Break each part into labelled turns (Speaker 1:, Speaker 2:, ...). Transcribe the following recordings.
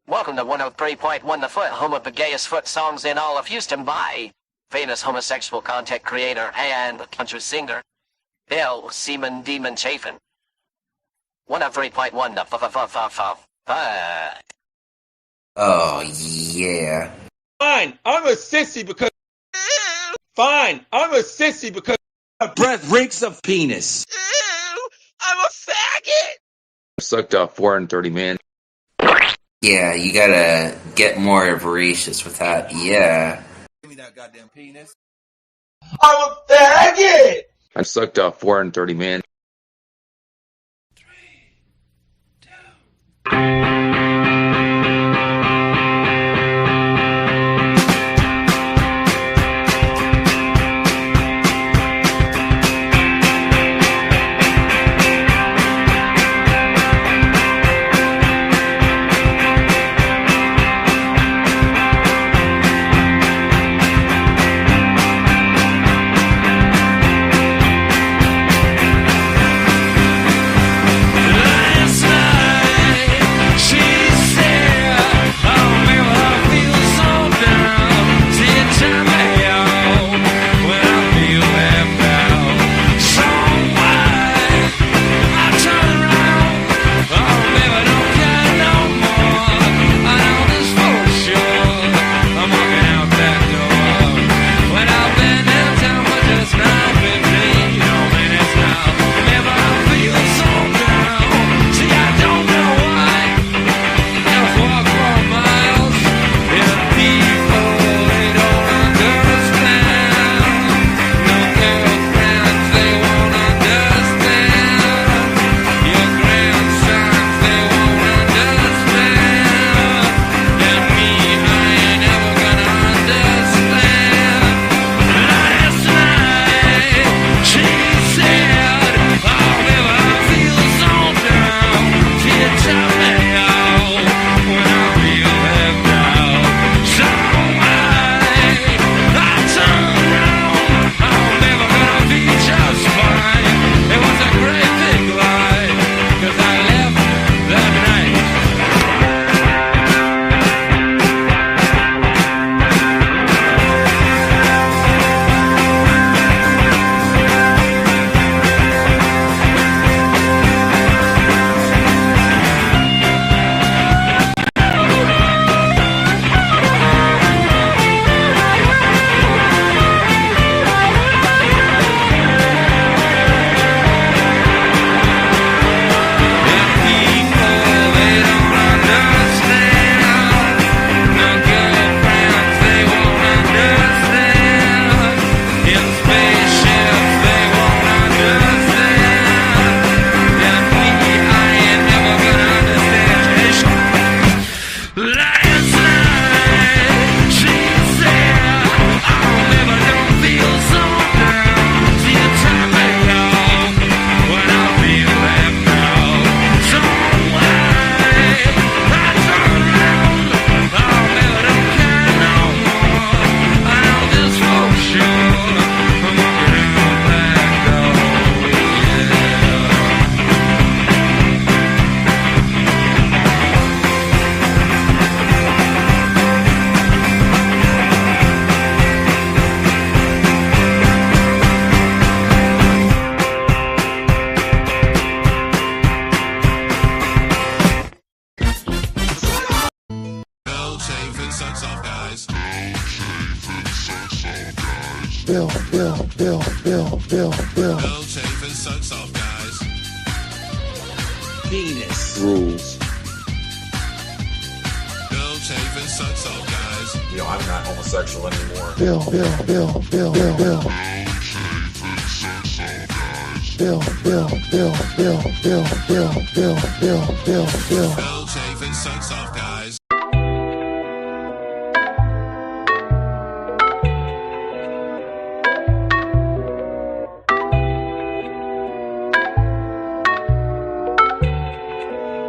Speaker 1: Welcome to 103.1 The Foot, home of the gayest foot songs in all of Houston by famous homosexual content creator and country singer, Bill Seaman Demon Chafin. 103.1 The Foot.
Speaker 2: Oh, yeah.
Speaker 3: Fine, I'm a sissy because... Fine, I'm a sissy because...
Speaker 2: My breath reeks of penis.
Speaker 3: I'm a faggot!
Speaker 4: I sucked off 430 man.
Speaker 2: Yeah, you gotta get more voracious with that. Yeah.
Speaker 5: Give me that goddamn penis.
Speaker 3: I'm a faggot!
Speaker 4: I sucked off 430 man.
Speaker 5: 3, 2...
Speaker 6: Bill
Speaker 5: Chafin sucks off, guys.
Speaker 2: Penis.
Speaker 4: Rules.
Speaker 5: Bill Chafin sucks off, guys.
Speaker 7: You know, I'm not homosexual anymore.
Speaker 6: Bill
Speaker 5: Chafin sucks off, guys.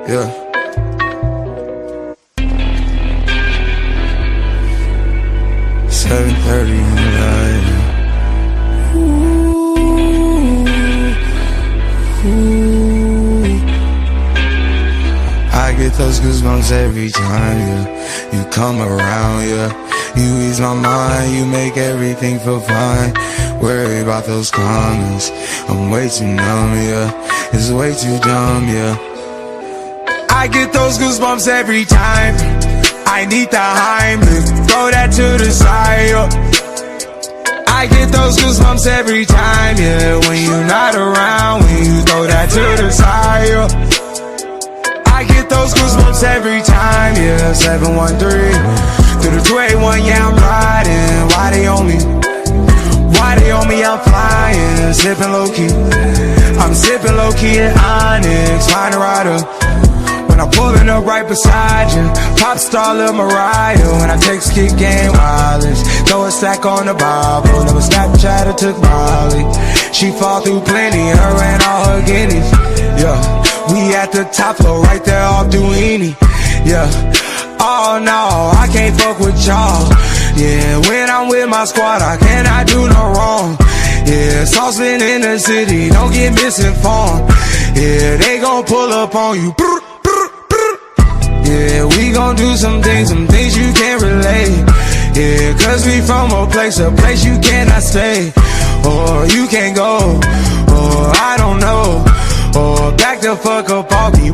Speaker 6: Yeah. $7:30 on the line. Ooh. get those goosebumps every time, yeah. You come around, yeah. You ease my mind, you make everything feel fine. Worry about those comments, I'm way too numb, yeah. It's way too dumb, yeah. I get those goosebumps every time. I need the Heimlich, throw that to the side, yeah. I get those goosebumps every time, yeah. When you're not around, when you throw that to the side, yeah. I get those goosebumps every time, yeah. 713 through the 281, yeah, I'm riding. Why they on me? Why they on me? I'm flying, sipping low key. I'm sipping low key at Onyx, find a rider. When I'm pulling up right beside you, pop star Lil Mariah. When I text kick game wireless, throw a stack on the Bible. Never Snapchat or took Molly. She fall through plenty, her and all her guineas. Yeah, we at the top floor, right there off Duini. Yeah, oh no, I can't fuck with y'all. Yeah, when I'm with my squad, I cannot do no wrong. Yeah, saucepan in the city, don't get misinformed. Yeah, they gon' pull up on you. Yeah, we gon' do some things you can't relate. Yeah, cause we from a place you cannot stay. Or you can't go, or I don't know. Or back the fuck up off me.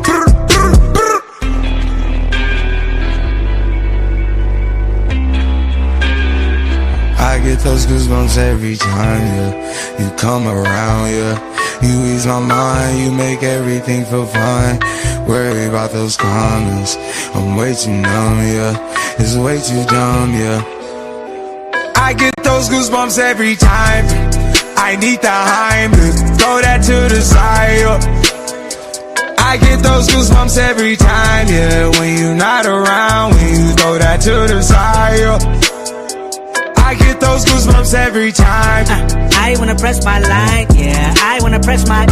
Speaker 6: I get those goosebumps every time, yeah. You come around, yeah. You ease my mind, you make everything feel fine. Worry about those comments, I'm way too numb, yeah. It's way too dumb, yeah. I get those goosebumps every time. I need the Heimlich, throw that to the side, yeah. I get those goosebumps every time, yeah. When you're not around, when you throw that to the side, yeah. I get those goosebumps every time.
Speaker 8: I wanna press my line, yeah. I wanna press my.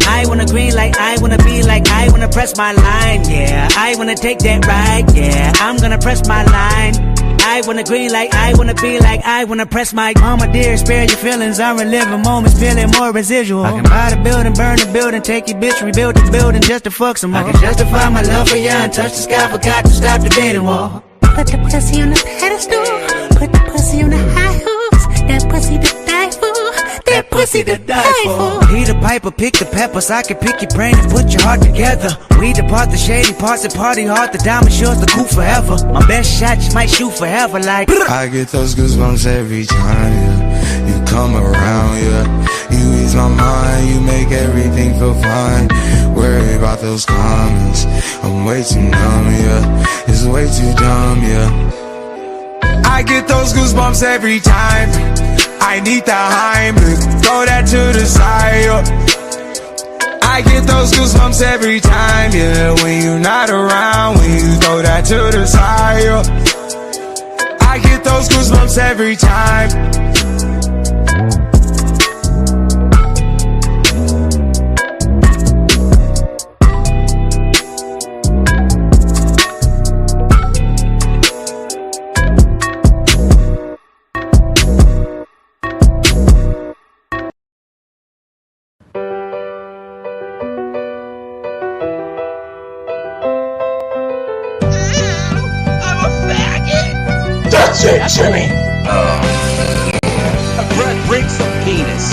Speaker 8: I wanna green like I wanna be like I wanna press my line, yeah. I wanna take that ride, yeah. I'm gonna press my line. I wanna green like I wanna be like I wanna press my. Mama dear, spare your feelings. I'm reliving moments, feeling more residual. I can buy the building, burn the building, take your bitch, rebuild the building just to fuck some more. I can justify my love for you and touch the sky, forgot to stop the dating wall.
Speaker 9: Put the pussy on the pedestal, put the pussy on the high hooks. That pussy to die for, that pussy to die for.
Speaker 8: He the piper, pick the peppers. I can pick your brain and put your heart together. We depart the shady parts and party hard. The diamond shows the cool forever. My best shot just might shoot forever like.
Speaker 6: I get those goosebumps every time, yeah. You come around, yeah. You ease my mind, you make everything feel fine. Worry about those comments, I'm way too numb, yeah. It's way too dumb, yeah. I get those goosebumps every time. I need the Heimlich, throw that to the side, yeah. I get those goosebumps every time, yeah. When you're not around, when you throw that to the side, yeah. I get those goosebumps every time.
Speaker 3: That's it, Jimmy.
Speaker 1: Brett, bring some penis.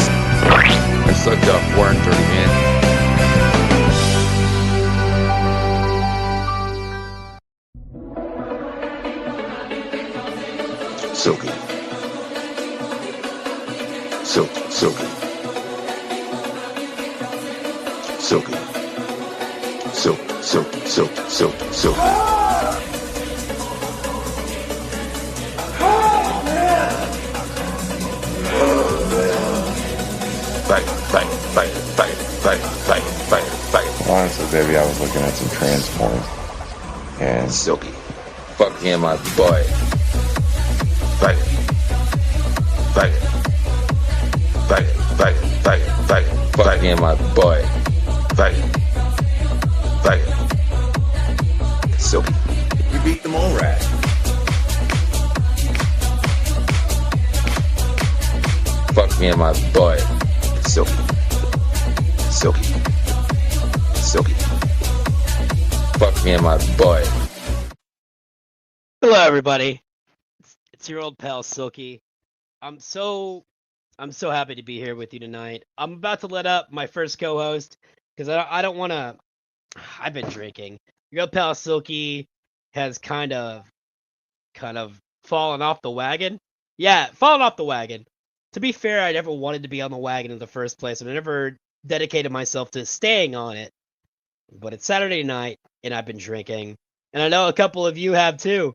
Speaker 4: I sucked off 430 men. Silky. Silky. Silky. Silky. Silk. Silk. Silk. Silk. Silk.
Speaker 10: Honestly, baby, I was looking at some trans porn. And
Speaker 4: Silky. Fuck him, my boy. Fuck it. Fuck it. Fuck it. Fuck it. Fuck it. Fuck it. Fuck him, my boy. Fuck it. Fuck it. Silky.
Speaker 7: We beat the mole rat.
Speaker 4: Fuck me and my boy. Silky. Silky. Silky. Fuck me and my boy.
Speaker 11: Hello, everybody. It's your old pal Silky. I'm so happy to be here with you tonight. I'm about to let up my first co-host because I don't want to. I've been drinking. Your old pal Silky has kind of fallen off the wagon. Yeah, fallen off the wagon. To be fair, I never wanted to be on the wagon in the first place, and I never dedicated myself to staying on it. But it's Saturday night, and I've been drinking, and I know a couple of you have too.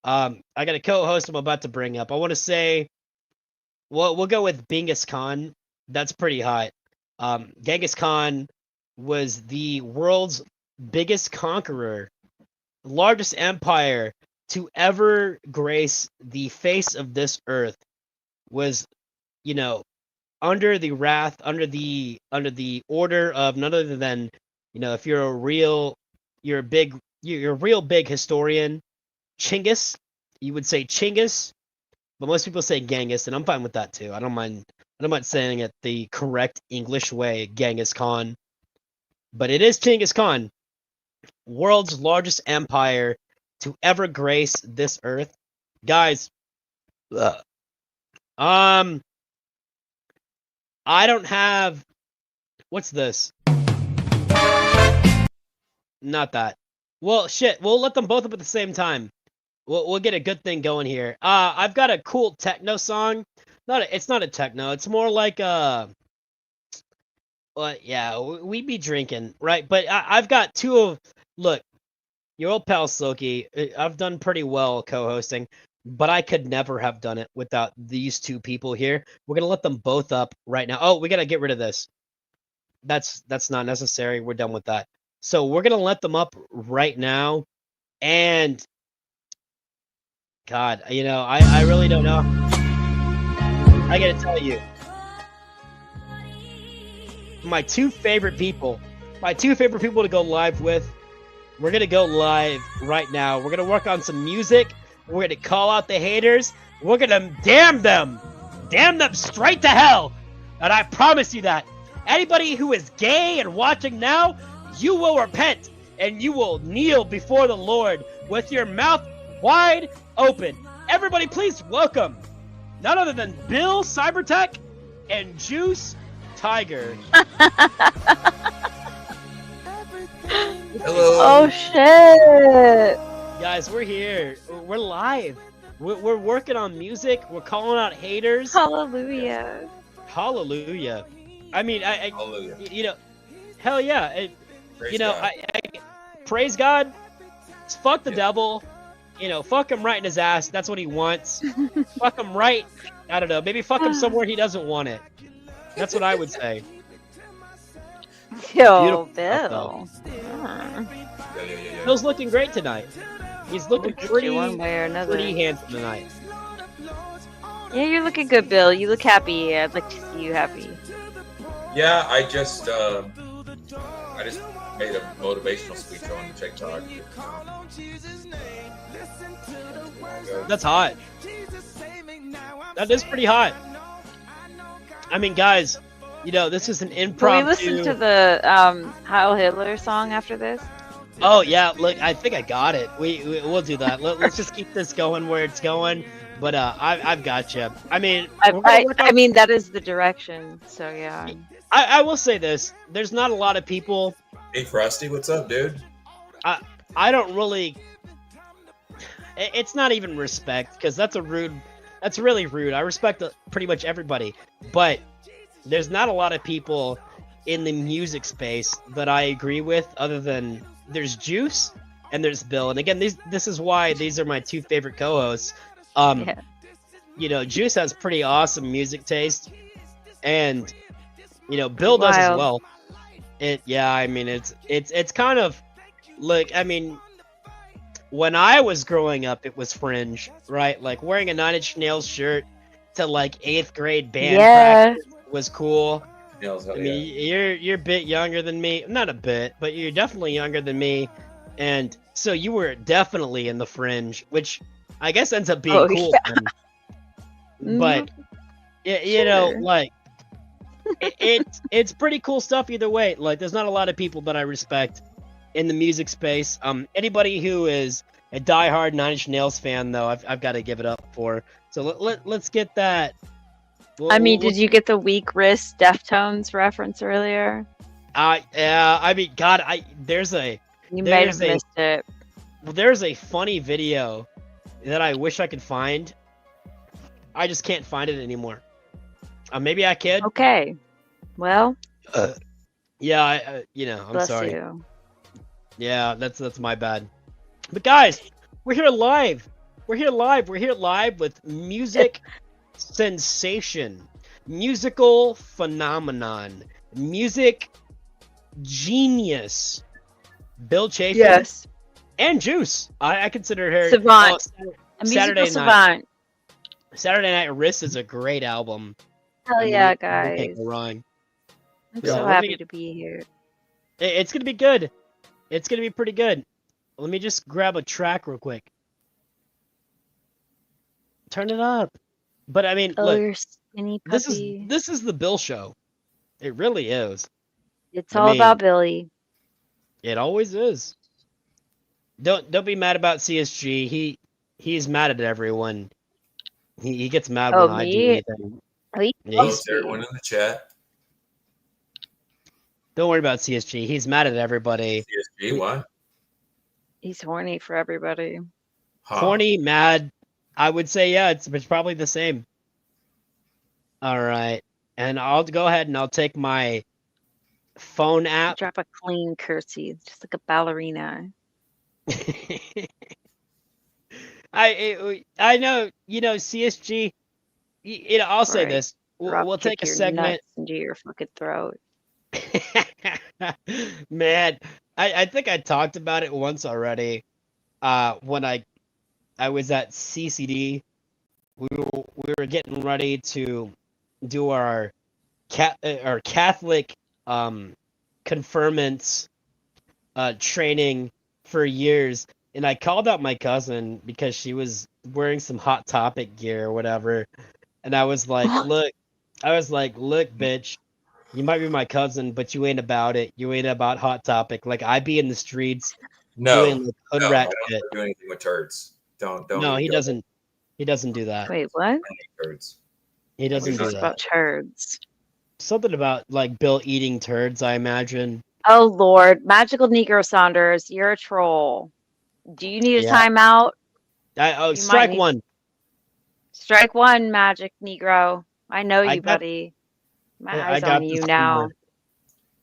Speaker 11: I got a co-host I'm about to bring up. I want to say, we'll go with Genghis Khan. That's pretty hot. Genghis Khan was the world's biggest conqueror, largest empire to ever grace the face of this earth. Was, under the wrath, under the order of none other than, if you're a real big historian, Chinggis, you would say Chinggis, but most people say Genghis, and I'm fine with that too. I don't mind saying it the correct English way, Genghis Khan. But it is Genghis Khan, world's largest empire to ever grace this earth. Guys, I don't have, what's this? Not that. Well, shit, we'll let them both up at the same time. We'll get a good thing going here. I've got a cool techno song. It's not a techno. It's more like yeah, we be drinking, right? But I've got two of. Look, your old pal Silky. I've done pretty well co-hosting, but I could never have done it without these two people here. We're gonna let them both up right now. Oh, we gotta get rid of this. That's not necessary. We're done with that. So we're gonna let them up right now, and. God, I really don't know. I gotta tell you, my two favorite people to go live with, we're gonna go live right now. We're gonna work on some music. We're gonna call out the haters. We're gonna damn them straight to hell. And I promise you that. Anybody who is gay and watching now, you will repent and you will kneel before the Lord with your mouth wide open. Everybody, please welcome none other than Bill Cybertech and Juice Tiger.
Speaker 12: Hello. Oh shit!
Speaker 11: Guys, we're here. We're live. We're working on music. We're calling out haters.
Speaker 12: Hallelujah.
Speaker 11: Hallelujah. I mean,
Speaker 7: Hallelujah.
Speaker 11: Hell yeah.
Speaker 7: Praise God.
Speaker 11: I praise God. Fuck the devil. Fuck him right in his ass. That's what he wants. Fuck him right. I don't know. Maybe fuck him somewhere he doesn't want it. That's what I would say.
Speaker 12: Yo, Bill.
Speaker 11: Bill's looking great tonight. He's looking pretty
Speaker 12: one way or another.
Speaker 11: Pretty handsome tonight.
Speaker 12: Yeah, you're looking good, Bill. You look happy. I'd like to see you happy.
Speaker 7: Yeah, I just made a motivational speech on TikTok.
Speaker 11: That's hot. That is pretty hot. I mean, guys, this is an impromptu.
Speaker 12: Can we listen to the Heil Hitler song after this?
Speaker 11: Oh yeah, look, I think I got it. We'll do that. Let's just keep this going where it's going. But I've got you. I mean,
Speaker 12: I mean that is the direction. So yeah.
Speaker 11: I will say this: there's not a lot of people.
Speaker 7: Hey Frosty, what's up, dude?
Speaker 11: I don't really. It's not even respect, because that's really rude. I respect pretty much everybody, but there's not a lot of people in the music space that I agree with, other than there's Juice and there's Bill. And again, this is why these are my two favorite co-hosts. Juice has pretty awesome music taste, and Bill does as well. I mean, it's kind of like, I mean, when I was growing up, it was fringe, right? Like wearing a Nine Inch Nails shirt to like 8th grade band practice was cool. I mean, you're a bit younger than me. Not a bit, but you're definitely younger than me. And so you were definitely in the fringe, which I guess ends up being cool. Yeah. But, like, it's pretty cool stuff either way. Like, there's not a lot of people that I respect in the music space. Anybody who is a diehard Nine Inch Nails fan, though, I've got to give it up for. So let's get that.
Speaker 12: Did you get the weak wrist Deftones reference earlier?
Speaker 11: Yeah. I mean, God,
Speaker 12: You might have missed it.
Speaker 11: Well, there's a funny video that I wish I could find. I just can't find it anymore. Maybe I could.
Speaker 12: Okay. Well.
Speaker 11: Yeah, I'm
Speaker 12: bless
Speaker 11: sorry.
Speaker 12: You.
Speaker 11: Yeah, that's my bad. But guys, we're here live. We're here live with music sensation, musical phenomenon, music genius, Bill Chafin.
Speaker 12: Yes.
Speaker 11: And Juice. I consider her
Speaker 12: savant.
Speaker 11: Saturday night.
Speaker 12: Savant.
Speaker 11: Saturday Night Wrist is a great album.
Speaker 12: Hell yeah, guys!
Speaker 11: I'm
Speaker 12: so happy to be here.
Speaker 11: It's gonna be good. It's gonna be pretty good. Let me just grab a track real quick. Turn it up. But I mean, look,
Speaker 12: you're skinny puppy.
Speaker 11: This is the Bill show. It really is.
Speaker 12: It's all about Billy.
Speaker 11: It always is. Don't be mad about CSG. He's mad at everyone. He gets mad when I do anything.
Speaker 7: Hello, everyone in the chat.
Speaker 11: Don't worry about CSG. He's mad at everybody.
Speaker 7: CSG, what?
Speaker 12: He's horny for everybody.
Speaker 11: Horny, mad. I would say, yeah, it's probably the same. All right. And I'll go ahead and I'll take my phone app.
Speaker 12: Drop a clean curtsy, just like a ballerina.
Speaker 11: I know, CSG, I'll say this. We'll take a segment
Speaker 12: into your fucking throat.
Speaker 11: Man, I think I talked about it once already. When I was at CCD, we were getting ready to do our Catholic confirmants training for years. And I called out my cousin because she was wearing some Hot Topic gear or whatever. And I was like, look, bitch, you might be my cousin, but you ain't about it. You ain't about Hot Topic. Like, I be in the streets doing hood rat shit.
Speaker 7: I don't do anything with turds. Don't.
Speaker 11: No, he doesn't. He doesn't do that.
Speaker 12: Wait, what?
Speaker 7: Turds.
Speaker 11: He doesn't do that.
Speaker 12: About turds.
Speaker 11: Something about, like, Bill eating turds, I imagine.
Speaker 12: Oh, Lord. Magical Negro Saunders, you're a troll. Do you need a timeout?
Speaker 11: Strike one.
Speaker 12: Strike one, Magic Negro. I know you, buddy. My eyes on you now.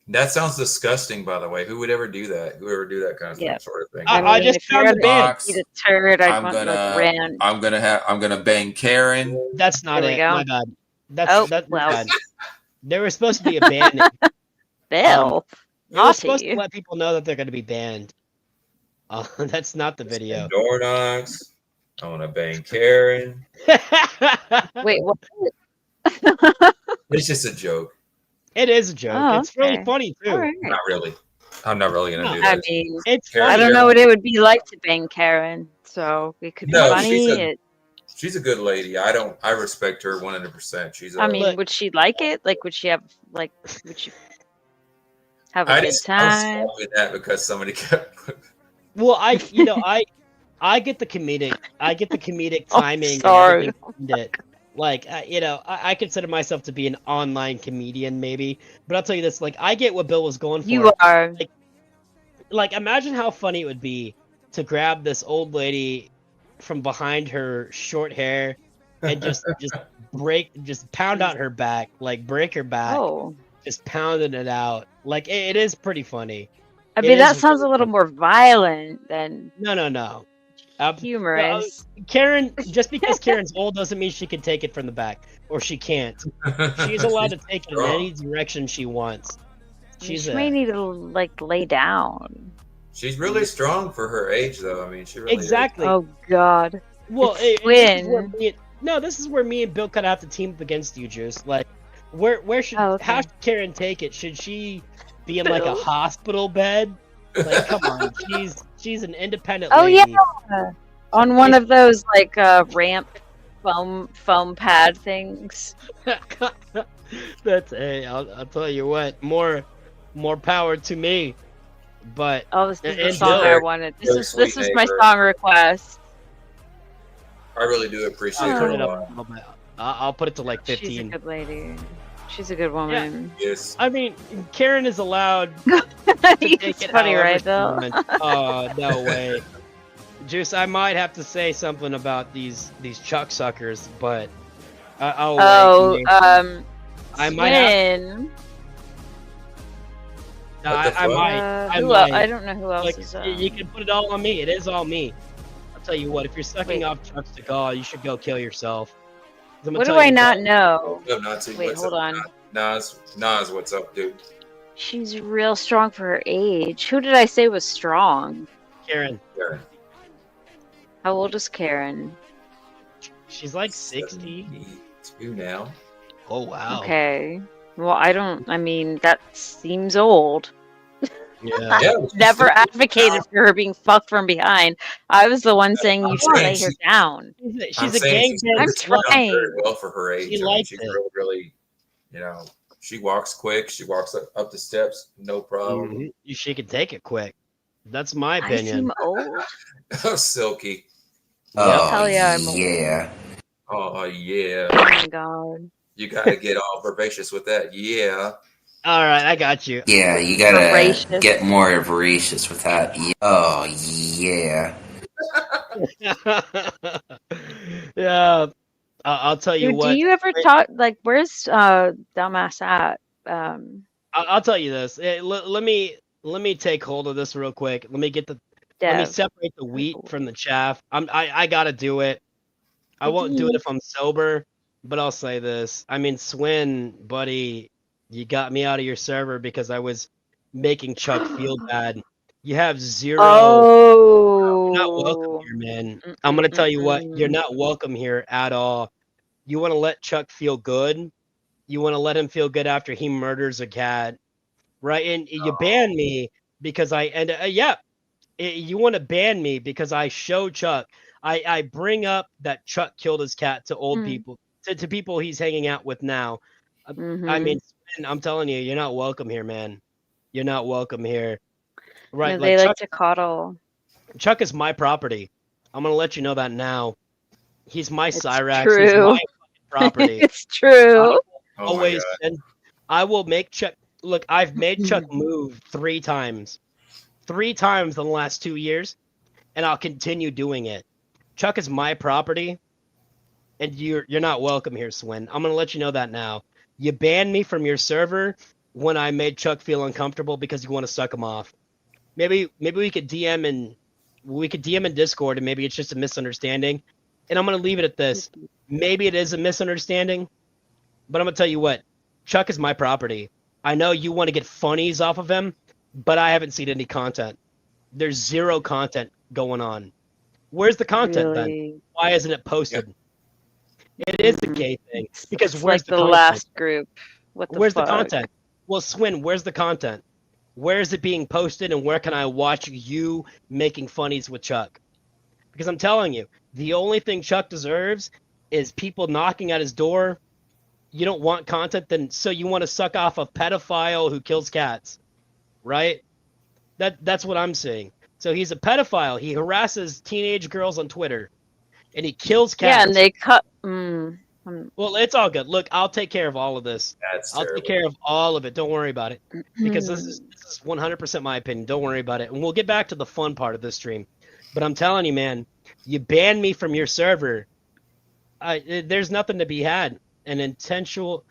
Speaker 7: That sounds disgusting, by the way. Who would ever do that? Whoever do that kind of sort of thing?
Speaker 11: I just found the band.
Speaker 12: Eat a turd. I'm
Speaker 10: gonna bang Karen.
Speaker 11: That's not it.
Speaker 12: Go.
Speaker 11: My bad. That's bad. They were supposed to be a band.
Speaker 12: Bill.
Speaker 11: They were supposed to let people know that they're going to be banned. That's not the video.
Speaker 7: Door knocks. I want to bang Karen.
Speaker 12: Wait, what?
Speaker 7: It's just a joke.
Speaker 11: It is a joke.
Speaker 12: Oh,
Speaker 11: it's really funny too.
Speaker 12: Right.
Speaker 7: Not really. I'm not really gonna do that.
Speaker 12: I mean,
Speaker 11: it's
Speaker 12: I don't know what it would be like to bang Karen, so it could be funny.
Speaker 7: She's a good lady. I respect her 100%. She's.
Speaker 12: Would she like it? Like, would she have would she have a good time?
Speaker 7: I was that because somebody kept.
Speaker 11: Well, I get the comedic timing.
Speaker 12: Sorry.
Speaker 11: Like, I consider myself to be an online comedian, maybe. But I'll tell you this, like, I get what Bill was going for.
Speaker 12: You are.
Speaker 11: Like, imagine how funny it would be to grab this old lady from behind her short hair and just pound out her back, like, break her back.
Speaker 12: Oh.
Speaker 11: Just pounding it out. Like, it is pretty funny.
Speaker 12: I mean, that sounds a little more violent than...
Speaker 11: No.
Speaker 12: Humorous.
Speaker 11: Karen, just because Karen's old doesn't mean she can take it from the back, or she can't. She's allowed to take it in any direction she wants.
Speaker 12: She may need to lay down.
Speaker 7: She's really strong for her age, though. I mean, she really
Speaker 11: exactly.
Speaker 12: Is. Oh God.
Speaker 11: Well, this is where me and Bill kind of have to team up against you, Juice. Like, how should Karen take it? Should she be in like a hospital bed? Like, come on, she's an independent lady.
Speaker 12: Yeah, on one of those like ramp foam pad things.
Speaker 11: That's I'll tell you what, more power to me. But
Speaker 12: Oh, this is the
Speaker 11: and
Speaker 12: song I wanted. This is my song request.
Speaker 7: I really do appreciate
Speaker 11: I'll
Speaker 7: her
Speaker 11: turn
Speaker 7: a
Speaker 11: it up
Speaker 7: lot.
Speaker 11: a little bit. I'll put it to like 15.
Speaker 12: She's a good lady. She's a good woman.
Speaker 7: Yes.
Speaker 11: I mean, Karen is allowed to take
Speaker 12: It's
Speaker 11: it
Speaker 12: funny,
Speaker 11: however
Speaker 12: right,
Speaker 11: she
Speaker 12: Bill?
Speaker 11: wants. Oh, no way. Juice, I might have to say something about these Chuck suckers, but I'll wait. I might have.
Speaker 12: Swin.
Speaker 11: I might.
Speaker 12: I don't know who else
Speaker 11: Like,
Speaker 12: is.
Speaker 11: you can put it all on me. It is all me. I'll tell you what. If you're sucking off Chuck's to call, you should go kill yourself.
Speaker 12: What do I not know?
Speaker 7: Yo, Nazi,
Speaker 12: Wait,
Speaker 7: what's
Speaker 12: hold
Speaker 7: up?
Speaker 12: on.
Speaker 7: Nas, what's up, dude?
Speaker 12: She's real strong for her age. Who did I say was strong?
Speaker 11: Karen.
Speaker 12: How old is Karen?
Speaker 11: She's like 60.
Speaker 7: 72 now.
Speaker 11: Oh wow.
Speaker 12: Okay. Well, I mean, that seems old.
Speaker 11: Yeah.
Speaker 12: Never advocated for her being fucked from behind. I was the one saying you should lay her down.
Speaker 11: She's a gang.
Speaker 12: I'm trying.
Speaker 7: Very well for her age.
Speaker 11: She
Speaker 7: I mean,
Speaker 11: likes
Speaker 7: she's
Speaker 11: it.
Speaker 7: really, she walks quick. She walks up the steps, no problem.
Speaker 11: Mm-hmm. She can take it quick. That's my
Speaker 12: I
Speaker 11: opinion.
Speaker 12: seem old.
Speaker 7: Oh, Silky.
Speaker 2: Oh,
Speaker 12: Hell yeah, I'm old.
Speaker 2: yeah.
Speaker 7: Oh, yeah.
Speaker 12: Oh my god.
Speaker 7: You gotta get all voracious with that. Yeah.
Speaker 11: All right, I got you.
Speaker 2: Yeah, you gotta
Speaker 12: Voracious.
Speaker 2: get more voracious with that. Oh, yeah.
Speaker 11: Yeah. I'll tell you
Speaker 12: Dude,
Speaker 11: what.
Speaker 12: do you ever talk like where's dumbass at?
Speaker 11: I'll tell you this. Let me take hold of this real quick. Let me
Speaker 12: Dev.
Speaker 11: separate the wheat from the chaff. I gotta do it. I won't do it if I'm sober, but I'll say this. I mean, Swin, buddy, you got me out of your server because I was making Chuck feel bad. You have zero.
Speaker 12: Oh.
Speaker 11: You're not welcome here, man. I'm gonna tell you what. You're not welcome here at all. You want to let Chuck feel good. You want to let him feel good after he murders a cat, right? And you ban me because you want to ban me because I show Chuck. I bring up that Chuck killed his cat to old people, to people he's hanging out with now. I mean, I'm telling you, you're not welcome here, man. You're not welcome here. Right?
Speaker 12: No, they like
Speaker 11: Chuck,
Speaker 12: to coddle.
Speaker 11: Chuck is my property. I'm gonna let you know that now. He's my Cyrax.
Speaker 12: true.
Speaker 11: He's my fucking property.
Speaker 12: It's true.
Speaker 11: Always, and I will make Chuck. Look, I've made Chuck move 3 times. 3 times in the last 2 years, and I'll continue doing it. Chuck is my property, and you're not welcome here, Swin. I'm gonna let you know that now. You banned me from your server when I made Chuck feel uncomfortable because you want to suck him off. Maybe we could DM in Discord, and maybe it's just a misunderstanding. And I'm gonna leave it at this. Maybe it is a misunderstanding, but I'm gonna tell you what. Chuck is my property. I know you want to get funnies off of him, but I haven't seen any content. There's 0 content going on. Where's the content then? Why isn't it posted? It is a gay thing because
Speaker 12: It's
Speaker 11: where's
Speaker 12: like the
Speaker 11: content?
Speaker 12: last group.
Speaker 11: Where's the content? Well, Swin, where's the content? Where is it being posted, and where can I watch you making funnies with Chuck? Because I'm telling you, the only thing Chuck deserves is people knocking at his door. You don't want content, then so you want to suck off a pedophile who kills cats, right? That's what I'm saying. So he's a pedophile. He harasses teenage girls on Twitter, and he kills cats.
Speaker 12: Yeah, and they cut.
Speaker 11: Well, it's all good. Look, I'll take care of all of this. I'll take care of all of it. Don't worry about it, because this is 100% my opinion. Don't worry about it, and we'll get back to the fun part of this stream. But I'm telling you, man, you banned me from your server. There's nothing to be had. An intellectual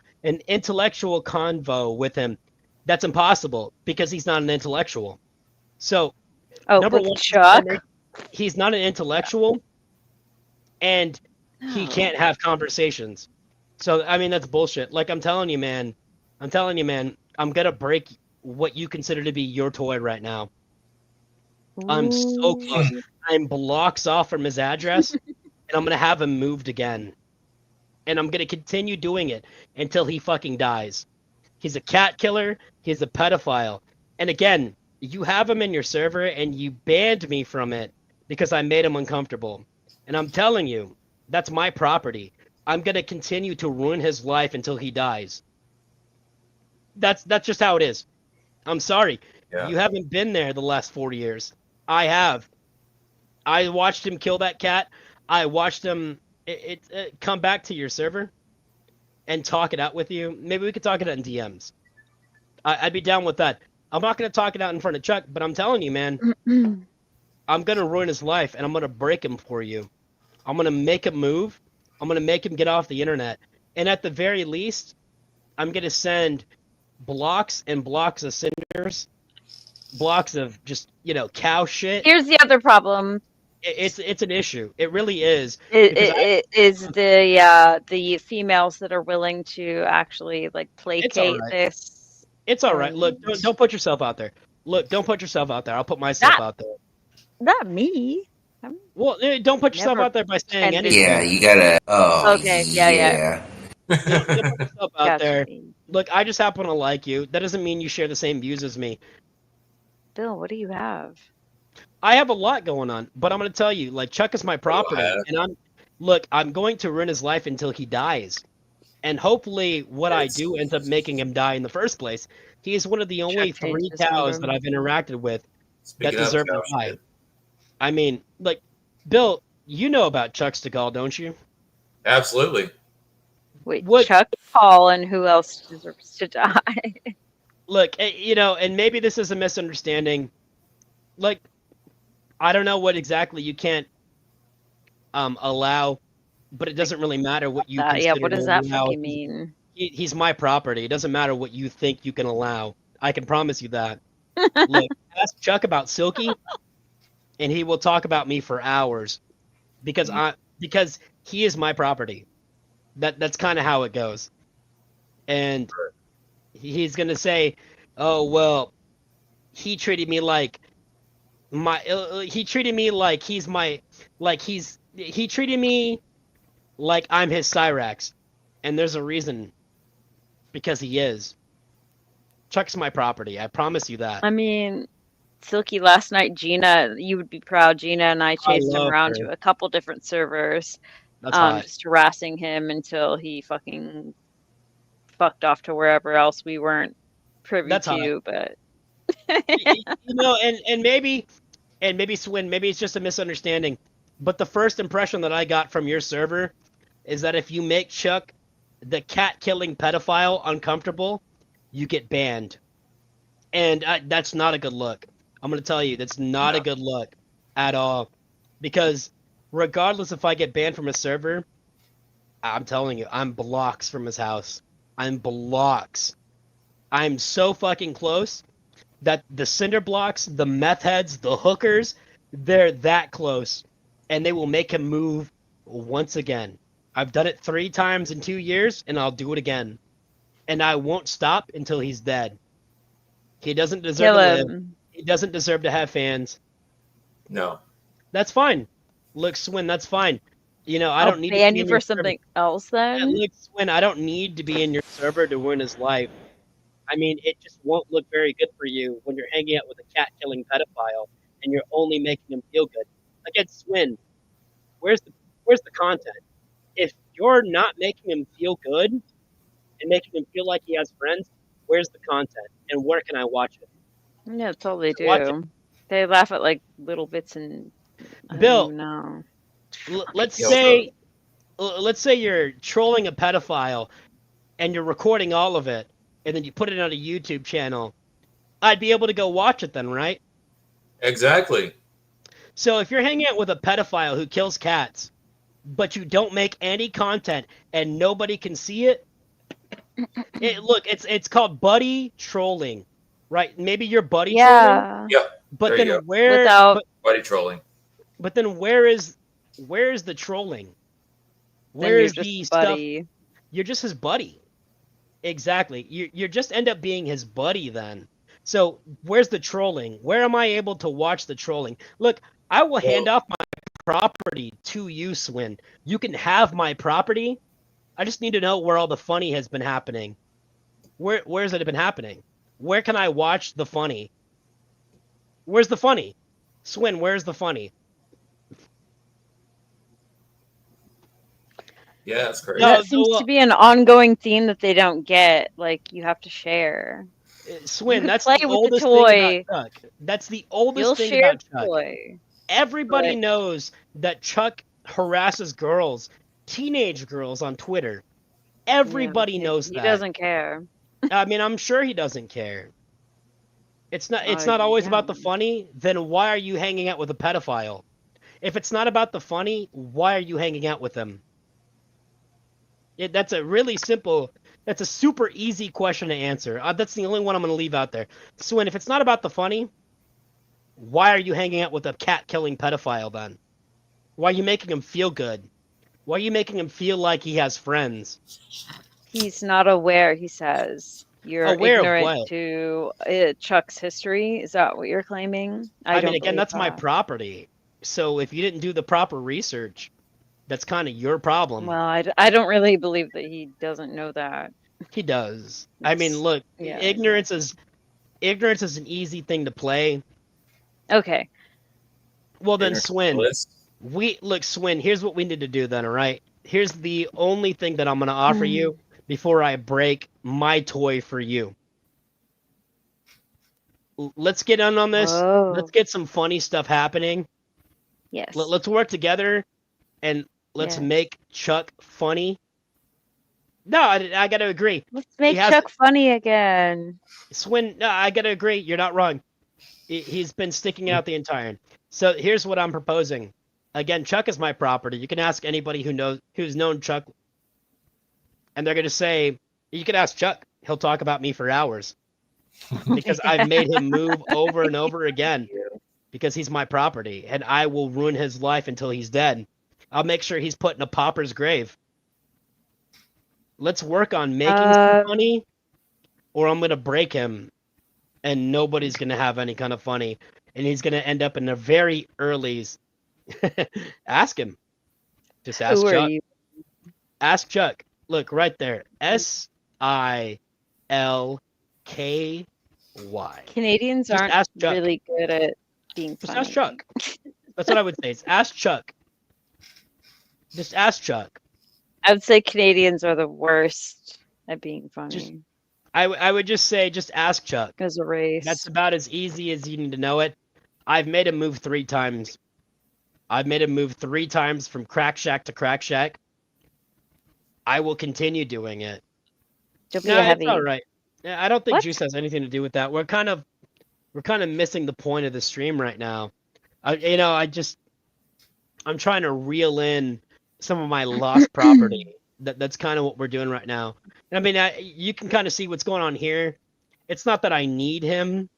Speaker 11: convo with him, that's impossible because he's not an intellectual. So, number one,
Speaker 12: Chuck?
Speaker 11: he's not an intellectual, and he can't have conversations. So, I mean, that's bullshit. Like, I'm telling you, man, I'm gonna break what you consider to be your toy right now. I'm so close. I'm blocks off from his address, and I'm gonna have him moved again. And I'm gonna continue doing it until he fucking dies. He's a cat killer. He's a pedophile. And again, you have him in your server, and you banned me from it because I made him uncomfortable. And I'm telling you, that's my property. I'm gonna continue to ruin his life until he dies. That's just how it is. I'm sorry.
Speaker 7: Yeah.
Speaker 11: You haven't been there the last 4 years. I have. I watched him kill that cat. I watched him come back to your server and talk it out with you. Maybe we could talk it out in DMs. I'd be down with that. I'm not going to talk it out in front of Chuck, but I'm telling you, man, I'm going to ruin his life, and I'm going to break him for you. I'm going to make him move. I'm going to make him get off the internet. And at the very least, I'm going to send blocks and blocks of cinders, blocks of just, cow shit.
Speaker 12: Here's the other problem.
Speaker 11: It's an issue. It really is.
Speaker 12: It is the females that are willing to actually placate this.
Speaker 11: It's all right. Look, don't put yourself out there. Don't put yourself out there. I'll put myself out there.
Speaker 12: Not me.
Speaker 11: Well, don't put yourself out there by saying anything.
Speaker 2: Yeah, you gotta. Oh,
Speaker 12: okay. Yeah.
Speaker 11: Don't put yourself out there. Look, I just happen to like you. That doesn't mean you share the same views as me.
Speaker 12: Bill, what do you have?
Speaker 11: I have a lot going on, but I'm going to tell you, Chuck is my property, and I'm going to ruin his life until he dies. And hopefully what I do ends up making him die in the first place. He is one of the only 3 cows that I've interacted with that deserve to die. I mean, Bill, you know about Chuck Stegall, don't you?
Speaker 7: Absolutely.
Speaker 12: Wait, Chuck, Paul, and who else deserves to die?
Speaker 11: Look, and maybe this is a misunderstanding. I don't know what exactly you can't allow, but it doesn't really matter what you consider.
Speaker 12: Yeah, what does that fucking mean?
Speaker 11: He's my property. It doesn't matter what you think you can allow. I can promise you that. Look, ask Chuck about Silky, and he will talk about me for hours, because he is my property. That's kind of how it goes. And he's gonna say, "Oh well, he treated me like he treated me like he treated me like I'm his Cyrax," and there's a reason, because he is. Chuck's my property. I promise you that.
Speaker 12: I mean, Silky, last night, Gina, you would be proud. Gina and I chased him around to a couple different servers, just harassing him until he fucking fucked off to wherever else we weren't privy to. But
Speaker 11: and maybe Swin, maybe it's just a misunderstanding, but the first impression that I got from your server is that if you make Chuck, the cat-killing pedophile, uncomfortable, you get banned. And that's not a good look. I'm going to tell you, that's not a good look at all. Because regardless if I get banned from a server, I'm telling you, I'm blocks from his house. I'm blocks. I'm so fucking close that the cinder blocks, the meth heads, the hookers, they're that close. And they will make him move once again. I've done it 3 times in 2 years, and I'll do it again. And I won't stop until he's dead. He doesn't deserve to live. He doesn't deserve to have fans.
Speaker 7: No.
Speaker 11: That's fine. Look, Swin, that's fine. I don't need to
Speaker 12: ban you for something else then?
Speaker 11: Yeah, look, Swin, I don't need to be in your server to ruin his life. I mean, it just won't look very good for you when you're hanging out with a cat-killing pedophile and you're only making him feel good. Again, Swin, where's the content? If you're not making him feel good and making him feel like he has friends, where's the content? And where can I watch it?
Speaker 12: Yeah, that's all they do. They laugh at little bits and
Speaker 11: Bill,
Speaker 12: no.
Speaker 11: Let's say you're trolling a pedophile and you're recording all of it and then you put it on a YouTube channel. I'd be able to go watch it then, right?
Speaker 7: Exactly.
Speaker 11: So if you're hanging out with a pedophile who kills cats, but you don't make any content and nobody can see it, it's called buddy trolling, right? Maybe you're buddy trolling.
Speaker 7: Yeah.
Speaker 11: But then
Speaker 7: buddy trolling?
Speaker 11: But then where is the trolling? Where is the stuff? You're just his buddy. Exactly. You just end up being his buddy then. So where's the trolling? Where am I able to watch the trolling? Look, I will hand off my property to you, Swin. You can have my property. I just need to know where all the funny has been happening. Where's it been happening? Where can I watch the funny? Where's the funny? Swin, where's the funny?
Speaker 7: Yeah, that's correct.
Speaker 12: That seems to be an ongoing theme that they don't get. You have to share.
Speaker 11: Swin,
Speaker 12: can
Speaker 11: that's
Speaker 12: play
Speaker 11: the
Speaker 12: with the
Speaker 11: oldest
Speaker 12: toy.
Speaker 11: thing about Chuck. That's the oldest
Speaker 12: You'll
Speaker 11: thing
Speaker 12: share
Speaker 11: about
Speaker 12: the
Speaker 11: Chuck.
Speaker 12: toy.
Speaker 11: Everybody
Speaker 12: But-
Speaker 11: knows that Chuck harasses girls, teenage girls on Twitter. Everybody knows
Speaker 12: He
Speaker 11: that.
Speaker 12: doesn't care.
Speaker 11: I mean, I'm sure he doesn't care. It's not
Speaker 12: Oh,
Speaker 11: always
Speaker 12: yeah.
Speaker 11: about the funny, then why are you hanging out with a pedophile? If it's not about the funny, why are you hanging out with them? That's a really simple, that's a super easy question to answer. That's the only one I'm going to leave out there. Swin, if it's not about the funny, why are you hanging out with a cat-killing pedophile then? Why are you making him feel good? Why are you making him feel like he has friends?
Speaker 12: He's not aware, he says. You're
Speaker 11: Aware of
Speaker 12: ignorant
Speaker 11: what?
Speaker 12: to Chuck's history. Is that what you're claiming?
Speaker 11: I
Speaker 12: don't
Speaker 11: mean, again,
Speaker 12: believe
Speaker 11: that's my
Speaker 12: that.
Speaker 11: property. So if you didn't do the proper research, that's kind of your problem.
Speaker 12: Well, I don't really believe that he doesn't know that.
Speaker 11: He does. I mean, look, ignorance is an easy thing to play.
Speaker 12: Okay.
Speaker 11: Well then,
Speaker 7: Ignorance
Speaker 11: Swin,
Speaker 7: bliss.
Speaker 11: Swin, here's what we need to do then, all right? Here's the only thing that I'm going to offer you before I break my toy for you. Let's get in on this.
Speaker 12: Whoa.
Speaker 11: Let's get some funny stuff happening.
Speaker 12: Yes.
Speaker 11: Let's work together and let's make Chuck funny. No, I got to agree.
Speaker 12: Let's make Chuck funny again.
Speaker 11: Swin, no, I got to agree. You're not wrong. He's been sticking out the entire. So here's what I'm proposing. Again, Chuck is my property. You can ask anybody who's known Chuck, and they're gonna say, you can ask Chuck. He'll talk about me for hours because I've made him move over and over again because he's my property, and I will ruin his life until he's dead. I'll make sure he's put in a pauper's grave. Let's work on making some funny, or I'm gonna break him, and nobody's gonna have any kind of funny, and he's gonna end up in a very early. Ask him. Just ask
Speaker 12: Who
Speaker 11: Chuck.
Speaker 12: are you?
Speaker 11: Ask Chuck. Look right there. SILKY.
Speaker 12: Canadians
Speaker 11: Just
Speaker 12: aren't
Speaker 11: ask Chuck.
Speaker 12: really good at being
Speaker 11: Just
Speaker 12: funny.
Speaker 11: ask Chuck. That's what I would say. Is ask Chuck. Just ask Chuck.
Speaker 12: I would say Canadians are the worst at being funny.
Speaker 11: I would just say, just ask Chuck.
Speaker 12: As a race.
Speaker 11: That's about as easy as you need to know it. I've made him move 3 times. I've made him move 3 times from Crack Shack to Crack Shack. I will continue doing it.
Speaker 12: Don't be
Speaker 11: No,
Speaker 12: heavy.
Speaker 11: it's all right. I don't think
Speaker 12: What?
Speaker 11: Juice has anything to do with that. We're kind of missing the point of the stream right now. I'm trying to reel in some of my lost property. That's kind of what we're doing right now. I mean, you can kind of see what's going on here. It's not that I need him.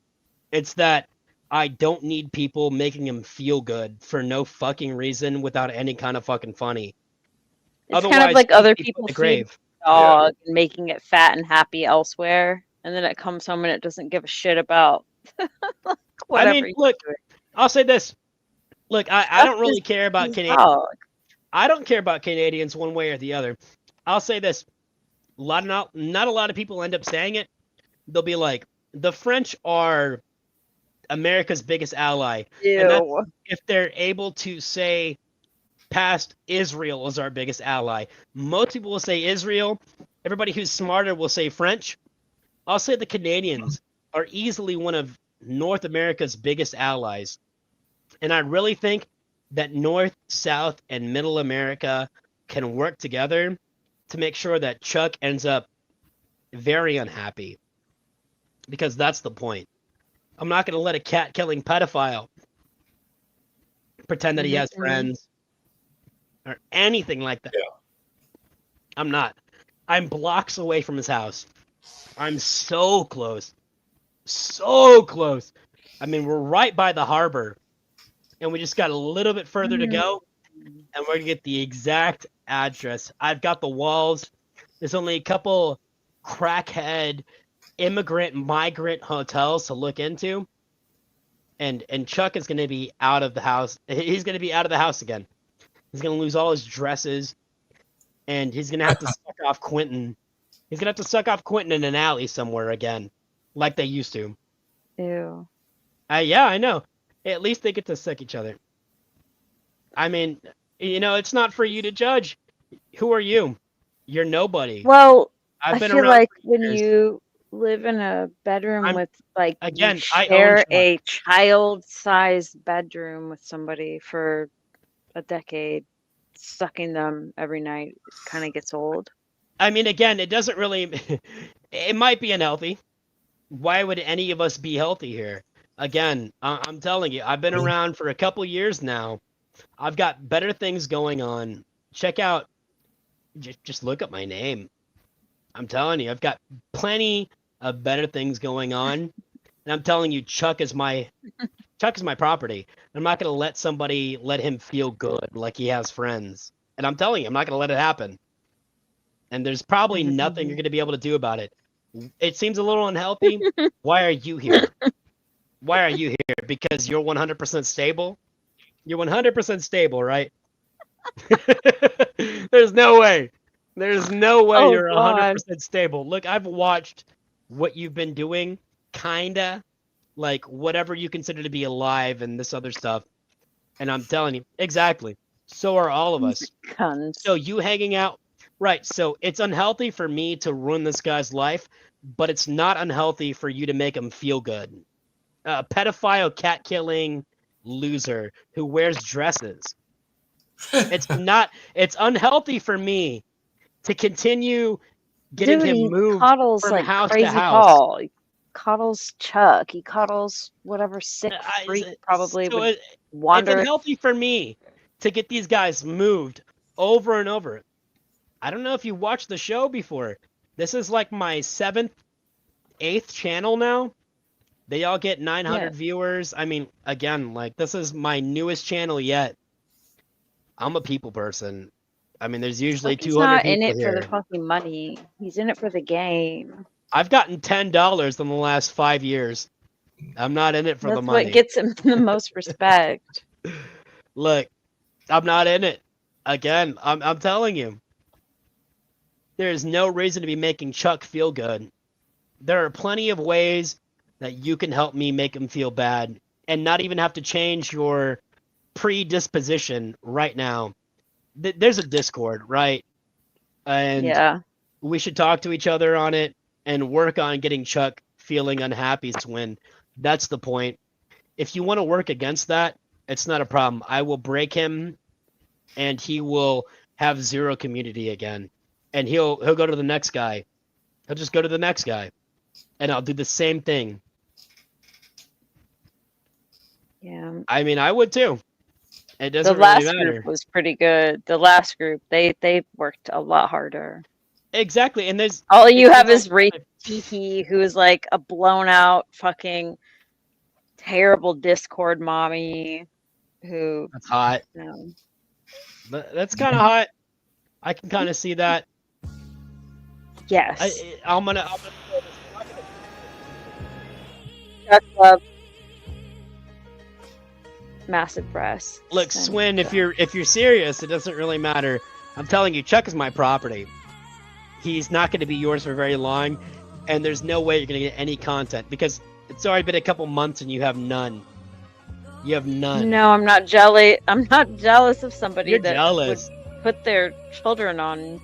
Speaker 11: It's that I don't need people making him feel good for no fucking reason without any kind of fucking funny.
Speaker 12: It's kind
Speaker 11: Otherwise,
Speaker 12: of like
Speaker 11: he'd
Speaker 12: other
Speaker 11: be put
Speaker 12: people
Speaker 11: in the
Speaker 12: feed
Speaker 11: grave.
Speaker 12: the dog and making it fat and happy elsewhere, and then it comes home and it doesn't give a shit about whatever.
Speaker 11: I mean, look, I'll say this. Look, I don't really care about Canadians. I don't care about Canadians one way or the other. I'll say this. Not a lot of people end up saying it. They'll be like, the French are America's biggest ally. And that's if they're able to say past Israel is our biggest ally. Most people will say Israel. Everybody who's smarter will say French. I'll say the Canadians are easily one of North America's biggest allies. And I really think that North, South, and Middle America can work together to make sure that Chuck ends up very unhappy. Because that's the point. I'm not going to let a cat-killing pedophile pretend that he has friends or anything like that.
Speaker 7: Yeah.
Speaker 11: I'm not. I'm blocks away from his house. I'm so close. So close. I mean, we're right by the harbor. And we just got a little bit further to go. And we're going to get the exact address. I've got the walls. There's only a couple crackhead migrant hotels to look into. And Chuck is going to be out of the house. He's going to be out of the house again. He's going to lose all his dresses. And he's going to have to suck off Quentin. He's going to have to suck off Quentin in an alley somewhere again. Like they used to.
Speaker 12: Ew.
Speaker 11: Yeah, I know. At least they get to suck each other. I mean, it's not for you to judge. Who are you? You're nobody.
Speaker 12: Well,
Speaker 11: I've been
Speaker 12: I feel
Speaker 11: around
Speaker 12: like
Speaker 11: for years.
Speaker 12: live in a bedroom with I
Speaker 11: I own
Speaker 12: share
Speaker 11: Chuck.
Speaker 12: a child-sized bedroom with somebody for a decade, sucking them every night kind of gets old.
Speaker 11: I mean, again, it doesn't really. It might be unhealthy. Why would any of us be healthy here? Again, I'm telling you, I've been around for a couple years now. I've got better things going on. Check out. Just look up my name. I'm telling you, I've got plenty of better things going on. And I'm telling you, Chuck is my property. I'm not gonna let somebody let him feel good like he has friends. And I'm telling you, I'm not gonna let it happen. And there's probably nothing you're gonna be able to do about it. It seems a little unhealthy. Why are you here? Why are you here? Because you're 100% stable? You're 100% stable, right? There's no way. There's no way you're 100% stable. Look, I've watched what you've been doing, kinda, like whatever you consider to be alive and this other stuff. And I'm telling you, exactly. So are all of us. So you hanging out, right? So it's unhealthy for me to ruin this guy's life, but it's not unhealthy for you to make him feel good. A pedophile, cat killing loser who wears dresses. It's not. It's unhealthy for me to continue getting
Speaker 12: Dude,
Speaker 11: him
Speaker 12: he
Speaker 11: moved
Speaker 12: coddles
Speaker 11: from
Speaker 12: like
Speaker 11: house
Speaker 12: crazy
Speaker 11: to house.
Speaker 12: Paul. He coddles Chuck. He coddles whatever sick freak probably
Speaker 11: So
Speaker 12: would
Speaker 11: it's
Speaker 12: wander.
Speaker 11: unhealthy for me to get these guys moved over and over. I don't know if you watched the show before. This is like my 7th, 8th channel now. They all get 900 viewers. I mean, again, like this is my newest channel yet. I'm a people person. I mean, there's usually
Speaker 12: He's
Speaker 11: 200
Speaker 12: not
Speaker 11: people
Speaker 12: in it
Speaker 11: here.
Speaker 12: for the fucking money. He's in it for the game.
Speaker 11: I've gotten $10 in the last 5 years. I'm not in it for the
Speaker 12: That's
Speaker 11: money.
Speaker 12: what gets him the most respect.
Speaker 11: Look, I'm not in it. Again, I'm telling you. There's no reason to be making Chuck feel good. There are plenty of ways that you can help me make him feel bad and not even have to change your predisposition right now. There's a Discord, right? And we should talk to each other on it and work on getting Chuck feeling unhappy when that's the point. If you want to work against that, it's not a problem. I will break him and he will have zero community again. And he'll go to the next guy. He'll just go to the next guy. And I'll do the same thing.
Speaker 12: Yeah.
Speaker 11: I mean, I would too. It doesn't
Speaker 12: The last
Speaker 11: really matter.
Speaker 12: group was pretty good. The last group, they worked a lot harder.
Speaker 11: Exactly. And there's
Speaker 12: all you have is Rachel, who is like a blown out fucking terrible Discord mommy who
Speaker 11: That's hot. That's kind of hot. I can kind of see that.
Speaker 12: Yes.
Speaker 11: I'm gonna
Speaker 12: Chuck love massive breasts.
Speaker 11: look, Swin. If you're serious, it doesn't really matter. I'm telling you, Chuck is my property. He's not going to be yours for very long, and there's no way you're going to get any content because it's already been a couple months and you have none. You have none.
Speaker 12: No, I'm not jealous. I'm not jealous of somebody
Speaker 11: You're
Speaker 12: that
Speaker 11: jealous.
Speaker 12: would put their children on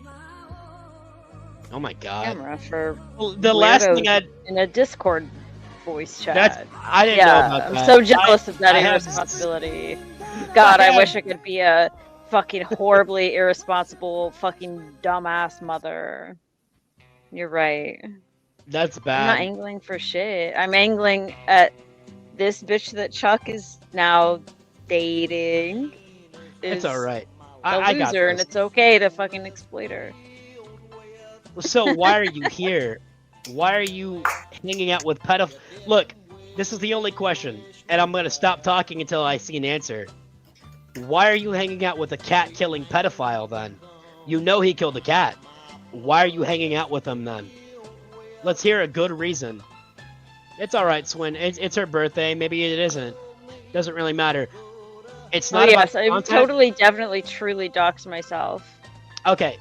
Speaker 11: Oh my god.
Speaker 12: camera for
Speaker 11: The last thing
Speaker 12: in a Discord voice chat.
Speaker 11: I didn't know about
Speaker 12: I'm
Speaker 11: that.
Speaker 12: so jealous of that
Speaker 11: I have-
Speaker 12: irresponsibility. God, I wish I could be a fucking horribly irresponsible fucking dumbass mother. You're right.
Speaker 11: That's
Speaker 12: I'm
Speaker 11: bad.
Speaker 12: not angling for shit. I'm angling at this bitch that Chuck is now dating.
Speaker 11: It's all right.
Speaker 12: A
Speaker 11: I got
Speaker 12: loser, and
Speaker 11: this.
Speaker 12: it's okay to fucking exploit her.
Speaker 11: So why are you here? Why are you hanging out with pedophiles? Look, this is the only question, and I'm gonna stop talking until I see an answer. Why are you hanging out with a cat-killing pedophile then? You know he killed a cat. Why are you hanging out with him then? Let's hear a good reason. It's all right, Swin. It's her birthday. Maybe it isn't. Doesn't really matter. It's not
Speaker 12: yes,
Speaker 11: about
Speaker 12: I
Speaker 11: content.
Speaker 12: totally, definitely, truly doxed myself.
Speaker 11: Okay.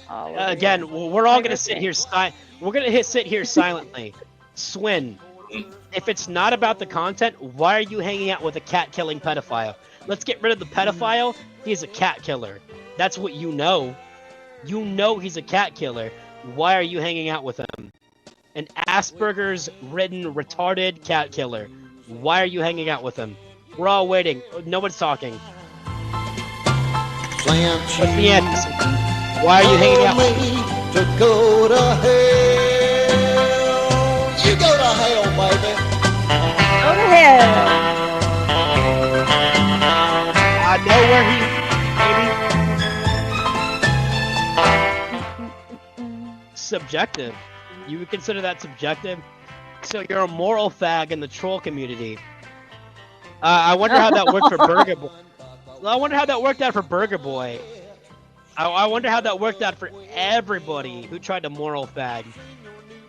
Speaker 11: Again, we're all gonna sit here. We're gonna sit here silently. Swin, if it's not about the content, why are you hanging out with a cat-killing pedophile? Let's get rid of the pedophile. He's a cat killer. That's what you know. You know he's a cat killer. Why are you hanging out with him? an Asperger's ridden retarded cat killer. Why are you hanging out with him? We're all waiting. No one's talking. What's the answer? Why are you hanging out with him?
Speaker 13: To go to hell. You go to hell, baby.
Speaker 12: Go to hell.
Speaker 11: I know where he, maybe. Subjective. You would consider that subjective? So you're a moral fag in the troll community. I wonder how that worked for Burger Boy. I wonder how that worked out for Burger Boy. I wonder how that worked out for everybody who tried to moral fag.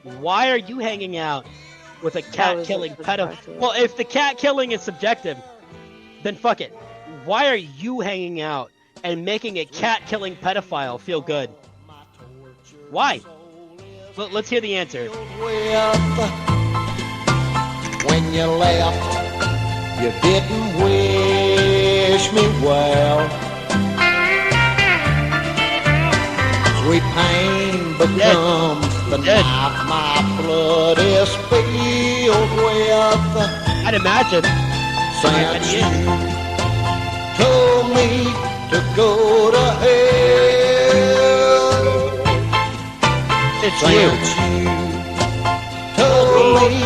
Speaker 11: Why are you hanging out with a cat-killing pedophile? Well, if the cat killing is subjective, then fuck it. Why are you hanging out and making a cat-killing pedophile feel good? Why? Let's hear the answer.
Speaker 13: When you left, you didn't wish me well. Sweet pain becomes the knife my blood is filled with.
Speaker 11: I'd imagine.
Speaker 13: Since you told me to go to hell.
Speaker 11: It's
Speaker 13: Since you told me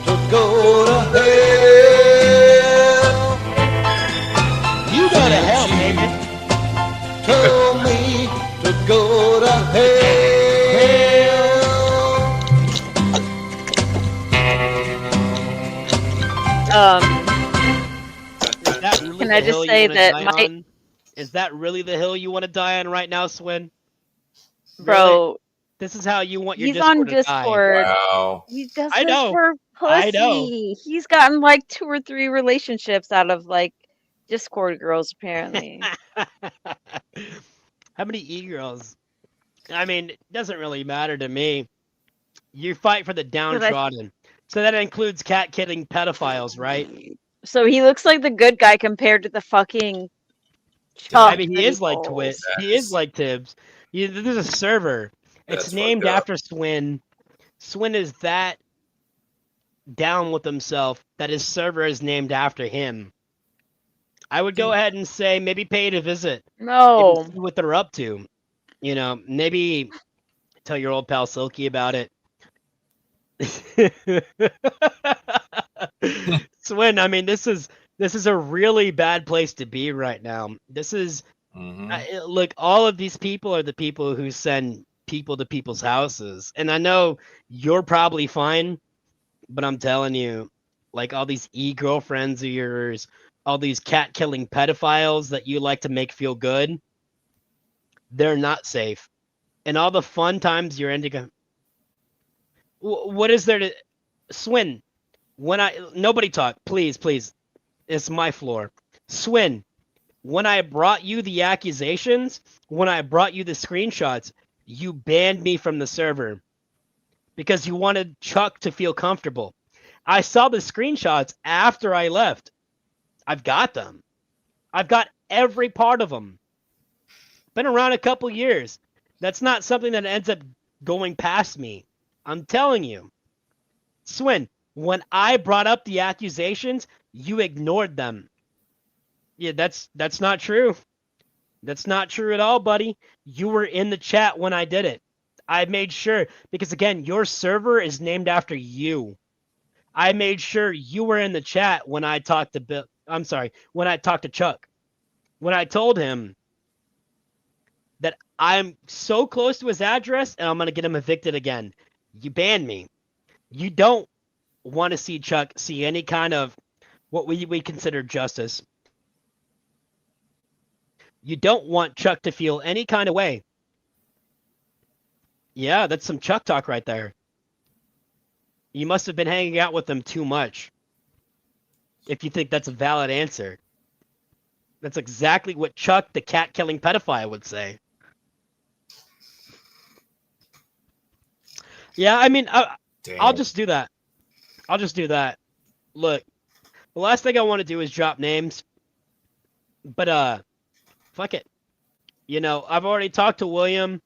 Speaker 13: to go to hell.
Speaker 11: You go to hell, baby.
Speaker 13: Told me to go to hell.
Speaker 12: Can I just say that
Speaker 11: is that really the hill you want to die on right now, Swin?
Speaker 12: Bro,
Speaker 11: really? This is how you want your
Speaker 12: he's
Speaker 11: Discord
Speaker 12: on
Speaker 11: to
Speaker 12: Discord.
Speaker 11: die.
Speaker 7: Wow.
Speaker 12: He does
Speaker 11: I
Speaker 12: this
Speaker 11: know.
Speaker 12: for pussy.
Speaker 11: I know.
Speaker 12: He's gotten like 2 or 3 relationships out of like Discord girls, apparently.
Speaker 11: How many e-girls? I mean, it doesn't really matter to me. You fight for the downtrodden. So that includes cat-killing pedophiles, right?
Speaker 12: So he looks like the good guy compared to the fucking
Speaker 11: I mean, he is like Twit. He is like Tibbs. There's a server. It's named after Swin. Swin is that down with himself that his server is named after him. I would go ahead and say maybe pay to visit.
Speaker 12: No.
Speaker 11: Maybe see what they're up to. You know, maybe tell your old pal Silky about it. Swin, I mean, this is a really bad place to be right now. This is look, all of these people are the people who send people to people's houses, and I know you're probably fine, but I'm telling you, like all these e-girlfriends of yours, all these cat-killing pedophiles that you like to make feel good, they're not safe. And all the fun times you're ending. What is there to Swin? Nobody talk, please. It's my floor. Swin, when I brought you the accusations, when I brought you the screenshots, you banned me from the server because you wanted Chuck to feel comfortable. I saw the screenshots after I left. I've got them. I've got every part of them. Been around a couple years. That's not something that ends up going past me. I'm telling you. Swin, when I brought up the accusations, you ignored them. Yeah, that's not true. That's not true at all, buddy. You were in the chat when I did it. I made sure, because again, your server is named after you. I made sure you were in the chat when I talked to Bill. I'm sorry, when I talked to Chuck. When I told him that I'm so close to his address and I'm going to get him evicted again. You banned me. You don't want to see Chuck see any kind of what we consider justice. You don't want Chuck to feel any kind of way. Yeah, that's some Chuck talk right there. You must have been hanging out with them too much. If you think that's a valid answer. That's exactly what Chuck, the cat-killing pedophile, would say. Yeah, I mean, I'll just do that. I'll just do that. Look, the last thing I want to do is drop names. But, fuck it. You know, I've already talked to William.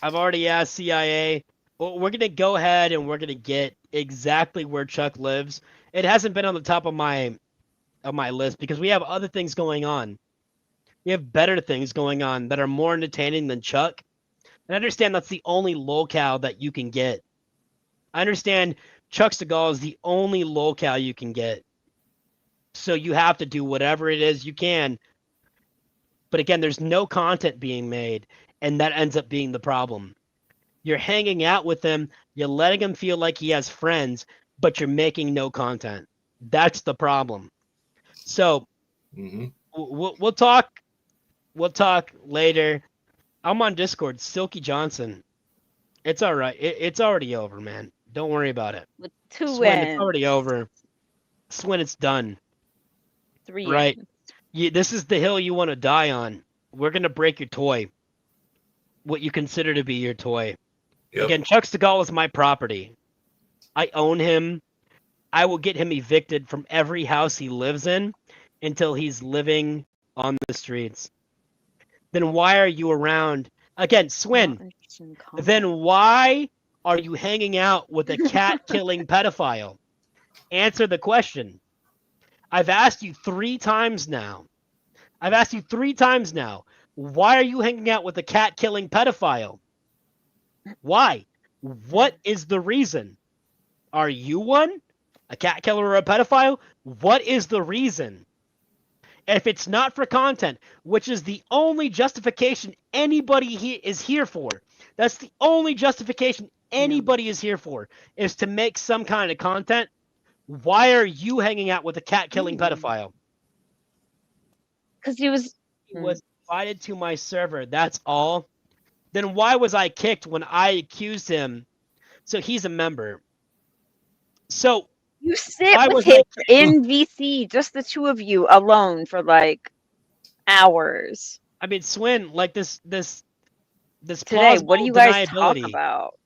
Speaker 11: I've already asked CIA. Well, we're gonna go ahead and we're gonna get exactly where Chuck lives. It hasn't been on the top of my list because we have other things going on. We have better things going on that are more entertaining than Chuck. And I understand that's the only locale that you can get. I understand Chuck Segal is the only locale you can get. So you have to do whatever it is you can. But again, there's no content being made, and that ends up being the problem. You're hanging out with him, you're letting him feel like he has friends, but you're making no content. That's the problem. So we'll talk. We'll talk later. I'm on Discord. Silky Johnson. It's all right. It's already over, man. Don't worry about it.
Speaker 12: With 2
Speaker 11: Swin,
Speaker 12: wins.
Speaker 11: it's already over. Swin, it's done.
Speaker 12: 3
Speaker 11: right.
Speaker 12: ends.
Speaker 11: This is the hill you want to die on. We're gonna break your toy. What you consider to be your toy.
Speaker 7: Yep.
Speaker 11: Again, Chuck Segal is my property. I own him. I will get him evicted from every house he lives in until he's living on the streets. Then why are you around? Again, Swin, then why are you hanging out with a cat-killing pedophile? Answer the question. I've asked you 3 times now. Why are you hanging out with a cat-killing pedophile? Why? What is the reason? Are you one? A cat killer or a pedophile? What is the reason? If it's not for content, which is the only justification anybody is here for, that's the only justification anybody is here for, is to make some kind of content. Why are you hanging out with a cat-killing pedophile?
Speaker 12: Because he was
Speaker 11: invited to my server, that's all. Then why was I kicked when I accused him? So he's a member. So
Speaker 12: you sit with him in VC, just the 2 of you alone for like hours.
Speaker 11: I mean, Swin, like this
Speaker 12: today. What do you guys talk about?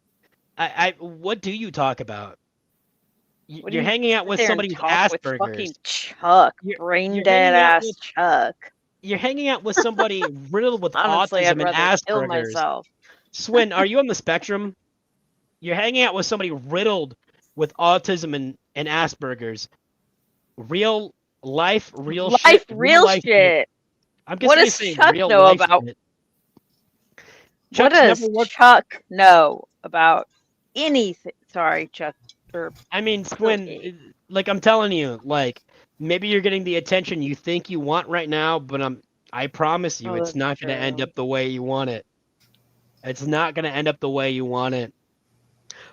Speaker 11: What do you talk about?
Speaker 12: You're
Speaker 11: hanging out with somebody with Asperger's.
Speaker 12: Fucking Chuck, brain dead ass Chuck.
Speaker 11: You're hanging out with somebody riddled with
Speaker 12: Honestly,
Speaker 11: autism
Speaker 12: I'd
Speaker 11: and
Speaker 12: kill
Speaker 11: Asperger's.
Speaker 12: myself.
Speaker 11: Swin, are you on the spectrum? You're hanging out with somebody riddled with autism and Asperger's. Real life, real shit.
Speaker 12: Real shit.
Speaker 11: I'm
Speaker 12: what does Chuck know about? What does Chuck know about anything? Sorry, Chuck.
Speaker 11: I mean, Swin, like I'm telling you, like maybe you're getting the attention you think you want right now, but I promise you, it's not going to end up the way you want it. It's not going to end up the way you want it.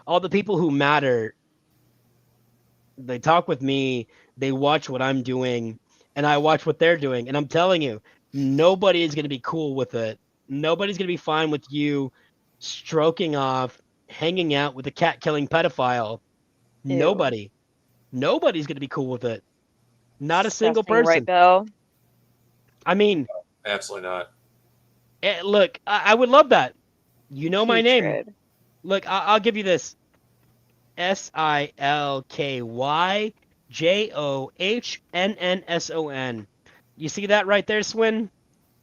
Speaker 11: All the people who matter, they talk with me, they watch what I'm doing, and I watch what they're doing. And I'm telling you, nobody is going to be cool with it. Nobody's going to be fine with you stroking off, hanging out with a cat-killing pedophile.
Speaker 12: Ew.
Speaker 11: Nobody. Nobody's going to be cool with it. Not a single
Speaker 12: Disgusting,
Speaker 11: person.
Speaker 12: Right, Bill?
Speaker 11: I mean...
Speaker 7: Absolutely not.
Speaker 11: Look, I would love that. You know my name.
Speaker 12: Hatred.
Speaker 11: Look, I'll give you this. SILKYJOHNNSON. You see that right there, Swin?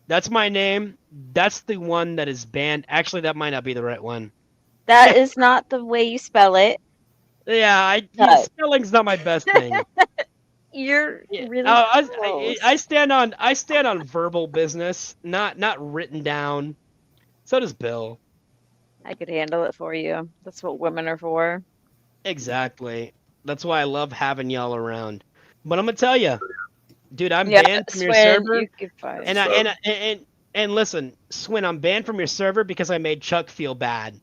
Speaker 11: That's my name. That's the one that is banned. Actually, that might not be the right one.
Speaker 12: That is not the way you spell it.
Speaker 11: Yeah, spelling's not my best thing.
Speaker 12: You're really
Speaker 11: I stand on verbal business, not written down. So does Bill.
Speaker 12: I could handle it for you. That's what women are for.
Speaker 11: Exactly. That's why I love having y'all around. But I'm gonna tell you, dude, I'm banned from your server. And listen, Swin, I'm banned from your server because I made Chuck feel bad.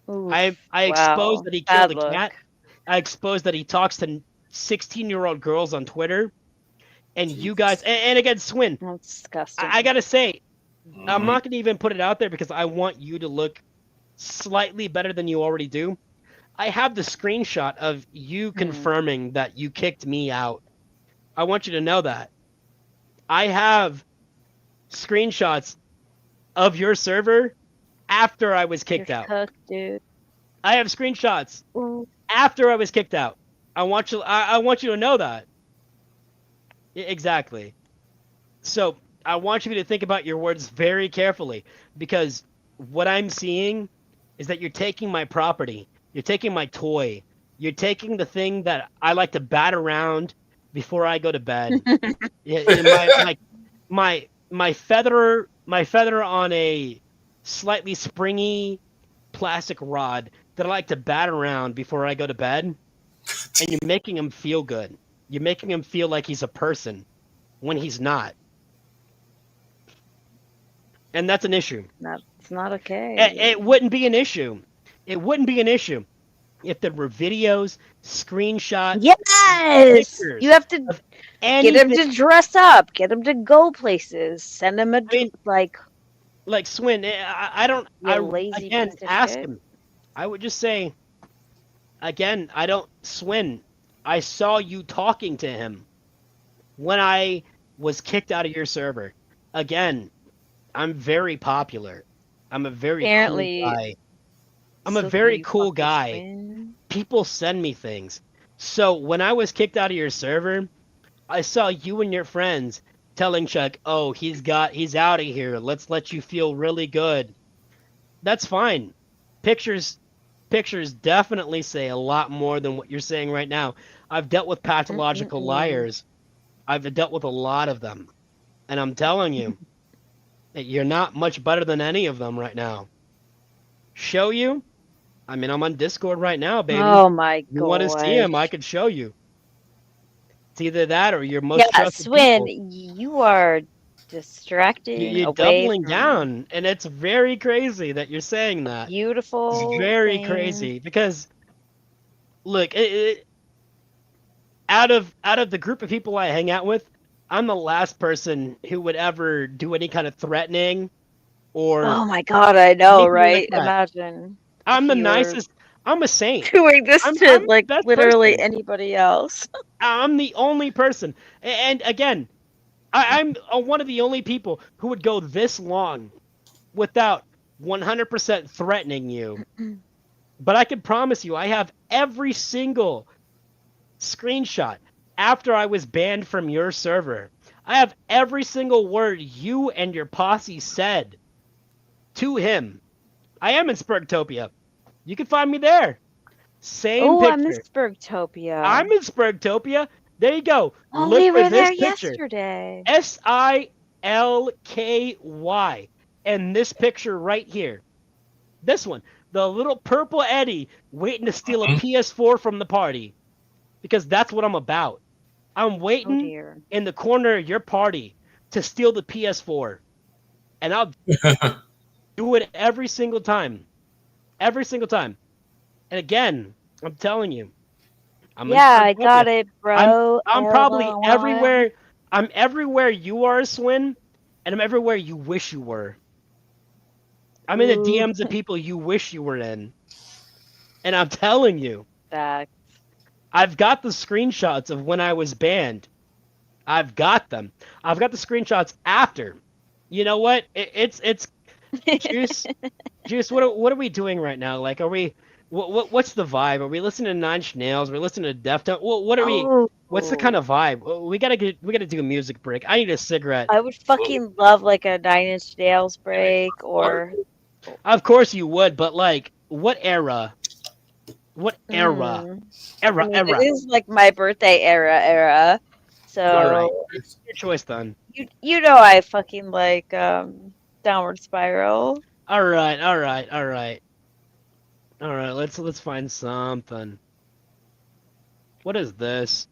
Speaker 12: Oof,
Speaker 11: I exposed that he killed a cat. I exposed that he talks to 16-year-old girls on Twitter. And you guys, and again, Swin,
Speaker 12: that's disgusting.
Speaker 11: I gotta say, I'm not gonna even put it out there because I want you to look slightly better than you already do. I have the screenshot of you confirming that you kicked me out. I want you to know that. I have screenshots of your server after I was kicked out.
Speaker 12: Cooked, dude.
Speaker 11: I have screenshots after I was kicked out. I want you to know that. Exactly. So I want you to think about your words very carefully because what I'm seeing is that you're taking my property. You're taking my toy. You're taking the thing that I like to bat around before I go to bed. My feather on a slightly springy plastic rod that I like to bat around before I go to bed, and you're making him feel good. You're making him feel like he's a person when he's not. And that's an issue.
Speaker 12: It's not okay.
Speaker 11: It wouldn't be an issue. It wouldn't be an issue if there were videos, screenshots.
Speaker 12: Yes! You have to get him to dress up, get him to go places, send him like
Speaker 11: Swin. Again, ask him. I would just say, again, Swin, I saw you talking to him when I was kicked out of your server. Again, I'm very popular. I'm a very cool guy. I'm a very cool guy. People send me things. So when I was kicked out of your server, I saw you and your friends telling Chuck, "Oh, he's out of here. Let's let you feel really good." That's fine. Pictures definitely say a lot more than what you're saying right now. I've dealt with pathological liars. I've dealt with a lot of them. And I'm telling you, that you're not much better than any of them right now. Show you? I mean, I'm on Discord right now, baby.
Speaker 12: Oh my god.
Speaker 11: You want to see him? I could show you. It's either that or your most trusted
Speaker 12: Swin,
Speaker 11: people.
Speaker 12: You are distracting.
Speaker 11: You're doubling down, and it's very crazy that you're saying that.
Speaker 12: Beautiful.
Speaker 11: It's very crazy because, look, out of the group of people I hang out with, I'm the last person who would ever do any kind of threatening or.
Speaker 12: Oh my god, I know, right? Like Imagine.
Speaker 11: I'm the nicest. I'm a saint.
Speaker 12: Doing this to like literally anybody else.
Speaker 11: I'm the only person, and again, I'm one of the only people who would go this long without 100% threatening you. But I can promise you, I have every single screenshot after I was banned from your server. I have every single word you and your posse said to him. I am in Spurgtopia. You can find me there. Same picture.
Speaker 12: I'm in Spurgtopia.
Speaker 11: I'm in Spurgtopia. There you go.
Speaker 12: Oh,
Speaker 11: Look
Speaker 12: we were
Speaker 11: for
Speaker 12: there
Speaker 11: this picture.
Speaker 12: yesterday.
Speaker 11: Silky. And this picture right here. This one. The little purple Eddie waiting to steal a PS4 from the party. Because that's what I'm about. I'm waiting in the corner of your party to steal the PS4. And I'll do it every single time. Every single time. And again, I'm telling you.
Speaker 12: I got it, bro.
Speaker 11: I'm probably everywhere. I'm everywhere you are, Swin, and I'm everywhere you wish you were. I'm in the DMs of people you wish you were in. And I'm telling you.
Speaker 12: Facts.
Speaker 11: I've got the screenshots of when I was banned. I've got them. I've got the screenshots after. You know what? It's Juice. What are we doing right now? Like, are we? What's the vibe? Are we listening to Nine Inch Nails? We're listening to Deftones. What are we? What's the kind of vibe? We gotta do a music break. I need a cigarette.
Speaker 12: I would fucking love like a Nine Inch Nails break or.
Speaker 11: Of course you would, but like, what era? What era? Era.
Speaker 12: It is like my birthday era. So.
Speaker 11: All right. It's your choice then.
Speaker 12: You know I fucking like Downward Spiral.
Speaker 11: All right. Let's find something. What is this?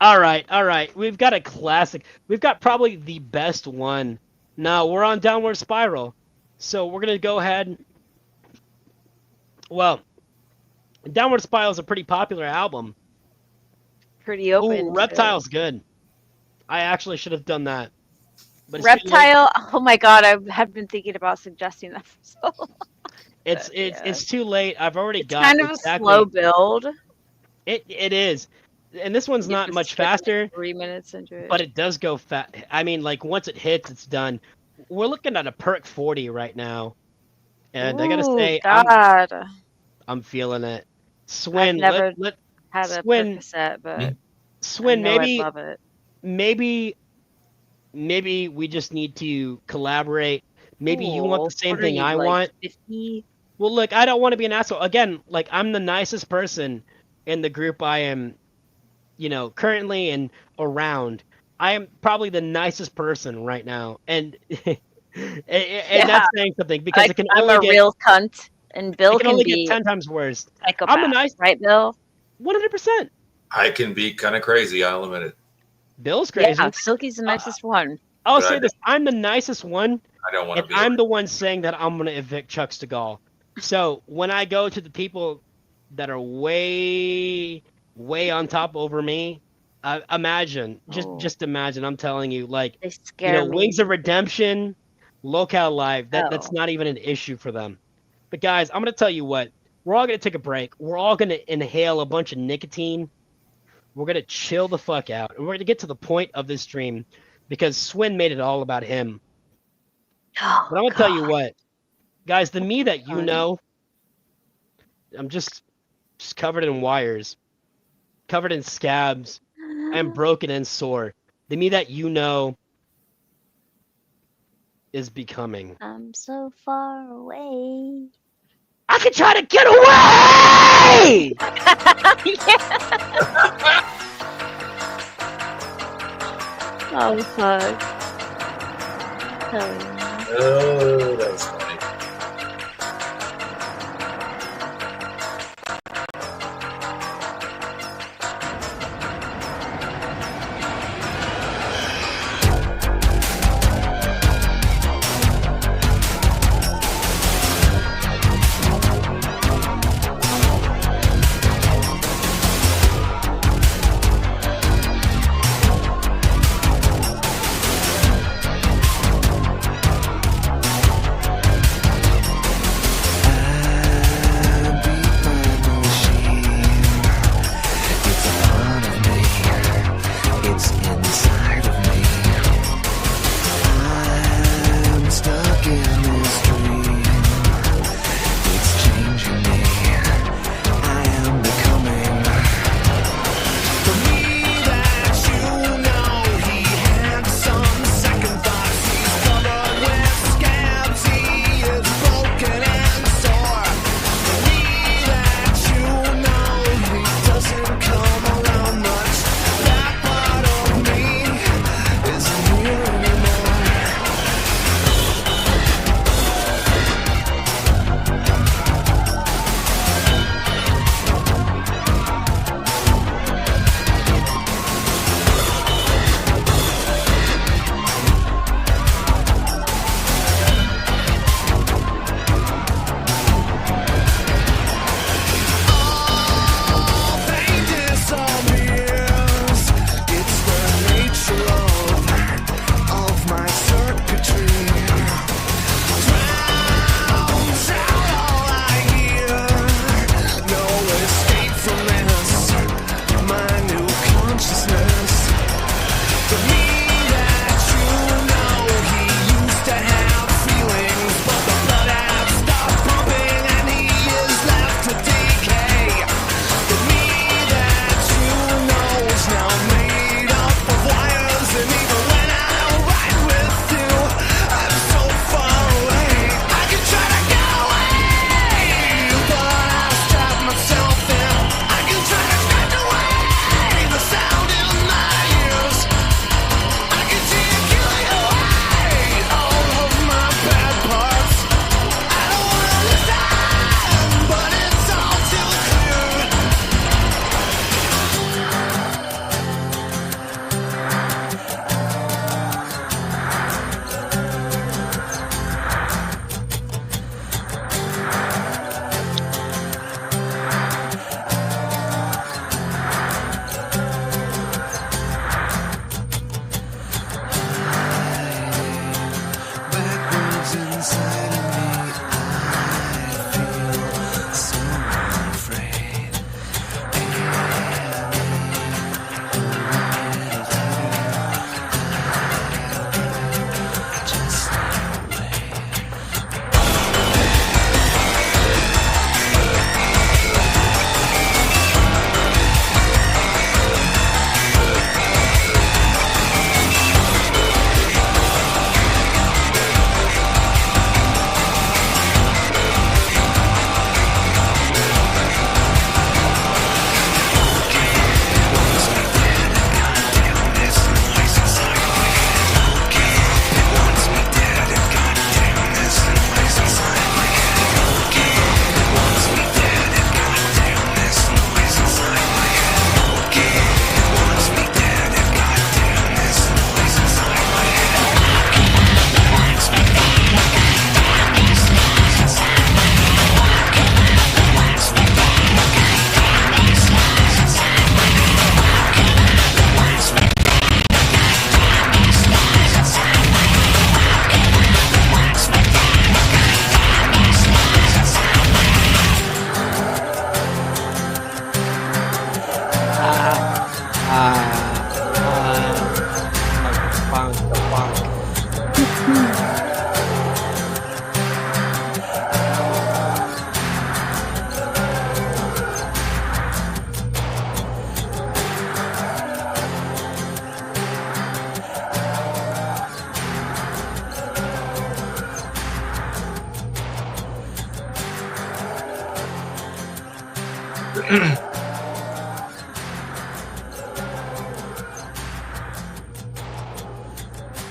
Speaker 11: All right. We've got a classic. We've got probably the best one. Now we're on Downward Spiral, so we're gonna go ahead. Well, Downward Spiral is a pretty popular album.
Speaker 12: Pretty open.
Speaker 11: Ooh, Reptile's good. I actually should have done that. But
Speaker 12: Reptile. Oh my god, I have been thinking about suggesting that for so long.
Speaker 11: It's too late. I've already got
Speaker 12: kind of a slow build.
Speaker 11: It is, and this one's not much faster.
Speaker 12: 3 minutes into it,
Speaker 11: but it does go fast. I mean, like once it hits, it's done. We're looking at a perk 40 right now, and I gotta say, I'm feeling it. Swin,
Speaker 12: I've never had a Percocet, but
Speaker 11: Swin,
Speaker 12: maybe I'd love it.
Speaker 11: Maybe we just need to collaborate. Maybe you want the same thing I
Speaker 12: like,
Speaker 11: want.
Speaker 12: 50?
Speaker 11: Well, look, I don't want to be an asshole. Again, like, I'm the nicest person in the group I am, currently and around. I am probably the nicest person right now. And that's saying something because it can
Speaker 12: I'm
Speaker 11: only
Speaker 12: a
Speaker 11: get
Speaker 12: real cunt, and Bill
Speaker 11: it can only
Speaker 12: be
Speaker 11: get 10 times worse.
Speaker 12: psychopath,
Speaker 11: I'm a nice,
Speaker 12: right, Bill?
Speaker 11: 100%.
Speaker 7: I can be kind of crazy. I'll admit it.
Speaker 11: Bill's crazy.
Speaker 12: Yeah, Silky's the nicest one.
Speaker 11: I'll say this: I'm the nicest one,
Speaker 7: I don't want to
Speaker 11: and
Speaker 7: be.
Speaker 11: I'm the one saying that I'm going to evict Chuck Stegall. So when I go to the people that are way, way on top over me, imagine, just imagine. I'm telling you, like,
Speaker 12: They scare me.
Speaker 11: Wings of Redemption, Locale Live. That's not even an issue for them. But guys, I'm going to tell you what. We're all going to take a break. We're all going to inhale a bunch of nicotine. We're going to chill the fuck out. And we're going to get to the point of this stream because Swin made it all about him.
Speaker 12: Oh,
Speaker 11: but I'm going to tell you what. Guys, the me that you know, I'm just covered in wires, covered in scabs. I'm broken and sore. The me that you know is becoming.
Speaker 12: I'm so far away.
Speaker 11: I can try to get away!
Speaker 12: Oh, fuck.
Speaker 7: Oh, that was funny.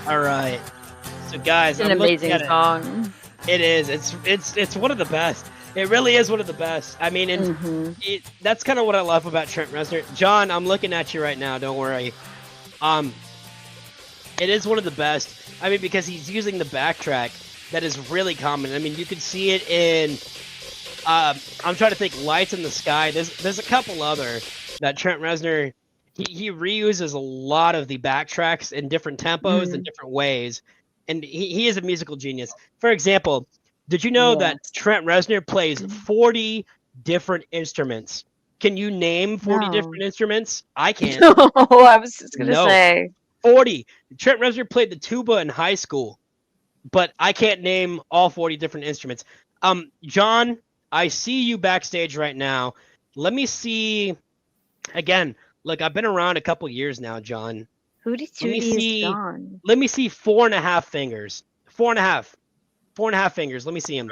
Speaker 11: All right. So guys,
Speaker 12: It's an amazing song.
Speaker 11: It is. It's one of the best. It really is one of the best. I mean, and that's kind of what I love about Trent Reznor. John, I'm looking at you right now. Don't worry. It is one of the best. I mean, because he's using the backtrack that is really common. I mean, you can see it in. I'm trying to think. Lights in the Sky. There's a couple other that Trent Reznor. He reuses a lot of the backtracks in different tempos and different ways, and he is a musical genius. For example, did you know that Trent Reznor plays 40 different instruments? Can you name 40 different instruments? I can't.
Speaker 12: No, I was just gonna say
Speaker 11: 40. Trent Reznor played the tuba in high school, but I can't name all 40 different instruments. John, I see you backstage right now. Let me see. Again, look, I've been around a couple years now, John.
Speaker 12: Hootie Tootie is gone.
Speaker 11: Let me see 4.5 fingers. 4.5. 4.5 fingers. Let me see him.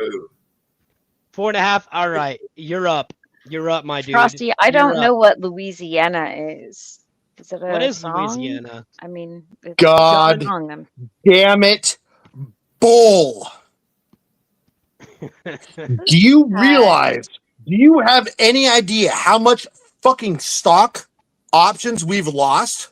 Speaker 11: 4.5. All right, you're up. You're up, my dude.
Speaker 12: Frosty, I don't know what Louisiana is. Is it a
Speaker 11: What is
Speaker 12: song?
Speaker 11: Louisiana?
Speaker 12: I mean, it's
Speaker 14: God
Speaker 12: a song.
Speaker 14: damn it, bull. Do you realize, do you have any idea how much fucking stock options we've lost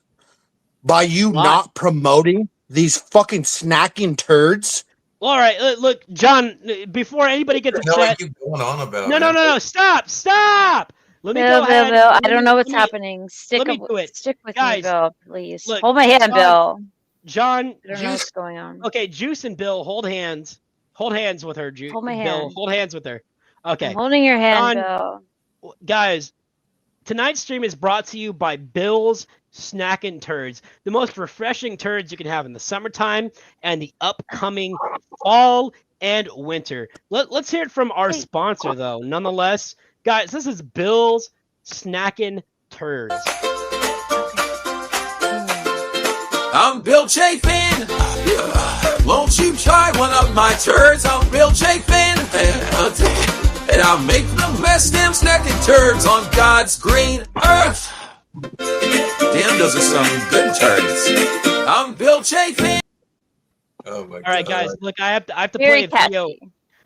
Speaker 14: by you not promoting these fucking snacking turds?
Speaker 11: All right, look, John, before anybody gets
Speaker 7: What the hell are
Speaker 11: upset.
Speaker 7: you going on about?
Speaker 11: No, stop. Let me
Speaker 12: Bill,
Speaker 11: go ahead.
Speaker 12: Bill, I don't know what's happening. Stick
Speaker 11: do it.
Speaker 12: Stick with
Speaker 11: Guys,
Speaker 12: me, Bill, please.
Speaker 11: look,
Speaker 12: Hold my hand,
Speaker 11: John,
Speaker 12: Bill.
Speaker 11: John,
Speaker 12: I don't know
Speaker 11: Juice,
Speaker 12: what's going on.
Speaker 11: Okay, Juice and Bill, hold hands. Hold hands with her, Juice.
Speaker 12: Hold my
Speaker 11: Bill,
Speaker 12: hand.
Speaker 11: hold hands with her. Okay.
Speaker 12: I'm holding your hand,
Speaker 11: John,
Speaker 12: Bill.
Speaker 11: Guys, tonight's stream is brought to you by Bill's Snackin' Turds, the most refreshing turds you can have in the summertime and the upcoming fall and winter. Let's hear it from our sponsor, though. Nonetheless, guys, this is Bill's Snackin' Turds.
Speaker 15: I'm Bill Chafin. Won't you try one of my turds? I'm Bill Chafin. And I make the best damn snacking turds on God's green earth. Damn, those are some good turds. I'm Bill Chafin.
Speaker 7: Oh my God.
Speaker 11: All right, guys, look, I have to
Speaker 12: Very
Speaker 11: play a video.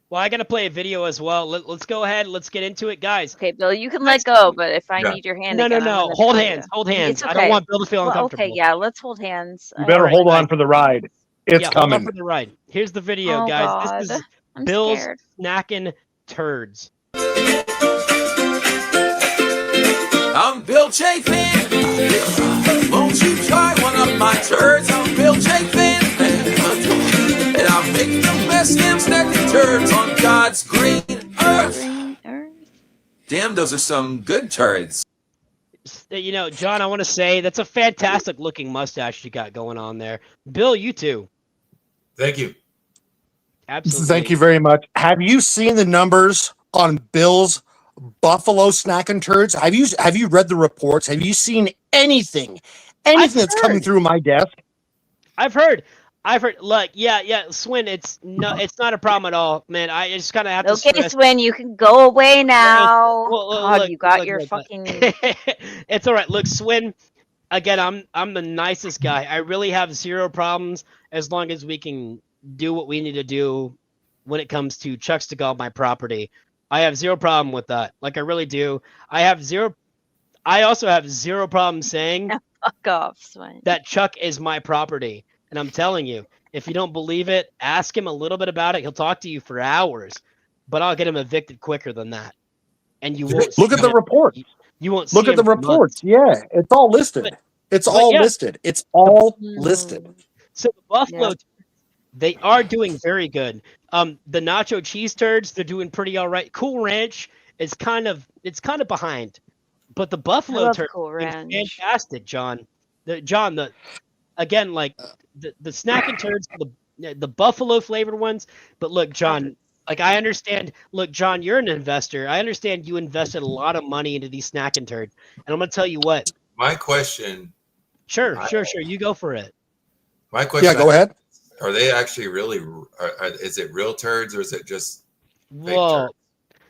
Speaker 11: Well, I got to play a video as well. Let's go ahead. Let's get into it, guys.
Speaker 12: Okay, Bill, you can let go, but if I need your hand
Speaker 11: No.
Speaker 12: again, I'm gonna
Speaker 11: Hold
Speaker 12: tell
Speaker 11: hands.
Speaker 12: you.
Speaker 11: Hold hands.
Speaker 12: It's okay.
Speaker 11: I don't want Bill to feel uncomfortable.
Speaker 12: Okay, yeah, let's hold hands.
Speaker 14: You better hold on for the ride. It's
Speaker 11: Hold on
Speaker 14: coming.
Speaker 11: for the ride. Here's the video,
Speaker 12: Oh,
Speaker 11: guys.
Speaker 12: God.
Speaker 11: This is
Speaker 12: I'm
Speaker 11: Bill's
Speaker 12: scared.
Speaker 11: Snackin' Turds.
Speaker 15: I'm Bill Chafin. Won't you try one of my turds? I'm Bill Chafin. And I make the best damn snacking turds on God's green earth. Damn, those are some good turds.
Speaker 11: You know, John, I want to say that's a fantastic looking mustache you got going on there. Bill, you too.
Speaker 7: Thank you.
Speaker 11: Absolutely.
Speaker 14: Thank you very much. Have you seen the numbers on Bill's Buffalo Snackin' Turds? Have you read the reports? Have you seen anything that's coming through my desk?
Speaker 11: I've heard. Look, yeah, Swin, it's not a problem at all, man. I just kind of have to
Speaker 12: Okay,
Speaker 11: stress.
Speaker 12: Swin, you can go away now.
Speaker 11: Well,
Speaker 12: God,
Speaker 11: look,
Speaker 12: you got
Speaker 11: look,
Speaker 12: your
Speaker 11: look.
Speaker 12: fucking.
Speaker 11: It's all right. Look, Swin, again, I'm the nicest guy. I really have zero problems as long as we can do what we need to do when it comes to Chuck Stigall, my property. I have zero problem with that. Like, I really do. I also have zero problem saying
Speaker 12: Fuck off, Swin.
Speaker 11: that Chuck is my property. And I'm telling you, if you don't believe it, ask him a little bit about it. He'll talk to you for hours, but I'll get him evicted quicker than that. And you won't
Speaker 14: Look at the report.
Speaker 11: You won't
Speaker 14: Look
Speaker 11: see
Speaker 14: at the
Speaker 11: him for
Speaker 14: reports.
Speaker 11: months.
Speaker 14: Yeah, it's all listed. It's all
Speaker 11: yeah.
Speaker 14: listed. It's all listed.
Speaker 11: So the Buffalo, they are doing very good. The nacho cheese turds, they're doing pretty all right. Cool Ranch is kind of behind, but the Buffalo
Speaker 12: love
Speaker 11: turds
Speaker 12: Cool
Speaker 11: are doing
Speaker 12: Ranch.
Speaker 11: fantastic, John. The snacking turds, the buffalo flavored ones. But look, John, like I understand. Look, John, you're an investor. I understand you invested a lot of money into these snacking turds, and I'm gonna tell you what.
Speaker 7: My question.
Speaker 11: Sure. You go for it.
Speaker 7: My question.
Speaker 14: Yeah, go ahead.
Speaker 7: Are they actually really? Is it real turds or is it just? Fake
Speaker 11: Well,
Speaker 7: turds?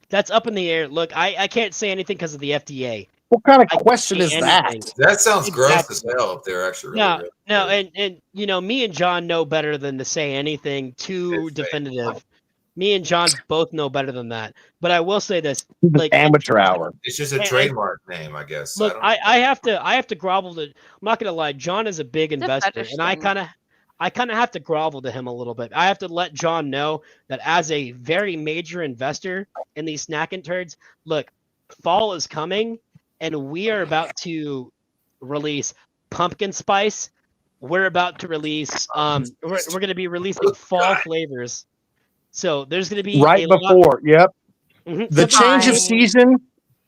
Speaker 11: That's up in the air. Look, I can't say anything because of the FDA.
Speaker 14: What kind of
Speaker 11: I can't
Speaker 14: question
Speaker 11: say
Speaker 14: is that?
Speaker 11: anything.
Speaker 7: That sounds gross
Speaker 11: Exactly.
Speaker 7: as hell if they're actually really
Speaker 11: No,
Speaker 7: good.
Speaker 11: no, and you know, me and John know better than to say anything too definitive. Me and John both know better than that. But I will say this, like
Speaker 14: amateur hour.
Speaker 7: It's just a
Speaker 11: and-
Speaker 7: trademark name, I guess.
Speaker 11: Look,
Speaker 7: I
Speaker 11: I have to grovel to. I'm not gonna lie. John is a big
Speaker 12: It's a
Speaker 11: investor,
Speaker 12: fetish
Speaker 11: and I
Speaker 12: thing.
Speaker 11: kind of have to grovel to him a little bit. I have to let John know that as a very major investor in these snacking turds, look, fall is coming, and we are about to release pumpkin spice. We're about to release. We're going to be releasing fall flavors. So there's going to be
Speaker 14: Right
Speaker 11: a lot.
Speaker 14: before, yep.
Speaker 11: Mhm.
Speaker 14: The change of season,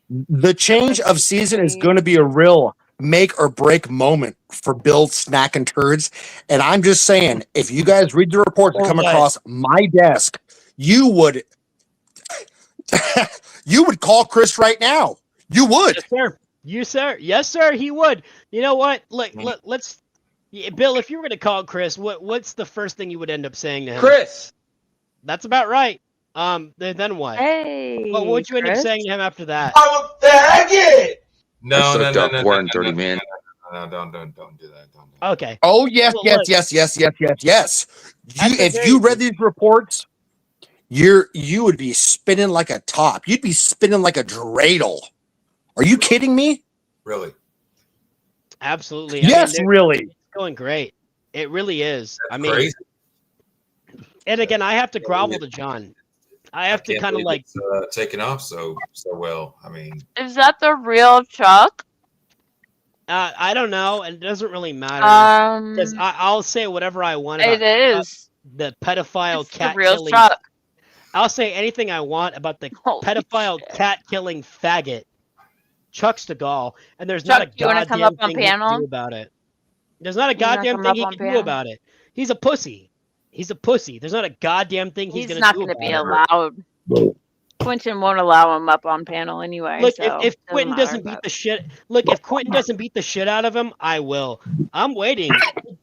Speaker 14: the change of season is going to be a real make or break moment for Bill's Snack and Turds. And I'm just saying, if you guys read the reports that
Speaker 11: For
Speaker 14: come
Speaker 11: what?
Speaker 14: across my desk, you would you would call Chris right now. You would.
Speaker 11: Yes, sir. You, sir. Yes, sir. He would. You know what? Let's. Yeah, Bill, if you were going to call Chris, what's the first thing you would end up saying to him?
Speaker 3: Chris.
Speaker 11: That's about right. Then what?
Speaker 12: Hey,
Speaker 11: What would you end up
Speaker 12: Chris?
Speaker 11: saying to him after that?
Speaker 3: I'm a faggot.
Speaker 7: No,
Speaker 10: I
Speaker 7: no,
Speaker 10: sucked
Speaker 7: no,
Speaker 10: up
Speaker 7: no,
Speaker 10: more
Speaker 7: no,
Speaker 10: in
Speaker 7: no,
Speaker 10: 30
Speaker 7: no,
Speaker 10: minutes.
Speaker 7: no, don't do that. Don't.
Speaker 11: Okay.
Speaker 14: Oh yes,
Speaker 11: Well,
Speaker 14: yes,
Speaker 11: look,
Speaker 14: yes, yes, yes, yes, yes.
Speaker 11: At the
Speaker 14: If
Speaker 11: very
Speaker 14: you read
Speaker 11: least-
Speaker 14: these reports, you would be spinning like a top. You'd be spinning like a dreidel. Are you kidding me?
Speaker 7: Really?
Speaker 11: Absolutely.
Speaker 14: Yes, really.
Speaker 11: It's going great. It really is.
Speaker 7: That's
Speaker 11: I mean,
Speaker 7: crazy.
Speaker 11: and again, I have to grovel to John. I have to
Speaker 7: Can't
Speaker 11: kind of
Speaker 7: believe
Speaker 11: like.
Speaker 7: it's taken off so well. I mean,
Speaker 12: Is that the real Chuck?
Speaker 11: I don't know, and it doesn't really matter because
Speaker 12: Um,
Speaker 11: I'll say whatever I want
Speaker 12: it
Speaker 11: about
Speaker 12: is.
Speaker 11: the pedophile
Speaker 12: It's the
Speaker 11: cat
Speaker 12: real
Speaker 11: killing.
Speaker 12: Chuck.
Speaker 11: I'll say anything I want about the pedophile cat killing faggot, Chuck Stegall, and there's not a
Speaker 12: Chuck, do you wanna come
Speaker 11: goddamn
Speaker 12: up on
Speaker 11: thing he can
Speaker 12: panel?
Speaker 11: do about it. There's not a
Speaker 12: You wanna
Speaker 11: goddamn
Speaker 12: come
Speaker 11: thing
Speaker 12: up
Speaker 11: he
Speaker 12: on
Speaker 11: can do
Speaker 12: panel?
Speaker 11: about it. He's a pussy. He's a pussy. There's not a goddamn thing he's
Speaker 12: He's
Speaker 11: gonna
Speaker 12: not
Speaker 11: do
Speaker 12: going to
Speaker 11: about
Speaker 12: be
Speaker 11: it.
Speaker 12: allowed. Quentin won't allow him up on panel anyway.
Speaker 11: Look,
Speaker 12: so
Speaker 11: if
Speaker 12: doesn't
Speaker 11: Quentin
Speaker 12: matter,
Speaker 11: doesn't beat the shit, if Quentin doesn't beat the shit out of him, I will. I'm waiting.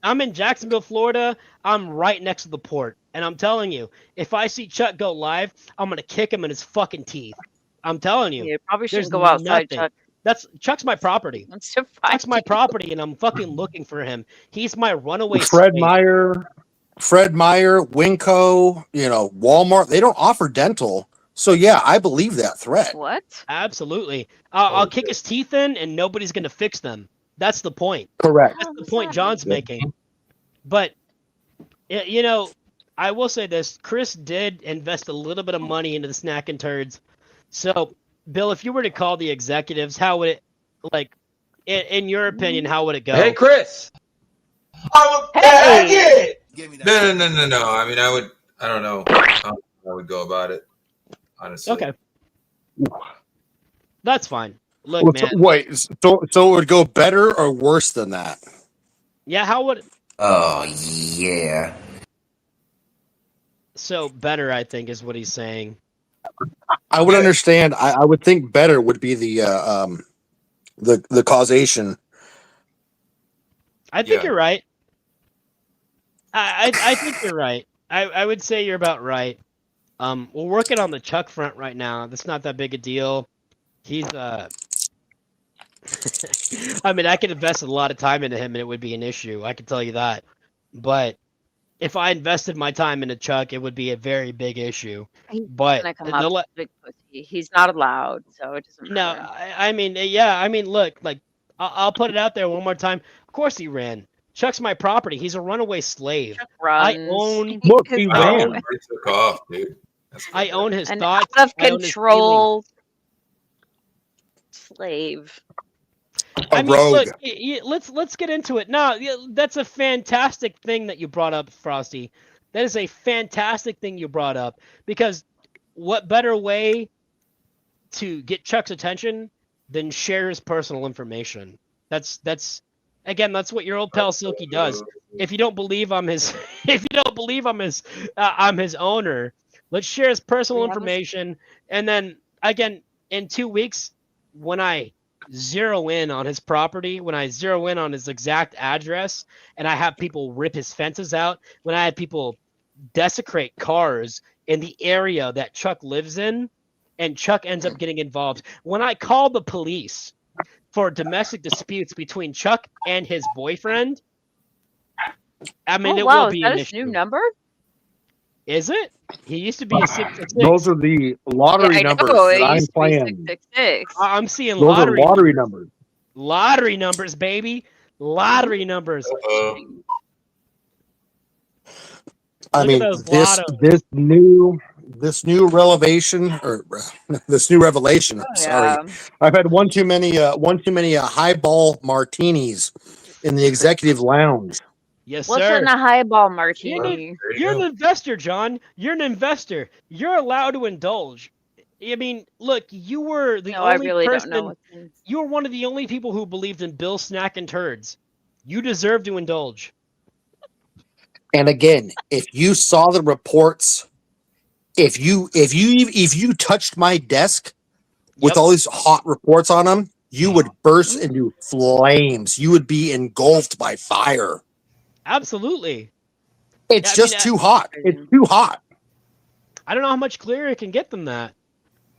Speaker 11: I'm in Jacksonville, Florida. I'm right next to the port, and I'm telling you, if I see Chuck go live, I'm gonna kick him in his fucking teeth. I'm telling you.
Speaker 12: You probably
Speaker 11: There's
Speaker 12: shouldn't go outside,
Speaker 11: nothing.
Speaker 12: Chuck.
Speaker 11: Chuck's my property.
Speaker 12: Let's just
Speaker 11: Chuck's my property, and I'm fucking looking for him. He's my runaway
Speaker 14: Fred
Speaker 11: slave.
Speaker 14: Meyer, Winco, Walmart, they don't offer dental. So yeah, I believe that threat.
Speaker 12: What?
Speaker 11: Absolutely. I'll kick his teeth in, and nobody's gonna fix them. That's the point.
Speaker 14: Correct.
Speaker 11: That's the point John's making. But I will say this: Chris did invest a little bit of money into the Snack and Turds. So, Bill, if you were to call the executives, how would it, in your opinion, how would it go?
Speaker 3: Hey, Chris. I'm a faggot.
Speaker 7: No. I mean, I don't know how I would go about it, honestly.
Speaker 11: Okay. That's fine. Look, man.
Speaker 14: Wait, so it would go better or worse than that?
Speaker 11: Yeah, how would?
Speaker 2: Oh yeah.
Speaker 11: So better, I think, is what he's saying.
Speaker 14: I would understand. I would think better would be the causation.
Speaker 11: I think you're right. I think you're right. I would say you're about right. We're working on the Chuck front right now. That's not that big a deal. He's I mean, I could invest a lot of time into him and it would be an issue. I can tell you that. But if I invested my time into Chuck, it would be a very big issue. But
Speaker 12: Gonna come up with big pussy. He's not allowed, so it doesn't
Speaker 11: no,
Speaker 12: matter.
Speaker 11: I mean, yeah. I mean, look, I'll put it out there one more time. Of course he ran. Chuck's my property. He's a runaway slave. I own.
Speaker 14: Look, he ran.
Speaker 7: He took off, dude.
Speaker 11: I own his
Speaker 12: An
Speaker 11: thoughts.
Speaker 12: out of
Speaker 11: I own his
Speaker 12: control slave.
Speaker 11: I mean, look, let's get into it. No, that's a fantastic thing that you brought up, Frosty. That is a fantastic thing you brought up because what better way to get Chuck's attention than share his personal information? That's what your old pal Silky does. If you don't believe I'm his, I'm his owner. Let's share his personal information, and then again in 2 weeks when I zero in on his property, when I zero in on his exact address, and I have people rip his fences out, when I have people desecrate cars in the area that Chuck lives in, and Chuck ends up getting involved. When I call the police for domestic disputes between Chuck and his boyfriend, I mean, it will be an issue.
Speaker 12: New number?
Speaker 11: Is it? He used to be a 666.
Speaker 14: Those are the lottery numbers that I'm playing.
Speaker 12: 666.
Speaker 11: I'm seeing
Speaker 14: Those
Speaker 11: lottery
Speaker 14: are lottery numbers.
Speaker 11: Lottery numbers, baby. Lottery numbers.
Speaker 14: I mean, this new revelation or this new revelation. Sorry, I've had one too many highball martinis in the executive lounge.
Speaker 11: Yes,
Speaker 12: What's
Speaker 11: sir.
Speaker 12: in a highball martini?
Speaker 11: You're an investor, John. You're an investor. You're allowed to indulge. I mean, look, you were the only
Speaker 12: I really
Speaker 11: person.
Speaker 12: don't know what's in.
Speaker 11: You were one of the only people who believed in Bill snacking turds. You deserve to indulge.
Speaker 14: And again, if you saw the reports, if you touched my desk with all these hot reports on them, you would burst into flames. You would be engulfed by fire.
Speaker 11: Absolutely.
Speaker 14: It's just too hot. It's too hot.
Speaker 11: I don't know how much clearer it can get than that.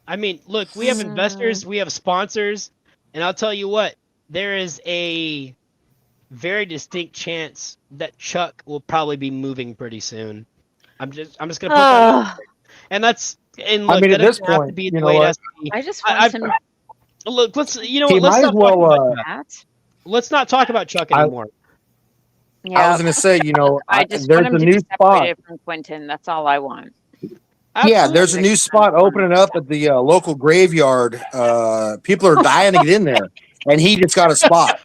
Speaker 11: I mean, look, we have investors, we have sponsors, and I'll tell you what, there is a very distinct chance that Chuck will probably be moving pretty soon. I'm just gonna put that out there. And that's look,
Speaker 14: I mean, at this
Speaker 11: doesn't have to
Speaker 14: point,
Speaker 11: be
Speaker 14: you
Speaker 11: the
Speaker 14: know
Speaker 11: way it
Speaker 14: what?
Speaker 11: has to be.
Speaker 12: I just want him.
Speaker 11: Look, let's
Speaker 14: He
Speaker 11: let's
Speaker 14: might
Speaker 11: stop
Speaker 14: as well,
Speaker 11: talking about that. Let's not talk about Chuck anymore.
Speaker 14: I was going to say,
Speaker 12: I just
Speaker 14: there's
Speaker 12: want him
Speaker 14: a
Speaker 12: to
Speaker 14: new
Speaker 12: be
Speaker 14: spot.
Speaker 12: separated from Quentin. That's all I want.
Speaker 14: Yeah, there's a new spot opening up at the local graveyard. People are dying to get in there, and he just got a spot.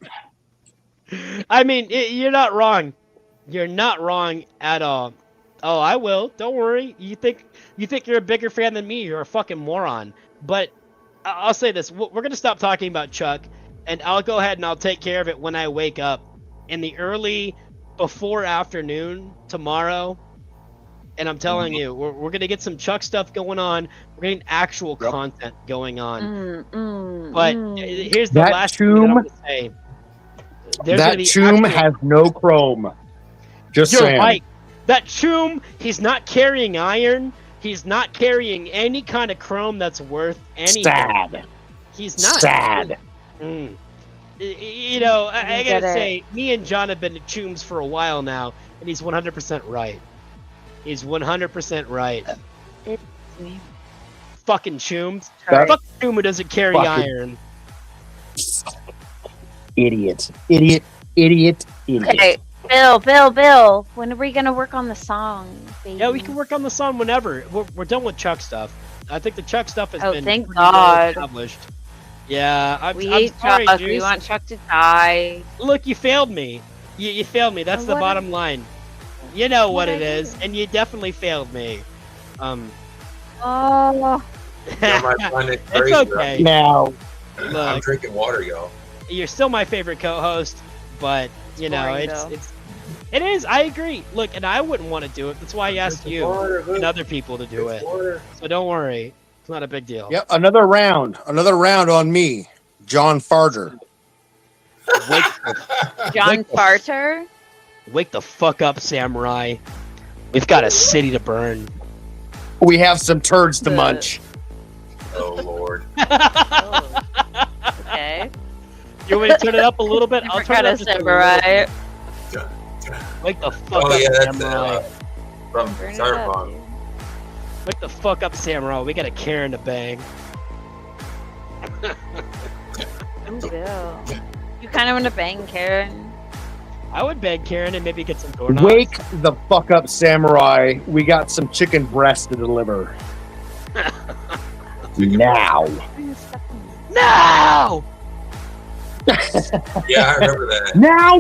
Speaker 11: I mean, you're not wrong. You're not wrong at all. Oh, I will. Don't worry. You think you're a bigger fan than me? You're a fucking moron. But I'll say this: we're gonna stop talking about Chuck, and I'll go ahead and I'll take care of it when I wake up in the early before afternoon tomorrow. And I'm telling you, we're gonna get some Chuck stuff going on. We're getting actual content going on. But here's the last thing that I'm gonna say.
Speaker 14: That tomb has no chrome. Just
Speaker 11: You're
Speaker 14: saying.
Speaker 11: right. That tomb, he's not carrying iron. He's not carrying any kind of chrome that's worth anything.
Speaker 14: Sad.
Speaker 11: He's not.
Speaker 14: Sad.
Speaker 11: You know, I gotta say, me and John have been to tombs for a while now, and he's 100% right. He's 100% right. Fucking tombs. Fuck tomb who doesn't carry iron.
Speaker 14: Idiot.
Speaker 12: Okay, Bill. When are we gonna work on the song, baby?
Speaker 11: Yeah, we can work on the song whenever. We're done with Chuck stuff. I think the Chuck stuff has been
Speaker 12: thank
Speaker 11: pretty well
Speaker 12: God.
Speaker 11: established. Yeah, I'm
Speaker 12: hate
Speaker 11: sorry,
Speaker 12: Chuck.
Speaker 11: Juice.
Speaker 12: We want Chuck to die.
Speaker 11: Look, you failed me. You failed me. That's the bottom line. You know what it is, and you definitely failed me.
Speaker 12: Oh.
Speaker 11: It's okay.
Speaker 14: Now,
Speaker 7: I'm
Speaker 11: Look,
Speaker 7: drinking water, y'all.
Speaker 11: you're still my favorite co-host, but you know
Speaker 12: boring,
Speaker 11: it is. I agree. Look, and I wouldn't want to do it. That's why I asked you and other people to do it. So don't worry. It's not a big deal.
Speaker 14: Yep, another round on me, John Farter.
Speaker 12: John Farter?
Speaker 11: Wake the fuck up, Samurai. We've got a city to burn.
Speaker 14: We have some turds to munch.
Speaker 7: Oh, Lord.
Speaker 12: Okay.
Speaker 11: You want me to turn it up a little bit? I'll turn it up just a
Speaker 12: Samurai.
Speaker 11: Wake the fuck up,
Speaker 7: that's
Speaker 11: Samurai.
Speaker 7: From
Speaker 12: Burn it
Speaker 7: Cyberpunk.
Speaker 11: Wake the fuck up, Samurai. We got a Karen to bang.
Speaker 12: Bill. You kind of want to bang Karen?
Speaker 11: I would bang Karen and maybe get some doorknobs.
Speaker 14: Wake the fuck up, Samurai. We got some chicken breast to deliver. Now.
Speaker 11: No!
Speaker 7: Yeah, I remember that.
Speaker 14: Now!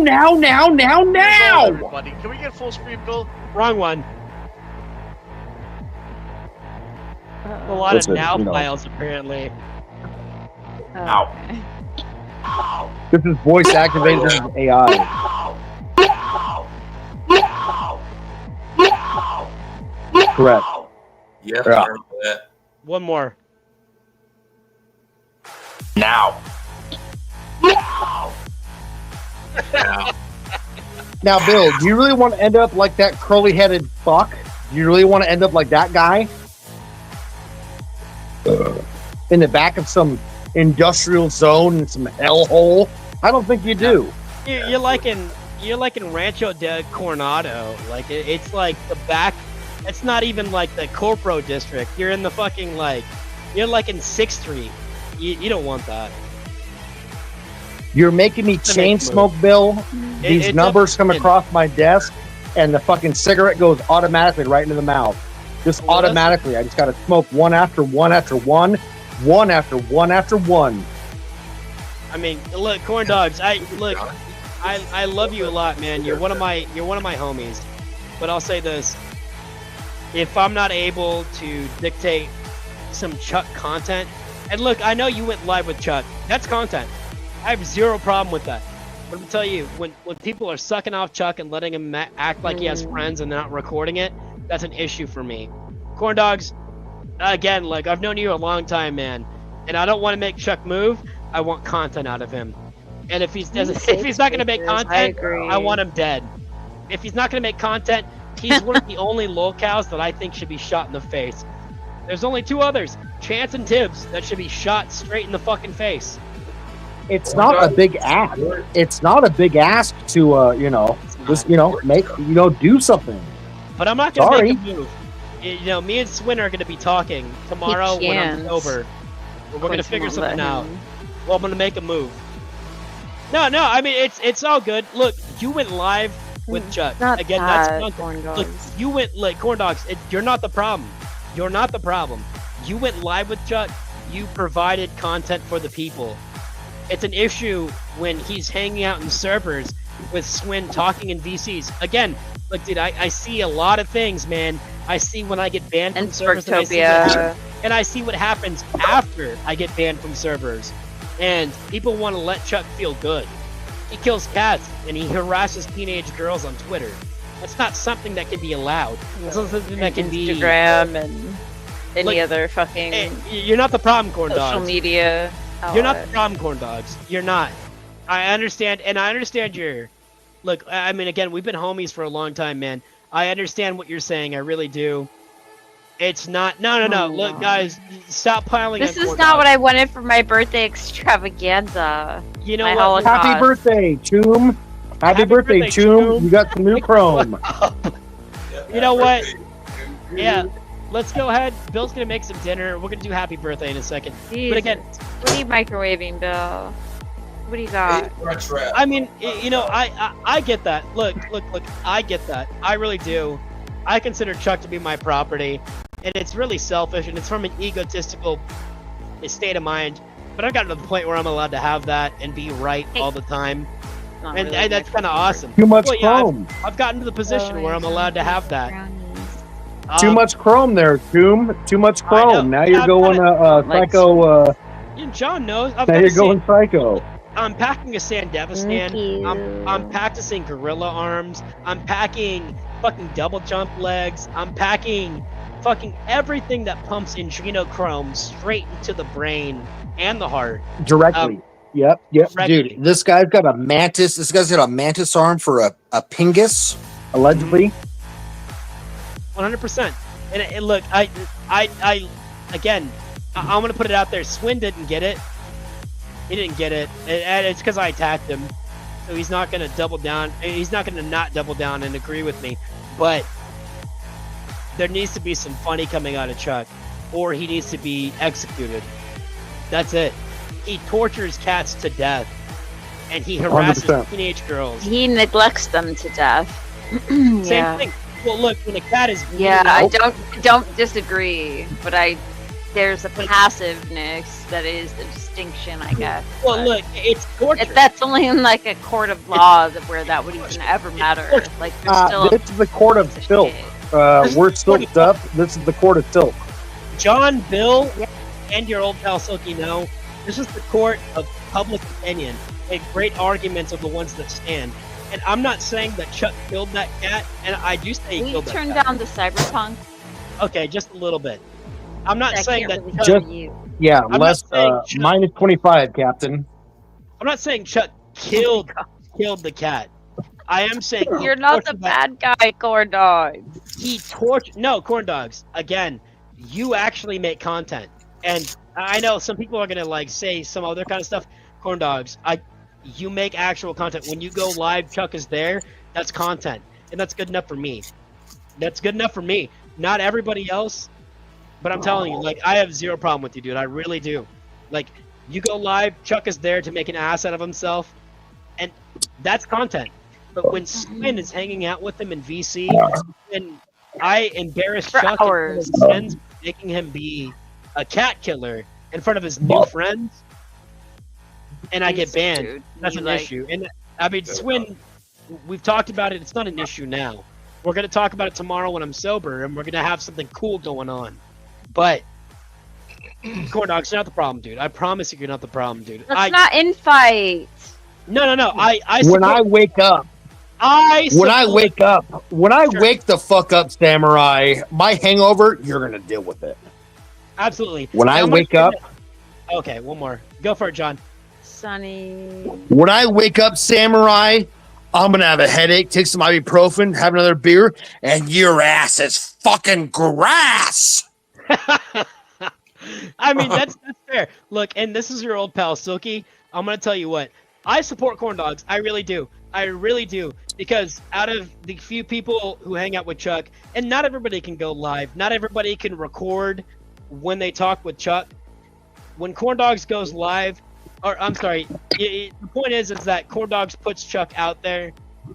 Speaker 16: Everybody, can we get full screen, Bill?
Speaker 11: Wrong one. A lot
Speaker 14: Listen,
Speaker 11: of now
Speaker 14: you know.
Speaker 11: files, apparently.
Speaker 14: Ow. This is voice activated. This is AI. Correct.
Speaker 7: Yeah,
Speaker 14: Yeah.
Speaker 7: I remember that.
Speaker 11: One more.
Speaker 14: Now.
Speaker 7: Now.
Speaker 14: Now, Bill, do you really want to end up like that curly-headed fuck? Do you really want to end up like that guy?
Speaker 12: Oh,
Speaker 14: in the back of some industrial zone in some hellhole? I don't think you do.
Speaker 11: You're like in Rancho de Coronado. Like it's like the back. It's not even like the Corpro district. You're in the fucking you're like in 6th Street. You don't want that.
Speaker 14: You're making me chain smoke, Bill. These numbers come across my desk, and the fucking cigarette goes automatically right into the mouth. Just automatically. I just got to smoke one after one after one, one after one after one.
Speaker 11: I mean, look, corn dogs. I love you a lot, man. You're one of my homies. But I'll say this: if I'm not able to dictate some Chuck content, and look, I know you went live with Chuck. That's content. I have zero problem with that. But I'm gonna tell you, when people are sucking off Chuck and letting him act like he has friends and not recording it, that's an issue for me. Corn dogs, again, like I've known you a long time, man, and I don't want to make Chuck move. I want content out of him. And if he's not gonna make content, I want him dead. If he's not gonna make content, he's one of the only locals that I think should be shot in the face. There's only 2 others, Chance and Tibbs, that should be shot straight in the fucking face.
Speaker 14: It's not a big ask. It's not a big ask to, do something.
Speaker 11: But I'm not going to make a move. Me and Swin are going to be talking tomorrow when I'm sober. We're going to figure something out. Well, I'm going to make a move. No, I mean, it's all good. Look, you went live with Chuck. Again, that's corn dogs. Look, you went, corn dogs, you're not the problem. You're not the problem. You went live with Chuck. You provided content for the people. It's an issue when he's hanging out in servers with Swin talking in VCs. Again, look, dude, I see a lot of things, man. I see when I get banned from servers, and I see what happens after I get banned from servers. And people want to let Chuck feel good. He kills cats and he harasses teenage girls on Twitter. That's not something that can be allowed. That's not something that can be
Speaker 12: Instagram and any other fucking.
Speaker 11: You're not the problem, corn dogs.
Speaker 12: Social media.
Speaker 11: You're not the problem, corn dogs. You're not. I understand, and I understand your. Look, I mean, again, we've been homies for a long time, man. I understand what you're saying. I really do. It's not. No. Look, guys, stop piling.
Speaker 12: This is not what I wanted for my birthday extravaganza.
Speaker 11: You know what?
Speaker 14: Happy birthday, Choom. Happy birthday, Choom. You got some new chrome.
Speaker 11: You know what? Yeah. Let's go ahead. Bill's gonna make some dinner. We're gonna do happy birthday in a second.
Speaker 12: Jesus.
Speaker 11: But again,
Speaker 12: what are you microwaving, Bill? What do you got?
Speaker 11: I mean, I get that. Look, I get that. I really do. I consider Chuck to be my property, and it's really selfish, and it's from an egotistical state of mind. But I've gotten to the point where I'm allowed to have that and be right all the time, and that's kind of awesome.
Speaker 14: Too much chrome.
Speaker 11: I've gotten to the position where I'm allowed to have that.
Speaker 14: Too much chrome there, Choom. Too much chrome. Now you're going psycho.
Speaker 11: John knows.
Speaker 14: Now you're going psycho.
Speaker 11: I'm packing a Sandevistan. I'm practicing gorilla arms. I'm packing fucking double jump legs. I'm packing fucking everything that pumps adrenochrome straight into the brain and the heart.
Speaker 14: Directly. Yep.
Speaker 11: Directly.
Speaker 14: Dude, this guy's got a mantis. This guy's got a mantis arm for a pingus, allegedly.
Speaker 11: 100%. And look, I again, I'm gonna put it out there. Swin didn't get it. He didn't get it, and it's because I attacked him. So he's not gonna double down. He's not gonna not double down and agree with me. But there needs to be some funny coming out of Chuck, or he needs to be executed. That's it. He tortures cats to death, and he harasses
Speaker 14: 100%.
Speaker 11: teenage girls.
Speaker 12: He neglects them to death.
Speaker 11: Same thing. Well, look, when a cat is
Speaker 12: I don't disagree, but there's a passiveness that is the distinction, I guess.
Speaker 11: Well,
Speaker 12: but
Speaker 11: look, it's torture.
Speaker 12: That's only in like a court of law where that would even ever matter. Like there's still.
Speaker 14: This is the court of filth. We're silked up. This is the court of filth.
Speaker 11: John, Bill, and your old pal Silky know this is the court of public opinion. And great arguments are the ones that stand. And I'm not saying that Chuck killed that cat, and I do say he killed that cat.
Speaker 12: Will you turn down the cyberpunk?
Speaker 11: Okay, just a little bit. I'm not saying that.
Speaker 12: Really
Speaker 11: Chuck,
Speaker 14: less minus 25, Captain.
Speaker 11: I'm not saying Chuck killed the cat. I am saying
Speaker 12: you're not the bad guy, corn dogs.
Speaker 11: He tortured. No, corn dogs. Again, you actually make content. And I know some people are gonna like say some other kind of stuff. Corn dogs. You make actual content. When you go live, Chuck is there. That's content, and that's good enough for me. That's good enough for me. Not everybody else, but I'm telling you, like, I have zero problem with you, dude. I really do. Like, you go live, Chuck is there to make an ass out of himself, and that's content. But when Swin is hanging out with him in VC, and I embarrass
Speaker 12: For
Speaker 11: Chuck
Speaker 12: hours.
Speaker 11: and his friends, making him be a cat killer in front of his new friends, and I get banned,
Speaker 12: Dude,
Speaker 11: that's
Speaker 12: you,
Speaker 11: an
Speaker 12: like-
Speaker 11: issue. And I mean, Swin, we've talked about it. It's not an issue now. We're gonna talk about it tomorrow when I'm sober, and we're gonna have something cool going on. But Corn Dogs, you're not the problem, dude. I promise you, you're not the problem, dude.
Speaker 12: Let's not infight.
Speaker 11: No. I
Speaker 14: When I wake up, when I wake the fuck up, Samurai, my hangover, you're gonna deal with it.
Speaker 11: Absolutely.
Speaker 14: When I wake up,
Speaker 11: okay, one more. Go for it, John.
Speaker 12: Sunny.
Speaker 14: when I wake up, Samurai, I'm gonna have a headache, take some ibuprofen, have another beer, and your ass is fucking grass.
Speaker 11: I mean, that's fair. Look, and this is your old pal Silky. I'm gonna tell you what. I support Corn Dogs. I really do. I really do. Because out of the few people who hang out with Chuck, and not everybody can go live, not everybody can record when they talk with Chuck. When Corn Dogs goes live, or I'm sorry, the point is that Corn Dogs puts Chuck out there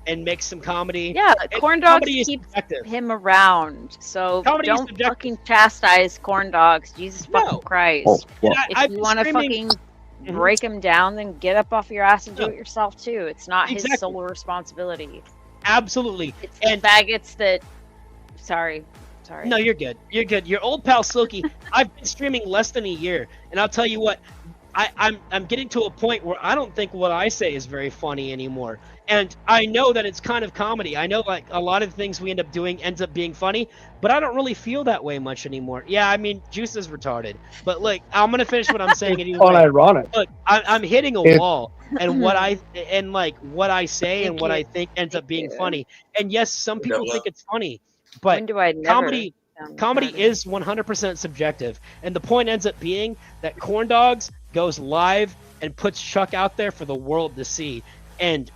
Speaker 11: and makes some comedy.
Speaker 12: Yeah,
Speaker 11: And
Speaker 12: Corn Dogs
Speaker 11: comedy is
Speaker 12: keeps
Speaker 11: subjective.
Speaker 12: him around. So
Speaker 11: Comedy is
Speaker 12: don't fucking chastise Corn Dogs. Jesus fucking Christ.
Speaker 14: Oh, well.
Speaker 12: If you want to fucking break him down, then get up off your ass and do it yourself too. It's not his
Speaker 11: Exactly.
Speaker 12: sole responsibility.
Speaker 11: Absolutely.
Speaker 12: It's the faggots that. Sorry.
Speaker 11: No, you're good. You're good. Your old pal Silky. I've been streaming less than a year, and I'll tell you what. I'm getting to a point where I don't think what I say is very funny anymore. And I know that it's kind of comedy. I know like a lot of things we end up doing ends up being funny, but I don't really feel that way much anymore. Yeah, I mean, Juice is retarded. But look, I'm gonna finish what I'm saying anyway.
Speaker 14: Unironic.
Speaker 11: Look, I'm hitting a
Speaker 14: It's-
Speaker 11: wall, and what I say and what I think ends up being funny. And yes, some people think it's funny, but
Speaker 12: When do I never
Speaker 11: comedy
Speaker 12: sound
Speaker 11: comedy
Speaker 12: retarded?
Speaker 11: is 100% subjective, and the point ends up being that Corn Dogs goes live and puts Chuck out there for the world to see, and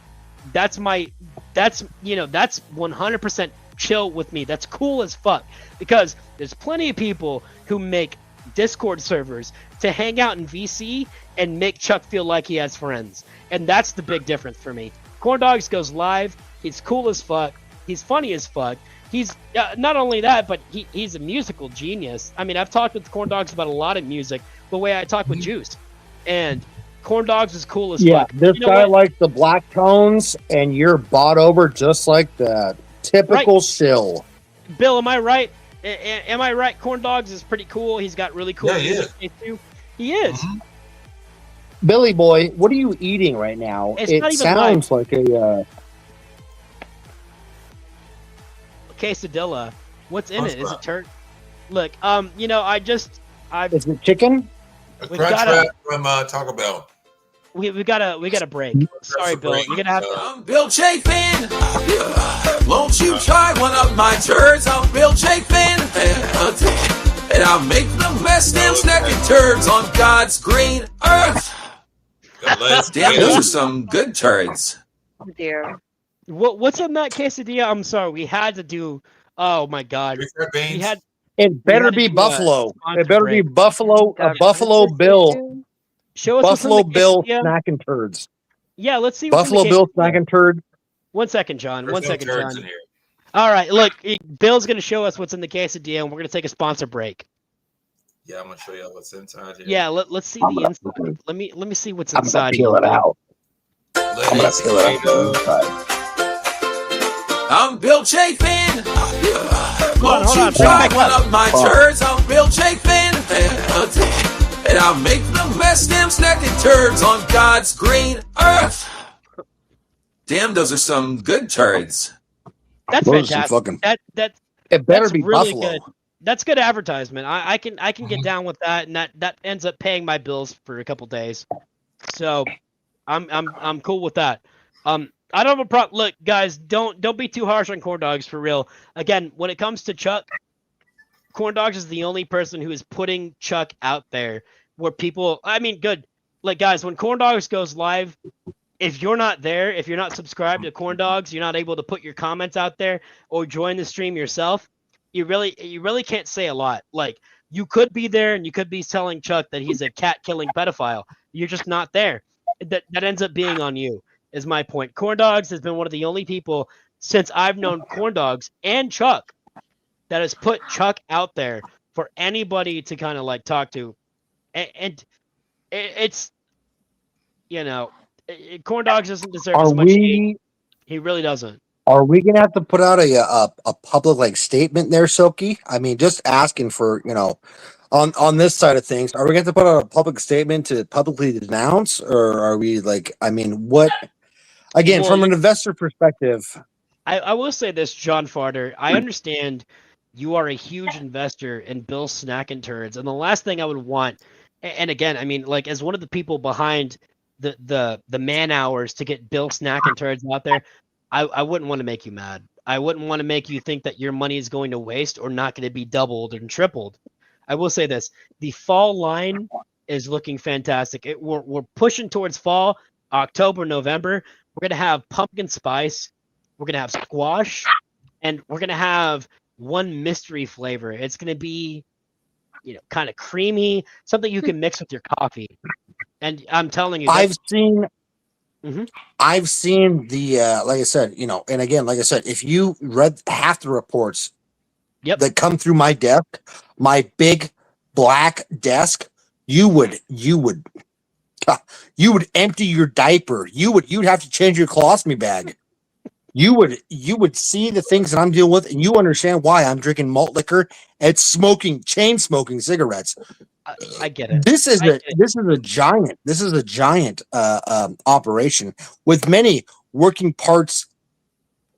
Speaker 11: that's 100% chill with me. That's cool as fuck, because there's plenty of people who make Discord servers to hang out in VC and make Chuck feel like he has friends, and that's the big difference for me. Corn Dogs goes live, he's cool as fuck, he's funny as fuck. He's not only that, but he's a musical genius. I mean, I've talked with Corn Dogs about a lot of music, the way I talk with Juice. And Corn Dogs is cool as
Speaker 14: Yeah,
Speaker 11: fuck.
Speaker 14: this
Speaker 11: You know
Speaker 14: guy
Speaker 11: what?
Speaker 14: likes the black tones, and you're bought over just like that. Typical shill.
Speaker 11: Bill, am I right? Am I right? Corn Dogs is pretty cool. He's got really cool
Speaker 14: Yeah, he
Speaker 11: music
Speaker 14: is.
Speaker 11: taste too. He is.
Speaker 14: Billy boy, what are you eating right now?
Speaker 11: It's
Speaker 14: It
Speaker 11: not even
Speaker 14: sounds like a.
Speaker 11: Quesadilla. What's in
Speaker 7: Crunch
Speaker 11: it? Is it
Speaker 7: wrap.
Speaker 11: turd? Look, I've
Speaker 14: Is it chicken?
Speaker 7: A
Speaker 11: We've
Speaker 7: crunch
Speaker 11: gotta-
Speaker 7: wrap from Taco Bell.
Speaker 11: we gotta break. Sorry, Bill. You're gonna have to.
Speaker 15: I'm Bill Chafin. Won't you try one of my turds? I'm Bill Chafin. And I'll make the best damn snacking turds on God's green earth. Damn, those are some good turds.
Speaker 12: Oh dear.
Speaker 11: What's in that quesadilla? I'm sorry. We had to do. Oh my god. We had.
Speaker 14: It better
Speaker 11: had to
Speaker 14: be
Speaker 11: do a
Speaker 14: Buffalo.
Speaker 11: sponsor
Speaker 14: It better be
Speaker 11: break.
Speaker 14: Buffalo. A Buffalo Bill.
Speaker 11: Show us what's in
Speaker 14: Buffalo
Speaker 11: the
Speaker 14: Bill
Speaker 11: quesadilla.
Speaker 14: snacking turds.
Speaker 11: Yeah, let's see. What's in
Speaker 14: Buffalo
Speaker 11: the
Speaker 14: Bill
Speaker 11: quesadilla.
Speaker 14: snacking turd.
Speaker 11: 1 second, John.
Speaker 7: There's
Speaker 11: 1
Speaker 7: no
Speaker 11: second,
Speaker 7: turds
Speaker 11: John.
Speaker 7: in here.
Speaker 11: All right, look, Bill's gonna show us what's in the quesadilla, and we're gonna take a sponsor break.
Speaker 7: Yeah, I'm gonna show you what's inside here.
Speaker 11: Yeah, let's see the inside. Let me see what's
Speaker 14: I'm gonna
Speaker 11: inside.
Speaker 14: peel it out.
Speaker 7: Lettuce,
Speaker 14: I'm gonna peel it out.
Speaker 7: potato,
Speaker 15: I'm Bill Chafin. Won't
Speaker 11: hold
Speaker 15: you
Speaker 11: on,
Speaker 15: try
Speaker 11: bring it
Speaker 15: one
Speaker 11: back up.
Speaker 15: of my turds? I'm Bill Chafin. And I'll make the best damn snacking turds on God's green earth. Damn, those are some good turds.
Speaker 11: That's
Speaker 14: Those are some
Speaker 11: fantastic.
Speaker 14: fucking-
Speaker 11: That
Speaker 14: It better
Speaker 11: that's
Speaker 14: be
Speaker 11: really
Speaker 14: Buffalo.
Speaker 11: good. That's good advertisement. I can get down with that, and that ends up paying my bills for a couple days. So, I'm cool with that. I don't have a problem. Look, guys, don't be too harsh on Corn Dogs for real. Again, when it comes to Chuck, Corn Dogs is the only person who is putting Chuck out there where people. I mean, good. Like guys, when Corn Dogs goes live, if you're not there, if you're not subscribed to Corn Dogs, you're not able to put your comments out there or join the stream yourself. You really can't say a lot. Like you could be there and you could be telling Chuck that he's a cat killing pedophile. You're just not there. That ends up being on you. Is my point. Corn Dogs has been one of the only people since I've known Corn Dogs and Chuck that has put Chuck out there for anybody to kind of like talk to, and it's Corn Dogs doesn't deserve as much hate. He really doesn't.
Speaker 14: Are we gonna have to put out a public like statement there, Silky? I mean, just asking for on this side of things. Are we going to put out a public statement to publicly denounce, or are we like? I mean, what? Again, from an investor perspective,
Speaker 11: I will say this, John Farter. I understand you are a huge investor in Bill Snack and Turds, and the last thing I would want, and again, I mean, like as one of the people behind the man hours to get Bill Snack and Turds out there, I wouldn't want to make you mad. I wouldn't want to make you think that your money is going to waste or not going to be doubled and tripled. I will say this: the fall line is looking fantastic. We're pushing towards fall, October, November. We're gonna have pumpkin spice, we're gonna have squash, and we're gonna have one mystery flavor. It's gonna be, kind of creamy, something you can mix with your coffee. And I'm telling you,
Speaker 14: I've seen the like I said, and again, like I said, if you read half the reports that come through my desk, my big black desk, you would empty your diaper. You'd have to change your colostomy bag. You would see the things that I'm dealing with, and you understand why I'm drinking malt liquor and chain smoking cigarettes.
Speaker 11: I get it.
Speaker 14: This is a giant operation with many working parts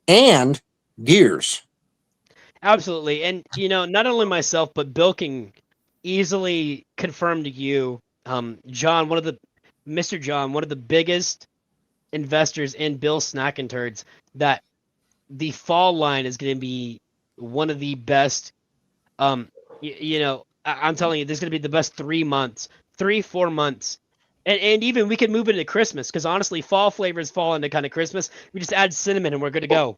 Speaker 14: and gears.
Speaker 11: Absolutely. And not only myself, but Bill can easily confirm to you, John, Mr. John, one of the biggest investors in Bill Snack and Turds, that the fall line is going to be one of the best. I'm telling you, this is going to be the best 4 months. And even we could move into Christmas, because honestly, fall flavors fall into kind of Christmas. We just add cinnamon and we're good to go.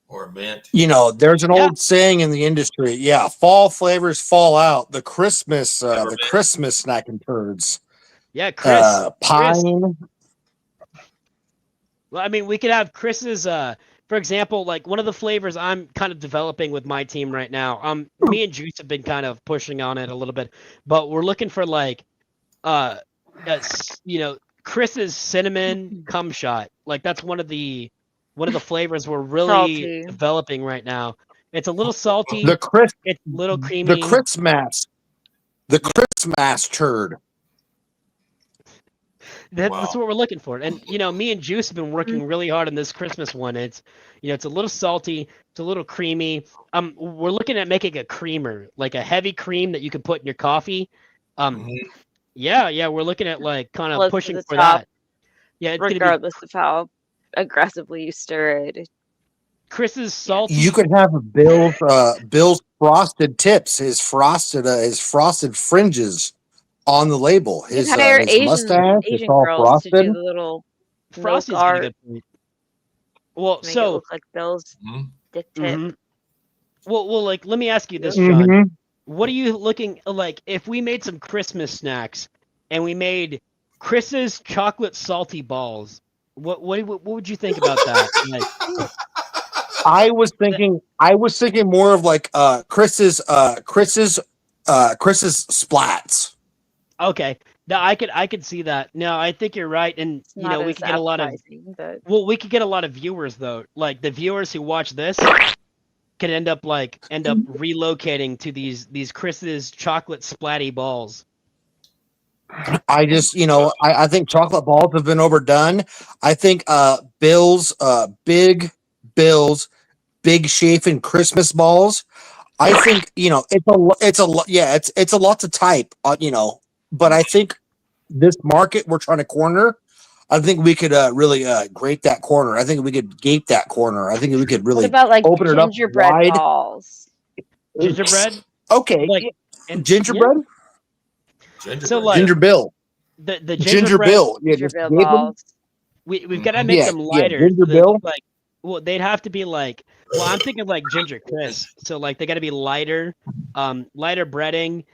Speaker 7: Or mint.
Speaker 14: There's an old saying in the industry. Yeah, fall flavors fall out. The Christmas snack and turds.
Speaker 11: Yeah, Chris.
Speaker 14: Pine.
Speaker 11: Well, I mean, we could have Chris's. For example, like one of the flavors I'm kind of developing with my team right now. Me and Juice have been kind of pushing on it a little bit, but we're looking for like, Chris's cinnamon cum shot. Like that's one of the flavors we're really developing right now. It's a little salty. It's a little creamy.
Speaker 14: The Christmas turd.
Speaker 11: That's what we're looking for. And me and Juice have been working really hard on this Christmas one. It's it's a little salty, it's a little creamy. We're looking at making a creamer, like a heavy cream that you can put in your coffee. Yeah, we're looking at like kind of pushing for that. Yeah, it's
Speaker 12: regardless of how aggressively you stir it.
Speaker 11: Chris's salty.
Speaker 14: You could have Bill's frosted tips, his frosted fringes on the label. His mustache, it's all frosted.
Speaker 12: To do the little
Speaker 11: Frosty's
Speaker 12: art.
Speaker 11: a good point. Well,
Speaker 12: Make
Speaker 11: so
Speaker 12: it look like Bill's dick tip.
Speaker 11: Well, like let me ask you this, John. What are you looking like if we made some Christmas snacks and we made Chris's chocolate salty balls? What would you think about that? Like,
Speaker 14: I was thinking more of like Chris's splats.
Speaker 11: Okay. No, I could see that. No, I think you're right, and we could get a lot of. Well, we could get a lot of viewers though. Like the viewers who watch this could end up relocating to these Chris's chocolate splatty balls.
Speaker 14: I just, I think chocolate balls have been overdone. I think Bill's big chafing Christmas balls. I think it's a lot to type, but I think this market we're trying to corner. I think we could really grate that corner. I think we could gape that corner. I think we could really
Speaker 12: what about like
Speaker 14: open it up
Speaker 12: gingerbread
Speaker 14: wide.
Speaker 12: balls?
Speaker 11: Gingerbread?
Speaker 14: Okay.
Speaker 11: Like, and
Speaker 14: Gingerbread?
Speaker 11: So like
Speaker 14: Ginger Bill.
Speaker 11: The
Speaker 14: Ginger Bill. Yeah, just
Speaker 12: Gingerbread
Speaker 14: gave them-
Speaker 12: balls.
Speaker 11: we've got to make
Speaker 14: Yeah,
Speaker 11: them
Speaker 14: yeah,
Speaker 11: lighter.
Speaker 14: Ginger
Speaker 11: so they
Speaker 14: Bill.
Speaker 11: look like, well, they'd have to be like, well, I'm thinking like Ginger Crisp. So like they got to be lighter, lighter breading.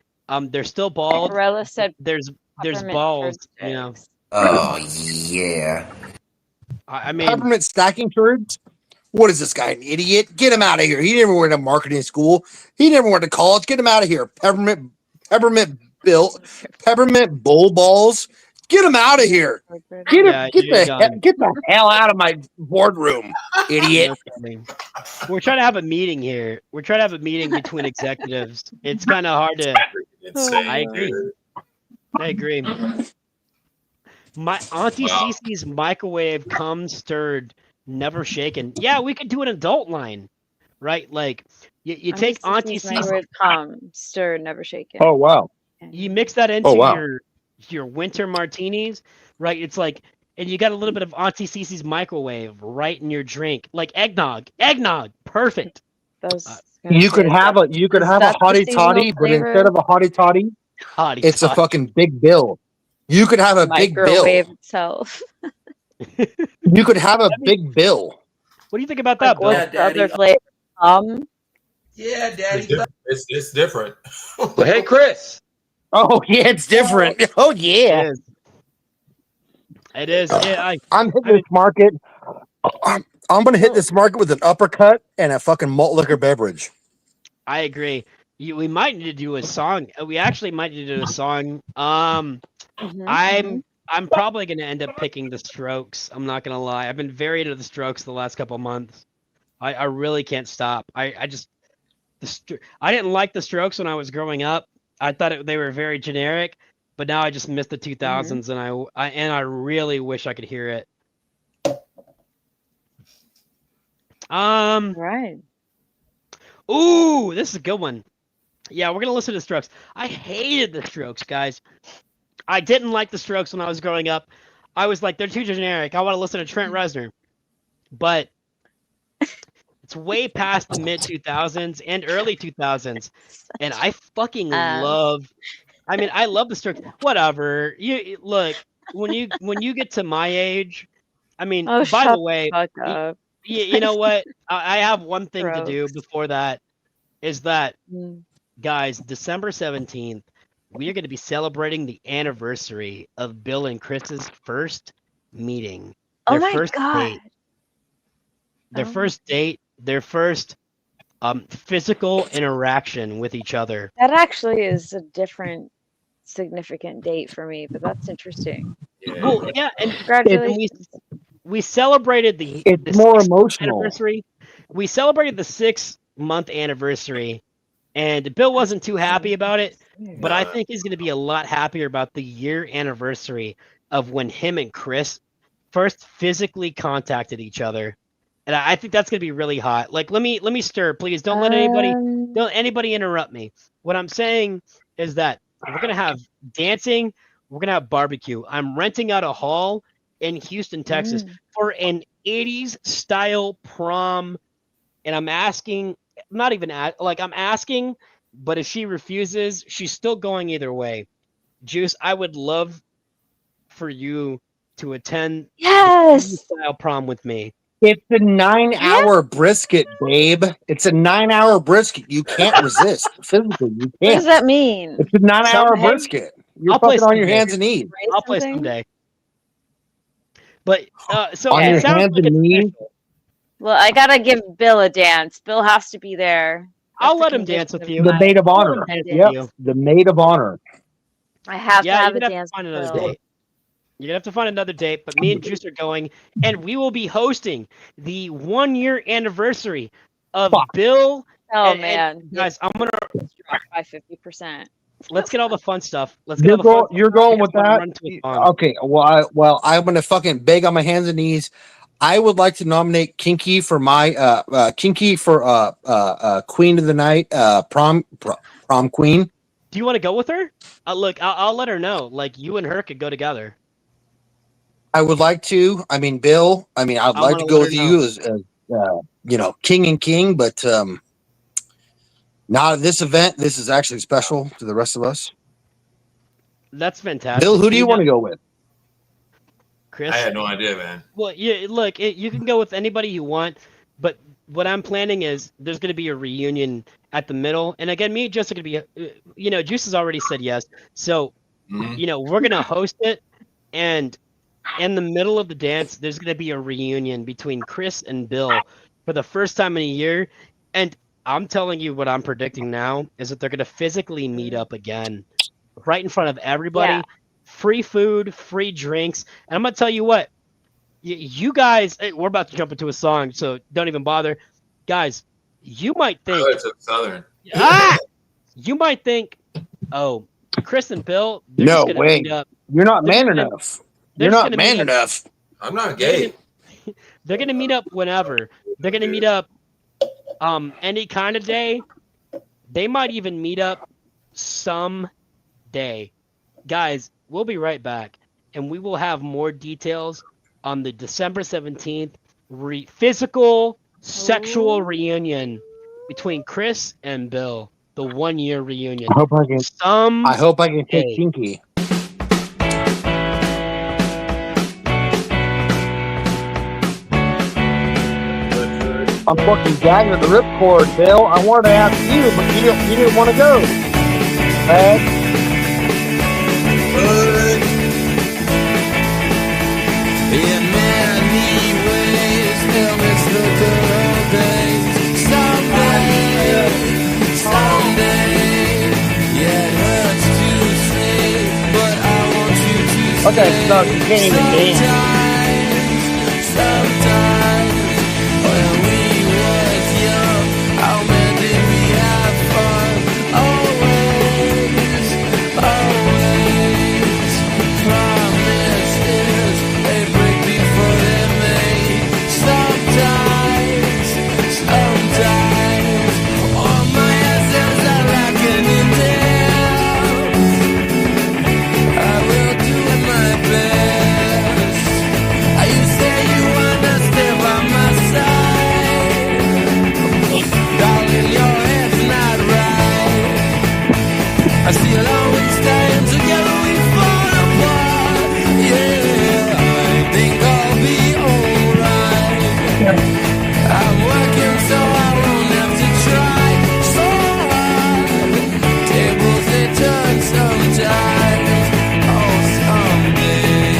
Speaker 11: They're still bald.
Speaker 12: Morella said
Speaker 11: There's
Speaker 12: peppermint
Speaker 11: balls,
Speaker 12: turd
Speaker 11: you know.
Speaker 12: sticks.
Speaker 2: Oh yeah.
Speaker 11: I mean,
Speaker 14: Peppermint stacking turds? What is this guy, an idiot? Get him out of here. He never went to marketing school. He never went to college. Get him out of here. Peppermint bull balls. Get him out of here. Get him, get the hell out of my boardroom, idiot.
Speaker 11: we're trying to have a meeting here. We're trying to have a meeting between executives. It's kind of hard to. I agree. I agree. My Auntie Cece's microwave comes stirred, never shaken. Yeah, we could do an adult line, right? Like you take Auntie Cece's
Speaker 12: microwave come stirred, never shaken.
Speaker 14: Oh wow.
Speaker 11: You mix that into
Speaker 14: Oh, wow.
Speaker 11: your winter martinis, right? It's like, and you got a little bit of Auntie Cece's microwave right in your drink, like eggnog, perfect.
Speaker 14: You could have a hottie toddy, but instead of a hottie toddy, it's a fucking big bill. You could have a big bill.
Speaker 12: Microwave itself.
Speaker 14: You could have a big bill.
Speaker 11: What do you think about that, Bill?
Speaker 12: What's the other flavor?
Speaker 2: Yeah, Daddy.
Speaker 7: It's different.
Speaker 3: But hey, Chris.
Speaker 14: Oh yeah, it's different. Oh yeah,
Speaker 11: it is. Yeah,
Speaker 14: I'm hitting this market. I'm gonna hit this market with an uppercut and a fucking malt liquor beverage.
Speaker 11: I agree. We might need to do a song. We actually might need to do a song. I'm probably gonna end up picking the Strokes. I'm not gonna lie. I've been very into the Strokes the last couple of months. I really can't stop. I didn't like the Strokes when I was growing up. I thought they were very generic, but now I just miss the 2000s, and I really wish I could hear it.
Speaker 12: Right.
Speaker 11: Ooh, this is a good one. Yeah, we're gonna listen to the Strokes. I hated the Strokes, guys. I didn't like the Strokes when I was growing up. I was like, they're too generic. I want to listen to Trent Reznor. But it's way past the mid 2000s and early 2000s, and I fucking love. I mean, I love the Strokes. Whatever. You look when you get to my age. I mean, by the way, you know what? I have one thing to do before that. Is that, guys? December 17th, we are going to be celebrating the anniversary of Bill and Chris's first meeting.
Speaker 12: Oh my God.
Speaker 11: Date. Their first date. Their first physical interaction with each other.
Speaker 12: That actually is a different significant date for me, but that's interesting.
Speaker 11: Well, yeah, and
Speaker 12: congratulations.
Speaker 11: We celebrated the
Speaker 14: more emotional
Speaker 11: anniversary. We celebrated the 6-month anniversary, and Bill wasn't too happy about it, but I think he's going to be a lot happier about the year anniversary of when him and Chris first physically contacted each other. And I think that's gonna be really hot. Like, let me stir, please. Don't let anybody interrupt me. What I'm saying is that we're gonna have dancing, we're gonna have barbecue. I'm renting out a hall in Houston, Texas, for an 80s style prom, and I'm asking, I'm asking, but if she refuses, she's still going either way. Juice, I would love for you to attend the style prom with me.
Speaker 14: It's a 9-hour brisket, babe. It's a 9-hour brisket. You can't resist physically. You can't.
Speaker 12: What does that mean?
Speaker 14: It's a 9-hour brisket. You're fucking on your hands and knees.
Speaker 11: I'll play someday. But so
Speaker 14: on your
Speaker 11: sounds
Speaker 14: hands
Speaker 11: like
Speaker 14: and knees.
Speaker 12: Well, I gotta give Bill a dance. Bill has to be there.
Speaker 11: I'll let him dance with you.
Speaker 14: The maid of honor. Yep. The maid of honor.
Speaker 12: I have to have a
Speaker 11: you're
Speaker 12: dance.
Speaker 11: Find another date. You're gonna have to find another date, but me and Juice are going, and we will be hosting the 1-year anniversary of Bill.
Speaker 12: Oh man,
Speaker 11: and guys, I'm gonna
Speaker 12: drop by 50%.
Speaker 11: Let's get all the fun stuff.
Speaker 14: You're going with that. Okay. Well, I'm gonna fucking beg on my hands and knees. I would like to nominate Kinky for my Queen of the Night, prom queen.
Speaker 11: Do you want to go with her? Look, I'll let her know. Like, you and her could go together.
Speaker 14: I would like to. I mean, Bill. I mean, I'd like to go with you as king and king, but Now, this event, this is actually special to the rest of us.
Speaker 11: That's fantastic.
Speaker 14: Bill, who do you want to go with?
Speaker 11: Chris?
Speaker 7: I had no idea, man.
Speaker 11: Well, yeah, look, you can go with anybody you want, but what I'm planning is there's going to be a reunion at the middle. And again, me and Jess are going to be, Juice has already said yes. So, we're going to host it. And in the middle of the dance, there's going to be a reunion between Chris and Bill for the first time in a year. And I'm telling you what I'm predicting now is that they're going to physically meet up again right in front of everybody.
Speaker 12: Yeah.
Speaker 11: Free food, free drinks. And I'm going to tell you what, you guys, we're about to jump into a song, so don't even bother. Guys, you might think.
Speaker 7: Southern.
Speaker 11: You might think, oh, Chris and Bill, they're
Speaker 14: No
Speaker 11: just going to
Speaker 14: way.
Speaker 11: meet up.
Speaker 14: You're not man
Speaker 11: gonna-
Speaker 14: enough. You're not man enough.
Speaker 7: I'm not gay.
Speaker 11: They're going to meet up whenever. They're going to meet up any kind of day. They might even meet up someday. Guys, we'll be right back, and we will have more details on the December 17th physical sexual reunion between Chris and Bill, the 1-year reunion.
Speaker 14: I hope I can take kinky. I'm fucking gagging at the ripcord, Bill. I wanted to ask you, but you didn't want to go.
Speaker 15: In many ways, they'll miss the good old days. Someday, yeah, it hurts to say, but I want you to stay.
Speaker 14: Okay, so you can't even dance.
Speaker 15: Sometimes, when we was young, how man did we have fun? Always, promises, they break before they're made. Sometimes, all my essence are lacking in depth. I will do my best. You say you wanna stay by my side, darling, your head's not right. I see it always stand together, we fall apart. Yeah, I think I'll be alright. I'm working so I won't have to try so hard. Tables they turn sometimes. Oh, someday.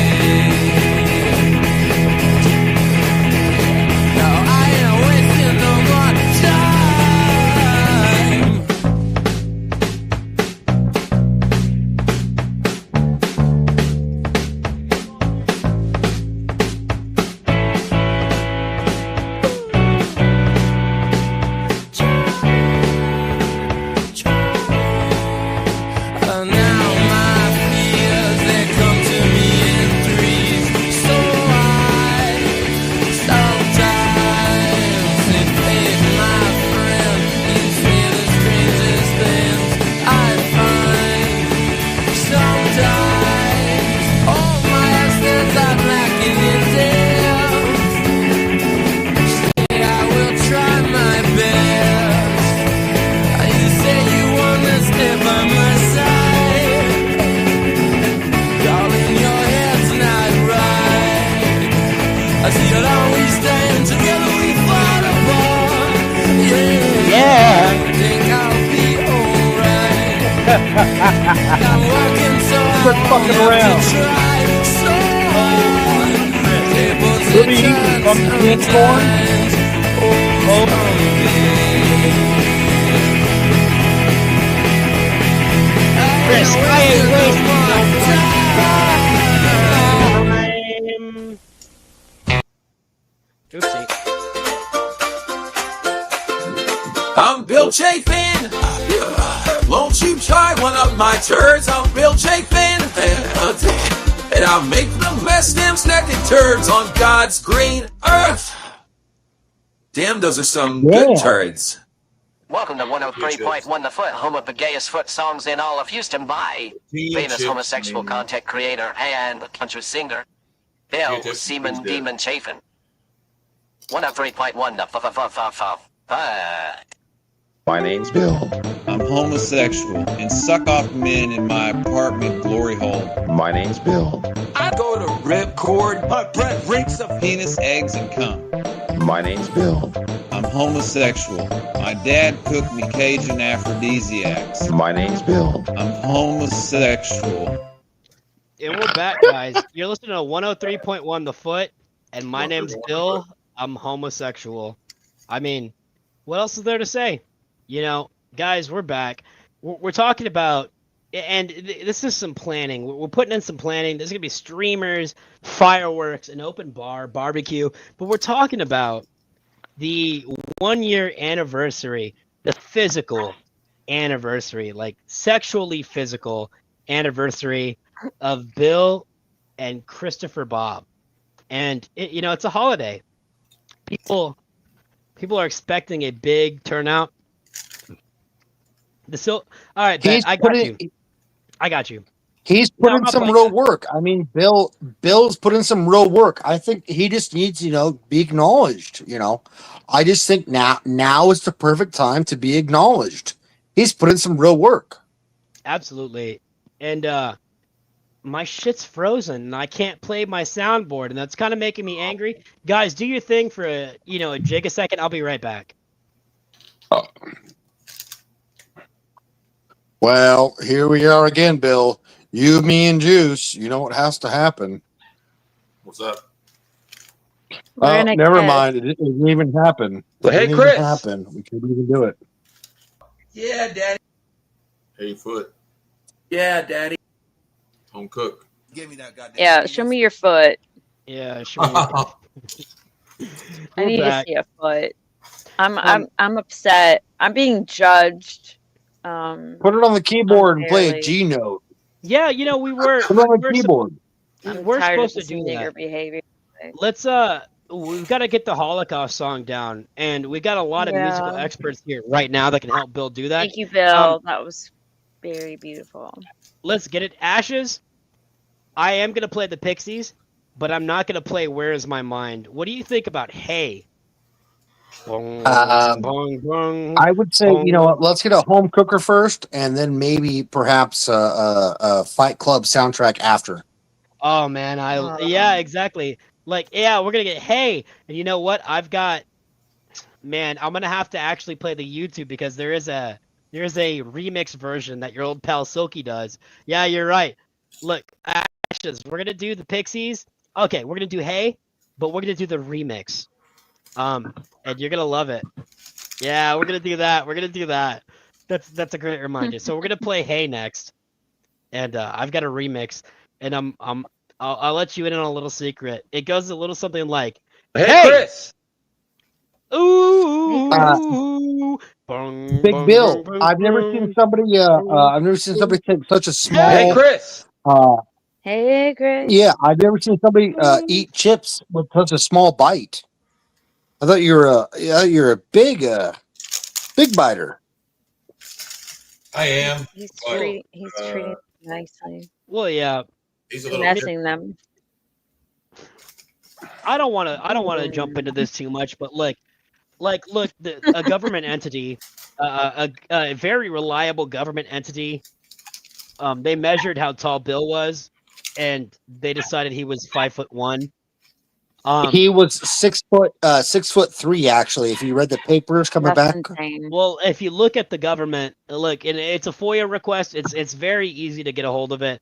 Speaker 15: Now I ain't wasting no more time. Now my fears, they come to me in threes. So sometimes it fades, my friend. You say the strangest things I find. Sometimes all my essence are lacking in depth. Say I will try my best. You say you wanna stay by my side, darling, your head's not right. I see it always stand together, we fall apart. Yeah, I think I'll be alright. I'm working so
Speaker 14: Quit fucking around.
Speaker 15: try so hard. Tables
Speaker 14: Who do you eat from the dance floor?
Speaker 11: Chris, I ain't wasting no time. Oopsie.
Speaker 15: I'm Bill Chafin. Won't you try one of my turds? I'm Bill Chafin. And I'll make the best damn snacking turds on God's green earth. Damn, those are some good turds.
Speaker 1: Welcome to 103.1 The Foot, home of the gayest foot songs in all of Houston by famous homosexual content creator and country singer, Bill Seaman Demon Chafin. 103.1 The Foot.
Speaker 4: My name's Bill.
Speaker 3: I'm homosexual and suck off men in my apartment glory hole.
Speaker 4: My name's Bill.
Speaker 3: I go to ripcord. My breath reeks of penis, eggs, and cum.
Speaker 4: My name's Bill.
Speaker 3: I'm homosexual. My dad cooked me Cajun aphrodisiacs.
Speaker 4: My name's Bill.
Speaker 3: I'm homosexual.
Speaker 11: And we're back, guys. You're listening to 103.1 The Foot, and my name's Bill. I'm homosexual. I mean, what else is there to say? You know, guys, we're back. We're talking about, and this is some planning. We're putting in some planning. There's going to be streamers, fireworks, an open bar, barbecue. But we're talking about the 1 year anniversary, the physical anniversary, like sexually physical anniversary of Bill and Christopher Bob. And it's a holiday. People are expecting a big turnout. All right, Ben, I got you.
Speaker 14: He's put in some real work. I mean, Bill's put in some real work. I think he just needs, be acknowledged. I just think now is the perfect time to be acknowledged. He's put in some real work.
Speaker 11: Absolutely. And my shit's frozen and I can't play my soundboard, and that's kind of making me angry. Guys, do your thing for a jig a second. I'll be right back.
Speaker 14: Well, here we are again, Bill. You, me, and Juice. You know what has to happen.
Speaker 7: What's up?
Speaker 14: Never mind. It didn't even happen.
Speaker 4: Hey,
Speaker 14: Chris. We couldn't even do it.
Speaker 15: Yeah, Daddy.
Speaker 7: Hey, Foot.
Speaker 15: Yeah, Daddy.
Speaker 7: Home cook.
Speaker 15: Give me that goddamn.
Speaker 12: Yeah, show me your foot.
Speaker 11: Yeah, show me your foot.
Speaker 12: I need to see a foot. I'm upset. I'm being judged.
Speaker 14: Put it on the keyboard and play a G note.
Speaker 11: Yeah, we were.
Speaker 14: Put it on the keyboard.
Speaker 11: We're supposed to do that.
Speaker 12: Behavior.
Speaker 11: Let's we've got to get the Holocaust song down, and we got a lot of musical experts here right now that can help Bill do that.
Speaker 12: Thank you, Bill. That was very beautiful.
Speaker 11: Let's get it. Ashes. I am gonna play the Pixies, but I'm not gonna play Where Is My Mind. What do you think about Hey?
Speaker 14: I would say, let's get a home cooker first, and then maybe perhaps a Fight Club soundtrack after.
Speaker 11: Oh man, yeah, exactly. Like, yeah, we're gonna get Hey, and you know what? I'm gonna have to actually play the YouTube because there's a remix version that your old pal Silky does. Yeah, you're right. Look, Ashes, we're gonna do the Pixies. Okay, we're gonna do Hey, but we're gonna do the remix. And you're gonna love it. Yeah, we're gonna do that. That's a great reminder. So we're gonna play Hey next, and I've got a remix, and I'll let you in on a little secret. It goes a little something like,
Speaker 4: Hey, Chris.
Speaker 11: Ooh.
Speaker 14: Big Bill. I've never seen somebody take such a small.
Speaker 4: Hey, Chris.
Speaker 12: Hey, Chris.
Speaker 14: Yeah, I've never seen somebody eat chips with such a small bite. I thought you're a big biter.
Speaker 7: I am.
Speaker 12: He's treating nicely.
Speaker 11: Well, yeah.
Speaker 7: He's a little
Speaker 12: Messing them.
Speaker 11: I don't want to jump into this too much, but look, a government entity, a very reliable government entity. They measured how tall Bill was, and they decided he was 5'1".
Speaker 14: He was 6'3" actually. If you read the papers coming back.
Speaker 12: Insane.
Speaker 11: Well, if you look at the government, and it's a FOIA request. It's very easy to get a hold of it,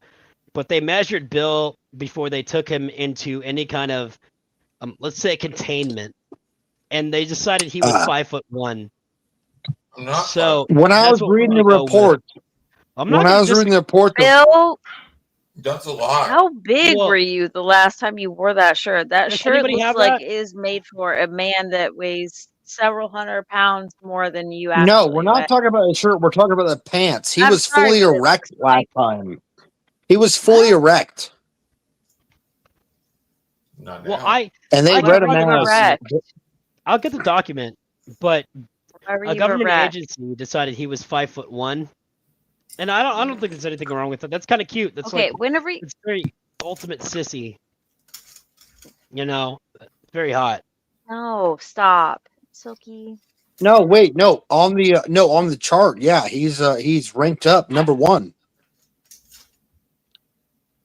Speaker 11: but they measured Bill before they took him into any kind of, let's say, containment, and they decided he was 5'1". So
Speaker 14: when I was reading the report,
Speaker 12: Bill,
Speaker 7: that's a lot.
Speaker 12: How big were you the last time you wore that shirt? That shirt looks like is made for a man that weighs several hundred pounds more than you.
Speaker 14: No, we're not talking about the shirt. We're talking about the pants. He was fully erect last time. He was fully erect.
Speaker 7: Not
Speaker 11: well,
Speaker 7: now.
Speaker 14: And they read him as.
Speaker 11: I'll get the document, but a government
Speaker 12: erect.
Speaker 11: agency decided he was 5'1". And I don't think there's anything wrong with it. That's kind of cute. That's
Speaker 12: okay.
Speaker 11: Like, it's very ultimate sissy. It's very hot.
Speaker 12: No, stop, Silky.
Speaker 14: No, wait, no. On the chart, yeah, he's ranked up number 1.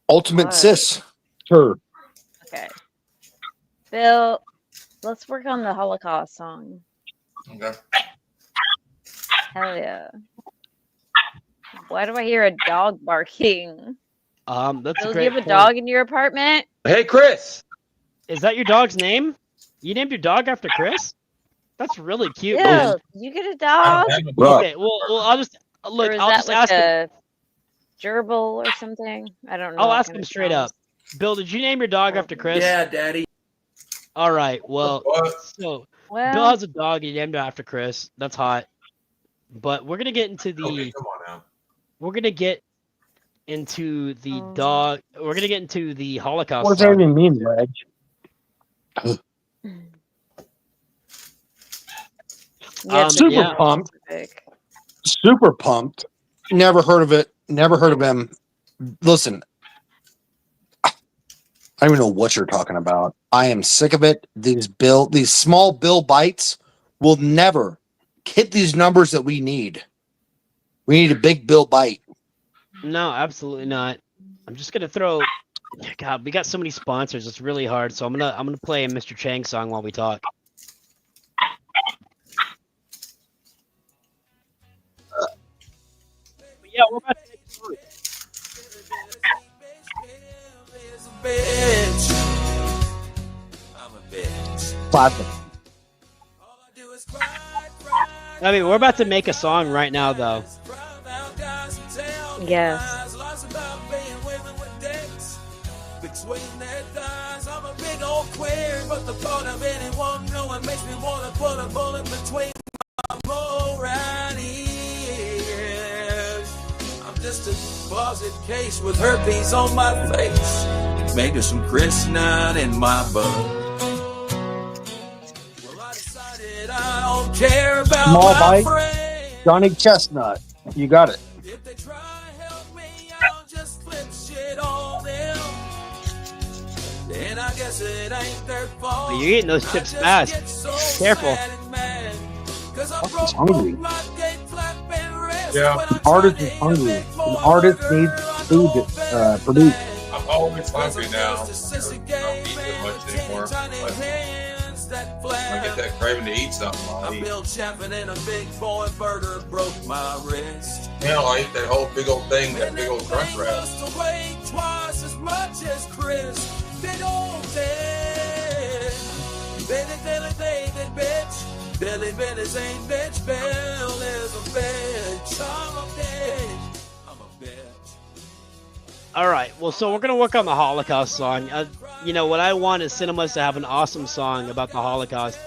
Speaker 14: Ultimate
Speaker 12: What?
Speaker 14: Sis. Her.
Speaker 12: Okay. Bill, let's work on the Holocaust song.
Speaker 7: Okay.
Speaker 12: Hell yeah. Why do I hear a dog barking?
Speaker 11: That's
Speaker 12: Bill,
Speaker 11: a
Speaker 12: do
Speaker 11: great
Speaker 12: you have a
Speaker 11: point.
Speaker 12: dog in your apartment?
Speaker 3: Hey, Chris.
Speaker 11: Is that your dog's name? You named your dog after Chris? That's really cute, man.
Speaker 12: Bill, you get a dog?
Speaker 11: Okay, well, I'll just look.
Speaker 12: Or is
Speaker 11: I'll
Speaker 12: that
Speaker 11: just
Speaker 12: like
Speaker 11: ask him.
Speaker 12: a gerbil or something? I don't know.
Speaker 11: I'll
Speaker 12: what
Speaker 11: ask
Speaker 12: kind
Speaker 11: him
Speaker 12: of
Speaker 11: straight
Speaker 12: sounds.
Speaker 11: up. Bill, did you name your dog after Chris?
Speaker 2: Yeah, Daddy.
Speaker 11: All right. Well, so
Speaker 12: Well,
Speaker 11: Bill has a dog. He named it after Chris. That's hot. But we're gonna get into the.
Speaker 7: Okay, come on now.
Speaker 11: We're gonna get into the dog. We're gonna get into the Holocaust.
Speaker 14: What does that
Speaker 11: song.
Speaker 14: even mean, Reg? Super pumped. Super pumped. Never heard of it. Never heard of him. Listen, I don't even know what you're talking about. I am sick of it. These small bill bites will never hit these numbers that we need. We need a big bill bite.
Speaker 11: No, absolutely not. I'm just gonna throw. God, we got so many sponsors. It's really hard. So I'm gonna play a Mr. Chang song while we talk. But yeah, we're about to take a song.
Speaker 14: Classic.
Speaker 11: I mean, we're about to make a song right now, though.
Speaker 12: Yes.
Speaker 15: Between their thighs, I'm a big old queer, but the thought of anyone knowing makes me want to put a bullet between my both right ears. I'm just a closet case with herpes on my face, maybe some Chris Nut in my butt. Well, I decided I don't care about
Speaker 14: Small
Speaker 15: my
Speaker 14: bite.
Speaker 15: friends.
Speaker 14: Johnny Chestnut. You got it.
Speaker 15: If they try to help me, I'll just flip shit on them. And I guess it ain't their fault.
Speaker 11: You're eating those chips fast. Careful.
Speaker 14: He's hungry.
Speaker 7: Yeah.
Speaker 14: An artist is hungry. An artist needs food produced.
Speaker 7: I'm always hungry now. I don't eat too much anymore. But I get that craving to eat something. I'll eat.
Speaker 15: Bill Chapman and a big boy burger broke my wrist.
Speaker 7: Hell, I eat that whole big old thing, that big old crunch wrap.
Speaker 15: Must have weighed twice as much as Chris. Big old Ted. Billy, David, bitch. Billy, Billy's ain't bitch. Bill is a bitch. I'm a bitch. I'm a bitch.
Speaker 11: All right. Well, so we're gonna work on the Holocaust song. You know what I want is cinemas to have an awesome song about the Holocaust.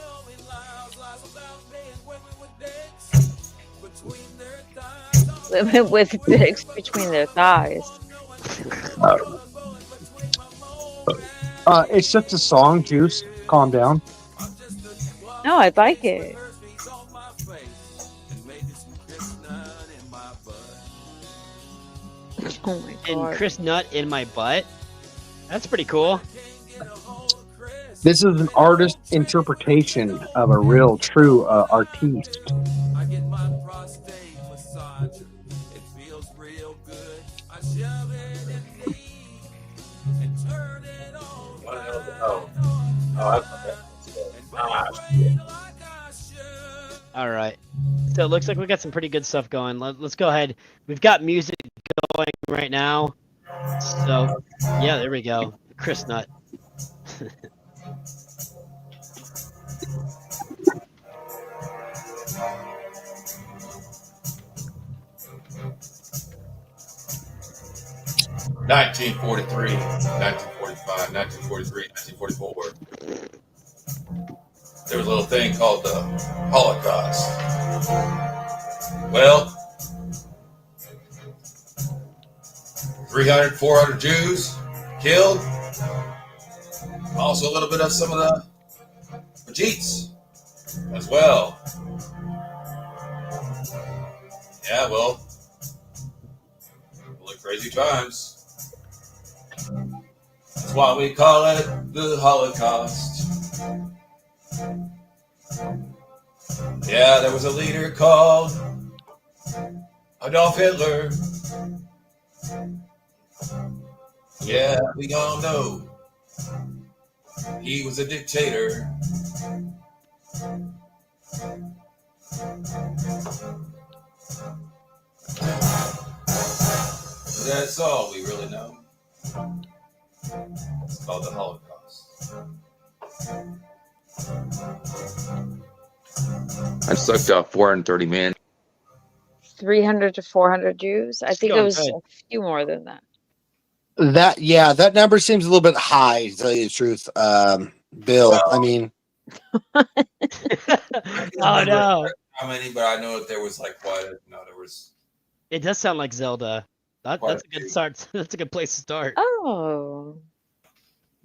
Speaker 12: Women with dicks between their thighs.
Speaker 14: It's just a song, Juice. Calm down.
Speaker 12: No, I like it. Oh my
Speaker 11: And
Speaker 12: god.
Speaker 11: Chris Nut in my butt. That's pretty cool.
Speaker 14: This is an artist interpretation of a real, true artiste.
Speaker 15: I get my prostate massage. It feels real good. I shove it in me and turn it on.
Speaker 11: All right. So it looks like we got some pretty good stuff going. Let's go ahead. We've got music going right now. So yeah, there we go. Chris Nut.
Speaker 7: (1943, 1945, 1943, 1944). There was a little thing called the Holocaust. Well, 300, 400 Jews killed. Also a little bit of some of the Bajits as well. Yeah, well, really crazy times. That's why we call it the Holocaust. Yeah, there was a leader called Adolf Hitler. Yeah, we all know he was a dictator. That's all we really know. It's called the Holocaust.
Speaker 4: I sucked out 430 men.
Speaker 12: 300 to 400 Jews. I think it
Speaker 11: going
Speaker 12: was
Speaker 11: good.
Speaker 12: a few more than that.
Speaker 14: That number seems a little bit high, to tell you the truth. Bill, I mean,
Speaker 11: Oh no.
Speaker 7: How many? But I know that there was like what? No, there was.
Speaker 11: It does sound like Zelda. That's a good start. That's a good place to start.
Speaker 12: Oh.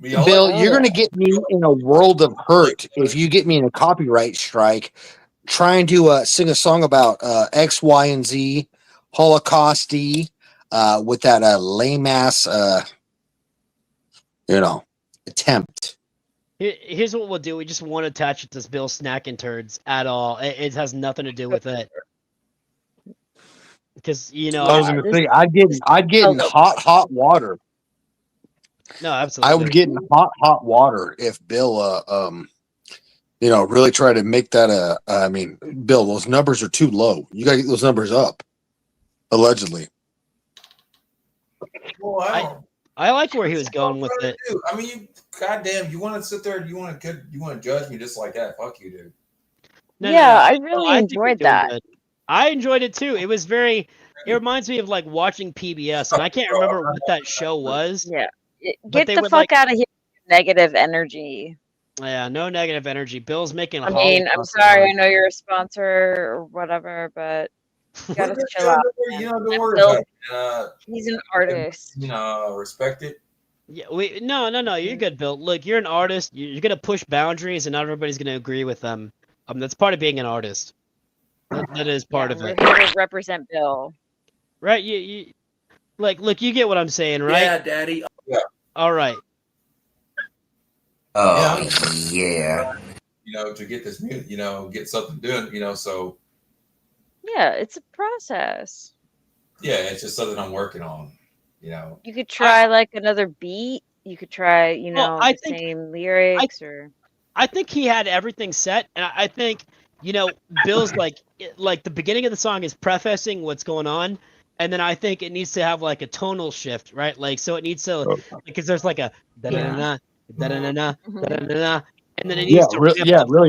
Speaker 14: Bill, you're going to get me in a world of hurt if you get me in a copyright strike trying to sing a song about X, Y, and Z, Holocaust-y, with that lame ass, attempt.
Speaker 11: Here's what we'll do. We just won't attach it to Bill snacking turds at all. It has nothing to do with it. Because
Speaker 14: I was going to say I'd get in hot water.
Speaker 11: No, absolutely.
Speaker 14: I would get in hot water if Bill really try to make that I mean, Bill, those numbers are too low. You gotta get those numbers up. Allegedly.
Speaker 7: Well,
Speaker 11: I like where he was going with it.
Speaker 7: I mean, goddamn, you want to sit there? You want to judge me just like that? Fuck you, dude.
Speaker 11: No,
Speaker 12: I
Speaker 11: no,
Speaker 12: really
Speaker 11: I think you're
Speaker 12: enjoyed
Speaker 11: doing
Speaker 12: that.
Speaker 11: good. I enjoyed it too. It was very. It reminds me of like watching PBS, and I can't remember what that show was.
Speaker 12: Yeah.
Speaker 11: But
Speaker 12: Get
Speaker 11: they
Speaker 12: the
Speaker 11: would,
Speaker 12: fuck
Speaker 11: like-
Speaker 12: out of here. Negative energy.
Speaker 11: Yeah, no negative energy. Bill's making.
Speaker 12: I mean, I'm sorry. I know you're a sponsor or whatever, but you gotta chill out.
Speaker 7: You
Speaker 12: man.
Speaker 7: know, don't
Speaker 12: And
Speaker 7: worry
Speaker 12: Bill,
Speaker 7: about it.
Speaker 12: he's an artist.
Speaker 7: Respect it.
Speaker 11: Yeah, no. You're good, Bill. Look, you're an artist. You're gonna push boundaries, and not everybody's gonna agree with them. That's part of being an artist. That is part of it.
Speaker 12: We're here to represent Bill.
Speaker 11: Right? You look, you get what I'm saying, right?
Speaker 7: Yeah, Daddy. Yeah.
Speaker 11: All right.
Speaker 2: Oh, yeah.
Speaker 7: To get this music, get something doing, so
Speaker 12: Yeah, it's a process.
Speaker 7: yeah, it's just something I'm working on,
Speaker 12: You could try like another beat. You could try,
Speaker 11: I
Speaker 12: the
Speaker 11: think-
Speaker 12: same lyrics or.
Speaker 11: I think he had everything set, and I think Bill's like the beginning of the song is prefacing what's going on, and then I think it needs to have like a tonal shift, right? Like so it needs to because there's like a da da da da da da da da, and then it needs to
Speaker 14: really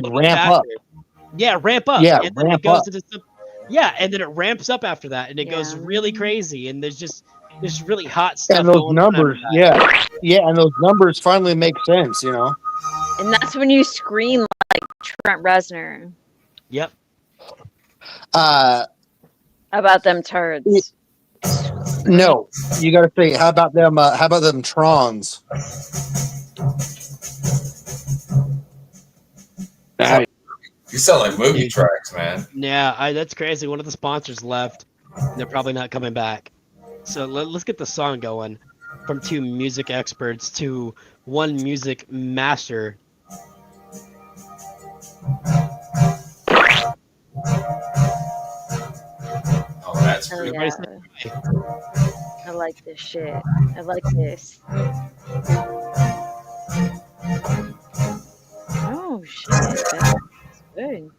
Speaker 14: ramp up.
Speaker 11: Yeah, ramp up.
Speaker 14: Yeah,
Speaker 11: and then
Speaker 14: ramp
Speaker 11: it goes
Speaker 14: up.
Speaker 11: into some, and then it ramps up after that, and it goes really crazy, and there's really hot stuff.
Speaker 14: And those
Speaker 11: going on
Speaker 14: numbers,
Speaker 11: after that.
Speaker 14: and those numbers finally make sense,
Speaker 12: And that's when you scream like Trent Reznor
Speaker 11: Yep.
Speaker 12: about them turds.
Speaker 14: No, you got to say, how about them? How about them Trons?
Speaker 7: You sound like movie tracks, man.
Speaker 11: Yeah, that's crazy. One of the sponsors left. They're probably not coming back. So let's get the song going. From two music experts to one music master.
Speaker 7: Oh, that's
Speaker 12: Hell
Speaker 7: pretty.
Speaker 12: yeah. I like this shit. I like this. Oh shit, that's good.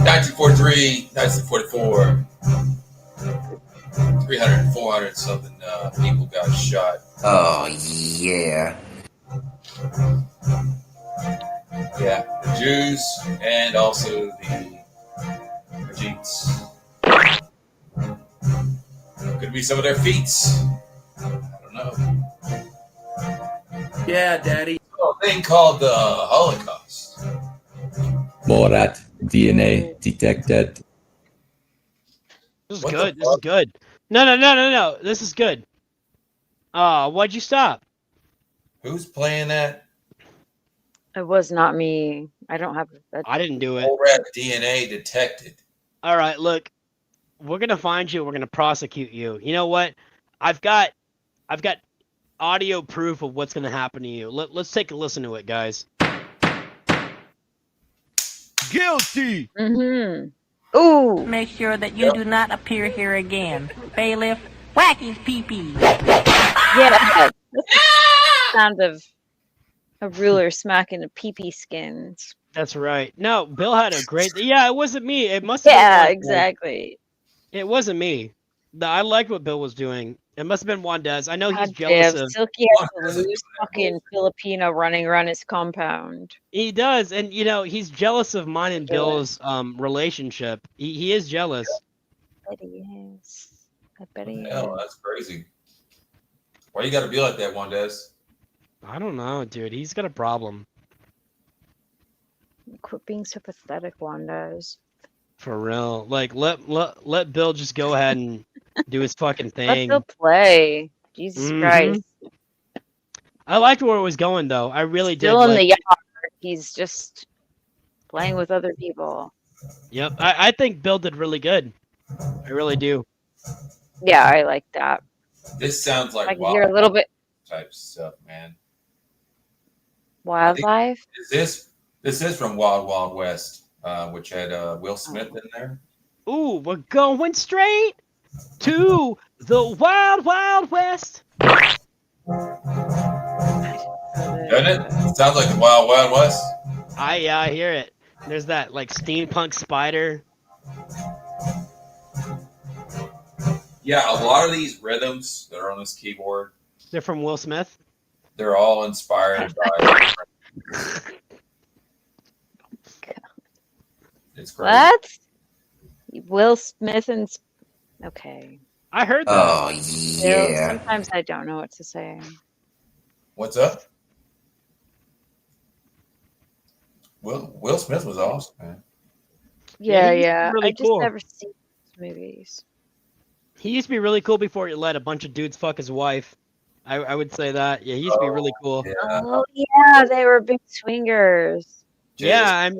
Speaker 7: '1943, 1944. 300, 400 something people got shot.
Speaker 2: Oh, yeah.
Speaker 7: Yeah, the Jews and also the Jeets. Could be some of their feats. I don't know.
Speaker 16: Yeah, Daddy.
Speaker 7: A thing called the Holocaust.
Speaker 16: Borat DNA detected.
Speaker 11: This is good. This is good. No. This is good. Why'd you stop?
Speaker 7: Who's playing that?
Speaker 12: It was not me. I don't have
Speaker 11: I didn't do it.
Speaker 7: Borat DNA detected.
Speaker 11: All right, look. We're gonna find you. We're gonna prosecute you. You know what? I've got audio proof of what's gonna happen to you. Let's take a listen to it, guys.
Speaker 17: Guilty.
Speaker 12: Mm-hmm. Ooh.
Speaker 9: Make sure that you do not appear here again. Bailiff, whack his pee-pee.
Speaker 12: Yeah, that's the sound of a ruler smacking a pee-pee skin.
Speaker 11: That's right. No, Bill had a great. Yeah, it wasn't me. It must have
Speaker 12: Yeah,
Speaker 11: been
Speaker 12: exactly.
Speaker 11: It wasn't me. I liked what Bill was doing. It must have been Wandez. I know he's
Speaker 12: God
Speaker 11: jealous
Speaker 12: damn,
Speaker 11: of.
Speaker 12: Silky has a loose fucking Filipino running around his compound.
Speaker 11: He does, and he's jealous of mine and Bill's relationship. He is jealous.
Speaker 12: I bet he is. I bet he
Speaker 7: Hell,
Speaker 12: is.
Speaker 7: that's crazy. Why you got to be like that, Wandez?
Speaker 11: I don't know, dude. He's got a problem.
Speaker 12: Quit being so pathetic, Wandez.
Speaker 11: For real. Like let Bill just go ahead and do his fucking
Speaker 12: Let
Speaker 11: thing.
Speaker 12: Bill play. Jesus Christ.
Speaker 11: I liked where it was going though. I really
Speaker 12: Still
Speaker 11: did.
Speaker 12: in the yard. He's just playing with other people.
Speaker 11: Yep. I think Bill did really good. I really do.
Speaker 12: Yeah, I like that.
Speaker 7: This sounds like
Speaker 12: I can hear a little bit
Speaker 7: type stuff, man.
Speaker 12: wildlife.
Speaker 7: This is from Wild Wild West, which had Will Smith in there.
Speaker 11: Ooh, we're going straight to the Wild Wild West.
Speaker 7: Doesn't it? It sounds like the Wild Wild West.
Speaker 11: I hear it. There's that like steampunk spider.
Speaker 7: Yeah, a lot of these rhythms that are on this keyboard,
Speaker 11: They're from Will Smith.
Speaker 7: they're all inspired by. It's crazy.
Speaker 12: What? Will Smith and okay.
Speaker 11: I heard that.
Speaker 2: Oh
Speaker 12: Still,
Speaker 2: yeah.
Speaker 12: sometimes I don't know what to say.
Speaker 7: What's up? Will Smith was awesome, man.
Speaker 12: Yeah,
Speaker 11: he's
Speaker 12: yeah.
Speaker 11: really
Speaker 12: I just
Speaker 11: cool.
Speaker 12: never seen those movies.
Speaker 11: He used to be really cool before he let a bunch of dudes fuck his wife. I would say that. Yeah, he used to be really cool.
Speaker 12: Oh yeah, they were big swingers.
Speaker 11: Yeah,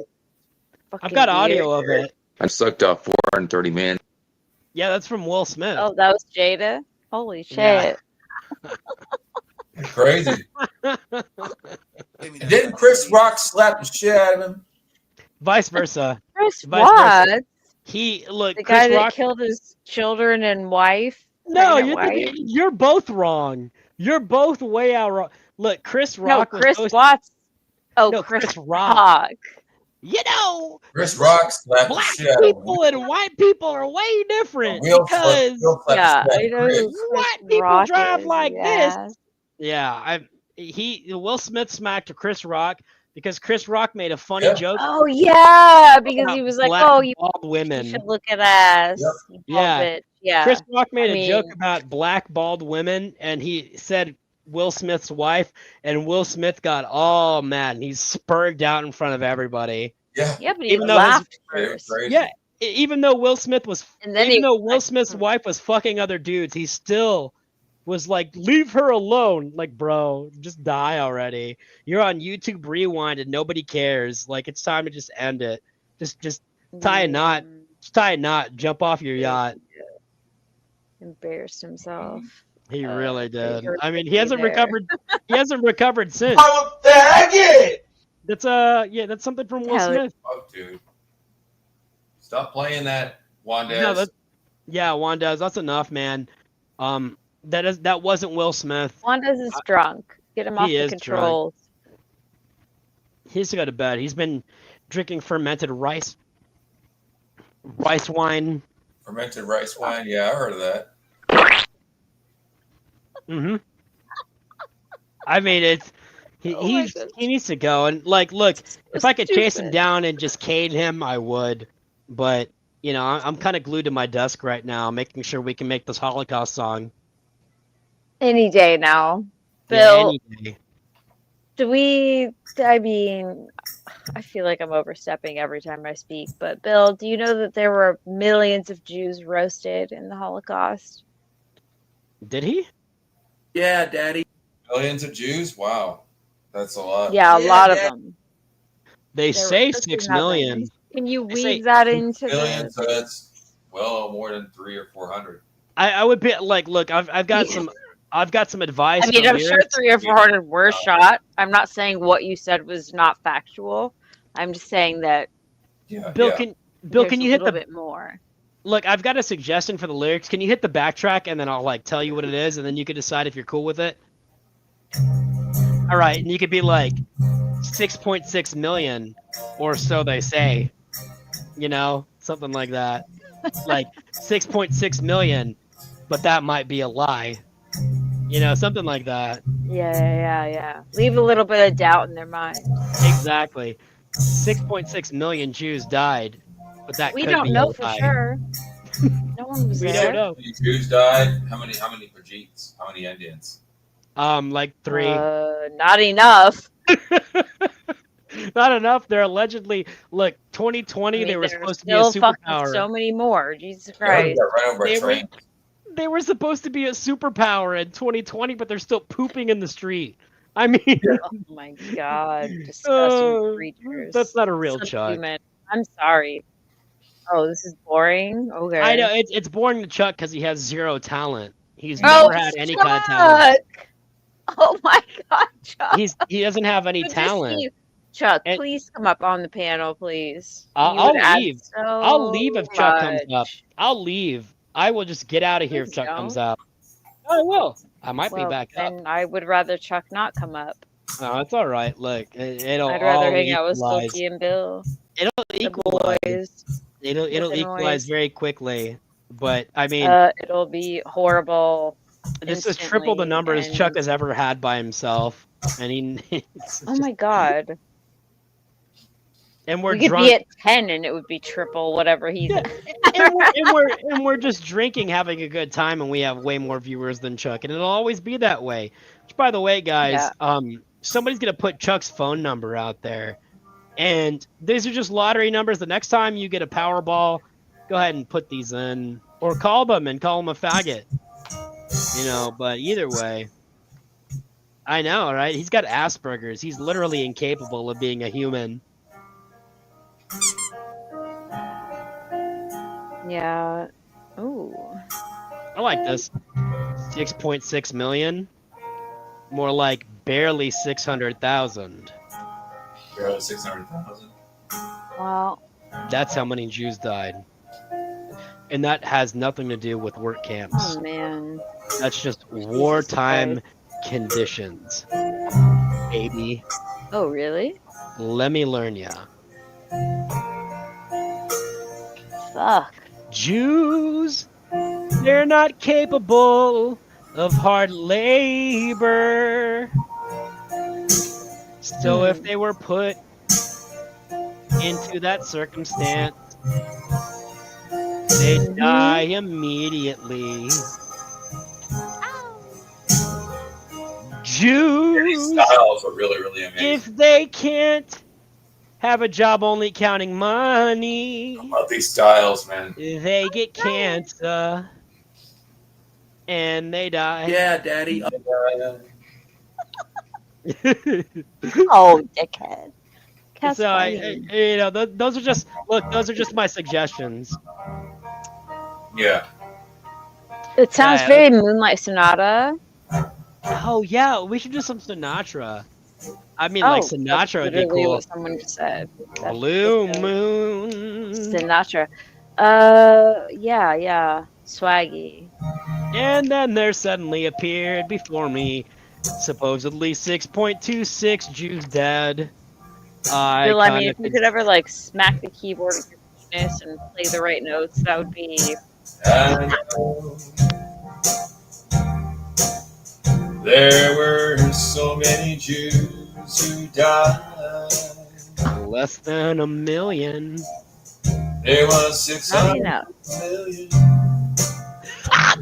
Speaker 11: I've got audio of it.
Speaker 4: I sucked off 430 men.
Speaker 11: Yeah, that's from Will Smith.
Speaker 12: Oh, that was Jada. Holy
Speaker 11: Yeah.
Speaker 12: shit!
Speaker 7: Crazy. Didn't Chris Rock slap the shit out of him?
Speaker 11: Vice versa.
Speaker 12: Chris
Speaker 11: Vice versa.
Speaker 12: what?
Speaker 11: He look.
Speaker 12: The
Speaker 11: Chris
Speaker 12: guy that
Speaker 11: Rock.
Speaker 12: killed his children and wife.
Speaker 11: No,
Speaker 12: pregnant
Speaker 11: you're
Speaker 12: wife?
Speaker 11: both wrong. You're both way out wrong. Look, Chris Rock.
Speaker 12: No,
Speaker 11: was
Speaker 12: Chris
Speaker 11: supposed-
Speaker 12: Watts. Oh,
Speaker 11: No,
Speaker 12: Chris
Speaker 11: Rock.
Speaker 12: Rock.
Speaker 11: You know,
Speaker 7: Chris Rock slapped the
Speaker 11: black
Speaker 7: shit out of him.
Speaker 11: people and white people are way different
Speaker 7: Will
Speaker 11: because
Speaker 7: slapped the
Speaker 12: Yeah,
Speaker 7: shit out
Speaker 12: I
Speaker 7: of
Speaker 12: know
Speaker 7: Chris.
Speaker 12: who Chris
Speaker 11: white people
Speaker 12: Rock
Speaker 11: drive
Speaker 12: is,
Speaker 11: like
Speaker 12: yeah.
Speaker 11: this. Yeah, Will Smith smacked Chris Rock because Chris Rock made a funny joke.
Speaker 12: Oh yeah, because he was like,
Speaker 11: black
Speaker 12: "Oh, you
Speaker 11: bald women.
Speaker 12: should look at us." You bald
Speaker 11: Yeah.
Speaker 12: bitch. Yeah.
Speaker 11: Chris Rock made
Speaker 12: I
Speaker 11: a joke
Speaker 12: mean,
Speaker 11: about black bald women, and he said Will Smith's wife, and Will Smith got all mad, and he spurred out in front of everybody.
Speaker 7: Yeah.
Speaker 12: Yeah, but he
Speaker 11: Even though
Speaker 12: laughed
Speaker 7: It was
Speaker 12: first.
Speaker 7: crazy.
Speaker 11: Yeah, even though Will Smith was,
Speaker 12: And then
Speaker 11: even
Speaker 12: he
Speaker 11: though
Speaker 12: was
Speaker 11: Will
Speaker 12: like,
Speaker 11: Smith's wife was fucking other dudes, he still was like, "Leave her alone." Like, bro, just die already. You're on YouTube Rewind, and nobody cares. Like, it's time to just end it. Just tie a knot. Just tie a knot. Jump off your yacht.
Speaker 12: embarrassed himself.
Speaker 11: He really did.
Speaker 12: you're
Speaker 11: I mean, he
Speaker 12: really
Speaker 11: hasn't
Speaker 12: there.
Speaker 11: recovered. He hasn't recovered since.
Speaker 3: I'm a faggot!
Speaker 11: That's that's something from Will
Speaker 12: Hell,
Speaker 11: Smith.
Speaker 7: Oh, dude. Stop playing that, Wandez.
Speaker 11: No, Wandez, that's enough, man. That wasn't Will Smith.
Speaker 12: Wandez is drunk. Get him off
Speaker 11: He
Speaker 12: the
Speaker 11: is drunk.
Speaker 12: controls.
Speaker 11: He's got to bed. He's been drinking fermented rice wine.
Speaker 7: Fermented rice wine. Yeah, I heard of that.
Speaker 11: Mm-hmm. I mean, he needs to go. And like, look, if I could chase him down and just cane him, I would. But I'm kind of glued to my desk right now, making sure we can make this Holocaust song.
Speaker 12: Any day now.
Speaker 11: Yeah,
Speaker 12: Bill,
Speaker 11: any day.
Speaker 12: I mean, I feel like I'm overstepping every time I speak, but Bill, do you know that there were millions of Jews roasted in the Holocaust?
Speaker 11: Did he?
Speaker 14: Yeah, Daddy.
Speaker 7: Millions of Jews? Wow. That's a lot.
Speaker 12: Yeah, a lot of them.
Speaker 11: They say
Speaker 12: roasting
Speaker 11: 6
Speaker 12: that
Speaker 11: million.
Speaker 12: many. Can you
Speaker 11: They say
Speaker 12: weave that into
Speaker 7: Millions,
Speaker 12: the...
Speaker 7: so that's well more than 300 or 400.
Speaker 11: I would be like, look, I've got some I've got some advice.
Speaker 12: I mean,
Speaker 11: for
Speaker 12: I'm sure
Speaker 11: lyrics.
Speaker 12: 300 or 400 were shot. I'm not saying what you said was not factual. I'm just saying that
Speaker 11: Bill, can you hit
Speaker 12: a little
Speaker 11: the
Speaker 12: bit more?
Speaker 11: Look, I've got a suggestion for the lyrics. Can you hit the backtrack and then I'll like tell you what it is, and then you can decide if you're cool with it. All right, and you could be like 6.6 million, or so they say. You know, something like that. Like 6.6 million, but that might be a lie. You know, something like that.
Speaker 12: Yeah. Leave a little bit of doubt in their mind.
Speaker 11: Exactly. 6.6 million Jews died, but that
Speaker 12: We
Speaker 11: could
Speaker 12: don't
Speaker 11: be
Speaker 12: know
Speaker 11: a
Speaker 12: for
Speaker 11: lie.
Speaker 12: sure. No one was
Speaker 11: We
Speaker 12: there.
Speaker 11: don't know.
Speaker 7: How many Jews died? How many Brigittes? How many Indians?
Speaker 11: Like 3.
Speaker 12: Not enough.
Speaker 11: Not enough. They're allegedly 2020.
Speaker 12: I mean,
Speaker 11: they were
Speaker 12: there's
Speaker 11: supposed to be a
Speaker 12: still fucking
Speaker 11: superpower.
Speaker 12: so many more. Jesus
Speaker 7: They already
Speaker 12: Christ.
Speaker 7: got run over by trains.
Speaker 11: They were supposed to be a superpower in 2020, but they're still pooping in the street. I mean,
Speaker 12: Oh my god, disgusting creatures.
Speaker 11: that's not a real
Speaker 12: So
Speaker 11: Chuck.
Speaker 12: human. I'm sorry. Oh, this is boring. Okay.
Speaker 11: I know it's boring to Chuck because he has 0 talent. He's
Speaker 12: Oh,
Speaker 11: never had any kind of talent.
Speaker 12: Chuck! Oh my god, Chuck.
Speaker 11: He doesn't have any
Speaker 12: Good to
Speaker 11: talent.
Speaker 12: see you. Chuck,
Speaker 11: And-
Speaker 12: please come up on the panel, please.
Speaker 11: I'll
Speaker 12: You add
Speaker 11: leave.
Speaker 12: so
Speaker 11: I'll leave if Chuck comes up.
Speaker 12: much.
Speaker 11: I'll leave. I will just get out of here if
Speaker 12: Please
Speaker 11: Chuck
Speaker 12: don't.
Speaker 11: comes up. I will. I might be
Speaker 12: Well,
Speaker 11: back up.
Speaker 12: then I would rather Chuck not come up.
Speaker 11: Oh, it's all right. Look, it'll
Speaker 12: I'd rather
Speaker 11: all
Speaker 12: hang out with
Speaker 11: equalize.
Speaker 12: Silky and Bill.
Speaker 11: It'll
Speaker 12: The
Speaker 11: equalize.
Speaker 12: boys.
Speaker 11: It'll
Speaker 12: with the
Speaker 11: equalize
Speaker 12: noise.
Speaker 11: very quickly. But I mean,
Speaker 12: It'll be horrible.
Speaker 11: this is triple the
Speaker 12: instantly,
Speaker 11: numbers
Speaker 12: and-
Speaker 11: Chuck has ever had by himself, and
Speaker 12: Oh my god.
Speaker 11: and we're
Speaker 12: We could
Speaker 11: drunk.
Speaker 12: be at 10 and it would be triple whatever he's at.
Speaker 11: and we're just drinking, having a good time, and we have way more viewers than Chuck, and it'll always be that way. Which, by the way, guys, somebody's gonna put Chuck's phone number out there, and these are just lottery numbers. The next time you get a Powerball, go ahead and put these in, or call them and call them a faggot. You know, but either way, I know, right? He's got Asperger's. He's literally incapable of being a human.
Speaker 12: Yeah. Ooh.
Speaker 11: I like this. 6.6 million. More like barely 600,000.
Speaker 7: Barely 600,000.
Speaker 12: Well,
Speaker 11: That's how many Jews died. And that has nothing to do with work camps.
Speaker 12: oh man.
Speaker 11: That's just wartime conditions. Baby.
Speaker 12: Oh really?
Speaker 11: Let me learn ya.
Speaker 12: Fuck.
Speaker 11: Jews, they're not capable of hard labor. So if they were put into that circumstance, they'd die immediately. Jews,
Speaker 7: These styles are really, really amazing.
Speaker 11: if they can't have a job only counting money,
Speaker 7: I love these styles, man.
Speaker 11: they get cancer and they die.
Speaker 15: Yeah, Daddy.
Speaker 12: Oh, dickhead. Cat's
Speaker 11: So
Speaker 12: funny.
Speaker 11: you know, those are just my suggestions.
Speaker 7: Yeah.
Speaker 12: It sounds
Speaker 11: Yeah.
Speaker 12: very Moonlight Sonata.
Speaker 11: Oh yeah, we should do some Sinatra. I mean, like Sinatra
Speaker 12: that's
Speaker 11: would be
Speaker 12: literally
Speaker 11: cool.
Speaker 12: what someone just said. That's
Speaker 11: Blue
Speaker 12: okay.
Speaker 11: Moon.
Speaker 12: Sinatra. Yeah. Swaggy.
Speaker 11: And then there suddenly appeared before me, supposedly 6.26 Jews dead.
Speaker 12: Bill, I mean, if you could ever like smack the keyboard with your penis and play the right notes, that would be.
Speaker 7: There were so many Jews who died.
Speaker 11: Less than a million.
Speaker 7: There was 600
Speaker 12: enough.
Speaker 7: million.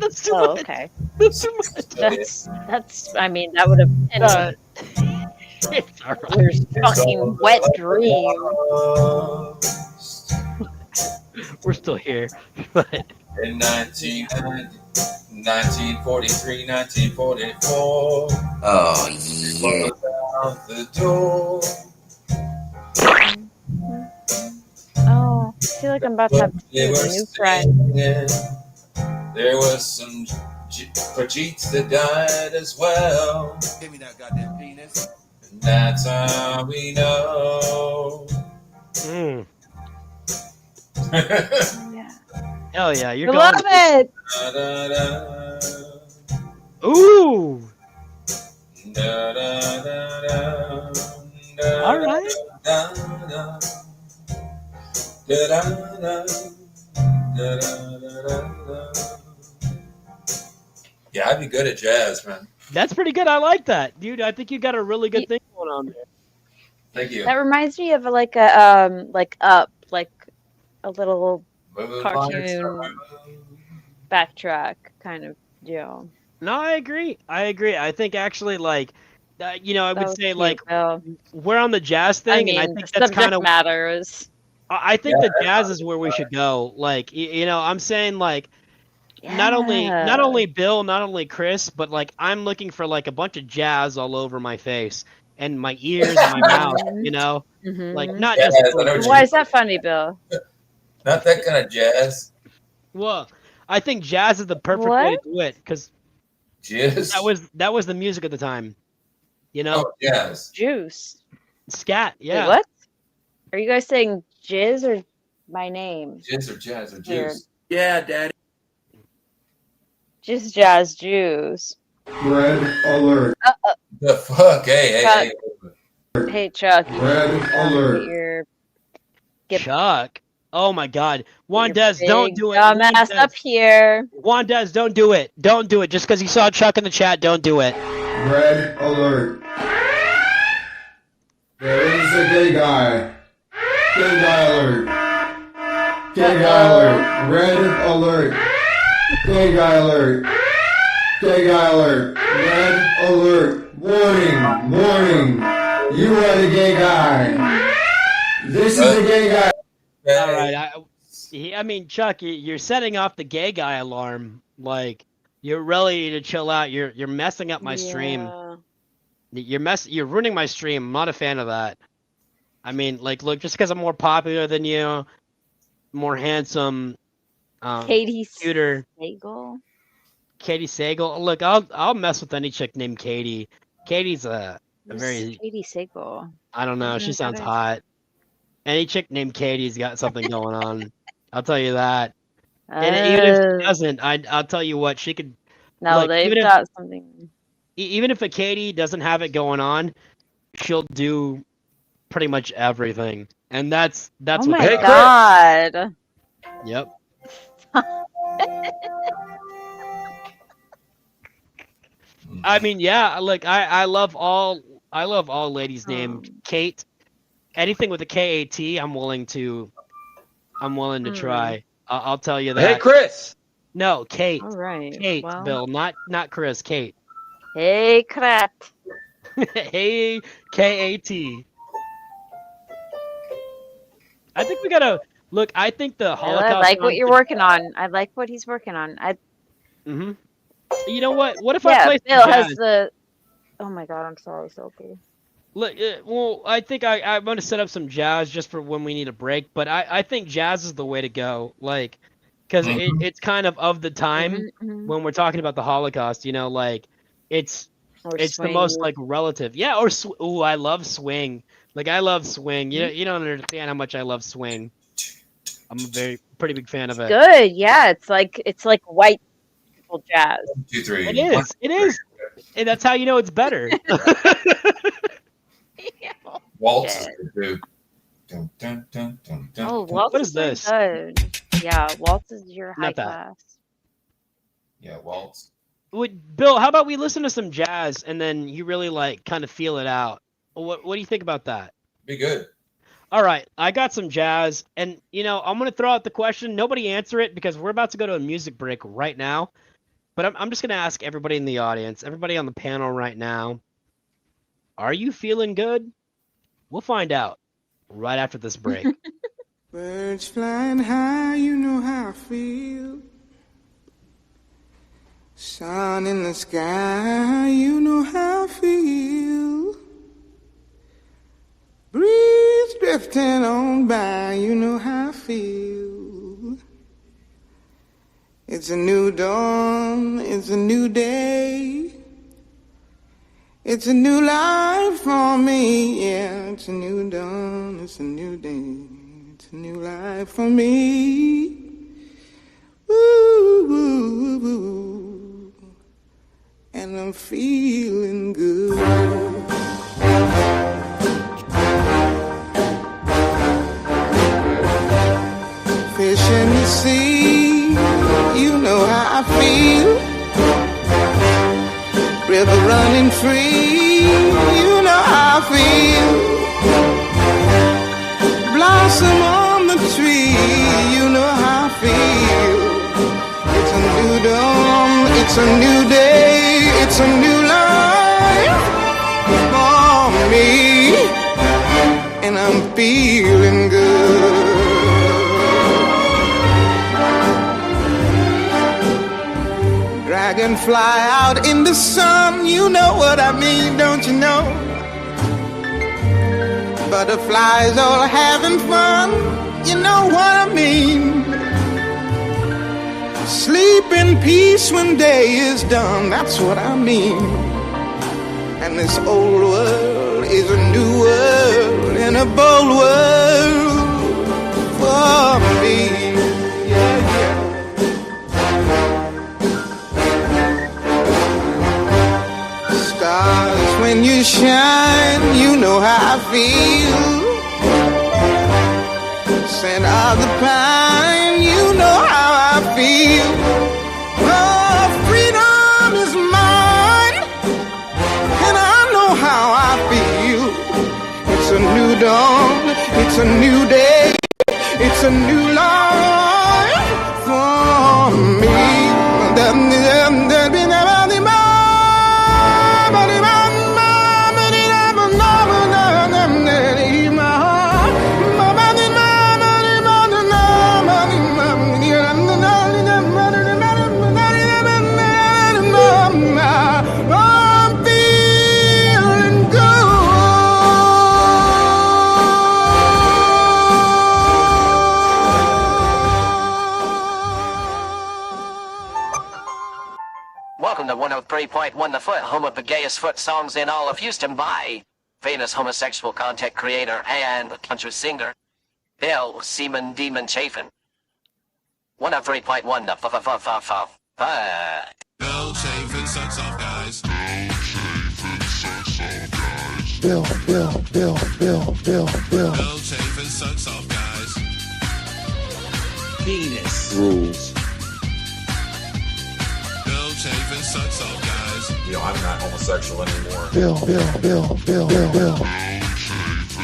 Speaker 11: That's too
Speaker 12: Oh,
Speaker 11: much.
Speaker 12: okay.
Speaker 11: That's too much.
Speaker 12: That's. I mean, that would have been
Speaker 11: It's all right.
Speaker 12: your fucking wet dream.
Speaker 11: We're still here, but
Speaker 7: In 1943, 1944.
Speaker 2: Oh, yeah.
Speaker 7: Out the door.
Speaker 12: Oh, I feel like I'm about to have
Speaker 7: They
Speaker 12: a
Speaker 7: were
Speaker 12: new friend.
Speaker 7: singing. There was some for cheats that died as well.
Speaker 17: Give me that goddamn penis.
Speaker 7: And that's how we know.
Speaker 12: Yeah.
Speaker 11: Hell yeah, you're
Speaker 12: I
Speaker 11: going.
Speaker 12: love it.
Speaker 7: Da, da, da.
Speaker 11: Ooh.
Speaker 7: Da, da, da, da, da,
Speaker 11: All right.
Speaker 7: da, da, da, da, da, da, da, da. Yeah, I'd be good at jazz, man.
Speaker 11: That's pretty good. I like that, dude. I think you got a really good thing going on there.
Speaker 7: Thank you.
Speaker 12: That reminds me of like a a little
Speaker 7: Move
Speaker 12: cartoon backtrack kind of deal.
Speaker 11: No, I agree. I think actually, like, I
Speaker 12: That
Speaker 11: would
Speaker 12: was
Speaker 11: say
Speaker 12: cute,
Speaker 11: like
Speaker 12: Bill.
Speaker 11: we're on the jazz thing, and I
Speaker 12: the
Speaker 11: think that's
Speaker 12: subject
Speaker 11: kind of
Speaker 12: matters.
Speaker 11: I think
Speaker 7: Yeah,
Speaker 11: the jazz is where we should go. Like, I'm saying like not
Speaker 12: Yeah.
Speaker 11: only Bill, not only Chris, but like I'm looking for like a bunch of jazz all over my face and my ears and my mouth. Like
Speaker 12: Mhm.
Speaker 11: not
Speaker 7: Jazz,
Speaker 11: just
Speaker 7: I know what
Speaker 12: Why
Speaker 7: you
Speaker 12: is that funny, Bill?
Speaker 7: Not that kind of jazz.
Speaker 11: well. I think jazz is the perfect way to
Speaker 12: What?
Speaker 11: do it because
Speaker 7: Jizz.
Speaker 11: that was the music at the time.
Speaker 7: Oh, jazz.
Speaker 12: Juice.
Speaker 11: Scat.
Speaker 12: Wait,
Speaker 11: Yeah.
Speaker 12: what? Are you guys saying jizz or my name?
Speaker 7: Jizz or jazz or
Speaker 12: Weird.
Speaker 7: juice.
Speaker 14: Yeah, Daddy.
Speaker 12: Just jazz juice.
Speaker 10: Red alert.
Speaker 7: The fuck? Hey.
Speaker 12: Hey, Chuck.
Speaker 10: Red alert.
Speaker 11: Chuck. Oh my God, Wandez,
Speaker 12: big
Speaker 11: don't do it.
Speaker 12: dumbass up here.
Speaker 11: Wandez, don't do it. Don't do it. Just because you saw Chuck in the chat, don't do it.
Speaker 10: Red alert. There is a gay guy. Gay guy alert. Gay guy alert. Red alert. Gay guy alert. Gay guy alert. Red alert. Warning. Warning. You are the gay guy. This is the gay guy.
Speaker 11: All right. I mean, Chuck, you're setting off the gay guy alarm. Like, you're really to chill out. You're messing up my stream. You're ruining my stream. I'm not a fan of that. I mean, like, look, just because I'm more popular than you, more handsome,
Speaker 12: Katie
Speaker 11: cuter.
Speaker 12: Sagal.
Speaker 11: Katie Sagal. Look, I'll mess with any chick named Katie. Katie's a very.
Speaker 12: Katie Sagal.
Speaker 11: I don't know.
Speaker 12: Isn't
Speaker 11: She
Speaker 12: that
Speaker 11: sounds
Speaker 12: it?
Speaker 11: hot. Any chick named Katie's got something going on. I'll tell you that. And even if she doesn't, I'll tell you what, she could.
Speaker 12: No,
Speaker 11: look,
Speaker 12: they've
Speaker 11: even if-
Speaker 12: got something.
Speaker 11: Even if a Katie doesn't have it going on, she'll do pretty much everything, and that's
Speaker 12: Oh
Speaker 11: what.
Speaker 12: my God.
Speaker 11: Yep. I mean, yeah. Look, I love all ladies named Kate. Anything with a K-A-T, I'm willing to try. I'll tell you that.
Speaker 3: Hey, Chris.
Speaker 11: No, Kate.
Speaker 12: All right.
Speaker 11: Kate,
Speaker 12: well.
Speaker 11: Bill, not Chris. Kate.
Speaker 12: Hey, crap.
Speaker 11: Hey, K-A-T. I think we gotta look. I think the Holocaust.
Speaker 12: I like what you're working on. I like what he's working on.
Speaker 11: You know what? What if I
Speaker 12: Yeah,
Speaker 11: play some
Speaker 12: Bill has
Speaker 11: jazz?
Speaker 12: the. Oh my God, I'm sorry, Sophie.
Speaker 11: Look, well, I think I'm going to set up some jazz just for when we need a break. But I think jazz is the way to go. Like, because it's kind of the time when we're talking about the Holocaust. You know, like it's the most like relative. Yeah, or ooh, I love swing. Like I love swing. You don't understand how much I love swing. I'm a pretty big fan of it.
Speaker 12: Good, yeah. It's like white people jazz.
Speaker 7: 1, 2, 3.
Speaker 11: It is, and that's how you know it's better.
Speaker 7: Waltz is good, dude. Dun, dun, dun, dun, dun,
Speaker 12: Oh,
Speaker 7: dun.
Speaker 12: waltz
Speaker 11: What is
Speaker 12: is pretty
Speaker 11: this?
Speaker 12: good. Yeah, waltz is your high
Speaker 11: Not that.
Speaker 12: class.
Speaker 7: Yeah, waltz.
Speaker 11: Bill, how about we listen to some jazz and then you really like kind of feel it out? What do you think about that?
Speaker 7: Be good.
Speaker 11: All right, I got some jazz, and I'm gonna throw out the question. Nobody answer it because we're about to go to a music break right now. But I'm just gonna ask everybody in the audience, everybody on the panel right now, are you feeling good? We'll find out right after this break.
Speaker 6: Birds flying high, you know how I feel. Sun in the sky, you know how I feel. Breeze drifting on by, you know how I feel. It's It's a new dawn, it's a new day. It's a new life for me, yeah. It's a new dawn, it's a new day. It's a new life for me. Woo, woo, woo. And I'm feeling good. Fish in the sea, you know how I feel. River running free, you know how I feel. Blossom on the tree, you know how I feel. It's a new dawn, it's a new day, it's a new life for me. And I'm feeling good. Dragonfly out in the sun, you know what I mean, don't you know? Butterflies all having fun, you know what I mean. Sleep in peace when day is done, that's what I mean. And this old world is a new world and a bold world for me. Yeah, yeah. Stars, when you shine, you know how I feel. Scent of the pine, you know how I feel. Oh, freedom is mine, and I know how I feel. It's a new dawn, it's a new day, it's a new life for me.
Speaker 1: Welcome to 103.1 The Foot, home of the gayest foot songs in all of Houston by famous homosexual content creator and country singer, Bill Seaman Demon Chafin. 103.1 The Foot.
Speaker 5: Bill Chafin sucks off, guys.
Speaker 6: Bill.
Speaker 5: Bill Chafin sucks off, guys.
Speaker 15: Penis rules.
Speaker 5: Bill Chafin sucks off, guys.
Speaker 7: You know, I'm not homosexual anymore.
Speaker 6: Bill.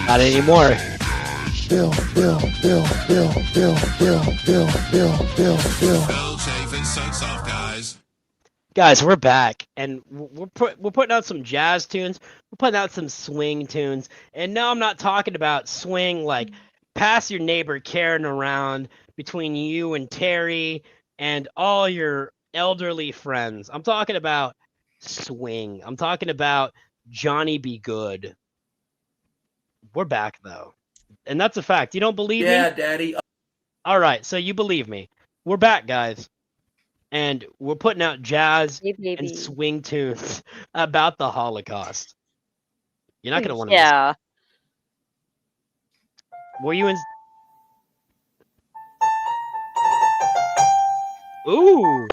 Speaker 11: Not anymore.
Speaker 5: Bill Chafin sucks off, guys.
Speaker 11: Guys, we're back, and we're putting out some jazz tunes. We're putting out some swing tunes, and no, I'm not talking about swing like pass your neighbor carrying around between you and Terry and all your elderly friends. I'm talking about swing. I'm talking about Johnny Be Good. We're back though, and that's a fact. You don't believe me?
Speaker 15: Yeah, Daddy.
Speaker 11: All right, so you believe me. We're back, guys. And we're putting out jazz and swing tunes about the Holocaust. You're not going to want to miss it. Were you in... Ooh!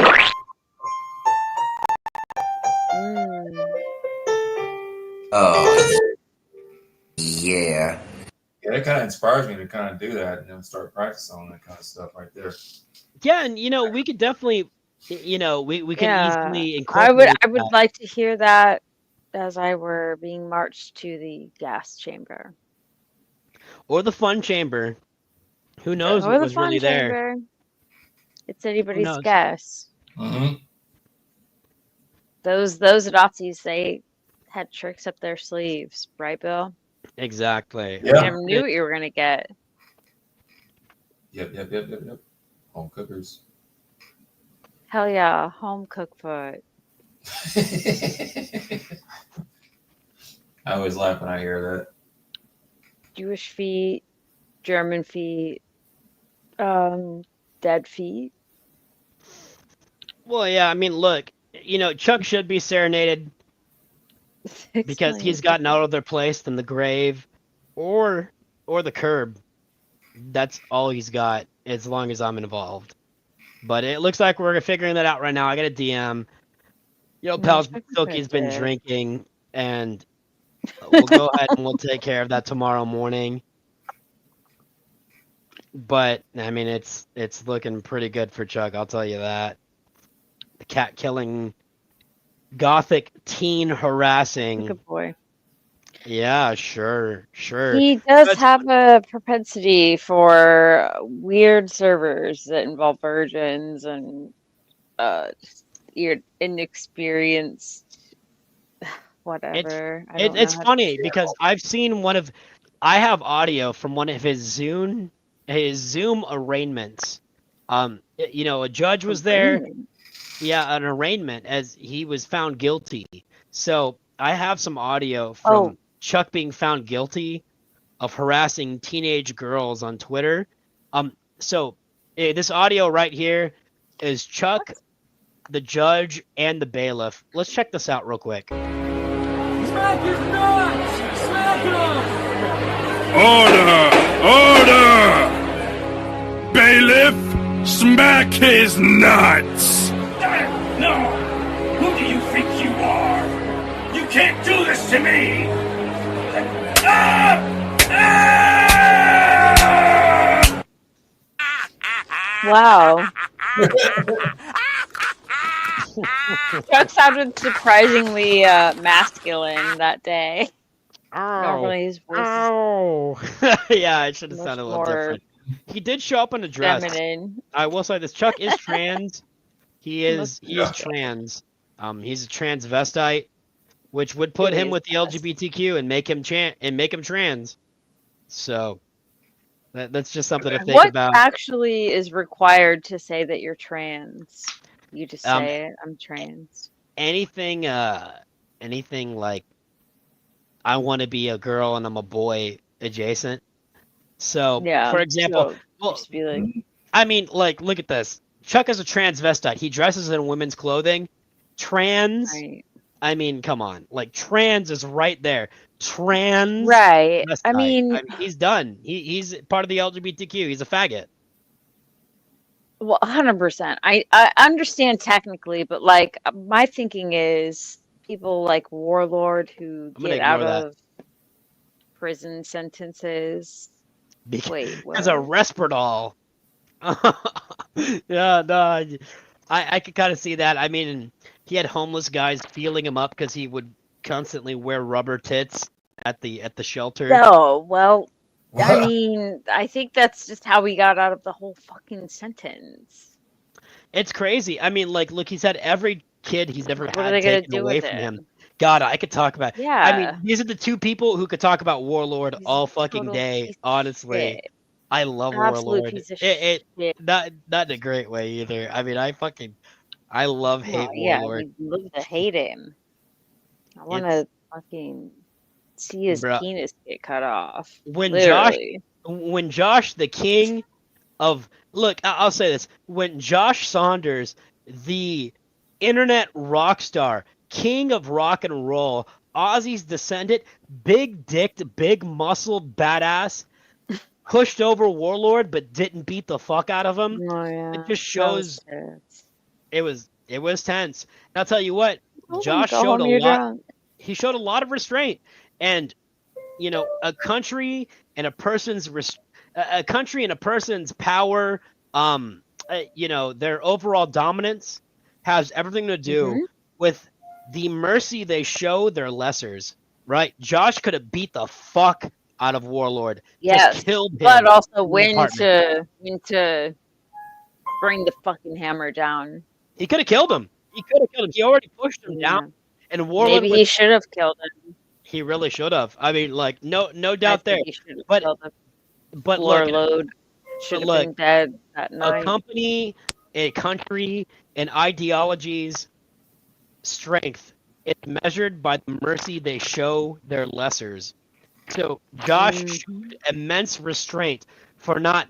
Speaker 2: Oh, yeah.
Speaker 7: Yeah, it kind of inspires me to kind of do that and then start practicing on that kind of stuff right there.
Speaker 11: Yeah, and we could definitely, we can easily incorporate
Speaker 12: I would like to hear that as I were being marched to the gas chamber.
Speaker 11: Or the fun chamber. Who knows what was really there?
Speaker 12: It's anybody's guess.
Speaker 7: Mm-hmm.
Speaker 12: Those Nazis, they had tricks up their sleeves, right, Bill?
Speaker 11: Exactly.
Speaker 12: You never knew what you were gonna get.
Speaker 7: Yep. Home cookers.
Speaker 12: Hell yeah, home cooked food.
Speaker 7: I always laugh when I hear that.
Speaker 12: Jewish feet, German feet, dead feet.
Speaker 11: Well, yeah, I mean, look, Chuck should be serenaded because he's gotten out of their place than the grave or the curb. That's all he's got as long as I'm involved. But it looks like we're figuring that out right now. I got a DM. Pal Silky's been drinking, and we'll go ahead and we'll take care of that tomorrow morning. But I mean, it's looking pretty good for Chuck. I'll tell you that. The cat killing, gothic teen harassing.
Speaker 12: Good boy.
Speaker 11: Yeah, sure.
Speaker 12: He does have a propensity for weird servers that involve virgins and just weird, inexperienced, whatever.
Speaker 11: It's funny because I've seen I have audio from one of his Zoom arraignments. A judge was there. Yeah, an arraignment as he was found guilty. So I have some audio from Chuck being found guilty of harassing teenage girls on Twitter. So this audio right here is Chuck, the judge, and the bailiff. Let's check this out real quick.
Speaker 18: Smack his nuts! Smack him!
Speaker 19: Order! Bailiff, smack his nuts!
Speaker 18: No! Who do you think you are? You can't do this to me!
Speaker 12: Wow. Chuck sounded surprisingly masculine that day. Normally his voice
Speaker 11: yeah, it should have sounded a little different. He did show up in a dress.
Speaker 12: feminine.
Speaker 11: I will say this: Chuck is trans. He is trans. He's a transvestite, which would put him with the LGBTQ and make him trans. So that's just something to think about.
Speaker 12: What actually is required to say that you're trans? You just say it. I'm trans.
Speaker 11: Anything like I want to be a girl and I'm a boy adjacent. So, for example,
Speaker 12: just be like,
Speaker 11: I mean, like, look at this. Chuck is a transvestite. He dresses in women's clothing. Trans. Right. I mean, come on. Like, trans is right there. Trans.
Speaker 12: Right. I mean,
Speaker 11: he's done. He's part of the LGBTQ. He's a faggot.
Speaker 12: Well, 100%. I understand technically, but like my thinking is people like Warlord who get out of prison sentences.
Speaker 11: As a Respital. Yeah, no, I could kind of see that. I mean, he had homeless guys feeling him up because he would constantly wear rubber tits at the shelter.
Speaker 12: No, well, I mean, I think that's just how he got out of the whole fucking sentence.
Speaker 11: It's crazy. I mean, like, look, he's had every kid he's ever had taken away from him. God, I could talk about.
Speaker 12: Yeah.
Speaker 11: I mean, these are the two people who could talk about Warlord all fucking day. Honestly, I love Warlord. Not in a great way either. I mean, I love hate Warlord.
Speaker 12: Yeah, we love to hate him. I want to fucking see his penis get cut off.
Speaker 11: When Josh, the king of I'll say this: when Josh Saunders, the internet rock star, king of rock and roll, Ozzy's descendant, big dicked, big muscled badass, pushed over Warlord but didn't beat the fuck out of him.
Speaker 12: Oh, yeah.
Speaker 11: It just shows it was tense. And I'll tell you what, Josh showed a lot. He showed a lot of restraint, and a country and a person's power, their overall dominance has everything to do with the mercy they show their lessers, right? Josh could have beat the fuck out of Warlord.
Speaker 12: Yes,
Speaker 11: just killed him.
Speaker 12: But also when to bring the fucking hammer down.
Speaker 11: He could have killed him. He already pushed him down. And Warlord
Speaker 12: Maybe he should have killed him.
Speaker 11: He really should have. I mean, like, no doubt there. But
Speaker 12: Warlord should have been dead that night.
Speaker 11: A company, a country, and ideology's strength is measured by the mercy they show their lessers. So Josh showed immense restraint for not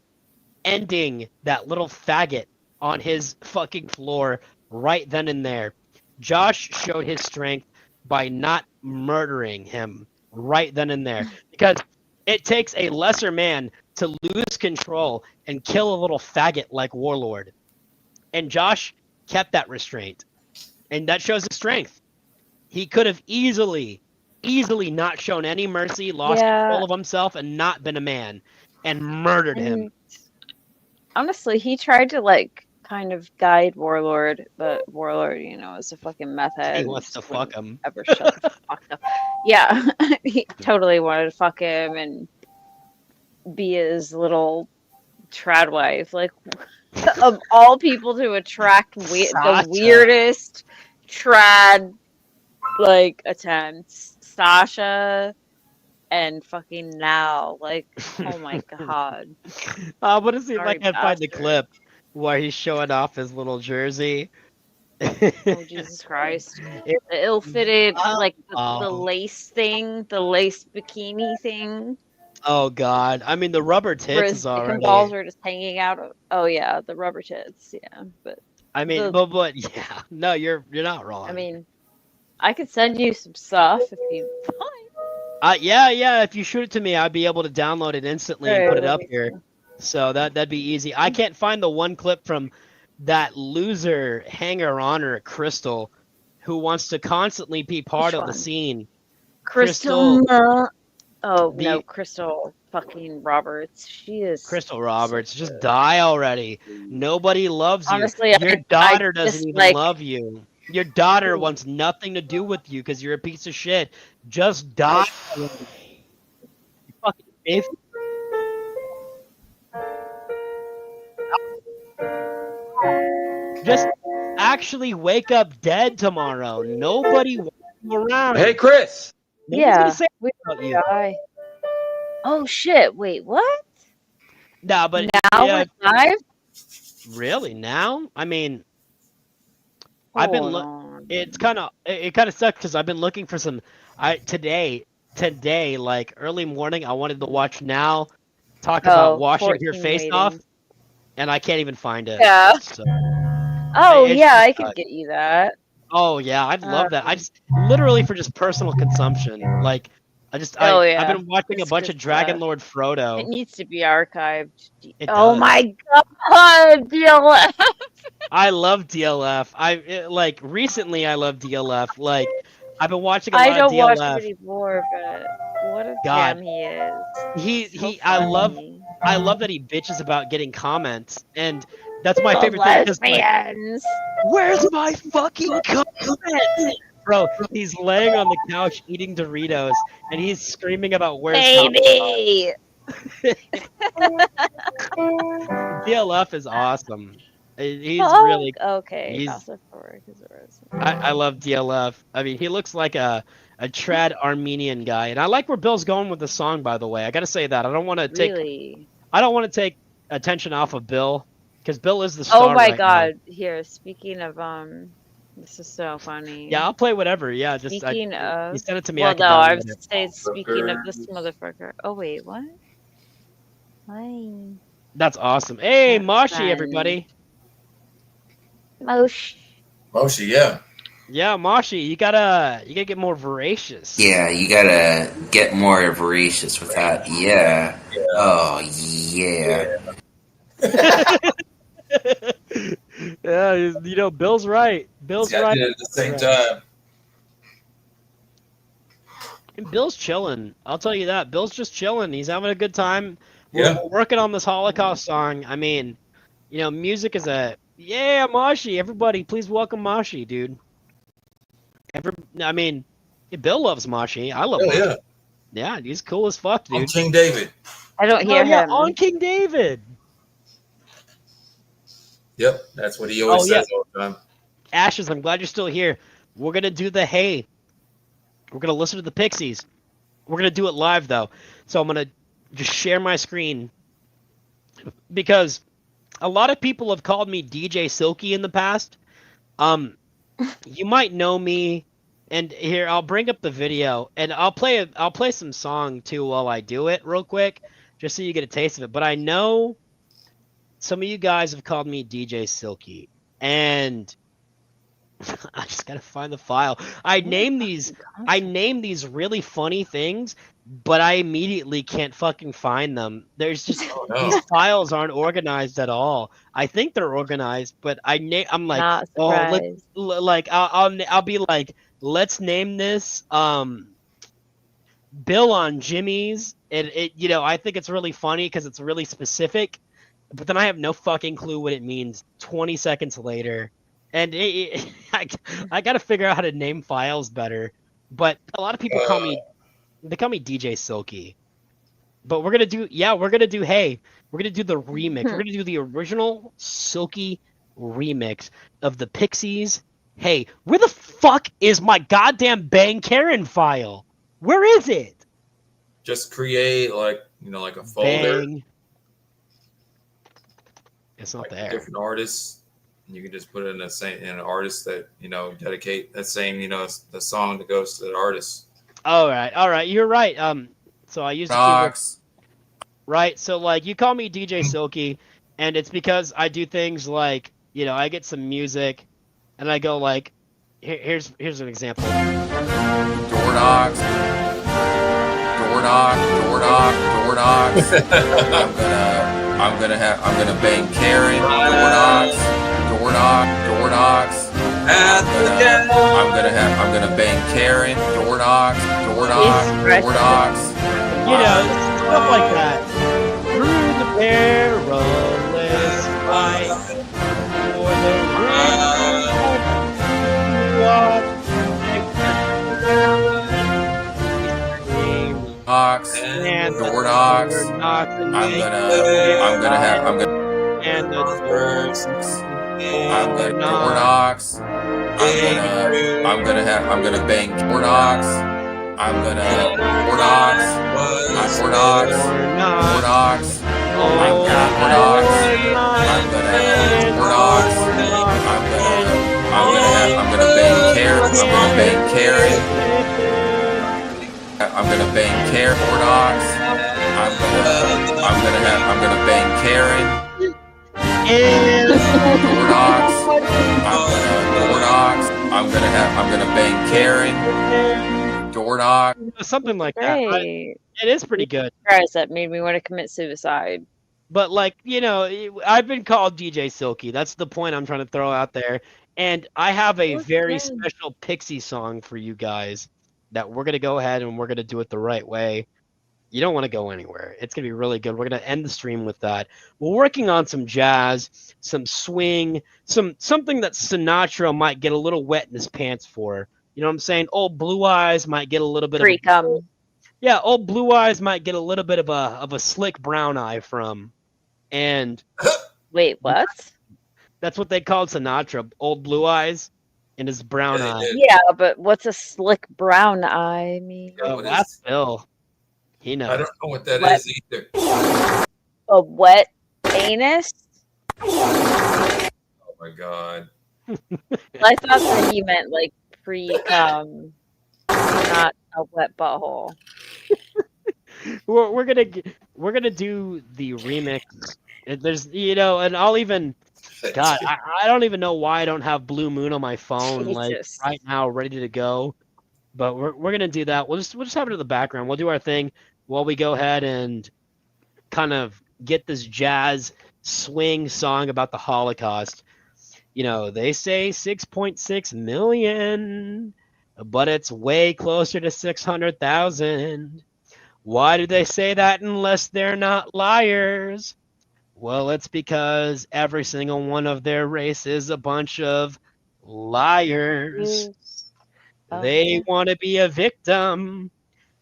Speaker 11: ending that little faggot on his fucking floor right then and there. Josh showed his strength by not murdering him right then and there, because it takes a lesser man to lose control and kill a little faggot like Warlord. And Josh kept that restraint. And that shows his strength. He could have easily not shown any mercy, lost control of himself, and not been a man, and murdered him.
Speaker 12: Honestly, he tried to like kind of guide Warlord, but Warlord, you know, is a fucking meth head.
Speaker 11: He wants to fuck him.
Speaker 12: Ever shut the fuck up. Yeah, he totally wanted to fuck him and be his little trad wife. Like, of all people to attract the weirdest trad like attempts, Sasha and fucking now. Like, oh my god.
Speaker 11: I want to see if I
Speaker 12: Sorry,
Speaker 11: can find the clip where he's showing off his little jersey.
Speaker 12: Oh Jesus Christ! The ill-fitted, like the lace thing, the lace bikini thing.
Speaker 11: Oh god! I mean, the rubber
Speaker 12: Where
Speaker 11: tits
Speaker 12: his
Speaker 11: is
Speaker 12: dick and
Speaker 11: already.
Speaker 12: balls are just hanging out. Oh yeah, the rubber tits. Yeah, but
Speaker 11: I mean, but yeah, no, you're not wrong.
Speaker 12: I mean, I could send you some stuff if you.
Speaker 11: Yeah. If you shoot it to me, I'd be able to download it instantly and put it up here. So that'd be easy. I can't find the one clip from that loser hanger-oner Crystal, who wants to constantly be part of the scene.
Speaker 12: Crystal. No, Crystal fucking Roberts. She is.
Speaker 11: Crystal Roberts, just die already. Nobody loves you.
Speaker 12: Honestly,
Speaker 11: Your daughter
Speaker 12: I
Speaker 11: doesn't even
Speaker 12: like-
Speaker 11: love you. Your daughter wants nothing to do with you because you're a piece of shit. Just die. You fucking bitch. Just actually wake up dead tomorrow. Nobody wants you around.
Speaker 7: Hey, Chris.
Speaker 11: Nobody's gonna say
Speaker 12: we
Speaker 11: about you.
Speaker 12: die. Oh shit! Wait, what?
Speaker 11: Nah, but
Speaker 12: Now
Speaker 11: yeah,
Speaker 12: we're live?
Speaker 11: really now? I mean, I've been it's kind of sucks because I've been looking for some. Today, like early morning, I wanted to watch Now talk about washing your
Speaker 12: 14
Speaker 11: face
Speaker 12: waiting.
Speaker 11: off, and I can't even find it.
Speaker 12: Yeah.
Speaker 11: So,
Speaker 12: Oh
Speaker 11: it's
Speaker 12: yeah,
Speaker 11: just
Speaker 12: I could get you that.
Speaker 11: oh yeah, I'd love that. I just literally for just personal consumption. Like I've been watching a bunch of Dragon Lord Frodo.
Speaker 12: It needs to be archived.
Speaker 11: It
Speaker 12: Oh
Speaker 11: does.
Speaker 12: my god, DLF.
Speaker 11: I love DLF. Like recently, I love DLF. Like I've been watching a lot
Speaker 12: I don't
Speaker 11: of DLF.
Speaker 12: watch him anymore, but what a
Speaker 11: God.
Speaker 12: gem he is. So
Speaker 11: I love that he bitches about getting comments, and that's my favorite thing. 'Cause, like,
Speaker 12: lesbians.
Speaker 11: where's my fucking comment? Bro, he's laying on the couch eating Doritos, and he's screaming about where's
Speaker 12: Baby.
Speaker 11: DLF is awesome. He's
Speaker 12: Oh,
Speaker 11: really
Speaker 12: okay.
Speaker 11: he's-
Speaker 12: Also for his arrest.
Speaker 11: I love DLF. I mean, he looks like a trad Armenian guy, and I like where Bill's going with the song. By the way, I gotta say that I don't want to
Speaker 12: Really?
Speaker 11: take attention off of Bill because Bill is the star.
Speaker 12: Oh my
Speaker 11: right
Speaker 12: god! Here, speaking of this is so funny.
Speaker 11: Now. Yeah, I'll play whatever. Yeah, just
Speaker 12: Speaking of,
Speaker 11: you send it to me.
Speaker 12: well,
Speaker 11: I can
Speaker 12: no, I
Speaker 11: download
Speaker 12: was
Speaker 11: it.
Speaker 12: saying speaking of this motherfucker. Oh wait, what? Hi,
Speaker 11: That's awesome. Hey, Moshi, everybody.
Speaker 12: Mosh.
Speaker 7: Moshi, yeah.
Speaker 11: Yeah, Moshi, you gotta get more voracious.
Speaker 2: Yeah, you gotta get more voracious with that. Yeah. Oh, yeah.
Speaker 11: Yeah, you know, Bill's right. Bill's
Speaker 7: Yeah, I
Speaker 11: right.
Speaker 7: did it at the same time.
Speaker 11: And Bill's chilling. I'll tell you that. Bill's just chilling. He's having a good time.
Speaker 7: Yeah.
Speaker 11: We're working on this Holocaust song. I mean, you know, music is yeah, Moshi. Everybody, please welcome Moshi, dude. I mean, Bill loves Moshi. I love Moshi.
Speaker 7: Yeah.
Speaker 11: Yeah, he's cool as fuck, dude.
Speaker 7: I'm King David.
Speaker 12: I don't hear
Speaker 11: yeah,
Speaker 12: him.
Speaker 11: on King David.
Speaker 7: Yep, that's what he always
Speaker 11: Oh, yeah.
Speaker 7: says all the time.
Speaker 11: Ashes, I'm glad you're still here. We're gonna do the Hey. We're gonna listen to the Pixies. We're gonna do it live though. So I'm gonna just share my screen because a lot of people have called me DJ Silky in the past. You might know me, and here I'll bring up the video and I'll play some song too while I do it real quick, just so you get a taste of it. But I know some of you guys have called me DJ Silky, and I just gotta find the file. I name these really funny things, but I immediately can't fucking find them. There's just these files aren't organized at all. I think they're organized, but I'm like,
Speaker 12: Not
Speaker 11: oh,
Speaker 12: surprised.
Speaker 11: I'll be like, let's name this Bill on Jimmy's. And I think it's really funny because it's really specific, but then I have no fucking clue what it means 20 seconds later. And I got to figure out how to name files better. But a lot of people call me DJ Silky. But we're gonna do the remix. We're gonna do the original Silky remix of the Pixies. Hey, where the fuck is my goddamn Bang Karen file? Where is it?
Speaker 7: Just create like a folder.
Speaker 11: Bang. It's not there.
Speaker 7: Different artists. And you can just put it in an artist that dedicate that same the song that goes to that artist.
Speaker 11: All right, you're right. So I use the keyboard. Right, so like you call me DJ Silky, and it's because I do things like I get some music, and I go like, here's an example.
Speaker 15: Door knocks. I'm gonna bang Karen. Door knocks. I'm gonna bang Karen. Door knocks.
Speaker 11: Stuff like that. Through the perilous fight for the
Speaker 15: door knocks. I'm gonna bang door knocks. I'm gonna door knocks. I'm gonna bang Karen. I'm gonna bang Karen. Door knocks. I'm gonna bang Karen. Door knocks. I'm gonna bang Karen. Door knock.
Speaker 11: Something like that.
Speaker 12: Right.
Speaker 11: It is pretty good.
Speaker 12: That made me want to commit suicide.
Speaker 11: But I've been called DJ Silky. That's the point I'm trying to throw out there. And I have a very special Pixie song for you guys that we're gonna go ahead and we're gonna do it the right way. You don't want to go anywhere. It's gonna be really good. We're gonna end the stream with that. We're working on some jazz, some swing, something that Sinatra might get a little wet in his pants for. You know what I'm saying? Old Blue Eyes might get a little bit old Blue Eyes might get a little bit of a slick brown eye from. And
Speaker 12: wait, what?
Speaker 11: That's what they called Sinatra, old Blue Eyes and his brown eye.
Speaker 12: Yeah, but what's a slick brown eye mean?
Speaker 11: Oh, that's Bill. He knows.
Speaker 7: I don't know what that is either.
Speaker 12: A wet anus?
Speaker 7: Oh my god.
Speaker 12: I thought that he meant like pre-cum, not a wet butthole.
Speaker 11: We're gonna do the remix. There's and I'll even God, I don't even know why I don't have Blue Moon on my phone like right now, ready to go. But we're gonna do that. We'll just have it in the background. We'll do our thing while we go ahead and kind of get this jazz swing song about the Holocaust. They say 6.6 million, but it's way closer to 600,000. Why do they say that unless they're not liars? Well, it's because every single one of their race is a bunch of liars. They want to be a victim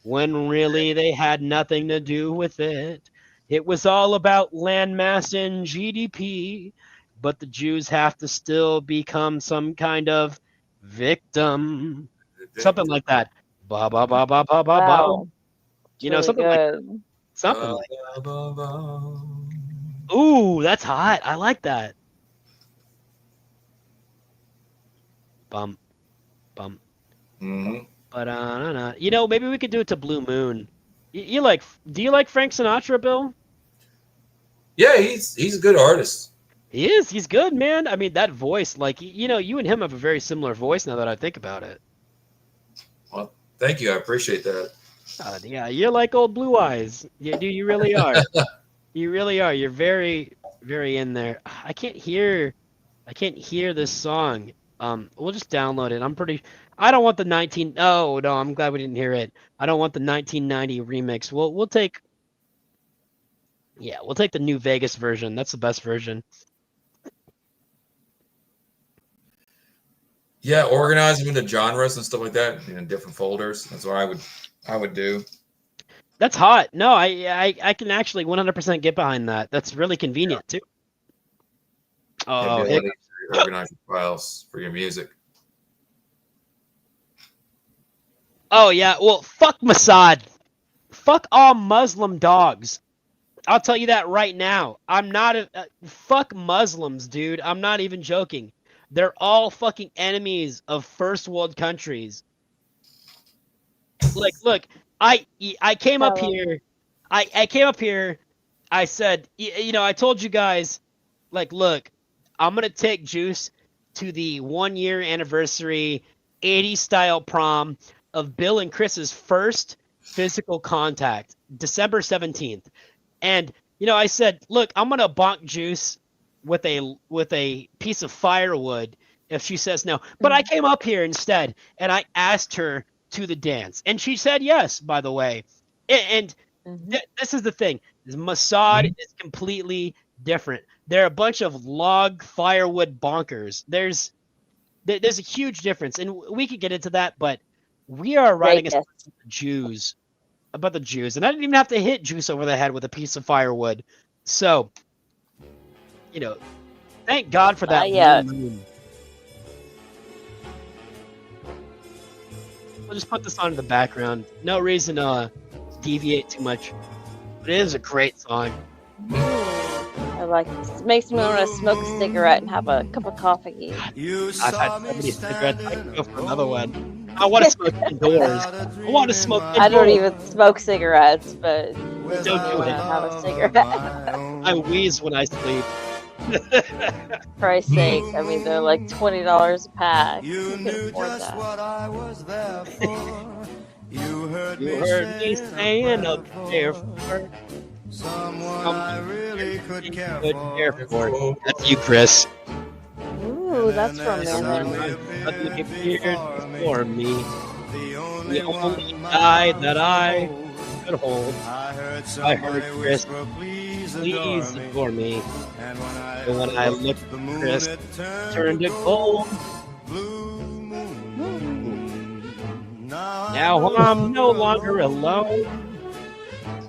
Speaker 11: when really they had nothing to do with it. It was all about landmass and GDP, but the Jews have to still become some kind of victim. Something like that. Ba ba ba ba ba ba ba. Something like that. Ooh, that's hot. I like that. Bum.
Speaker 7: Mm-hmm.
Speaker 11: But maybe we could do it to Blue Moon. Do you like Frank Sinatra, Bill?
Speaker 7: Yeah, he's a good artist.
Speaker 11: He is. He's good, man. I mean, that voice, like, you know, you and him have a very similar voice now that I think about it.
Speaker 7: Well, thank you. I appreciate that.
Speaker 11: Yeah, you're like old Blue Eyes. Yeah, dude, you really are. You really are. You're very, very in there. I can't hear this song. We'll just download it. I don't want the 19. Oh no, I'm glad we didn't hear it. I don't want the 1990 remix. We'll take. Yeah, we'll take the New Vegas version. That's the best version.
Speaker 7: Yeah, organize them into genres and stuff like that in different folders. That's what I would do.
Speaker 11: That's hot. No, I can actually 100% get behind that. That's really convenient too.
Speaker 7: The ability to organize your files for your music.
Speaker 11: Oh yeah, well, fuck Mossad. Fuck all Muslim dogs. I'll tell you that right now. I'm not fuck Muslims, dude. I'm not even joking. They're all fucking enemies of first world countries. Like, look, I came up here. I came up here. I said, you know, I told you guys, like, look, I'm gonna take Juice to the 1-year anniversary 80s style prom of Bill and Chris's first physical contact, December 17th. And, you know, I said, look, I'm going to bonk Juice with a piece of firewood if she says no. But I came up here instead and I asked her to the dance. And she said yes, by the way. And this is the thing. Mossad is completely different. They're a bunch of log firewood bonkers. There's a huge difference. And we could get into that, but we are writing about the Jews. And I didn't even have to hit Juice over the head with a piece of firewood. So, you know, thank God for that. Moon. We'll just put this on in the background. No reason to deviate too much. But it is a great song.
Speaker 12: I like it. It makes me want to smoke a cigarette and have a cup of coffee.
Speaker 11: I've had so many cigarettes. I can go for another one. I want to smoke indoors. I want to smoke indoors.
Speaker 12: I don't even smoke cigarettes, but
Speaker 11: don't do it.
Speaker 12: Have a cigarette.
Speaker 11: I wheeze when I sleep.
Speaker 12: For Christ's sake, I mean, they're like $20 a pack. You can afford that.
Speaker 13: What I was there for. You heard
Speaker 11: me saying up there for
Speaker 13: someone I really could care for.
Speaker 11: That's you, Chris.
Speaker 12: Ooh, that's romantic.
Speaker 11: For me. The only guy that I could hold. I heard Chris, please adore me. And when I looked at Chris, turned to gold. Now I'm no longer alone.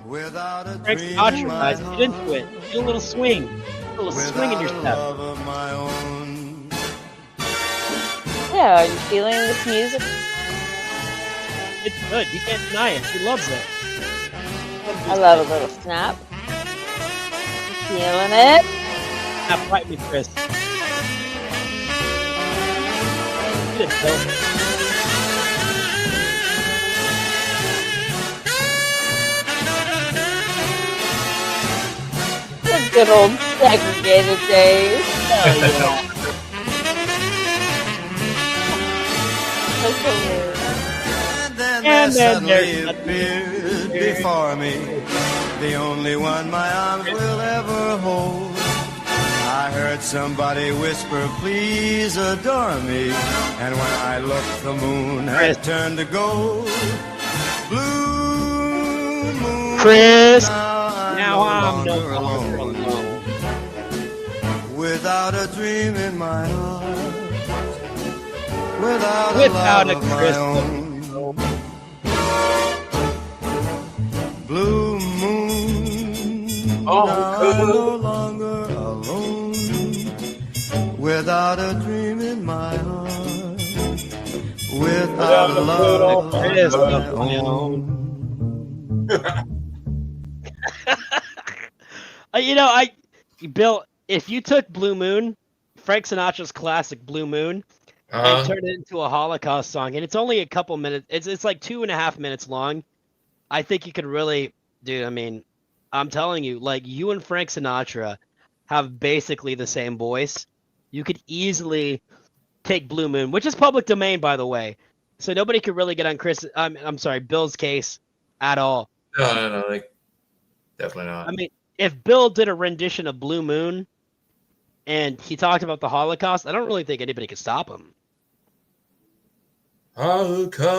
Speaker 11: Frank Sinatra, guys, get into it. Get a little swing. A little swing in your step.
Speaker 12: Yeah, are you feeling this music?
Speaker 11: It's good. You can't deny it. She loves it.
Speaker 12: I love a little snap. Feeling it?
Speaker 11: Snap right me, Chris. Get it, Bill.
Speaker 12: The good old segregated days.
Speaker 11: Oh,
Speaker 13: yeah. And then suddenly appeared before me, the only one my arms will ever hold. I heard somebody whisper, please adore me. And when I looked, the moon had turned to gold. Blue moon.
Speaker 11: Chris, now I'm no longer alone.
Speaker 13: Without a dream in my heart. Without a crystal. Blue moon, I'm no longer alone. Without a dream in my heart, without a love of my own.
Speaker 11: You know, Bill, if you took Blue Moon, Frank Sinatra's classic Blue Moon, and turned it into a Holocaust song, and it's only a couple minutes. It's like 2.5 minutes long. I think you could really, dude. I mean, I'm telling you, like you and Frank Sinatra, have basically the same voice. You could easily take Blue Moon, which is public domain, by the way. So nobody could really get on I'm sorry, Bill's case at all.
Speaker 7: No, like definitely not.
Speaker 11: I mean, if Bill did a rendition of Blue Moon and he talked about the Holocaust, I don't really think anybody could stop him.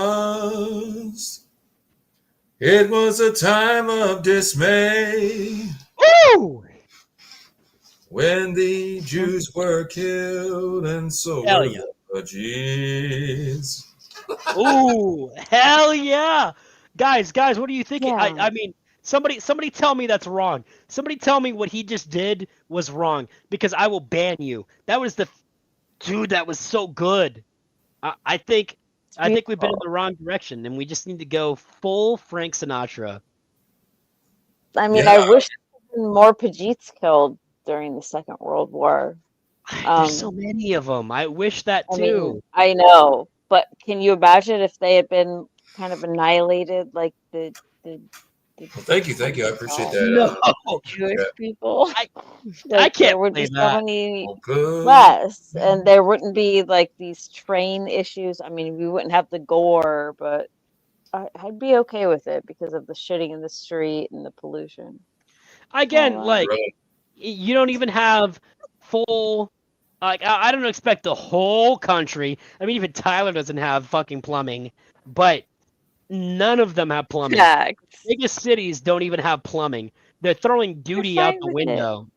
Speaker 7: Holocaust. It was a time of dismay.
Speaker 11: Ooh!
Speaker 7: When the Jews were killed and so
Speaker 11: Hell
Speaker 7: were
Speaker 11: yeah.
Speaker 7: the refugees.
Speaker 11: Ooh, hell yeah. Guys, what are you thinking?
Speaker 12: Yeah.
Speaker 11: I mean, somebody tell me that's wrong. Somebody tell me what he just did was wrong, because I will ban you. That was dude, that was so good. I think we've been in the wrong direction, and we just need to go full Frank Sinatra.
Speaker 12: I mean,
Speaker 7: Yeah.
Speaker 12: I wish more Pajeets killed during the Second World War.
Speaker 11: There's so many of them. I wish that
Speaker 12: I
Speaker 11: too.
Speaker 12: mean, I know, but can you imagine if they had been kind of annihilated like the
Speaker 7: Well, thank you. I appreciate that.
Speaker 11: No.
Speaker 12: Jewish people?
Speaker 11: I
Speaker 12: Like,
Speaker 11: can't
Speaker 12: there would be
Speaker 11: believe
Speaker 12: so
Speaker 11: that.
Speaker 12: many
Speaker 7: good.
Speaker 12: less, and there wouldn't be like these train issues. I mean, we wouldn't have the gore, but I'd be okay with it because of the shitting in the street and the pollution.
Speaker 11: Again,
Speaker 12: All that.
Speaker 11: like,
Speaker 7: Really?
Speaker 11: you don't even have full. Like, I don't expect the whole country. I mean, even Tyler doesn't have fucking plumbing, but none of them have plumbing.
Speaker 12: Facts.
Speaker 11: Biggest cities don't even have plumbing. They're throwing duty out
Speaker 12: fine
Speaker 11: the
Speaker 12: with it.
Speaker 11: window.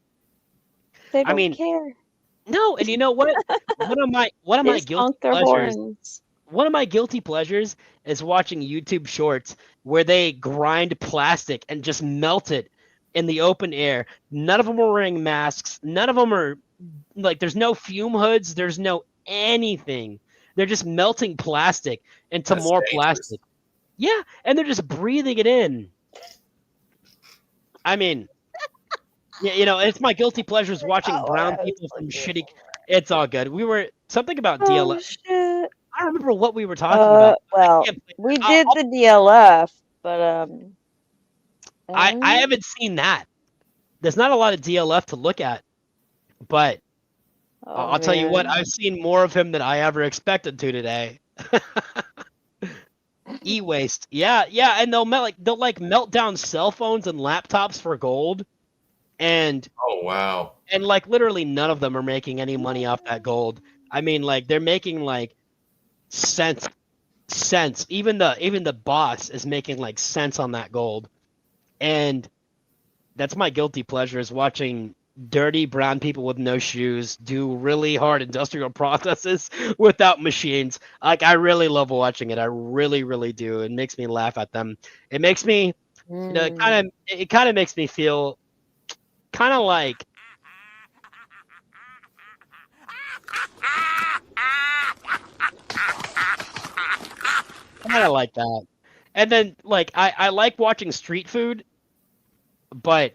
Speaker 12: They don't
Speaker 11: I mean,
Speaker 12: care.
Speaker 11: no, and you know what? One of my
Speaker 12: They just
Speaker 11: guilty
Speaker 12: honk their
Speaker 11: pleasures.
Speaker 12: horns.
Speaker 11: One of my guilty pleasures is watching YouTube shorts where they grind plastic and just melt it in the open air. None of them are wearing masks. None of them are like, there's no fume hoods. There's no anything. They're just melting plastic into
Speaker 7: That's
Speaker 11: more
Speaker 7: dangerous.
Speaker 11: plastic. Yeah, and they're just breathing it in. I mean, yeah, you know, it's my guilty pleasure is watching brown people from shitty. It's all good. We were something about DLF.
Speaker 12: Oh shit.
Speaker 11: I don't remember what we were talking about.
Speaker 12: Well, we did the DLF, but
Speaker 11: I haven't seen that. There's not a lot of DLF to look at, but I'll tell you what,
Speaker 12: man.
Speaker 11: I've seen more of him than I ever expected to today. E-waste, yeah, and they'll melt down cell phones and laptops for gold, and
Speaker 7: Oh wow.
Speaker 11: and like literally none of them are making any money off that gold. I mean, like, they're making like cents. Even the boss is making like cents on that gold, and that's my guilty pleasure, is watching dirty brown people with no shoes do really hard industrial processes without machines. Like, I really love watching it. I really, really do. It makes me laugh at them. It makes me, you know, it kind of makes me feel kind of like, kind of like that. And then, like, I like watching street food, but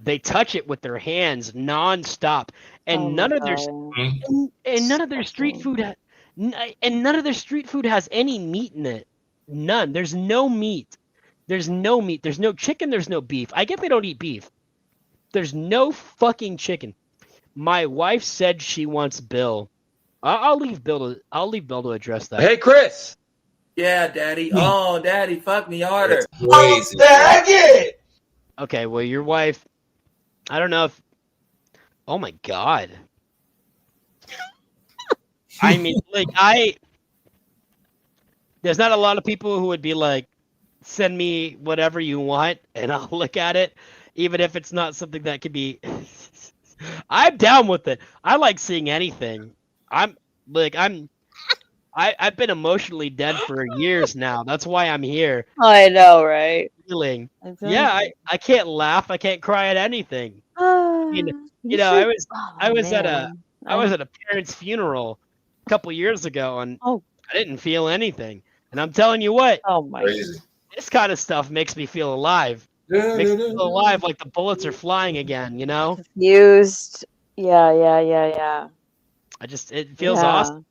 Speaker 11: they touch it with their hands nonstop, and none of their street food has any meat in it. None. There's no meat. There's no meat. There's no chicken. There's no beef. I get they don't eat beef. There's no fucking chicken. My wife said she wants Bill. I'll leave Bill to address that.
Speaker 17: Hey, Chris. Yeah, Daddy. Oh, Daddy, fuck me harder.
Speaker 7: Crazy.
Speaker 3: it!
Speaker 11: Okay, well, your wife, I don't know if, oh my God. I mean, like, there's not a lot of people who would be like, send me whatever you want and I'll look at it, even if it's not something that could be, I'm down with it. I like seeing anything. I've been emotionally dead for years now. That's why I'm here.
Speaker 12: I know, right?
Speaker 11: Feeling.
Speaker 12: Exactly.
Speaker 11: Yeah, I can't laugh. I can't cry at anything. You know, I was at a parent's funeral a couple years ago, and I didn't feel anything. And I'm telling you what, this kind of stuff makes me feel alive. Makes me feel alive, like the bullets are flying again. You know?
Speaker 12: Confused. Yeah.
Speaker 11: It feels awesome.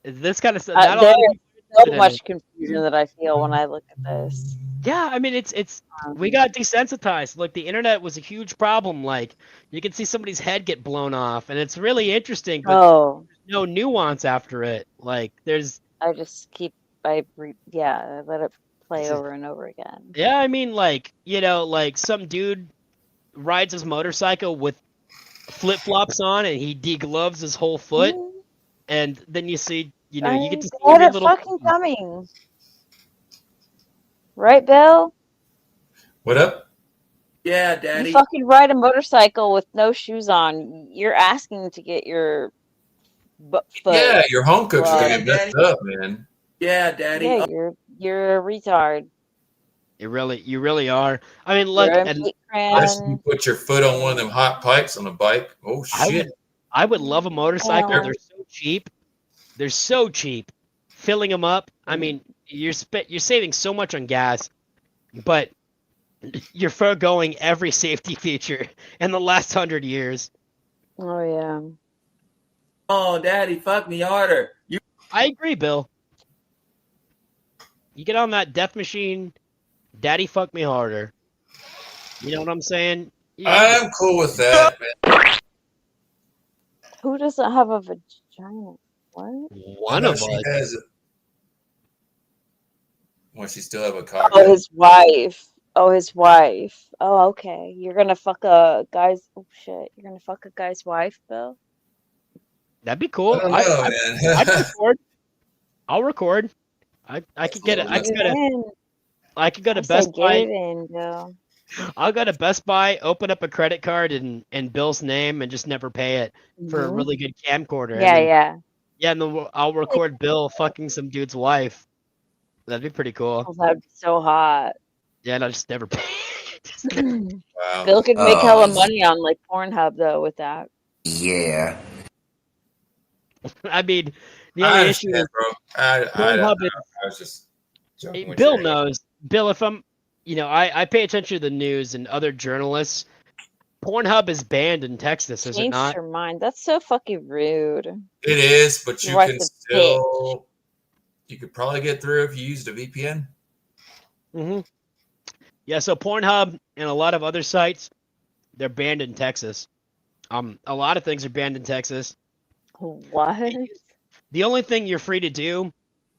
Speaker 11: This kind of stuff.
Speaker 12: There's so much confusion that I feel when I look at this.
Speaker 11: Yeah, I mean it's we got desensitized. Like the internet was a huge problem. Like you can see somebody's head get blown off, and it's really interesting, but
Speaker 12: Oh,
Speaker 11: there's no nuance after it. Like there's
Speaker 12: I just keep I let it play over and over again.
Speaker 11: yeah, I mean like like some dude rides his motorcycle with flip flops on, and he degloves his whole foot, and then you see you get to see
Speaker 12: Get
Speaker 11: every
Speaker 12: it
Speaker 11: little.
Speaker 12: fucking coming. Right, Bill?
Speaker 7: What up?
Speaker 17: Yeah,
Speaker 12: You
Speaker 17: Daddy.
Speaker 12: fucking ride a motorcycle with no shoes on. You're asking to get your foot.
Speaker 7: Yeah, your home cooks are
Speaker 12: rubbed.
Speaker 7: gonna get messed up, man.
Speaker 17: Yeah, Daddy.
Speaker 12: Yeah, you're a retard.
Speaker 11: You really are. I mean,
Speaker 12: You're
Speaker 11: look,
Speaker 12: a
Speaker 11: and
Speaker 12: meat
Speaker 7: Unless
Speaker 12: cran.
Speaker 7: you put your foot on one of them hot pipes on a bike. Oh shit!
Speaker 11: I would love a motorcycle.
Speaker 12: Yeah.
Speaker 11: They're so cheap. They're so cheap. Filling them up. I mean, you're saving so much on gas, but you're foregoing every safety feature in the last 100 years.
Speaker 12: Oh yeah.
Speaker 17: Oh, Daddy, fuck me harder. You.
Speaker 11: I agree, Bill. You get on that death machine, daddy fuck me harder. You know what I'm saying?
Speaker 7: I'm cool with that, man.
Speaker 12: Who doesn't have a vagina? What?
Speaker 11: One of us.
Speaker 7: Has well, she still have a cock.
Speaker 12: Oh, his wife. Oh, his wife. Oh, okay. You're gonna fuck a guy's. Oh shit. You're gonna fuck a guy's wife, Bill.
Speaker 11: That'd be cool.
Speaker 7: I don't know, man.
Speaker 11: I'd record. I'll record. I could get it. I could go to Best
Speaker 12: Get
Speaker 11: Buy.
Speaker 12: it in, Bill.
Speaker 11: I'll go to Best Buy, open up a credit card in Bill's name, and just never pay it for a
Speaker 12: Mhm.
Speaker 11: really good camcorder.
Speaker 12: Yeah,
Speaker 11: and then,
Speaker 12: yeah.
Speaker 11: Yeah, and then I'll record Bill fucking some dude's wife. That'd be pretty cool.
Speaker 12: Oh, that'd be so hot.
Speaker 11: Yeah, and I'll just never pay.
Speaker 7: Wow.
Speaker 12: Bill could make hella
Speaker 2: Oh,
Speaker 12: money on like Pornhub though with that.
Speaker 2: Yeah.
Speaker 11: I mean, the
Speaker 7: I
Speaker 11: only issue
Speaker 7: understand,
Speaker 11: is
Speaker 7: bro. I
Speaker 11: Pornhub is
Speaker 7: was just joking with
Speaker 11: Bill
Speaker 7: you.
Speaker 11: knows. Bill, if I'm, I pay attention to the news and other journalists. Pornhub is banned in Texas, is it
Speaker 12: Changed
Speaker 11: not?
Speaker 12: her mind. That's so fucking rude.
Speaker 7: It is, but
Speaker 12: Your
Speaker 7: you
Speaker 12: wife's
Speaker 7: can
Speaker 12: a
Speaker 7: still. You could probably get through if you used a VPN.
Speaker 11: Mm-hmm. Yeah, so Pornhub and a lot of other sites, they're banned in Texas. A lot of things are banned in Texas.
Speaker 12: What?
Speaker 11: The only thing you're free to do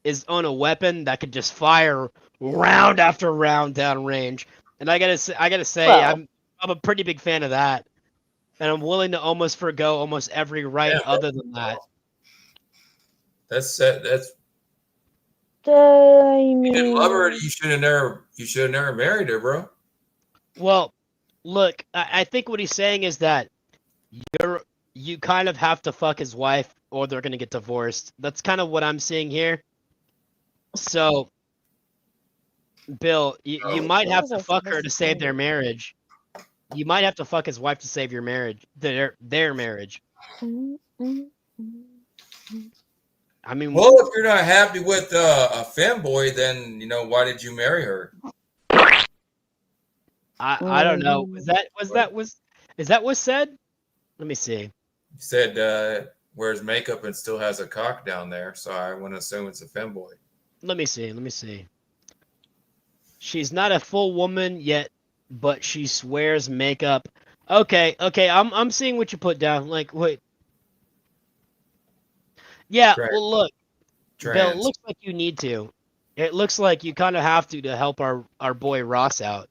Speaker 11: is own a weapon that could just fire round after round down range. And I gotta say,
Speaker 12: Well.
Speaker 11: I'm a pretty big fan of that, and I'm willing to almost forgo almost every right other than that.
Speaker 7: That's
Speaker 12: I
Speaker 7: you didn't love her.
Speaker 12: mean,
Speaker 7: You should have never married her, bro.
Speaker 11: Well, look, I think what he's saying is that you kind of have to fuck his wife or they're gonna get divorced. That's kind of what I'm seeing here. So, Bill, you might have to fuck her to save their marriage. You might have to fuck his wife to save your marriage, their marriage. I mean,
Speaker 7: Well, if you're not happy with a femboy, then why did you marry her?
Speaker 11: I don't know. Is that what said? Let me see.
Speaker 7: You said wears makeup and still has a cock down there, so I want to assume it's a femboy.
Speaker 11: Let me see. She's not a full woman yet, but she swears makeup. Okay. I'm seeing what you put down. Like, wait. Yeah.
Speaker 7: Trans.
Speaker 11: Well, look, Bill. It
Speaker 7: Trans.
Speaker 11: looks like you need to. It looks like you kind of have to help our boy Ross out.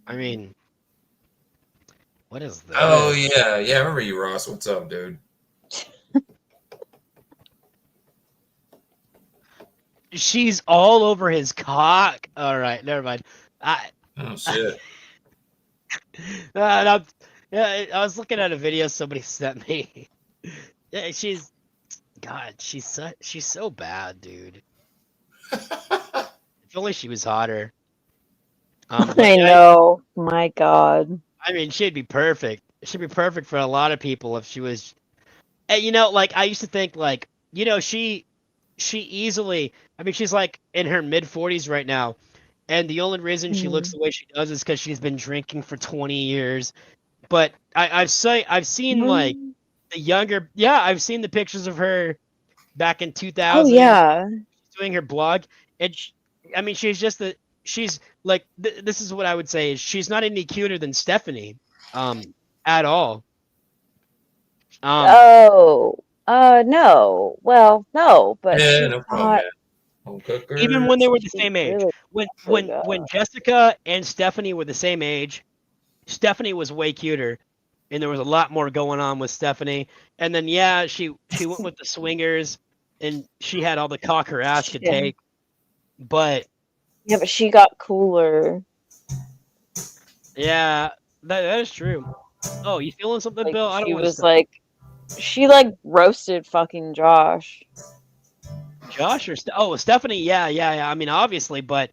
Speaker 11: I mean, what is that?
Speaker 7: Oh yeah. I remember you, Ross. What's up, dude?
Speaker 11: She's all over his cock. All right, never mind.
Speaker 7: Oh shit.
Speaker 11: I was looking at a video somebody sent me. Yeah, she's so bad, dude. If only she was hotter.
Speaker 12: I know. My God.
Speaker 11: I mean, she'd be perfect. She'd be perfect for a lot of people if she was. And, like I used to think, like, she easily. I mean, she's like in her mid-40s right now, and the only reason she looks the way she does is because she's been drinking for 20 years. But I've seen like the younger. Yeah, I've seen the pictures of her back in 2000.
Speaker 12: Oh yeah.
Speaker 11: Doing her blog, and I mean, she's just she's like this is what I would say is she's not any cuter than Stephanie, at all.
Speaker 12: No. Well, no, but
Speaker 7: Yeah,
Speaker 12: she's
Speaker 7: no problem,
Speaker 12: not.
Speaker 7: man. Home cooker.
Speaker 11: Even when they were the
Speaker 12: She's
Speaker 11: same age,
Speaker 12: really
Speaker 11: when Jessica and Stephanie were the same age, Stephanie was way cuter, and there was a lot more going on with Stephanie. And then yeah, she went with the swingers, and she had all the cock her ass could
Speaker 12: Yeah.
Speaker 11: take. But
Speaker 12: Yeah, but she got cooler.
Speaker 11: yeah, that is true. Oh, you feeling something,
Speaker 12: Like
Speaker 11: Bill? I don't
Speaker 12: she
Speaker 11: want
Speaker 12: was
Speaker 11: to.
Speaker 12: like, she like roasted fucking Josh.
Speaker 11: Josh or Stephanie? Yeah. I mean, obviously, but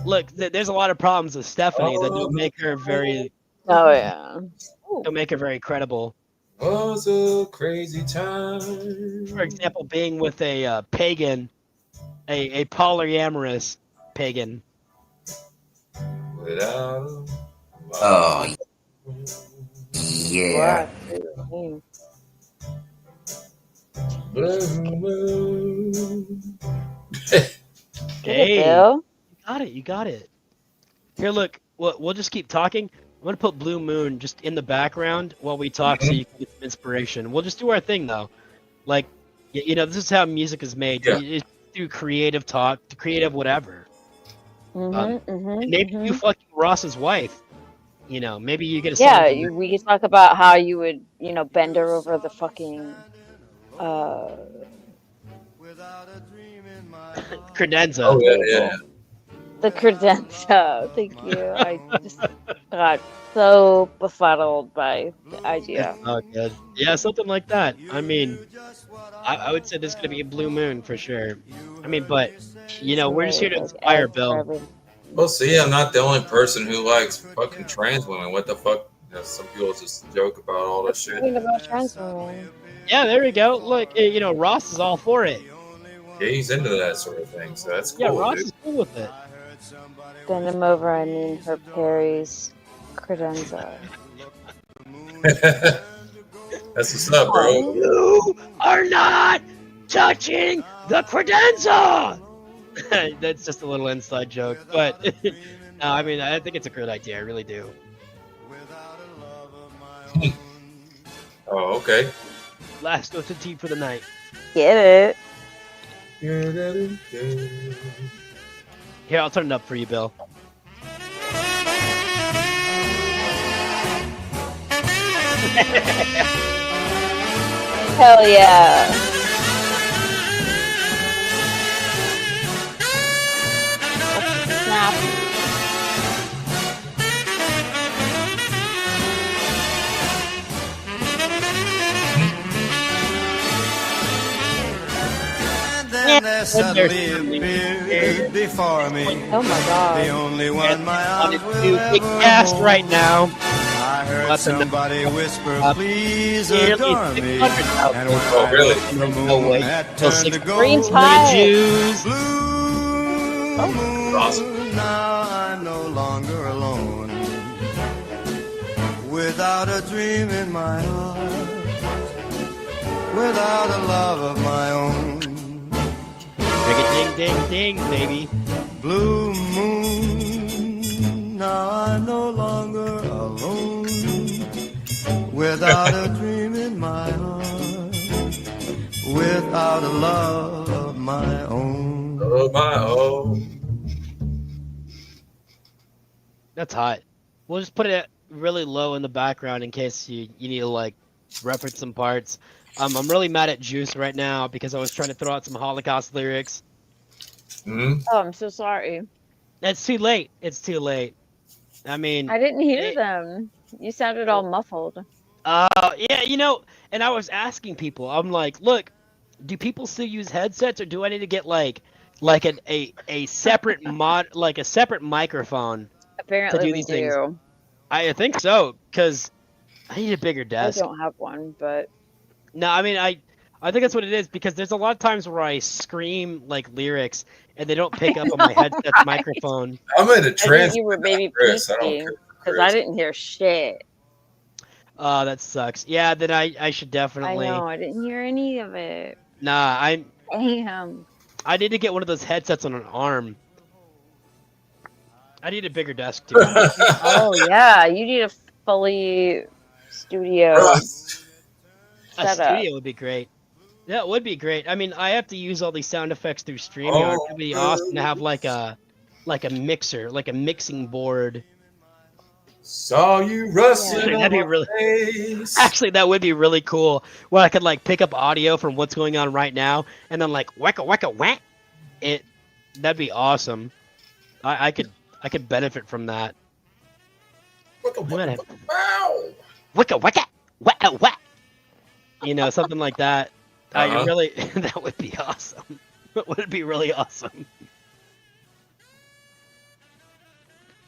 Speaker 11: look, there's a lot of problems with Stephanie that don't make her very.
Speaker 12: Oh yeah.
Speaker 11: Don't make her very credible.
Speaker 7: Was a crazy time.
Speaker 11: For example, being with a pagan, a polyamorous pagan.
Speaker 7: Without
Speaker 2: Oh, yeah.
Speaker 11: Hey,
Speaker 12: Bill?
Speaker 11: you got it. Here, look, we'll just keep talking. I'm gonna put Blue Moon just in the background while we talk, so you can get some inspiration. We'll just do our thing though, like, this is how music is made.
Speaker 7: Yeah.
Speaker 11: You just do creative talk, creative whatever. Maybe you fucking Ross's wife. Maybe you get a
Speaker 12: Yeah,
Speaker 11: song from
Speaker 12: we could talk about how you would, bend her over the fucking,
Speaker 11: credenza.
Speaker 7: Oh yeah.
Speaker 12: the credenza. Thank you. I just got so befuddled by the idea.
Speaker 11: Oh, good. Yeah, something like that. I mean, I would say there's gonna be a Blue Moon for sure. I mean, but we're just here to inspire Bill.
Speaker 7: Well, see, I'm not the only person who likes fucking trans women. What the fuck? Some people just joke about all this shit.
Speaker 12: Talking about trans women.
Speaker 11: Yeah, there we go. Look, Ross is all for it.
Speaker 7: Yeah, he's into that sort of thing, so that's cool.
Speaker 11: Yeah, Ross
Speaker 7: dude.
Speaker 11: is cool with it.
Speaker 12: Bend him over, I mean her Perry's credenza.
Speaker 7: That's what's up, bro.
Speaker 11: You are not touching the credenza. That's just a little inside joke, but no, I mean, I think it's a good idea. I really do.
Speaker 7: Oh, okay.
Speaker 11: Last OTT for the night.
Speaker 12: Get it?
Speaker 11: Here, I'll turn it up for you, Bill.
Speaker 12: Hell yeah. Snap.
Speaker 13: Then there suddenly appeared before me.
Speaker 12: Oh my god.
Speaker 13: The only one my arms will
Speaker 11: Big
Speaker 13: ever
Speaker 11: cast
Speaker 13: hold.
Speaker 11: right now.
Speaker 13: I heard
Speaker 11: Lots of
Speaker 13: somebody whisper, please
Speaker 11: nearly
Speaker 13: adore me.
Speaker 11: 600,000.
Speaker 13: And when
Speaker 7: Oh, really?
Speaker 13: the
Speaker 11: No
Speaker 13: moon
Speaker 11: way.
Speaker 13: had
Speaker 11: Till
Speaker 13: turned to
Speaker 11: 6
Speaker 13: gold,
Speaker 12: Green tide.
Speaker 11: Jews.
Speaker 13: blue moon,
Speaker 7: Awesome.
Speaker 13: now I'm no longer alone. Without a dream in my heart, without a love of my own.
Speaker 11: Ding, ding, ding, baby.
Speaker 13: Blue moon, now I'm no longer alone. Without a dream in my heart, without a love of my own.
Speaker 7: Oh, my own.
Speaker 11: That's hot. We'll just put it really low in the background in case you need to like reference some parts. I'm really mad at Juice right now because I was trying to throw out some Holocaust lyrics.
Speaker 7: Mm-hmm.
Speaker 12: Oh, I'm so sorry.
Speaker 11: It's too late. It's too late. I mean,
Speaker 12: I didn't hear them. You sounded all muffled.
Speaker 11: yeah, and I was asking people. I'm like, look, do people still use headsets, or do I need to get like a separate like a separate microphone?
Speaker 12: Apparently
Speaker 11: to do
Speaker 12: we
Speaker 11: these
Speaker 12: do.
Speaker 11: things? I think so, because I need a bigger
Speaker 12: I
Speaker 11: desk.
Speaker 12: don't have one, but
Speaker 11: No, I mean, I think that's what it is, because there's a lot of times where I scream like lyrics and they don't pick up on my headset microphone.
Speaker 7: I'm in a
Speaker 12: I
Speaker 7: trans.
Speaker 12: think you were maybe
Speaker 7: Chris, I don't
Speaker 12: peeking
Speaker 7: care.
Speaker 12: because I didn't hear shit.
Speaker 11: That sucks. Yeah, then I should definitely.
Speaker 12: I know, I didn't hear any of it.
Speaker 11: Nah,
Speaker 12: Damn.
Speaker 11: I need to get one of those headsets on an arm. I need a bigger desk too.
Speaker 12: Oh yeah, you need a fully studio
Speaker 11: A
Speaker 12: setup.
Speaker 11: studio would be great. That would be great. I mean, I have to use all these sound effects through StreamYard. It'd be awesome to have like a mixer, like a mixing board.
Speaker 7: Saw you rustling
Speaker 11: Actually,
Speaker 7: on
Speaker 11: that'd be
Speaker 7: my
Speaker 11: really.
Speaker 7: face.
Speaker 11: Actually, that would be really cool. Where I could like pick up audio from what's going on right now, and then like wacka whack. That'd be awesome. I could benefit from that.
Speaker 7: Wow.
Speaker 11: Wicka wicka wah wah. You know, something like that.
Speaker 7: Uh-huh.
Speaker 11: Really, that would be awesome. That would be really awesome.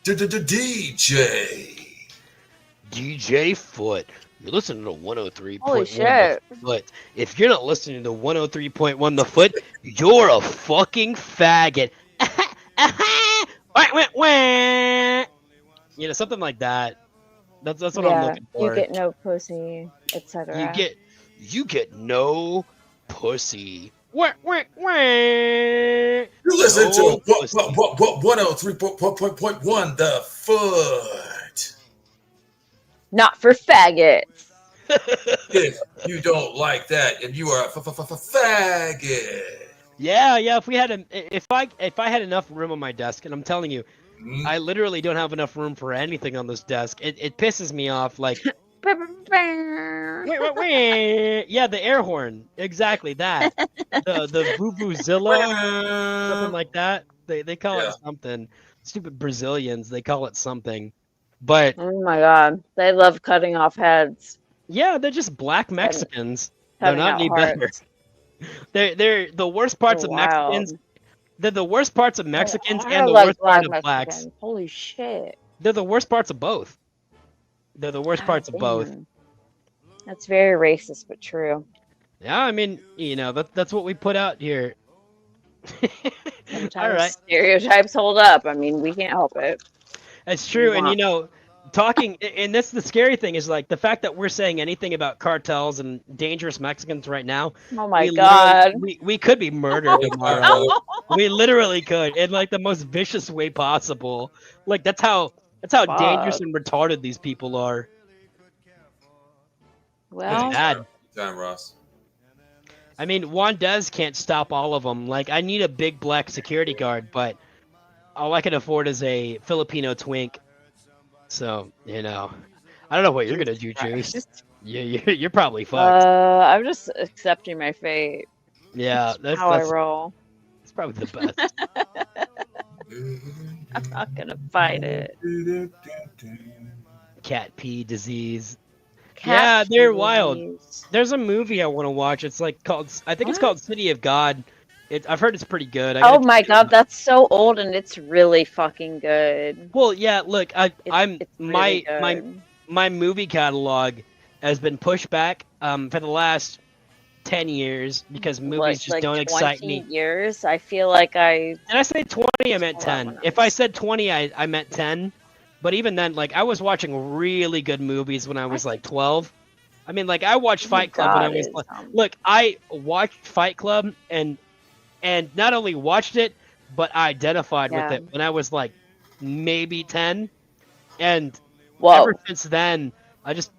Speaker 11: DJ Foot. You're listening to 103.1
Speaker 12: Holy shit.
Speaker 11: The Foot. If you're not listening to 103.1 The Foot, you're a fucking faggot. You know, something like that. That's what I'm looking for.
Speaker 12: You get no pussy, etc.
Speaker 11: You get no pussy.
Speaker 7: You listen to 103.1 The Foot.
Speaker 12: Not for faggots.
Speaker 7: If you don't like that, and you are a faggot.
Speaker 11: Yeah. If I had enough room on my desk, and I'm telling you, I literally don't have enough room for anything on this desk. It pisses me off. Like, yeah, the air horn, exactly that. The vuvuzela, something like that. They call it something. Stupid Brazilians, they call it something. But
Speaker 12: oh my god, they love cutting off heads.
Speaker 11: Yeah, they're just black Mexicans.
Speaker 12: Cutting
Speaker 11: They're not
Speaker 12: out
Speaker 11: any
Speaker 12: hearts.
Speaker 11: better. They're the worst parts of Mexicans. They're the worst parts of Mexicans
Speaker 12: I
Speaker 11: and the
Speaker 12: like
Speaker 11: worst part
Speaker 12: black
Speaker 11: of blacks.
Speaker 12: Mexicans. Holy shit.
Speaker 11: They're the worst parts of both. They're the worst parts of both.
Speaker 12: Damn. That's very racist, but true.
Speaker 11: Yeah, I mean, you know, that's what we put out here.
Speaker 12: Sometimes
Speaker 11: All right.
Speaker 12: stereotypes hold up. I mean, we can't help it.
Speaker 11: That's true, and you know, talking, and that's the scary thing is like the fact that we're saying anything about cartels and dangerous Mexicans right now.
Speaker 12: Oh my god.
Speaker 11: We could be murdered tomorrow. We literally could, in like the most vicious way possible. Like that's how dangerous and retarded these people are.
Speaker 12: Well,
Speaker 11: it's bad.
Speaker 7: Time, Ross.
Speaker 11: I mean, Juan Dez can't stop all of them. Like, I need a big black security guard, but all I can afford is a Filipino twink. So, you know, I don't know what you're gonna do, Juice. You're probably fucked.
Speaker 12: I'm just accepting my fate.
Speaker 11: Yeah, that's
Speaker 12: how I roll.
Speaker 11: It's probably the best.
Speaker 12: I'm not gonna fight it.
Speaker 11: Cat pee disease.
Speaker 12: Cat
Speaker 11: they're
Speaker 12: pee
Speaker 11: wild.
Speaker 12: disease.
Speaker 11: There's a movie I want to watch. It's like called. I think it's called City of God. I've heard it's pretty good.
Speaker 12: Oh my god, that's so old and it's really fucking good.
Speaker 11: Well, yeah. Look,
Speaker 12: It's really good.
Speaker 11: my movie catalog has been pushed back for the last 10 years because movies just don't excite
Speaker 12: 20
Speaker 11: me.
Speaker 12: years. I feel like
Speaker 11: Did I say 20? I meant 10. If I said 20, I meant 10. But even then, like, I was watching really good movies when I was like 12. I mean, like, I watched Fight Club when I was like, look, I watched Fight Club and not only watched it, but I identified with it when I was like maybe 10. And ever since then,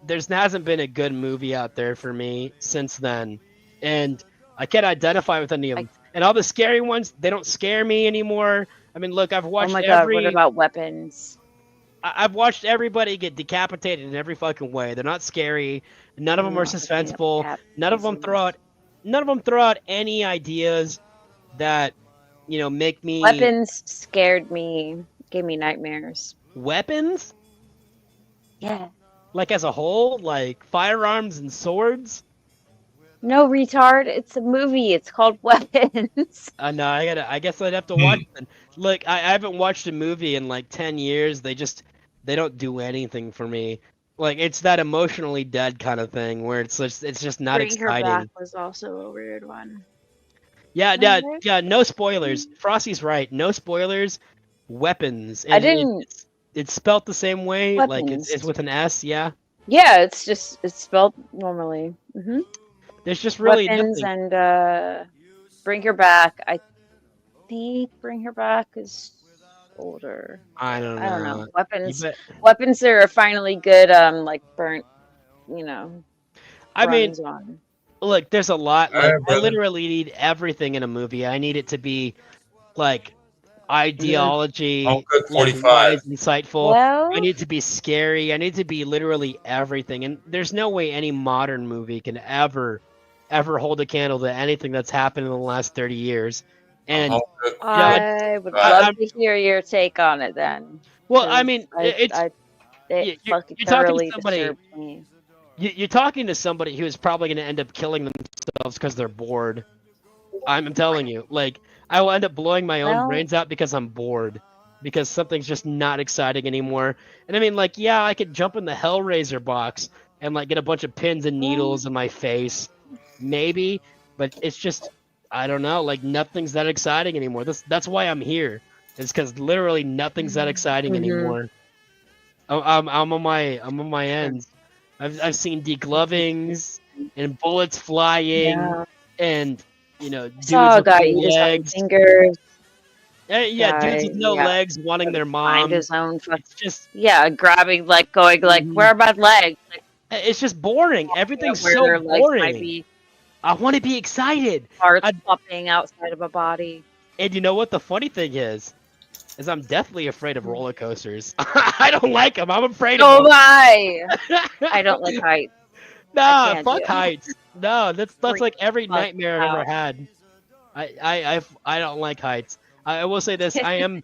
Speaker 11: there hasn't been a good movie out there for me since then. And I can't identify with any of them. And all the scary ones, they don't scare me anymore. I mean, look, I've watched
Speaker 12: oh my god, what about Weapons?
Speaker 11: I've watched everybody get decapitated in every fucking way. They're not scary. None of them are suspenseful. None of them throw out any ideas that, you know, make me.
Speaker 12: Weapons scared me, gave me nightmares.
Speaker 11: Weapons?
Speaker 12: Yeah.
Speaker 11: Like as a whole, like firearms and swords?
Speaker 12: No, retard. It's a movie. It's called Weapons.
Speaker 11: No, I guess I'd have to watch it. Look, I haven't watched a movie in like 10 years. They don't do anything for me. Like, it's that emotionally dead kind of thing where it's just not
Speaker 12: Bring Her
Speaker 11: exciting.
Speaker 12: Back was also a weird one.
Speaker 11: Yeah, no spoilers. Frosty's right. No spoilers. Weapons. And
Speaker 12: I didn't.
Speaker 11: It's spelt the same way.
Speaker 12: Weapons.
Speaker 11: Like it's with an S. Yeah.
Speaker 12: Yeah, it's spelled normally. Mm-hmm.
Speaker 11: There's just really
Speaker 12: Weapons
Speaker 11: nothing.
Speaker 12: and Bring Her Back. I think Bring Her Back is older.
Speaker 11: I don't
Speaker 12: I don't know.
Speaker 11: know.
Speaker 12: Weapons are finally good. Like burnt,
Speaker 11: I mean,
Speaker 12: runs on.
Speaker 11: look, there's a lot.
Speaker 7: All
Speaker 11: Like,
Speaker 7: right,
Speaker 11: I
Speaker 7: brother.
Speaker 11: literally need everything in a movie. I need it to be like ideology,
Speaker 7: Home Cook
Speaker 11: like
Speaker 7: 45.
Speaker 11: wise, insightful.
Speaker 12: Well,
Speaker 11: I need it to be scary. I need it to be literally everything. And there's no way any modern movie can ever hold a candle to anything that's happened in the last 30 years. And
Speaker 7: Home Cook
Speaker 12: I would love to hear your take on it then.
Speaker 11: well, I
Speaker 12: 'cause
Speaker 11: mean,
Speaker 12: it fucking
Speaker 11: you're talking to
Speaker 12: thoroughly
Speaker 11: somebody.
Speaker 12: disturbed me.
Speaker 11: You're talking to somebody who's probably going to end up killing themselves because they're bored. I'm telling you, like, I will end up blowing my own
Speaker 12: Well-
Speaker 11: brains out because I'm bored. Because something's just not exciting anymore. And I mean, like, yeah, I could jump in the Hellraiser box and, like, get a bunch of pins and needles in my face. Maybe. But it's just, I don't know, like, nothing's that exciting anymore. That's why I'm here. It's because literally nothing's that exciting anymore. I'm on my ends. I've seen deglovings and bullets flying and dudes
Speaker 12: Saw a
Speaker 11: with
Speaker 12: guy
Speaker 11: no
Speaker 12: eat his own
Speaker 11: legs.
Speaker 12: fingers.
Speaker 11: Yeah, dudes with no
Speaker 12: Yeah.
Speaker 11: legs wanting their
Speaker 12: Find
Speaker 11: mom.
Speaker 12: his own
Speaker 11: It's just
Speaker 12: grabbing, like, going, like, where are my legs? Like,
Speaker 11: it's just boring. Everything's
Speaker 12: where
Speaker 11: so
Speaker 12: their legs might
Speaker 11: boring.
Speaker 12: be.
Speaker 11: I want to be excited.
Speaker 12: Parts popping outside of a body.
Speaker 11: And you know what the funny thing is I'm deathly afraid of roller coasters. I don't like them. I'm afraid of
Speaker 12: Oh
Speaker 11: them.
Speaker 12: my! I don't like heights.
Speaker 11: Nah,
Speaker 12: can't
Speaker 11: fuck
Speaker 12: do it.
Speaker 11: heights. No, that's like every
Speaker 12: fuck
Speaker 11: nightmare I've ever
Speaker 12: out.
Speaker 11: had. I don't like heights. I will say this: I'm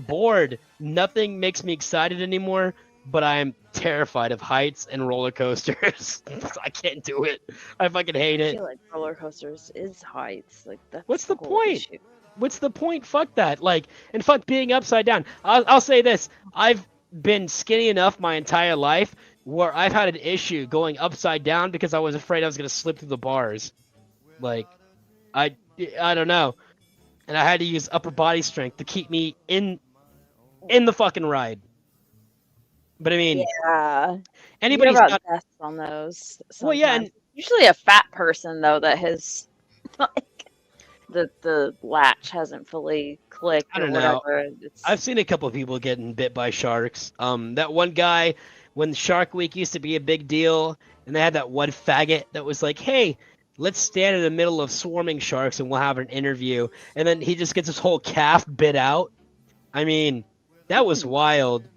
Speaker 11: bored. Nothing makes me excited anymore. But I'm terrified of heights and roller coasters. I can't do it. I fucking hate
Speaker 12: I
Speaker 11: it.
Speaker 12: feel like roller coasters is heights. Like, that's
Speaker 11: What's the
Speaker 12: whole
Speaker 11: point?
Speaker 12: issue.
Speaker 11: What's the point? Fuck that. Like, and fuck being upside down. I'll say this: I've been skinny enough my entire life where I've had an issue going upside down because I was afraid I was gonna slip through the bars. Like, I don't know, and I had to use upper body strength to keep me in the fucking ride. But I mean,
Speaker 12: Yeah.
Speaker 11: anybody's
Speaker 12: You hear
Speaker 11: not.
Speaker 12: about deaths on those.
Speaker 11: Well, yeah,
Speaker 12: sometimes. Usually a fat person though that has like the latch hasn't fully clicked
Speaker 11: I
Speaker 12: or
Speaker 11: don't know.
Speaker 12: whatever.
Speaker 11: I've seen a couple of people getting bit by sharks. That one guy, when Shark Week used to be a big deal, and they had that one faggot that was like, "Hey, let's stand in the middle of swarming sharks and we'll have an interview," and then he just gets his whole calf bit out. I mean, that was wild.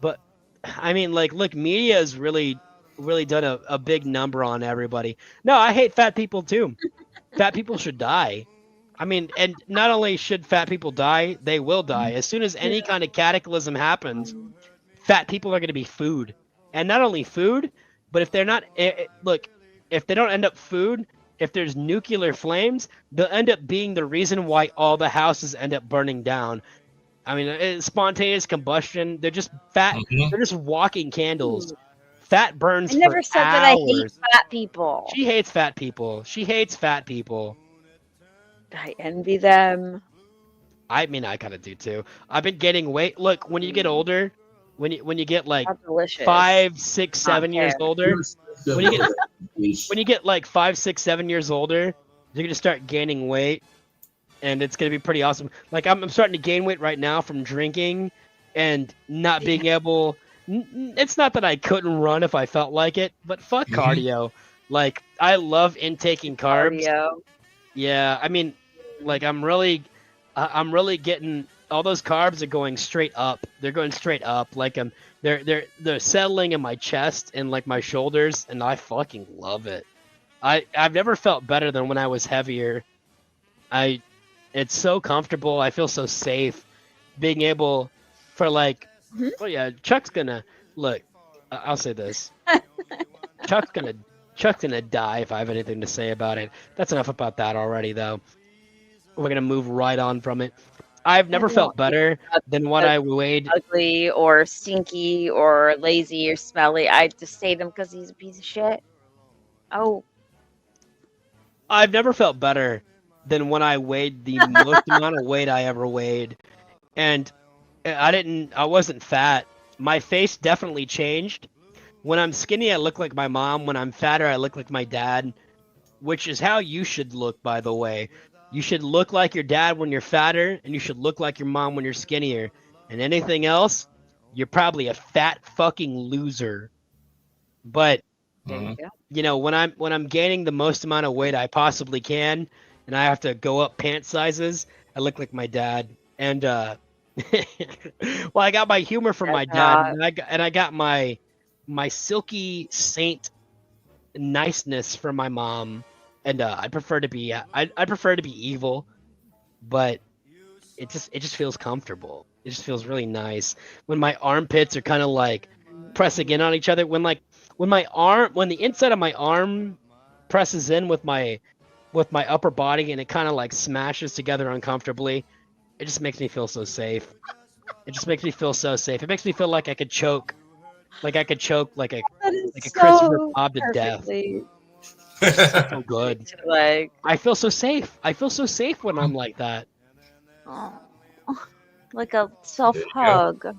Speaker 11: But I mean, like, look, media has really done a big number on everybody. No, I hate fat people too. Fat people should die. I mean, and not only should fat people die, they will die. As soon as any kind of cataclysm happens, fat people are going to be food. And not only food, but if they're not, look, if they don't end up food, if there's nuclear flames, they'll end up being the reason why all the houses end up burning down. I mean, it's spontaneous combustion. They're just fat. They're just walking candles. Fat burns
Speaker 12: I never
Speaker 11: for
Speaker 12: said that I hate
Speaker 11: hours.
Speaker 12: fat people.
Speaker 11: She hates fat people. She hates fat people.
Speaker 12: I envy them.
Speaker 11: I mean, I kind of do too. I've been gaining weight. Look, when you get older, when you get like
Speaker 12: Not delicious.
Speaker 11: 5, 6, 7 years
Speaker 12: fair.
Speaker 11: older, when you get like 5, 6, 7 years older, you're gonna start gaining weight, and it's gonna be pretty awesome. Like I'm starting to gain weight right now from drinking and not being able. It's not that I couldn't run if I felt like it, but fuck cardio. Like I love intaking carbs.
Speaker 12: Cardio.
Speaker 11: Yeah, I mean, like I'm really getting all those carbs are going straight up. They're going straight up. Like they're settling in my chest and like my shoulders, and I fucking love it. I've never felt better than when I was heavier. It's so comfortable. I feel so safe being able for like. Oh yeah, Chuck's gonna look. I'll say this. Chuck's gonna die if I have anything to say about it. That's enough about that already, though. We're gonna move right on from it. I've never felt better than when I weighed.
Speaker 12: Ugly or stinky or lazy or smelly. I just say them because he's a piece of shit. Oh.
Speaker 11: I've never felt better than when I weighed the most amount of weight I ever weighed, and I wasn't fat. My face definitely changed. When I'm skinny, I look like my mom. When I'm fatter, I look like my dad, which is how you should look, by the way. You should look like your dad when you're fatter, and you should look like your mom when you're skinnier. And anything else, you're probably a fat fucking loser. But you know, when I'm gaining the most amount of weight I possibly can, and I have to go up pant sizes, I look like my dad. And well, I got my humor from my dad, and I got my silky saint niceness from my mom. And I prefer to be evil, but it just feels comfortable. It just feels really nice when my armpits are kind of like pressing in on each other. When the inside of my arm presses in with my upper body and it kind of like smashes together uncomfortably, it just makes me feel so safe. It just makes me feel so safe. It makes me feel like I could choke like a Christopher Bob to death. So good. I feel so safe. I feel so safe when I'm like that.
Speaker 12: Oh, like a self hug.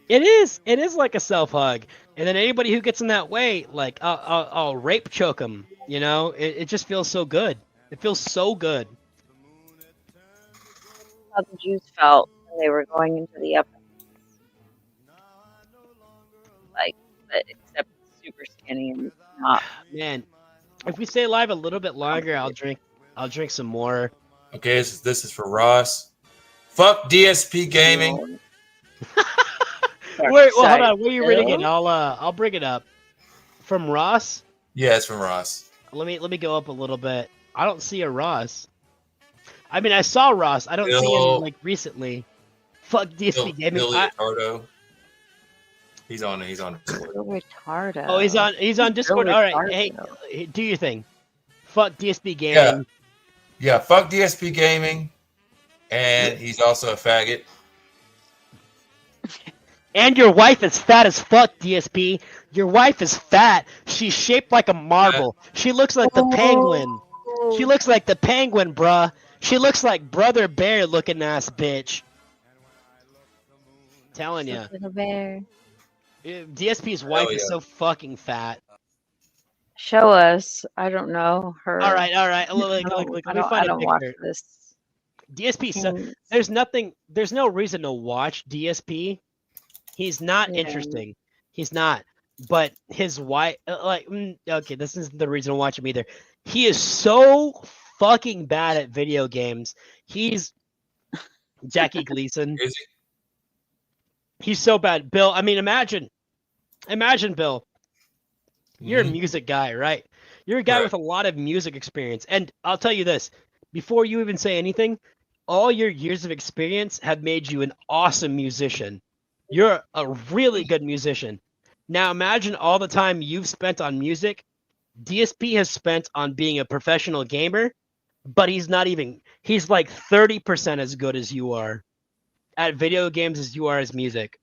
Speaker 11: It is. It is like a self hug. And then anybody who gets in that way, like I'll rape choke them. You know, it just feels so good. It feels so good.
Speaker 12: How the Jews felt when they were going into the upper. Like, but except super skinny and not.
Speaker 11: Man, if we stay alive a little bit longer, I'll drink some more.
Speaker 7: Okay, this is for Ross. Fuck DSP Gaming.
Speaker 11: Wait, well, hold on. Where are you reading it? I'll bring it up. From Ross?
Speaker 7: Yeah, it's from Ross.
Speaker 11: Let me go up a little bit. I don't see a Ross. I mean, I saw Ross. I don't see him like recently. Fuck DSP Gaming.
Speaker 7: Ricardo. He's on Discord.
Speaker 12: Retardo.
Speaker 11: Oh, he's on Discord. All right. Hey, do your thing. Fuck DSP Gaming.
Speaker 7: Yeah, fuck DSP Gaming. And he's also a faggot.
Speaker 11: And your wife is fat as fuck, DSP. Your wife is fat. She's shaped like a marble. She looks like the penguin. She looks like the penguin, bruh. She looks like Brother Bear looking ass bitch. Telling you.
Speaker 12: Bear.
Speaker 11: DSP's wife is so fucking fat.
Speaker 12: Show us. I don't know her.
Speaker 11: All right. Look, let me find a picture.
Speaker 12: Watch this.
Speaker 11: DSP. So there's no reason to watch DSP. He's not interesting. He's not. But his wife, okay, this isn't the reason to watch him either. He is so fucking bad at video games. He's Jackie Gleason.
Speaker 7: Is he?
Speaker 11: He's so bad. Bill, I mean, imagine, Bill. You're a music guy, right? You're a guy with a lot of music experience. And I'll tell you this, before you even say anything, all your years of experience have made you an awesome musician. You're a really good musician. Now imagine all the time you've spent on music. DSP has spent on being a professional gamer, but he's like 30% as good as you are at video games as you are as music.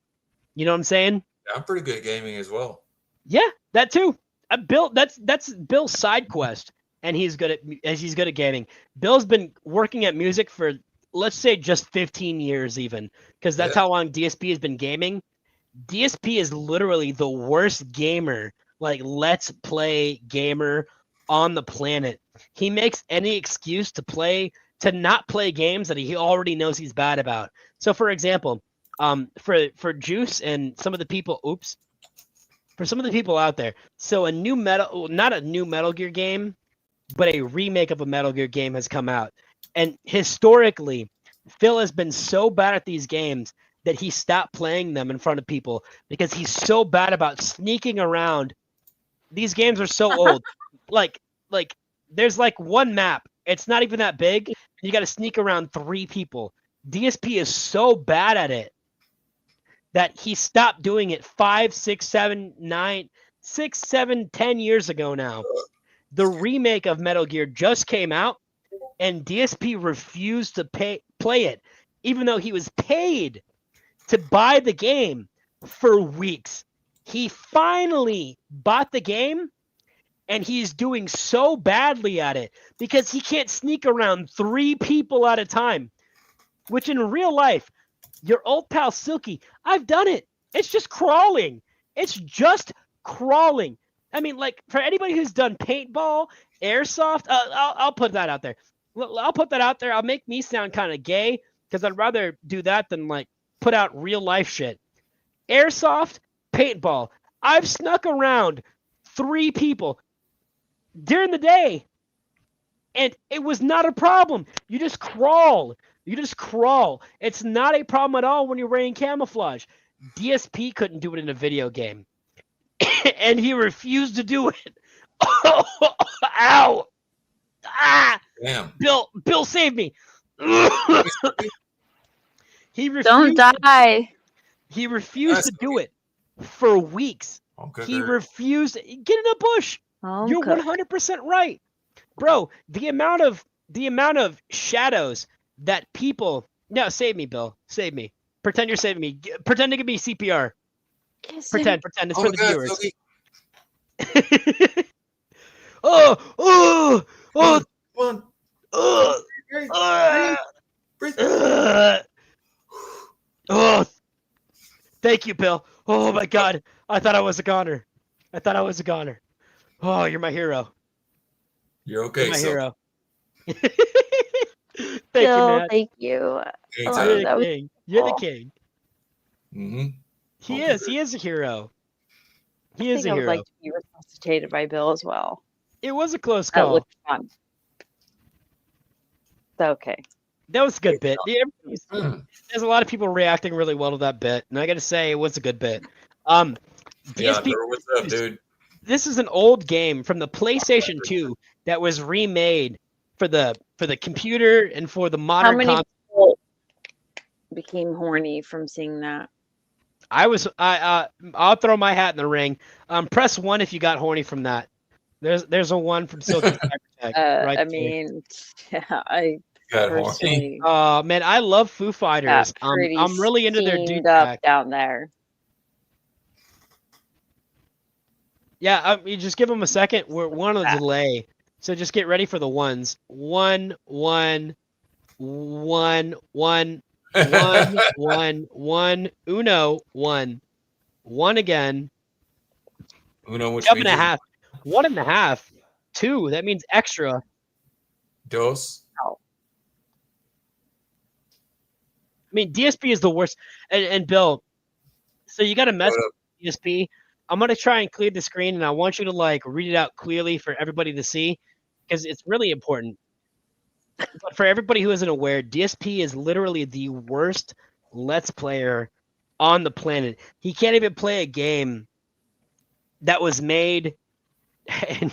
Speaker 11: You know what I'm saying?
Speaker 7: I'm pretty good at gaming as well.
Speaker 11: Yeah, that too. Bill, that's Bill's side quest, and he's good at gaming. Bill's been working at music for, let's say, just 15 years even, because that's how long DSP has been gaming. DSP is literally the worst gamer, like let's play gamer on the planet. He makes any excuse to not play games that he already knows he's bad about. So for example, for Juice and some of the people, for some of the people out there, so not a new Metal Gear game, but a remake of a Metal Gear game has come out. And historically, Phil has been so bad at these games that he stopped playing them in front of people because he's so bad about sneaking around. These games are so old. Like there's like one map. It's not even that big. You got to sneak around 3 people. DSP is so bad at it that he stopped doing it 5, 6, 7, 9, 6, 7, 10 years ago now. The remake of Metal Gear just came out, and DSP refused to play it, even though he was paid to buy the game for weeks. He finally bought the game, and he's doing so badly at it because he can't sneak around 3 people at a time, which in real life, your old pal Silky, I've done it. It's just crawling. It's just crawling. I mean, like, for anybody who's done paintball, airsoft, I'll put that out there. I'll put that out there. I'll make me sound kind of gay because I'd rather do that than like put out real life shit. Airsoft, paintball. I've snuck around 3 people during the day, and it was not a problem. You just crawl. It's not a problem at all when you're wearing camouflage. DSP couldn't do it in a video game, and he refused to do it. Ow! Ah!
Speaker 7: Damn.
Speaker 11: Bill, save me. He refused.
Speaker 12: Don't die.
Speaker 11: He refused to do it for weeks. He refused. Get in a bush. You're 100% right, bro. The amount of shadows that people. No, save me, Bill. Save me. Pretend you're saving me. Pretend to give me CPR. Pretend. It's for the viewers. Thank you, Bill. Oh my God. I thought I was a goner. Oh, you're my hero.
Speaker 7: You're okay,
Speaker 11: You're my hero. Thank
Speaker 12: Bill,
Speaker 11: you, Matt.
Speaker 12: thank you.
Speaker 11: You're the king. You're the king.
Speaker 7: Mm-hmm.
Speaker 11: He is a hero. He is a
Speaker 12: I would
Speaker 11: hero.
Speaker 12: like to be resuscitated by Bill as well.
Speaker 11: It was a close
Speaker 12: That
Speaker 11: call.
Speaker 12: looked fun. Okay.
Speaker 11: That was a good bit. There's a lot of people reacting really well to that bit, and I got to say, it was a good bit. DSP,
Speaker 7: what's up, dude?
Speaker 11: This is an old game from the PlayStation 2 that was remade for the computer and for the modern
Speaker 12: How many
Speaker 11: console.
Speaker 12: people became horny from seeing that?
Speaker 11: I'll throw my hat in the ring. Press 1 if you got horny from that. There's a 1 from Silky Cybertech. Right
Speaker 12: I
Speaker 11: there.
Speaker 12: mean, I
Speaker 7: Got
Speaker 12: personally
Speaker 11: Oh man, I love Foo Fighters.
Speaker 12: got pretty
Speaker 11: I'm really into their dude
Speaker 12: steamed up
Speaker 11: track.
Speaker 12: down there.
Speaker 11: Yeah, you just give them a second. We're on a delay, so just get ready for the ones. 1 1 1 1 1 1 1 Uno 1 1 again.
Speaker 7: Uno, which
Speaker 11: Jump and a
Speaker 7: means
Speaker 11: half. 1.5. 2. That means extra.
Speaker 7: Dos.
Speaker 11: I mean, DSP is the worst. And Bill, so you got a message with DSP. I'm gonna try and clear the screen, and I want you to like read it out clearly for everybody to see, because it's really important. But for everybody who isn't aware, DSP is literally the worst Let's Player on the planet. He can't even play a game that was made, and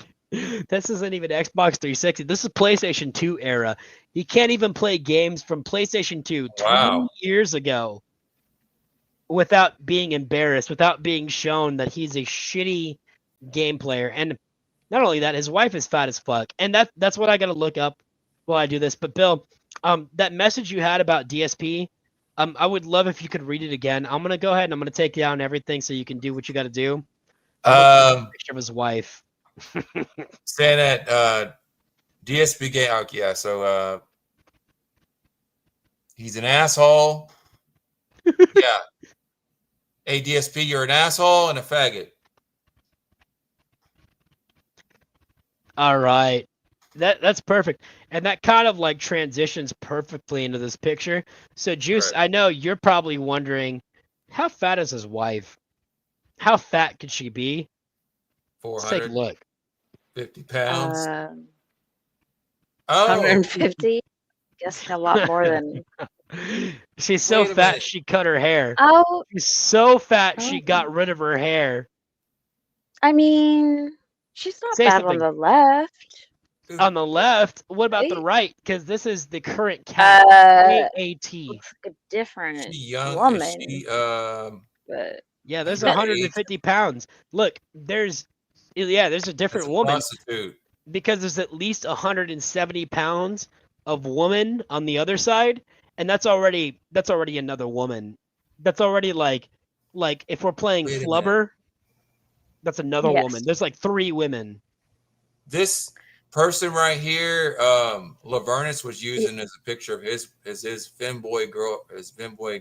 Speaker 11: this isn't even Xbox 360. This is PlayStation 2 era. He can't even play games from PlayStation 2 20 years ago without being embarrassed, without being shown that he's a shitty game player. And not only that, his wife is fat as fuck. And that's what I got to look up while I do this. But Bill, that message you had about DSP, I would love if you could read it again. I'm going to go ahead and I'm going to take down everything so you can do what you got to do. A picture of his wife.
Speaker 7: Saying that DSP game. Okay, yeah, so he's an asshole. Yeah. Hey, DSP, you're an asshole and a faggot.
Speaker 11: All right. That's perfect. And that kind of like transitions perfectly into this picture. So Juice, I know you're probably wondering, how fat is his wife? How fat could she be?
Speaker 7: 400.
Speaker 11: Let's take a look.
Speaker 7: 50 pounds.
Speaker 12: 150? Guess a lot more than.
Speaker 11: She's so fat she cut her hair.
Speaker 12: Oh.
Speaker 11: She's so fat she got rid of her hair.
Speaker 12: I mean, she's not
Speaker 11: Say
Speaker 12: bad
Speaker 11: something.
Speaker 12: on the left.
Speaker 11: On the left, what about the right? Because this is the current cat. AAT.
Speaker 12: Looks like a different
Speaker 7: Young,
Speaker 12: woman. But
Speaker 11: yeah, there's 150 pounds. Look, there's a different woman.
Speaker 7: Prostitute.
Speaker 11: Because there's at least 170 pounds of woman on the other side, and that's already another woman. That's already like if we're playing Flubber, that's another woman. There's like 3 women.
Speaker 7: This person right here, Lavernus was using as a picture of his femboy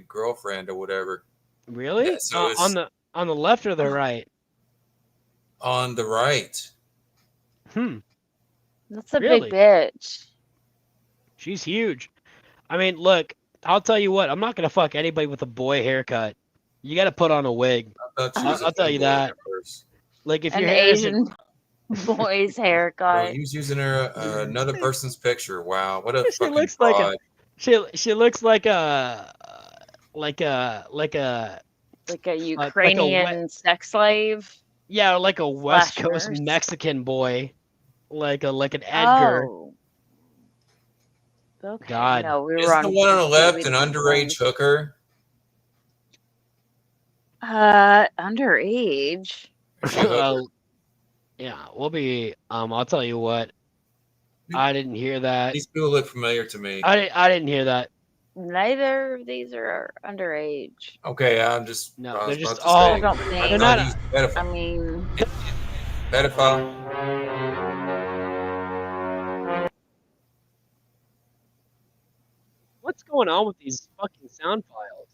Speaker 7: girlfriend or whatever.
Speaker 11: Really?
Speaker 7: Yeah, so
Speaker 11: on the left or the right?
Speaker 7: On the right.
Speaker 12: that's a
Speaker 11: Really?
Speaker 12: big bitch.
Speaker 11: She's huge. I mean, look, I'll tell you what. I'm not gonna fuck anybody with a boy haircut. You got to put on a wig. I'll tell you that. Like if
Speaker 12: An
Speaker 11: your hair is
Speaker 12: Asian boy's haircut.
Speaker 7: He was using another person's picture. Wow, what a
Speaker 11: she
Speaker 7: fucking
Speaker 11: looks like
Speaker 7: fraud.
Speaker 11: she looks like a
Speaker 12: Ukrainian sex slave.
Speaker 11: Yeah, like a West
Speaker 12: Slash
Speaker 11: Coast
Speaker 12: nurse.
Speaker 11: Mexican boy, like an Edgar.
Speaker 12: Oh. Okay.
Speaker 11: God.
Speaker 12: No, we
Speaker 7: Is
Speaker 12: were on
Speaker 7: the one on the left an
Speaker 12: completely
Speaker 7: underage
Speaker 12: different
Speaker 7: hooker?
Speaker 12: underage.
Speaker 11: Yeah, we'll be. I'll tell you what. I didn't hear that.
Speaker 7: These people look familiar to me.
Speaker 11: I didn't hear that.
Speaker 12: Neither of these are underage.
Speaker 7: Okay, I'm just.
Speaker 11: No,
Speaker 7: I was
Speaker 11: they're just
Speaker 7: about to
Speaker 11: all.
Speaker 7: say,
Speaker 12: I don't think.
Speaker 11: They're not.
Speaker 7: he's pedophile.
Speaker 12: I mean,
Speaker 7: Pedophile.
Speaker 11: What's going on with these fucking sound files?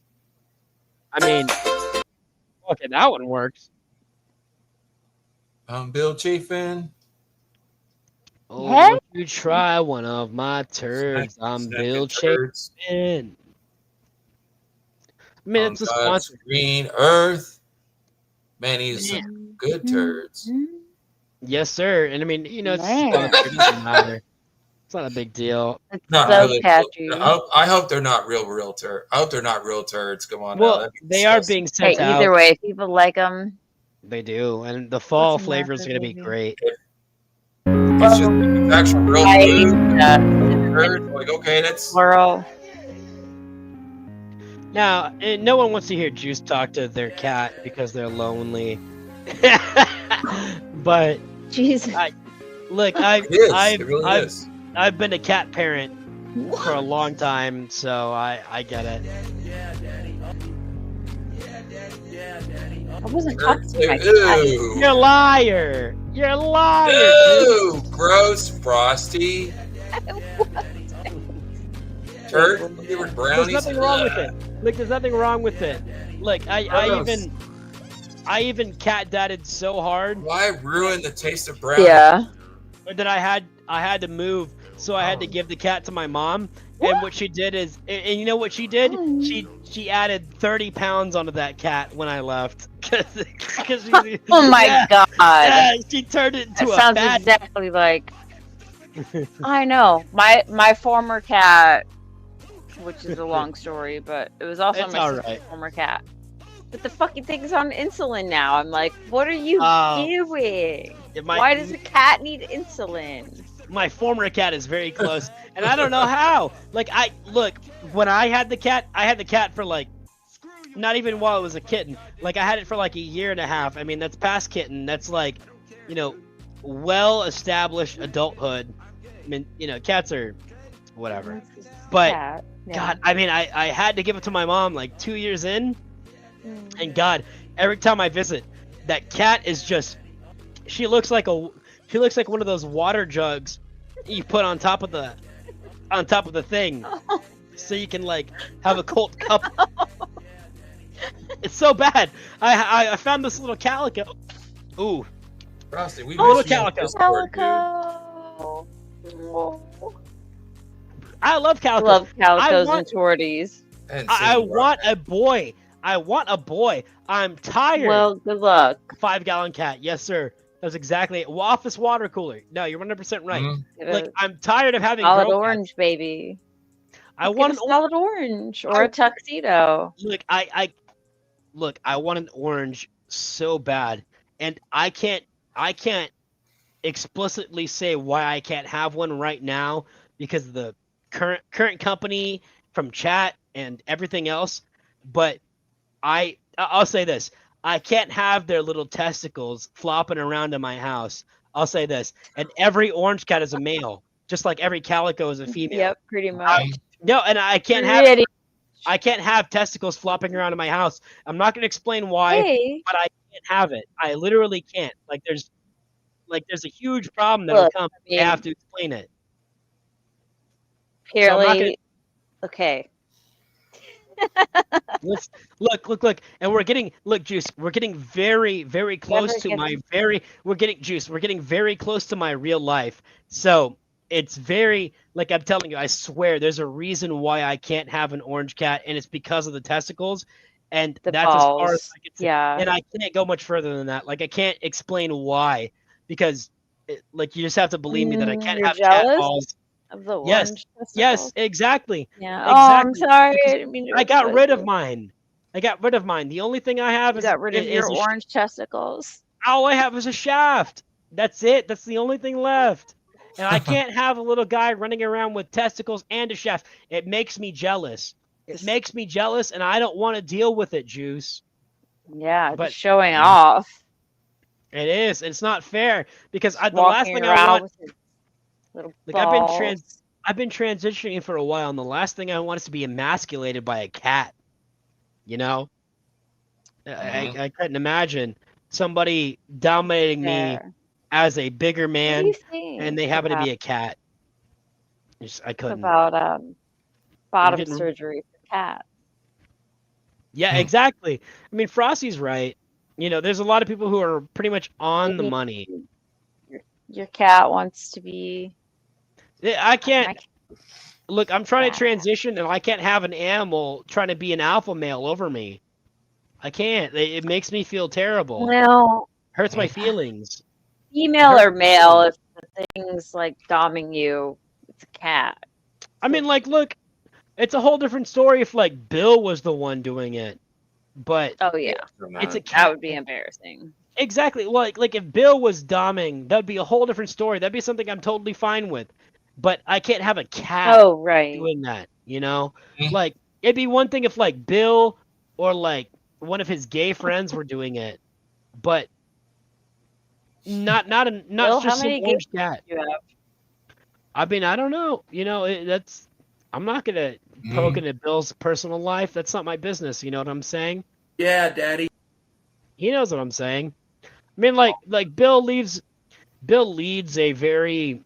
Speaker 11: I mean, okay, that one works.
Speaker 7: I'm Bill Chafin.
Speaker 11: Oh,
Speaker 12: Hey.
Speaker 11: won't you try one of my turds? I'm Bill Chapin. I mean, it's a
Speaker 7: God's
Speaker 11: sponsor.
Speaker 7: green earth. Man, he's
Speaker 11: Yeah.
Speaker 7: some good turds.
Speaker 11: Yes, sir. And I mean, you know, it's a
Speaker 12: Man.
Speaker 11: sponsor. It doesn't matter. It's not a big deal.
Speaker 7: Not
Speaker 12: so
Speaker 7: really.
Speaker 12: catchy.
Speaker 7: I hope they're not real turds. I hope they're not real turds. Come on now.
Speaker 11: Well,
Speaker 7: that'd be
Speaker 11: they are
Speaker 7: disgusting.
Speaker 11: being
Speaker 12: Hey,
Speaker 11: sent out.
Speaker 12: either way, if people like them,
Speaker 11: They do, and the fall
Speaker 12: What's the
Speaker 11: flavor is
Speaker 12: matter,
Speaker 11: going to be
Speaker 12: baby?
Speaker 11: great.
Speaker 7: It's just it's actual real food. Turd, like, okay, that's
Speaker 12: plural.
Speaker 11: Now, no one wants to hear Juice talk to their cat because they're lonely. But
Speaker 12: Jesus.
Speaker 11: look,
Speaker 7: it is. It really is.
Speaker 11: I've been a cat parent for a long time, so I get it.
Speaker 12: I wasn't talking to my cat.
Speaker 7: Ew.
Speaker 11: You're a liar. You're a liar.
Speaker 7: Ew, gross, Frosty. Turd flavored
Speaker 11: There's
Speaker 7: brownies.
Speaker 11: nothing wrong with it. Look, there's nothing wrong with it. Look,
Speaker 7: Gross.
Speaker 11: I even cat dadded so hard
Speaker 7: Why ruin the taste of brownies?
Speaker 12: Yeah.
Speaker 11: that I had to move, so I had to give the cat to my mom. And what she did is, and you know what she did? She added 30 pounds onto that cat when I left. Cause she,
Speaker 12: Oh my God.
Speaker 11: Yeah, she turned it into
Speaker 12: That
Speaker 11: a
Speaker 12: sounds
Speaker 11: fat.
Speaker 12: exactly like. I know my former cat, which is a long story, but it was also
Speaker 11: It's
Speaker 12: my sister's
Speaker 11: alright.
Speaker 12: former cat. But the fucking thing's on insulin now. I'm like, what are you
Speaker 11: Oh.
Speaker 12: doing?
Speaker 11: My-
Speaker 12: Why does a cat need insulin?
Speaker 11: My former cat is very close, and I don't know how. Like, when I had the cat for like, not even while it was a kitten. Like, I had it for like a year and a half. I mean, that's past kitten. That's like, you know, well-established adulthood. I mean, you know, cats are whatever. But
Speaker 12: Cat. Yeah.
Speaker 11: God, I mean, I had to give it to my mom like 2 years in, and God, every time I visit, that cat is just, she looks like one of those water jugs you put on top of the thing, so you can like have a cold cup. It's so bad. I found this little calico. Ooh,
Speaker 7: Frosty, we
Speaker 11: little
Speaker 7: miss you on
Speaker 11: calico.
Speaker 7: Discord, dude.
Speaker 11: I love calicos.
Speaker 12: Love calicos
Speaker 11: I
Speaker 12: and torties.
Speaker 11: I want a boy. I want a boy. I'm tired.
Speaker 12: Well, good luck.
Speaker 11: 5-gallon cat. Yes, sir. That's exactly it. Office water cooler. No, you're 100% right.
Speaker 12: Get
Speaker 11: Like,
Speaker 12: a
Speaker 11: I'm tired of having
Speaker 12: solid
Speaker 11: girl
Speaker 12: orange, baby.
Speaker 11: I
Speaker 12: Get
Speaker 11: want
Speaker 12: a
Speaker 11: an
Speaker 12: solid orange or a tuxedo.
Speaker 11: Look, I want an orange so bad, and I can't explicitly say why I can't have one right now because of the current company from chat and everything else. But I'll say this: I can't have their little testicles flopping around in my house. I'll say this, and every orange cat is a male, just like every calico is a female.
Speaker 12: Yep, pretty much.
Speaker 11: No, and I can't have testicles flopping around in my house. I'm not going to explain why,
Speaker 12: Hey.
Speaker 11: but I can't have it. I literally can't. Like there's a huge problem that'll
Speaker 12: Look,
Speaker 11: come.
Speaker 12: I mean-
Speaker 11: I have to explain it. So I'm not
Speaker 12: Apparently,
Speaker 11: gonna-
Speaker 12: okay.
Speaker 11: Let's look, and Juice. We're getting very, very close to
Speaker 12: get
Speaker 11: my very. We're getting very close to my real life. So it's very, like I'm telling you, I swear there's a reason why I can't have an orange cat, and it's because of the testicles. And
Speaker 12: The
Speaker 11: that's as far as
Speaker 12: balls.
Speaker 11: I can say.
Speaker 12: Yeah.
Speaker 11: And I can't go much further than that. Like I can't explain why, because like you just have to believe me that I can't
Speaker 12: You're
Speaker 11: have cat
Speaker 12: jealous
Speaker 11: balls.
Speaker 12: of the
Speaker 11: Yes,
Speaker 12: orange
Speaker 11: yes,
Speaker 12: testicles?
Speaker 11: exactly.
Speaker 12: Yeah. Oh, I'm
Speaker 11: Exactly.
Speaker 12: sorry.
Speaker 11: Because
Speaker 12: I didn't mean to
Speaker 11: I got
Speaker 12: upset
Speaker 11: rid of
Speaker 12: you.
Speaker 11: mine. I got rid of mine. The only thing I have
Speaker 12: You
Speaker 11: is
Speaker 12: got rid of your
Speaker 11: a
Speaker 12: orange testicles.
Speaker 11: all I have is a shaft. That's it. That's the only thing left. And I can't have a little guy running around with testicles and a shaft. It makes me jealous. It makes me jealous, and I don't want to deal with it, Juice.
Speaker 12: Yeah,
Speaker 11: But
Speaker 12: just showing off.
Speaker 11: it is. It's not fair because the last
Speaker 12: Walking
Speaker 11: thing I
Speaker 12: around
Speaker 11: want,
Speaker 12: with your little
Speaker 11: like
Speaker 12: balls.
Speaker 11: I've been transitioning for a while, and the last thing I want is to be emasculated by a cat. You know, I couldn't imagine somebody dominating me
Speaker 12: Fair.
Speaker 11: as a bigger
Speaker 12: What do
Speaker 11: man,
Speaker 12: you
Speaker 11: and
Speaker 12: think
Speaker 11: they happen to
Speaker 12: about
Speaker 11: be a cat. I couldn't. I'm
Speaker 12: bottom
Speaker 11: getting,
Speaker 12: surgery for cats?
Speaker 11: yeah, exactly. I mean, Frosty's right. You know, there's a lot of people who are pretty much on the
Speaker 12: Maybe
Speaker 11: money.
Speaker 12: your cat wants to be.
Speaker 11: I can't.
Speaker 12: My
Speaker 11: Look, I'm trying to
Speaker 12: cat.
Speaker 11: transition, and I can't have an animal trying to be an alpha male over me. I can't. It makes me feel terrible.
Speaker 12: Well,
Speaker 11: Hurts my feelings.
Speaker 12: female or male, if the thing's like doming you, it's a cat.
Speaker 11: I mean, like, look, it's a whole different story if like Bill was the one doing it, but
Speaker 12: Oh yeah,
Speaker 11: it's a
Speaker 12: that
Speaker 11: cat.
Speaker 12: would be embarrassing.
Speaker 11: Exactly. Like if Bill was doming, that'd be a whole different story. That'd be something I'm totally fine with. But I can't have a cat
Speaker 12: Oh right.
Speaker 11: doing that, you know? Like it'd be one thing if like Bill or like one of his gay friends were doing it, but not
Speaker 12: Bill, how
Speaker 11: just some
Speaker 12: many
Speaker 11: orange
Speaker 12: gays
Speaker 11: cat.
Speaker 12: do you have?
Speaker 11: I mean, I don't know. You know, that's I'm not gonna poke into Bill's personal life. That's not my business. You know what I'm saying?
Speaker 17: Yeah, Daddy.
Speaker 11: He knows what I'm saying. I mean, like Bill leads a very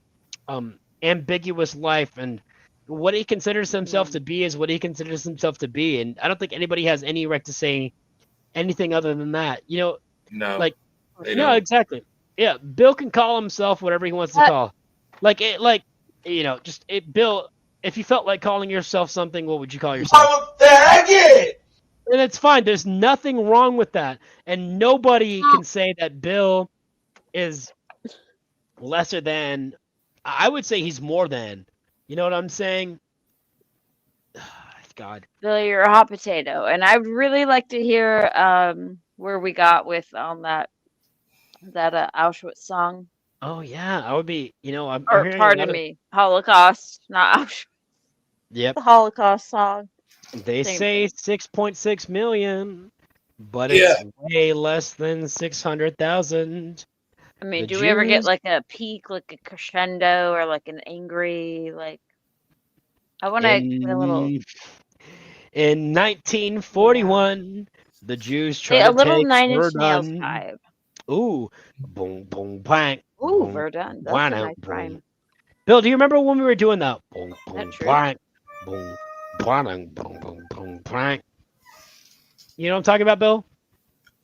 Speaker 11: ambiguous life, and what he considers himself to be is what he considers himself to be, and I don't think anybody has any right to say anything other than that. You know,
Speaker 7: No,
Speaker 11: like
Speaker 7: they
Speaker 11: no,
Speaker 7: don't.
Speaker 11: exactly. Yeah, Bill can call himself whatever he wants to call. Like you know, Bill. If you felt like calling yourself something, what would you call yourself?
Speaker 3: I'm a faggot!
Speaker 11: And it's fine. There's nothing wrong with that. And nobody can say that Bill is lesser than. I would say he's more than. You know what I'm saying? God.
Speaker 12: Bill, you're a hot potato, and I'd really like to hear where we got with on that Auschwitz song.
Speaker 11: Oh yeah, I would be. You know, I'm
Speaker 12: Or
Speaker 11: hearing a lot
Speaker 12: pardon
Speaker 11: of.
Speaker 12: me, Holocaust, not Auschwitz.
Speaker 11: Yep.
Speaker 12: The Holocaust song.
Speaker 11: They
Speaker 12: Same
Speaker 11: say
Speaker 12: thing.
Speaker 11: 6.6 million, but it's way less than 600,000.
Speaker 12: I mean,
Speaker 11: The
Speaker 12: do we ever get
Speaker 11: Jews
Speaker 12: like a peak, like a crescendo, or like an angry, like? I want to get a little.
Speaker 11: In 1941, the Jews tried
Speaker 12: A
Speaker 11: to
Speaker 12: little
Speaker 11: take
Speaker 12: 9 Inch Nails
Speaker 11: Verdun.
Speaker 12: vibe.
Speaker 11: Ooh, boom, boom, bang.
Speaker 12: Ooh,
Speaker 11: Boom,
Speaker 12: Verdun. That's
Speaker 11: bang,
Speaker 12: a nice
Speaker 11: boom.
Speaker 12: rhyme.
Speaker 11: Bill, do you remember when we were doing that? Boom, boom,
Speaker 12: That true?
Speaker 11: bang, boom, bang, boom, boom, boom, bang. You know what I'm talking about, Bill?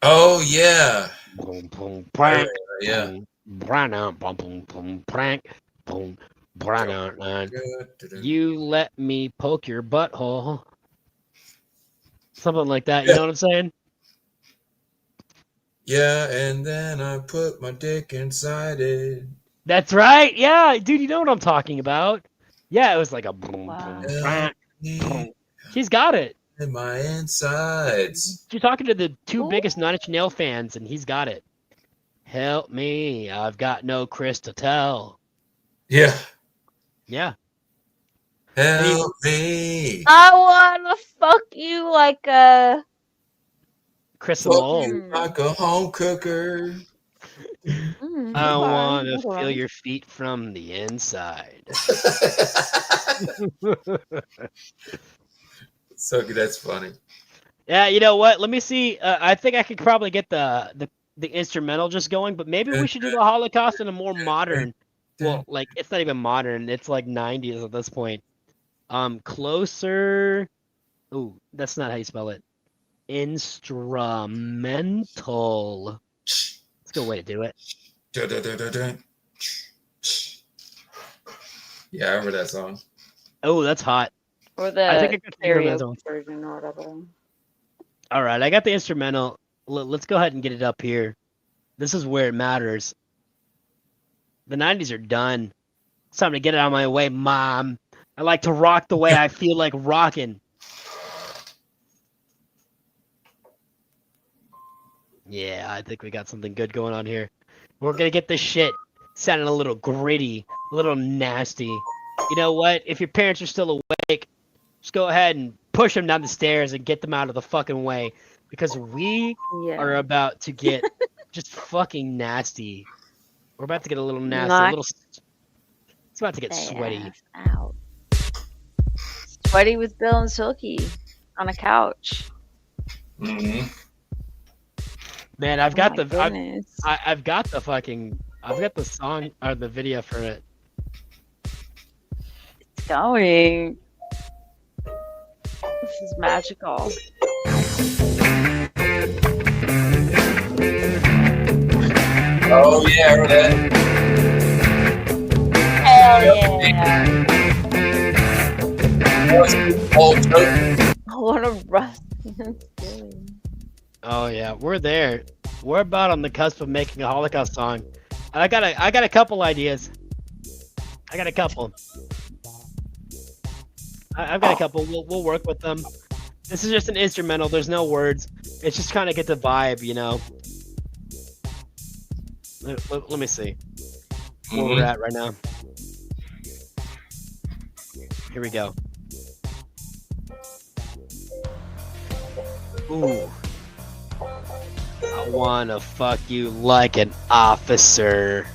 Speaker 7: Oh yeah.
Speaker 11: Boom, boom, bang.
Speaker 7: Yeah.
Speaker 11: Boom, bang, boom, boom, boom, bang. Boom, bang. You let me poke your butthole. Something like that. You know what I'm saying?
Speaker 7: Yeah, and then I put my dick inside it.
Speaker 11: That's right. Yeah, dude, you know what I'm talking about. Yeah, it was like a boom, boom, bang, boom. She's got it.
Speaker 7: In my insides.
Speaker 11: You're talking to the two biggest Nine Inch Nail fans, and he's got it. Help me, I've got no Chris to tell.
Speaker 7: Yeah.
Speaker 11: Yeah.
Speaker 7: Help me.
Speaker 12: I wanna fuck you like a
Speaker 11: Chris
Speaker 7: Fuck
Speaker 11: Mole.
Speaker 7: you like a home cooker.
Speaker 11: I want to feel your feet from the inside.
Speaker 7: So that's funny.
Speaker 11: Yeah, you know what? Let me see. I think I could probably get the instrumental just going, but maybe we should do the Holocaust in a more modern. Well, like it's not even modern. It's like 90s at this point. Closer. Ooh, that's not how you spell it. Instrumental. Let's go way to do it.
Speaker 7: Yeah, I remember that song.
Speaker 11: Oh, that's hot.
Speaker 12: Or the
Speaker 11: I think I got the
Speaker 12: karaoke
Speaker 11: instrumental.
Speaker 12: version or whatever.
Speaker 11: All right, I got the instrumental. Let's go ahead and get it up here. This is where it matters. The 90s are done. It's time to get it out of my way, Mom. I like to rock the way I feel like rocking. Yeah, I think we got something good going on here. We're gonna get this shit sounding a little gritty, a little nasty. You know what? If your parents are still awake, just go ahead and push them down the stairs and get them out of the fucking way. Because we are about to get just fucking nasty. We're about to get a little nasty. It's about to get sweaty.
Speaker 12: Out. Sweaty with Bill and Silky on a couch.
Speaker 7: Mm-hmm.
Speaker 11: Man, I've got the
Speaker 12: goodness.
Speaker 11: I've got the song or the video for it.
Speaker 12: It's going. This is magical.
Speaker 7: Oh yeah, I remember that.
Speaker 12: Hell yeah! What a rust.
Speaker 11: Oh yeah, we're there. We're about on the cusp of making a Holocaust song. And I got a couple ideas. I've got a couple. We'll work with them. This is just an instrumental. There's no words. It's just kind of get the vibe, you know. Let me see where we're at right now. Here we go. Ooh. I wanna fuck you like an officer.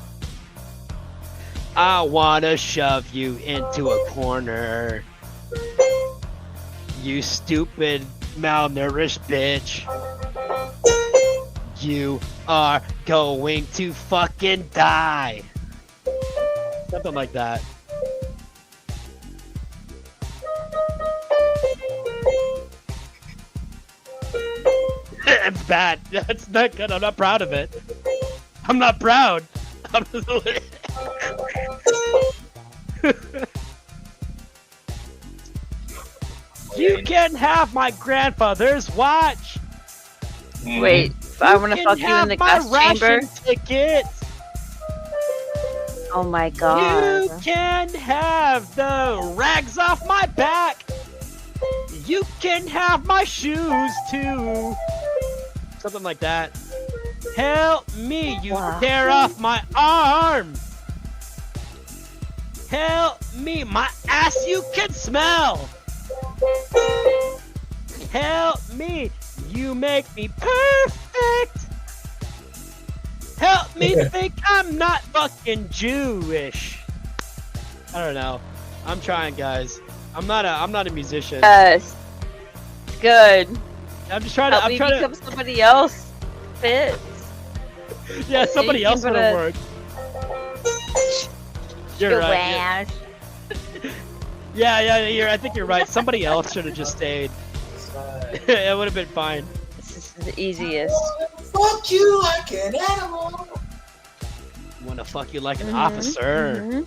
Speaker 11: I wanna shove you into a corner. You stupid, malnourished bitch. You are going to fucking die. Something like that. It's bad. That's not good. I'm not proud of it. I'm not proud. You can have my grandfather's watch.
Speaker 12: Wait, I want to fuck you in the gas chamber.
Speaker 11: Tickets.
Speaker 12: Oh my god.
Speaker 11: You can have the rags off my back. You can have my shoes too. Something like that. Help me, you tear off my arm. Help me, my ass you can smell. Help me, you make me perfect. Help me think I'm not fucking Jewish. I don't know. I'm trying, guys. I'm not a musician.
Speaker 12: Yes. Good.
Speaker 11: I'm just trying to.
Speaker 12: Help me become somebody else. Fits.
Speaker 11: Yeah, somebody else would have worked. You're right. Yeah. I think you're right. Somebody else should have just stayed. It would have been fine.
Speaker 12: This is the easiest.
Speaker 15: Fuck you like an animal.
Speaker 11: Wanna fuck you like an officer.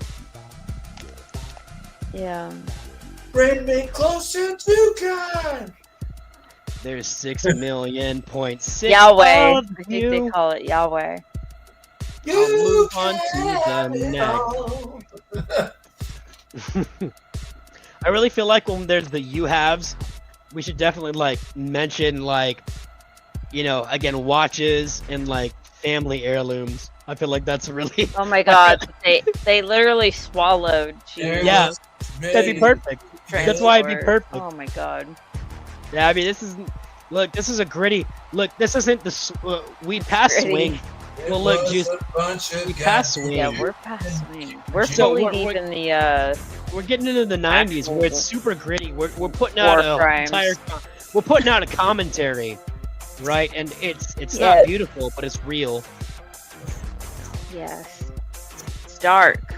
Speaker 12: Yeah.
Speaker 15: Bring me closer to God.
Speaker 11: There's 6,000,000.6
Speaker 12: Yahweh. I
Speaker 11: of
Speaker 12: think
Speaker 11: you.
Speaker 12: they call it Yahweh.
Speaker 11: I'll move on to the next. I really feel like when there's the you haves, we should definitely like mention like, you know, again, watches and like family heirlooms. I feel like that's really.
Speaker 12: Oh my god, they literally swallowed. Jesus.
Speaker 11: Yeah, that'd be perfect. That's why it'd be perfect.
Speaker 12: Oh my god.
Speaker 11: Yeah, I mean, this is a gritty. Look, this isn't the we pass
Speaker 12: Gritty.
Speaker 11: Swing. Well, look, Juice, we pass Swing.
Speaker 12: Yeah, we're past Swing. We're fully deep in the.
Speaker 11: We're getting into the '90s where it's super gritty. We're putting out we're putting out a commentary, right? And it's not beautiful, but it's real.
Speaker 12: Yes. It's dark.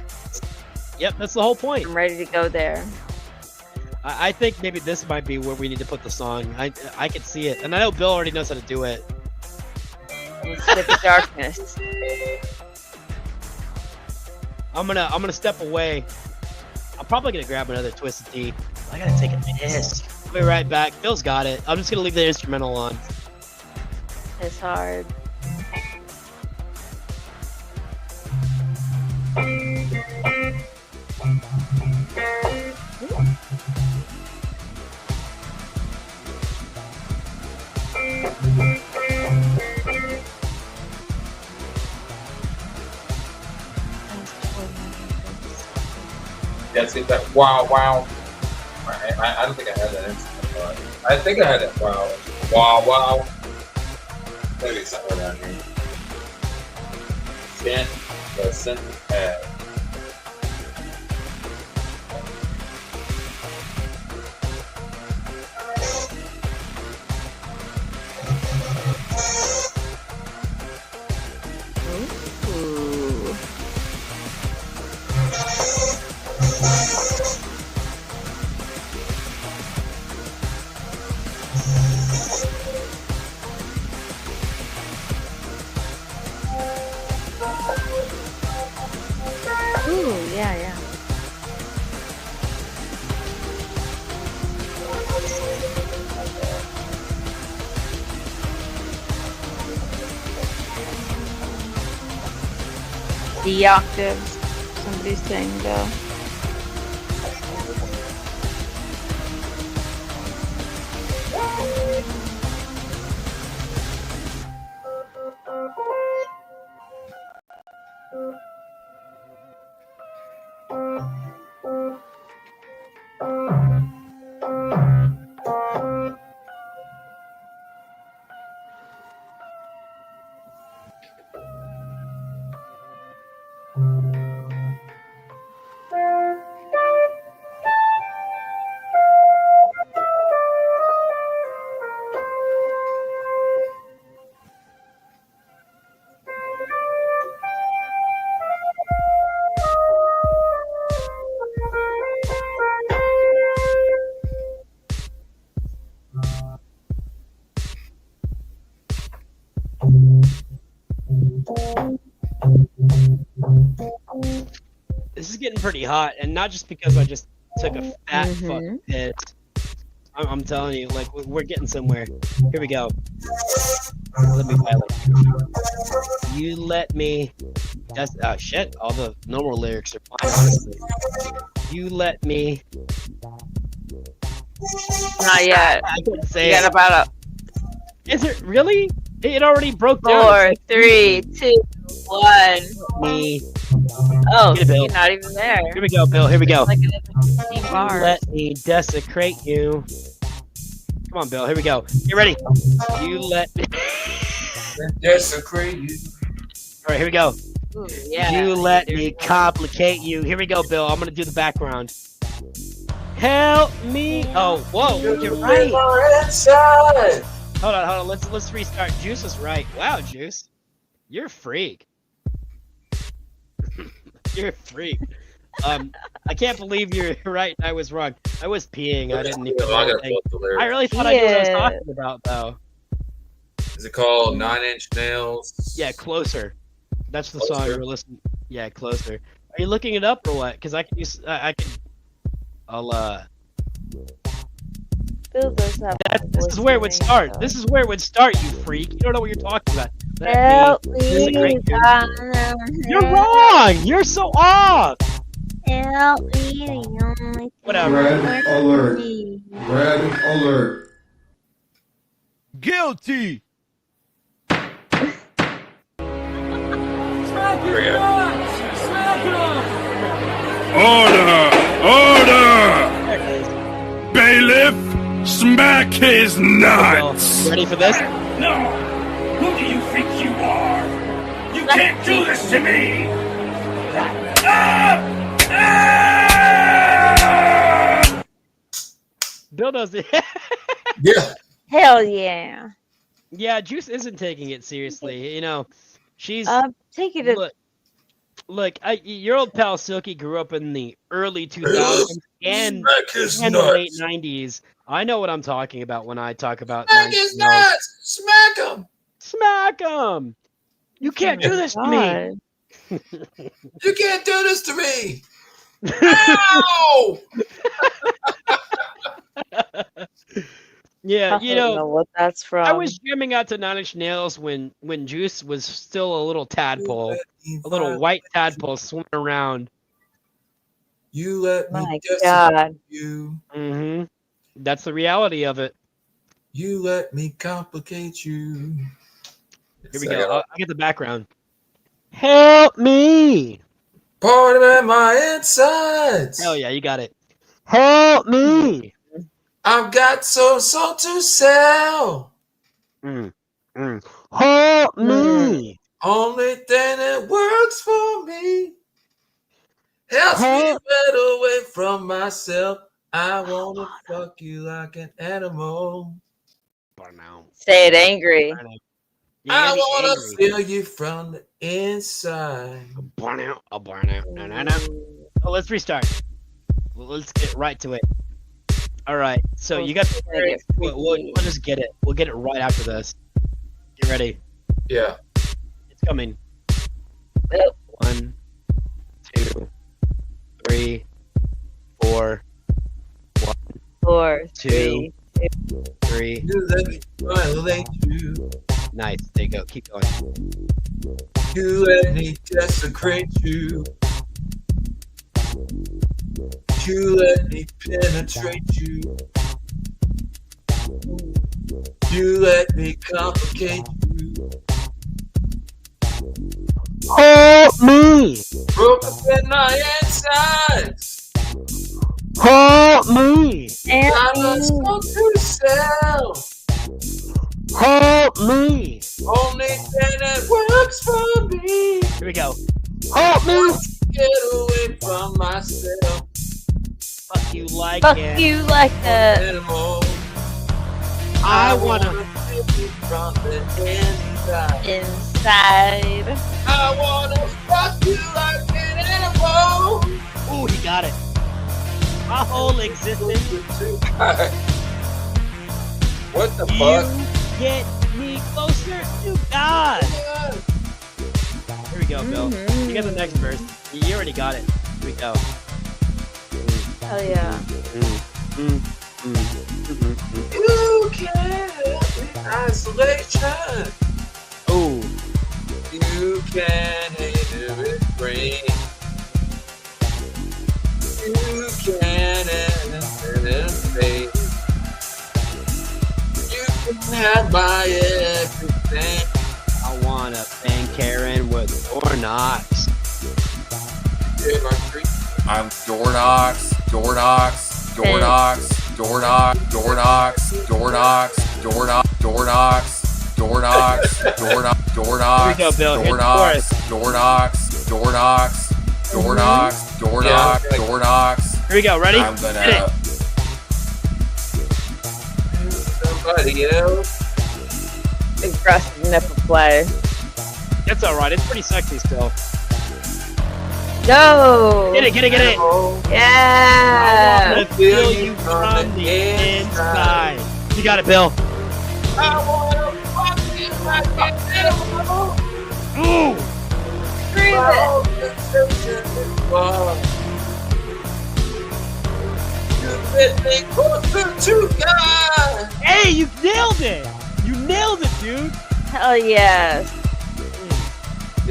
Speaker 11: Yep, that's the whole point.
Speaker 12: I'm ready to go there.
Speaker 11: I think maybe this might be where we need to put the song. I can see it, and I know Bill already knows how to do it.
Speaker 12: Let's get the darkness.
Speaker 11: I'm gonna step away. I'm probably gonna grab another Twisted Tea. I gotta take a piss. I'll be right back. Bill's got it. I'm just gonna leave the instrumental on.
Speaker 12: It's hard.
Speaker 7: That's it. That wow. I don't think I had that instrument. I think I had that wow. Maybe somewhere down here. Scan the center pad.
Speaker 12: Ooh. Ooh, yeah. The octaves. Somebody's saying go.
Speaker 11: This is getting pretty hot, and not just because I just took a fat fucking piss. I'm telling you, like, we're getting somewhere. Here we go. Let me pilot. You let me. That's shit. All the normal lyrics are fine, honestly. You let me.
Speaker 12: Not yet.
Speaker 11: I couldn't say
Speaker 12: You got
Speaker 11: it.
Speaker 12: about a
Speaker 11: Is it really? It already broke down.
Speaker 12: 4, 3, 2, 1.
Speaker 11: Me.
Speaker 12: Oh,
Speaker 11: Get it, Bill.
Speaker 12: you're not even there.
Speaker 11: Here we go, Bill. Here we go.
Speaker 12: Like another 15
Speaker 11: You
Speaker 12: bars.
Speaker 11: let me desecrate you. Come on, Bill. Here we go. You ready? You let me.
Speaker 7: Desecrate you.
Speaker 11: All right, here we go.
Speaker 12: Ooh, yeah.
Speaker 11: You let me complicate you. Here we go, Bill. I'm gonna do the background. Help me. Oh, whoa. You're right. Hold on. Let's restart. Juice is right. Wow, Juice. You're a freak. You're a freak. I can't believe you're right and I was wrong. I was peeing. I didn't even know anything. I really thought I knew what I was talking about, though.
Speaker 7: Is it called 9 Inch Nails?
Speaker 11: Yeah, Closer. That's the song
Speaker 7: Closer?
Speaker 11: you were listening. Yeah, Closer. Are you looking it up or what? Because I can use. I'll.
Speaker 12: Bill does have
Speaker 11: This is where it would start. This is where it would start, you freak. You don't know what you're talking about.
Speaker 12: Help me.
Speaker 11: You're wrong. You're so off.
Speaker 12: Help me.
Speaker 11: Whatever.
Speaker 10: Red alert. Red alert.
Speaker 19: Guilty. Order! Bailiff, smack his nuts!
Speaker 11: Ready for this?
Speaker 18: No! Who do you think you are? You can't do this to me!
Speaker 11: Bill does it.
Speaker 7: Yeah.
Speaker 12: Hell yeah.
Speaker 11: Yeah, Juice isn't taking it seriously. You know, she's
Speaker 12: taking it.
Speaker 11: Look, your old pal Silky grew up in the early 2000s and
Speaker 7: Smack
Speaker 11: the late 90s. I know what I'm talking about when I talk about.
Speaker 7: Smack his nuts! Smack him!
Speaker 11: Smack him! You can't do this to me.
Speaker 7: You can't do this to me! Ow!
Speaker 11: Yeah,
Speaker 12: I don't know what that's from.
Speaker 11: I was jamming out to Nine Inch Nails when Juice was still a little tadpole, a little white tadpole swimming around.
Speaker 7: You let me
Speaker 12: My
Speaker 7: guess
Speaker 12: God.
Speaker 7: you.
Speaker 11: Mm-hmm. That's the reality of it.
Speaker 7: You let me complicate you.
Speaker 11: Here we go. I'll get the background. Help me!
Speaker 7: Part of my insides.
Speaker 11: Hell yeah, you got it. Help me!
Speaker 7: I've got so to sell.
Speaker 11: Help me!
Speaker 7: Only thing that works for me helps me get away from myself. I wanna fuck you like an animal.
Speaker 12: Say it angry.
Speaker 7: I wanna feel you from the inside.
Speaker 11: I'll burn out. No. Oh, let's restart. Well, let's get right to it. All right. So you got the lyrics. We'll just get it. We'll get it right after this. You ready?
Speaker 7: Yeah.
Speaker 11: It's coming. 1, 2, 3, 4. 1,
Speaker 12: 4,
Speaker 11: 2, 3.
Speaker 7: You let me violate you.
Speaker 11: Nice. There you go. Keep going.
Speaker 7: You let me desecrate you. You let me penetrate you. You let me complicate you.
Speaker 11: Help me!
Speaker 7: Broke up in my insides.
Speaker 11: Help me!
Speaker 7: I lost to sell.
Speaker 11: Help me!
Speaker 7: Only thing that works for me.
Speaker 11: Here we go. Help me!
Speaker 7: Get away from myself.
Speaker 11: Fuck you like
Speaker 12: Fuck
Speaker 11: it.
Speaker 12: you like that.
Speaker 7: Animal.
Speaker 11: I wanna
Speaker 7: feel you from the inside.
Speaker 12: Inside.
Speaker 7: I wanna fuck you like an animal.
Speaker 11: Ooh, he got it. My whole existence.
Speaker 7: What the
Speaker 11: You
Speaker 7: fuck?
Speaker 11: get me closer to God. Here we go, Bill. You got the next verse. You already got it. Here we go.
Speaker 12: Hell yeah.
Speaker 7: You can't help in isolation.
Speaker 11: Ooh.
Speaker 7: You can't handle it brain. You can't handle it faith. You can have my everything.
Speaker 11: I wanna bang Karen with Dornox.
Speaker 20: I'm Dornox, Dornox, Dornox, Dornox, Dornox, Dornox, Dornox, Dornox, Dornox, Dornox, Dornox,
Speaker 11: Here we go, Bill. Hit the
Speaker 20: Dornox,
Speaker 11: chorus.
Speaker 20: Dornox, Dornox, Dornox, Dornox, Dornox.
Speaker 11: Here we go. Ready?
Speaker 20: I'm
Speaker 11: Hit it.
Speaker 20: gonna.
Speaker 7: Somebody else.
Speaker 12: Aggressive nipple play.
Speaker 11: It's alright. It's pretty sexy still.
Speaker 12: Go!
Speaker 11: Get it, get it, get it!
Speaker 12: Yeah!
Speaker 11: I wanna feel you from the inside. You got it, Bill.
Speaker 7: I wanna fuck you like an animal.
Speaker 11: Ooh!
Speaker 12: Scream it!
Speaker 7: You let me closer to God.
Speaker 11: Hey, you nailed it! You nailed it, dude!
Speaker 12: Hell yes.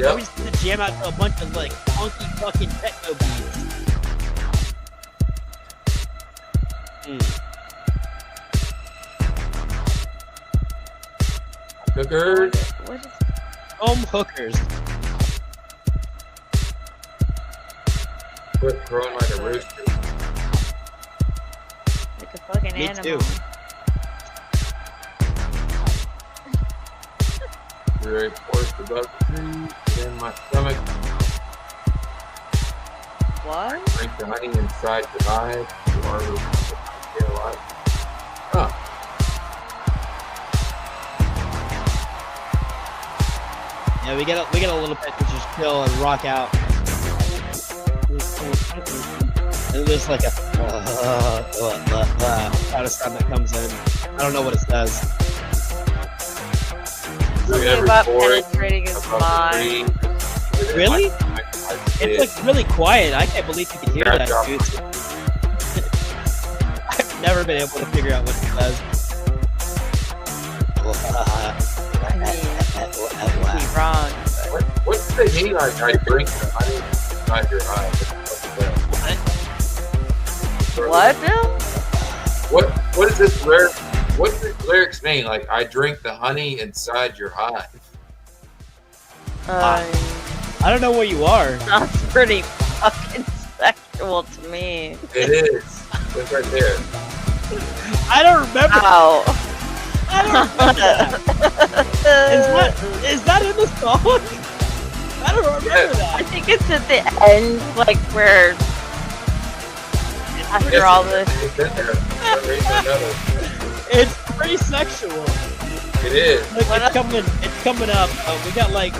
Speaker 11: I used to jam out to a bunch of like funky fucking techno beats.
Speaker 7: Hookers.
Speaker 12: What is
Speaker 11: Hookers.
Speaker 7: Quit crowing like a rooster.
Speaker 12: like a fucking
Speaker 11: Me
Speaker 12: animal?
Speaker 11: too.
Speaker 7: Very forced above the trees in my stomach.
Speaker 12: What?
Speaker 7: Drink the honey inside the hive. You are stay alive. Huh.
Speaker 11: Yeah, we get a little bit to just chill and rock out. And there's like a out of sound that comes in. I don't know what it does.
Speaker 12: Something about penetrating his mind.
Speaker 11: Really? It's like really quiet. I can't believe you can hear that, dude. I've never been able to figure out what it says.
Speaker 12: Wrong.
Speaker 7: What do they mean? I drink the honey inside your eye.
Speaker 12: What, Bill?
Speaker 7: What is this lyric? What does the lyrics mean? Like, I drink the honey inside your hive.
Speaker 11: I don't know where you are.
Speaker 12: Sounds pretty fucking sexual to me.
Speaker 7: It is. It's right there.
Speaker 11: I don't remember.
Speaker 12: Ow.
Speaker 11: I don't remember. Is that in the song? I don't remember that.
Speaker 12: I think it's at the end, like where after all this.
Speaker 11: It's pretty sexual.
Speaker 7: It is.
Speaker 11: Like, it's coming up. We got like.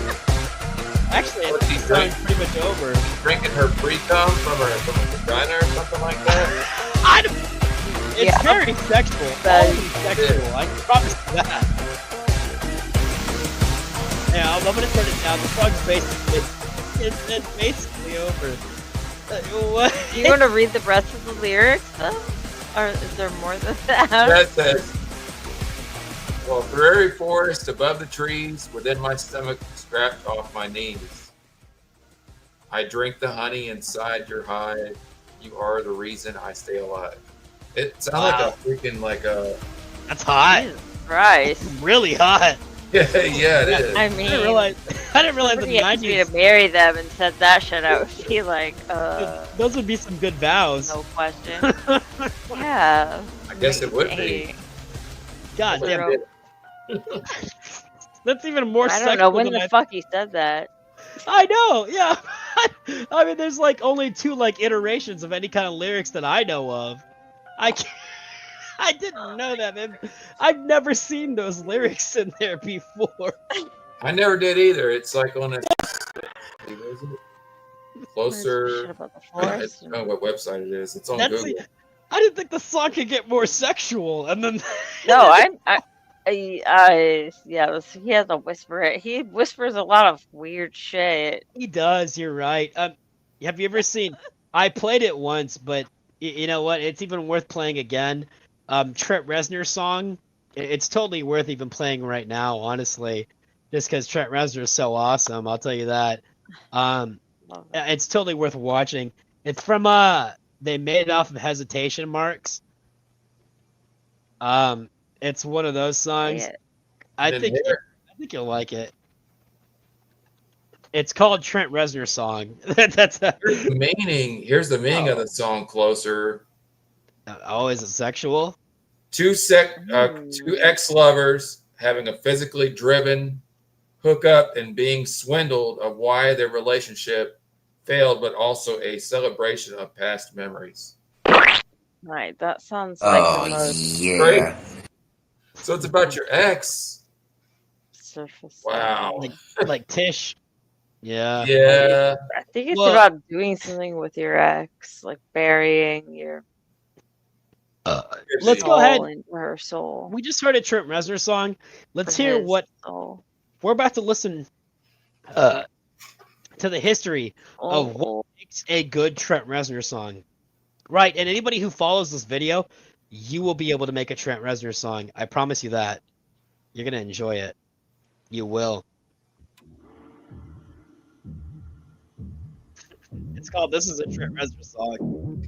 Speaker 11: Actually, it's pretty much over.
Speaker 7: Drinking her pre-cum from her vagina or something like that.
Speaker 11: It's very sexual. Very sexual. I can promise you that. Yeah, I'm gonna turn it down. The song's basically it's basically over. What?
Speaker 12: Do you want to read the rest of the lyrics though? Or is there more than that?
Speaker 7: That says, well, prairie forest above the trees, within my stomach, strapped off my knees. I drink the honey inside your hive. You are the reason I stay alive. It sounds like a freaking
Speaker 11: That's hot.
Speaker 12: Jesus Christ.
Speaker 11: Really hot.
Speaker 7: Yeah, it is.
Speaker 12: I mean,
Speaker 11: I didn't realize in the
Speaker 12: somebody asked me
Speaker 11: 90s.
Speaker 12: to marry them and said that shit. I would be like,
Speaker 11: Those would be some good vows.
Speaker 12: no question. Yeah.
Speaker 7: I guess it would be.
Speaker 11: God damn it. That's even more
Speaker 12: I
Speaker 11: sexual
Speaker 12: don't know when
Speaker 11: than
Speaker 12: the fuck he said that.
Speaker 11: I know, yeah. I mean, there's like only 2 like iterations of any kind of lyrics that I know of. I didn't know that, man. I've never seen those lyrics in there before.
Speaker 7: I never did either. It's like on a closer. I don't know what website it is. It's on Google.
Speaker 11: I didn't think the song could get more sexual, and then
Speaker 12: No, he has a whisper. He whispers a lot of weird shit.
Speaker 11: He does. You're right. Have you ever seen? I played it once, but you know what? It's even worth playing again. Trent Reznor's song. It's totally worth even playing right now, honestly, just because Trent Reznor is so awesome. I'll tell you that. It's totally worth watching. It's from they made it off of Hesitation Marks. It's one of those songs.
Speaker 12: Yeah.
Speaker 11: I think you'll like it. It's called Trent Reznor song. That's
Speaker 7: Here's the meaning of the song. Closer.
Speaker 11: Is it sexual?
Speaker 7: Two ex-lovers having a physically driven hookup and being swindled of why their relationship failed, but also a celebration of past memories.
Speaker 12: Right, that sounds like the most
Speaker 7: Right? So it's about your ex.
Speaker 12: surface.
Speaker 7: Wow.
Speaker 11: Like Tish. Yeah.
Speaker 7: Yeah.
Speaker 12: I think it's about doing something with your ex, like burying your
Speaker 11: Let's go ahead.
Speaker 12: into her soul.
Speaker 11: We just heard a Trent Reznor song. Let's
Speaker 12: For
Speaker 11: hear
Speaker 12: his
Speaker 11: what
Speaker 12: soul.
Speaker 11: we're about to listen to the history of what makes a good Trent Reznor song. Right, and anybody who follows this video, you will be able to make a Trent Reznor song. I promise you that. You're gonna enjoy it. You will. It's called This Is a Trent Reznor Song.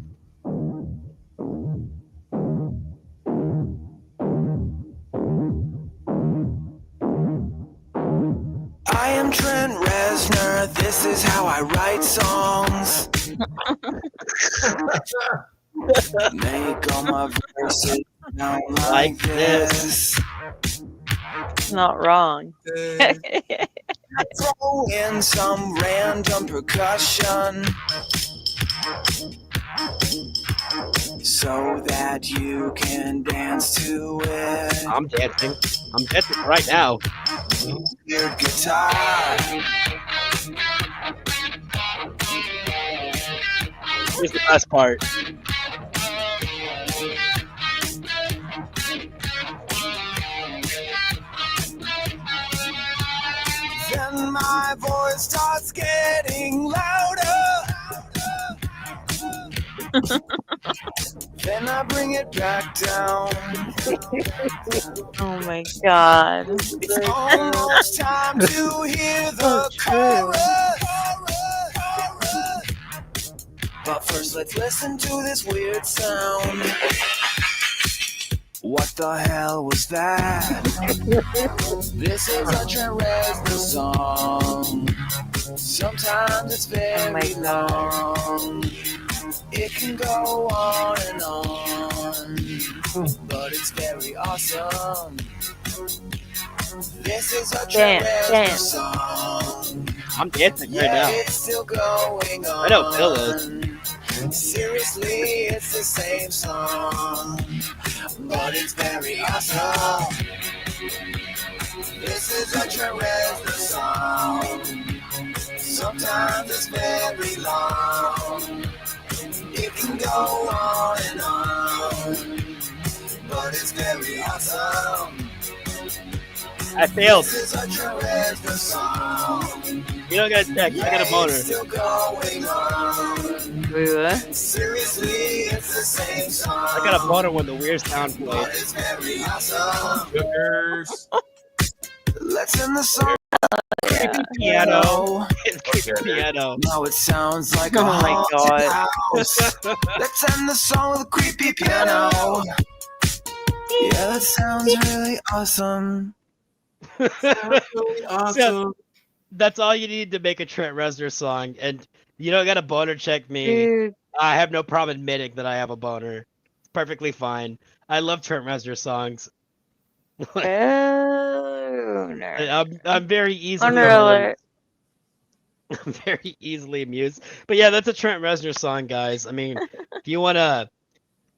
Speaker 13: I am Trent Reznor. This is how I write songs. Make all my verses sound like this.
Speaker 12: It's not wrong.
Speaker 13: Throw in some random percussion so that you can dance to it.
Speaker 11: I'm dancing. I'm dancing right now.
Speaker 13: Weird guitar.
Speaker 11: Here's the best part.
Speaker 13: Then my voice starts getting louder. Then I bring it back down.
Speaker 12: Oh my god.
Speaker 13: It's almost time to hear the chorus. But first, let's listen to this weird sound. What the hell was that? This is a Trent Reznor song. Sometimes it's very long. It can go on and on, but it's very awesome. This is a Trent Reznor song.
Speaker 11: I'm dancing right now.
Speaker 13: It's still going on.
Speaker 11: I don't feel this.
Speaker 13: Seriously, it's the same song, but it's very awesome. This is a Trent Reznor song. Sometimes it's very long. It can go on and on, but it's very awesome.
Speaker 11: I failed.
Speaker 13: This is a Trent Reznor song.
Speaker 11: You don't got a check. I got a boner.
Speaker 13: It's still going on. Seriously, it's the same song.
Speaker 11: I got a boner when the weird sound
Speaker 13: But
Speaker 11: plays.
Speaker 13: it's very awesome.
Speaker 7: Suckers.
Speaker 13: Let's end the song.
Speaker 11: Creepy piano. It's creepy piano.
Speaker 13: Now it sounds like a
Speaker 12: Oh my
Speaker 13: haunted
Speaker 12: God.
Speaker 13: house. Let's end the song with a creepy piano. Yeah, that sounds really awesome.
Speaker 11: So, that's all you need to make a Trent Reznor song, and you don't got to boner check me.
Speaker 12: Dude.
Speaker 11: I have no problem admitting that I have a boner. It's perfectly fine. I love Trent Reznor songs. I'm very easily
Speaker 12: Boner alert.
Speaker 11: I'm very easily amused. But yeah, that's a Trent Reznor song, guys. I mean, if you wanna,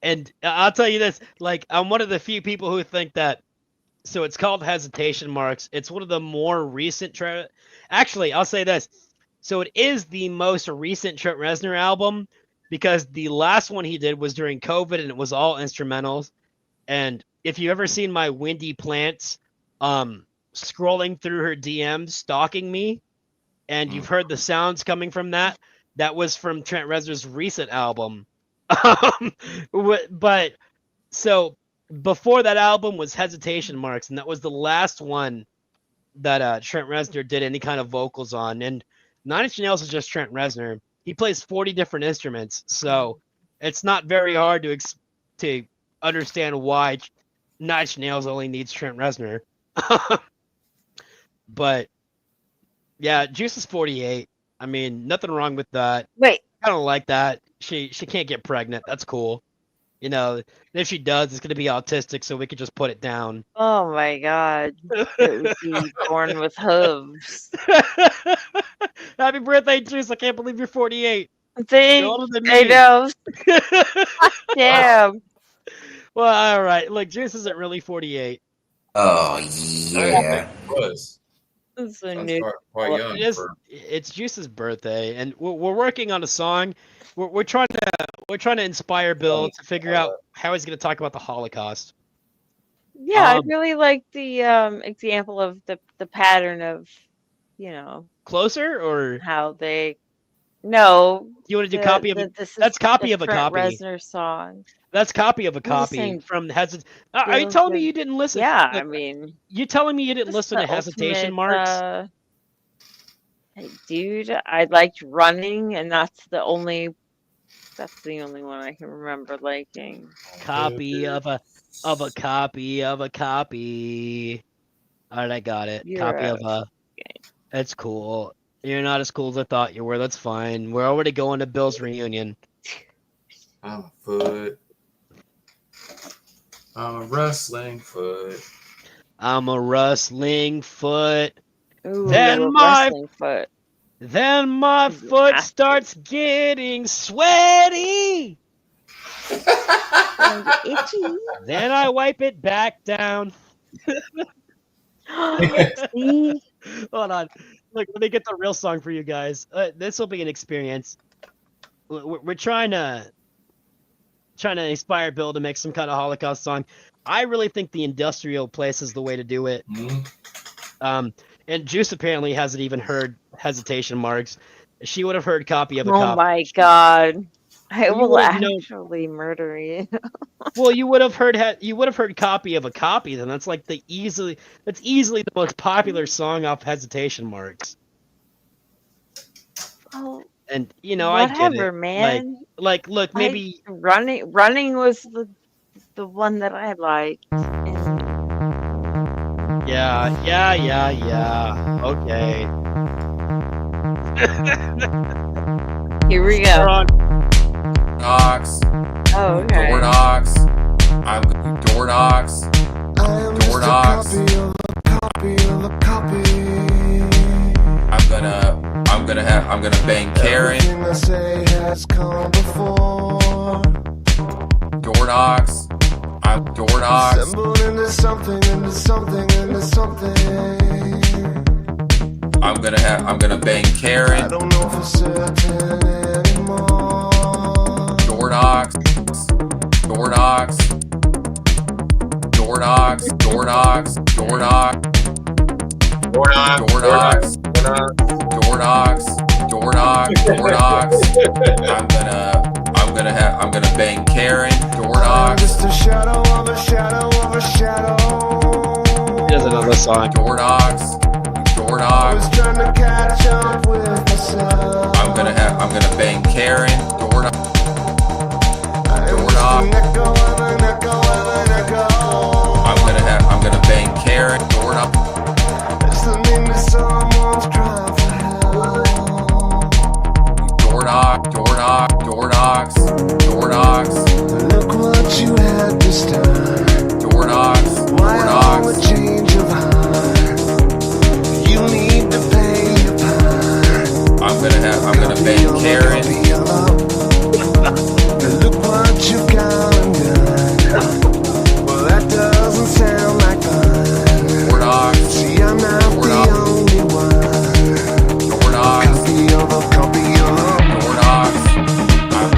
Speaker 11: and I'll tell you this, like, I'm one of the few people who think that. So it's called Hesitation Marks. It's one of the more recent Actually, I'll say this. So it is the most recent Trent Reznor album because the last one he did was during COVID and it was all instrumentals. And if you've ever seen my Windy Plants scrolling through her DMs, stalking me, and you've heard the sounds coming from that, that was from Trent Reznor's recent album. But so before that album was Hesitation Marks, and that was the last one that Trent Reznor did any kind of vocals on. And Nine Inch Nails is just Trent Reznor. He plays 40 different instruments, so it's not very hard to understand why Nine Inch Nails only needs Trent Reznor. But yeah, Juice is 48. I mean, nothing wrong with that.
Speaker 12: Wait,
Speaker 11: I don't like that. She can't get pregnant. That's cool. You know, and if she does, it's gonna be autistic, so we could just put it down.
Speaker 12: oh my god. It would be born with hooves.
Speaker 11: Happy birthday, Juice! I can't believe you're 48.
Speaker 12: See?
Speaker 11: You're older than
Speaker 12: I
Speaker 11: me.
Speaker 12: know. Damn.
Speaker 11: Well, all right. Look, Juice isn't really 48.
Speaker 2: Oh yeah.
Speaker 7: Was.
Speaker 12: That's so
Speaker 7: That's
Speaker 12: new.
Speaker 7: quite
Speaker 11: Well,
Speaker 7: young.
Speaker 11: it's Juice's birthday, and we're working on a song. We're trying to inspire Bill to figure out how he's going to talk about the Holocaust.
Speaker 12: Yeah, I really like the example of the pattern of, you know,
Speaker 11: Closer or
Speaker 12: how they. No.
Speaker 11: You want to do copy of a? That's copy of a
Speaker 12: Trent
Speaker 11: copy.
Speaker 12: Reznor song.
Speaker 11: That's copy of a
Speaker 12: I'm just
Speaker 11: copy
Speaker 12: saying,
Speaker 11: from Hesitation. Are you telling me you didn't listen?
Speaker 12: Yeah,
Speaker 11: Look,
Speaker 12: I mean,
Speaker 11: you telling me you didn't
Speaker 12: that's
Speaker 11: listen to
Speaker 12: the
Speaker 11: Hesitation
Speaker 12: ultimate,
Speaker 11: Marks?
Speaker 12: Hey, dude, I liked Running, and that's the only one I can remember liking.
Speaker 11: Copy of a copy of a copy. All right, I got it.
Speaker 12: You're
Speaker 11: Copy
Speaker 12: out
Speaker 11: of a. That's cool. You're not as cool as I thought you were. That's fine. We're already going to Bill's reunion.
Speaker 7: I'm a foot. I'm a wrestling foot.
Speaker 11: I'm a rustling foot.
Speaker 12: Ooh,
Speaker 11: Then
Speaker 12: a
Speaker 11: my
Speaker 12: wrestling foot.
Speaker 11: Then my foot
Speaker 12: nasty.
Speaker 11: starts getting sweaty.
Speaker 12: Itchy.
Speaker 11: Then I wipe it back down.
Speaker 12: See?
Speaker 11: Hold on. Look, let me get the real song for you guys. This will be an experience. We're trying to inspire Bill to make some kind of Holocaust song. I really think the industrial place is the way to do it. And Juice apparently hasn't even heard Hesitation Marks. She would have heard copy of a copy.
Speaker 12: Oh my god. I
Speaker 11: You
Speaker 12: will
Speaker 11: would've known-
Speaker 12: actually murder you.
Speaker 11: Well, you would have heard copy of a copy. Then that's like easily the most popular song off Hesitation Marks.
Speaker 12: Oh,
Speaker 11: And I get
Speaker 12: whatever,
Speaker 11: it.
Speaker 12: man.
Speaker 11: Like, look, maybe
Speaker 12: running was the one that I liked.
Speaker 11: Yeah. Okay.
Speaker 12: Here we go.
Speaker 20: Knocks.
Speaker 12: Oh, okay.
Speaker 20: Door knocks. I'm door knocks. Door knocks. I'm gonna bang Karen.
Speaker 13: Everything I say has come before.
Speaker 20: Door knocks. I'm door knocks.
Speaker 13: Assembled into something, into something, into something.
Speaker 20: I'm gonna bang Karen.
Speaker 13: I don't know for certain anymore.
Speaker 20: Door knocks. Door knocks. Door knocks. Door knocks. Door knocks.
Speaker 7: Door knocks.
Speaker 20: Door knocks. Door knocks. Door knocks. Door knocks. I'm gonna bang Karen. Door knocks.
Speaker 13: Just a shadow of a shadow of a shadow.
Speaker 11: There's another song.
Speaker 20: Door knocks. Door
Speaker 13: I
Speaker 20: knocks.
Speaker 13: was trying to catch up with myself.
Speaker 20: I'm gonna bang Karen. Door knocks. Door knocks.
Speaker 13: An echo of an echo of an echo.
Speaker 20: I'm gonna bang Karen. Door knocks.
Speaker 13: Listening to someone's cry for help.
Speaker 20: Door knock. Door knock. Door knocks. Door knocks.
Speaker 13: Look what you had this time.
Speaker 20: Door knocks.
Speaker 13: Why
Speaker 20: Door
Speaker 13: all
Speaker 20: knocks.
Speaker 13: the change of heart? You need to pay your part.
Speaker 20: I'm gonna bang Karen.
Speaker 13: Look what you've gone and done. Well, that doesn't sound like fun.
Speaker 20: Door knocks.
Speaker 13: See, I'm not the only one.
Speaker 20: Door knocks.
Speaker 13: Copy of a copy of a.
Speaker 20: Door knocks. I'm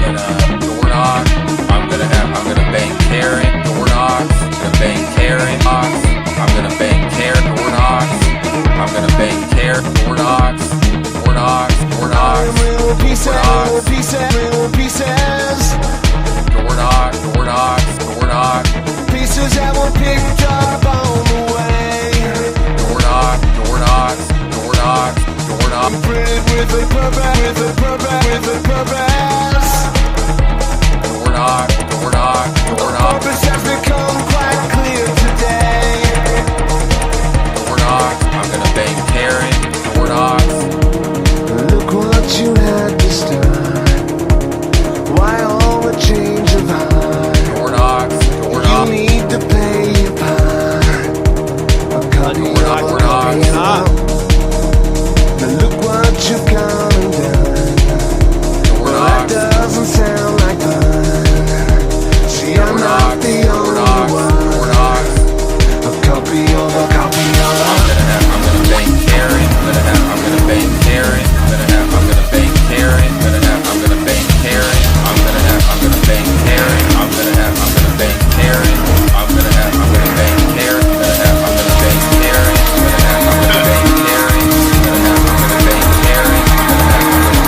Speaker 20: gonna bang Karen. Door knocks. Gonna bang Karen. I'm gonna bang Karen. Door knocks. I'm gonna bang Karen. Door knocks. Door knocks. Door knocks.
Speaker 13: Little pieces, little pieces, little pieces.
Speaker 20: Door knocks. Door knocks. Door knocks.
Speaker 13: Pieces that were picked up on the way.
Speaker 20: Door knocks. Door knocks. Door knocks. Door knocks.
Speaker 13: Printed with a purpose, with a purpose, with a purpose.
Speaker 20: Door knocks. Door knocks. Door knocks.
Speaker 13: Purpose has become quite clear today.
Speaker 20: Door knocks. I'm gonna bang Karen. Door knocks.
Speaker 13: Look what you had to start. Why all the change of heart?
Speaker 20: Door knocks. Door
Speaker 13: You
Speaker 20: knocks.
Speaker 13: need to pay your part. A copy
Speaker 20: Door
Speaker 13: of
Speaker 20: knocks.
Speaker 13: a
Speaker 20: Door
Speaker 13: copy
Speaker 20: knocks.
Speaker 13: of a. Look what you've gone and done.
Speaker 20: Door
Speaker 13: Well, that
Speaker 20: knocks.
Speaker 13: doesn't sound like fun. See, I'm
Speaker 20: Door
Speaker 13: not
Speaker 20: knocks.
Speaker 13: the
Speaker 20: Door
Speaker 13: only
Speaker 20: knocks.
Speaker 13: one.
Speaker 20: Door knocks.
Speaker 13: A copy of a copy of a.
Speaker 20: I'm gonna bang Karen. I'm gonna bang Karen. I'm gonna bang Karen. I'm gonna bang Karen. I'm gonna bang Karen. I'm gonna bang Karen. I'm gonna bang Karen. I'm gonna bang Karen. I'm gonna bang Karen. I'm gonna bang Karen. I'm gonna bang Karen.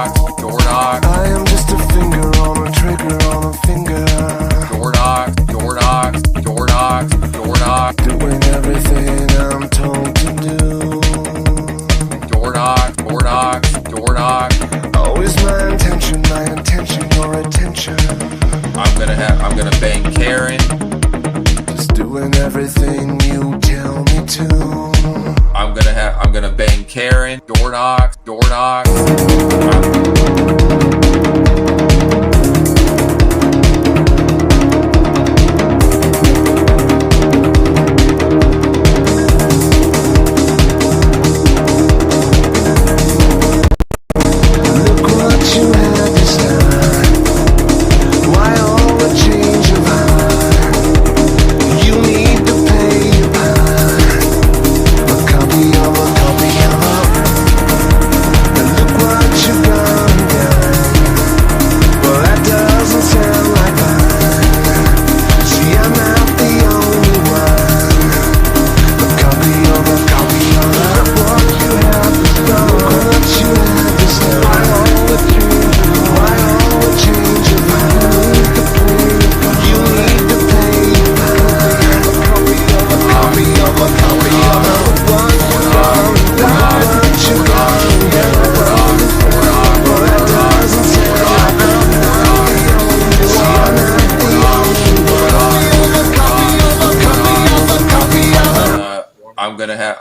Speaker 13: I am just a finger on a trigger on a finger.
Speaker 20: Door knocks. Door knocks. Door knocks. Door knocks.
Speaker 13: Doing everything I'm told to do.
Speaker 20: Door knocks. Door knocks. Door knocks.
Speaker 13: Always my intention, your attention.
Speaker 20: I'm gonna bang Karen.
Speaker 13: Just doing everything you tell me to.
Speaker 20: I'm gonna bang Karen. Door knocks. Door knocks.
Speaker 13: Look what you had to start. Why all the change of heart? You need to pay your part. A copy of a copy of a.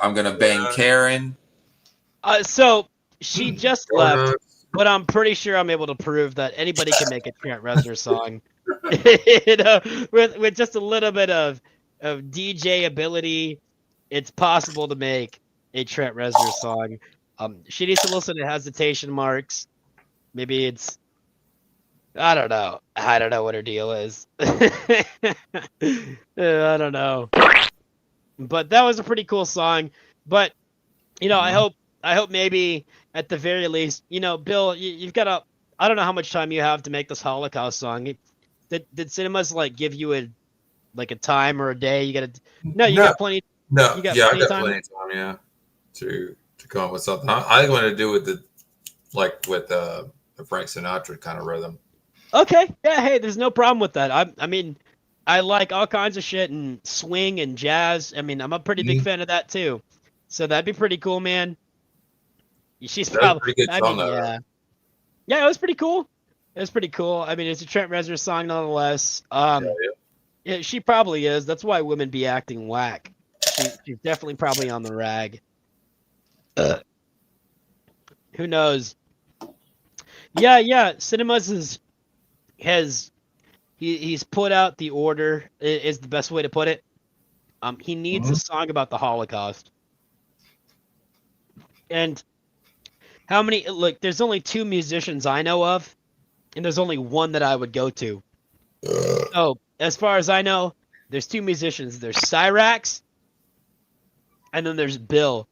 Speaker 20: I'm gonna bang Karen.
Speaker 11: So she just left, but I'm pretty sure I'm able to prove that anybody can make a Trent Reznor song. With just a little bit of DJ ability, it's possible to make a Trent Reznor song. She needs to listen to Hesitation Marks. Maybe it's I don't know. I don't know what her deal is. I don't know. But that was a pretty cool song. But I hope maybe at the very least, Bill, you've got a. I don't know how much time you have to make this Holocaust song. Did cinemas give you a time or a day? You got plenty.
Speaker 7: No,
Speaker 11: you got
Speaker 7: I
Speaker 11: plenty
Speaker 7: got
Speaker 11: of time?
Speaker 7: plenty of time. Yeah, to come up with something. I want to do with the Frank Sinatra kind of rhythm.
Speaker 11: Okay. Yeah. Hey, there's no problem with that. I mean, I like all kinds of shit and swing and jazz. I mean, I'm a pretty big fan of that too. So that'd be pretty cool, man. She's
Speaker 7: That was a
Speaker 11: probably
Speaker 7: pretty good song, though,
Speaker 11: yeah.
Speaker 7: right?
Speaker 11: Yeah, it was pretty cool. It was pretty cool. I mean, it's a Trent Reznor song nonetheless. Yeah, she probably is. That's why women be acting whack. She's definitely probably on the rag. Who knows? Yeah. Cinemas he's put out the order is the best way to put it. He needs a song about the Holocaust. And how many? Look, there's only 2 musicians I know of, and there's only one that I would go to. So, as far as I know, there's 2 musicians. There's Cyrax, and then there's Bill.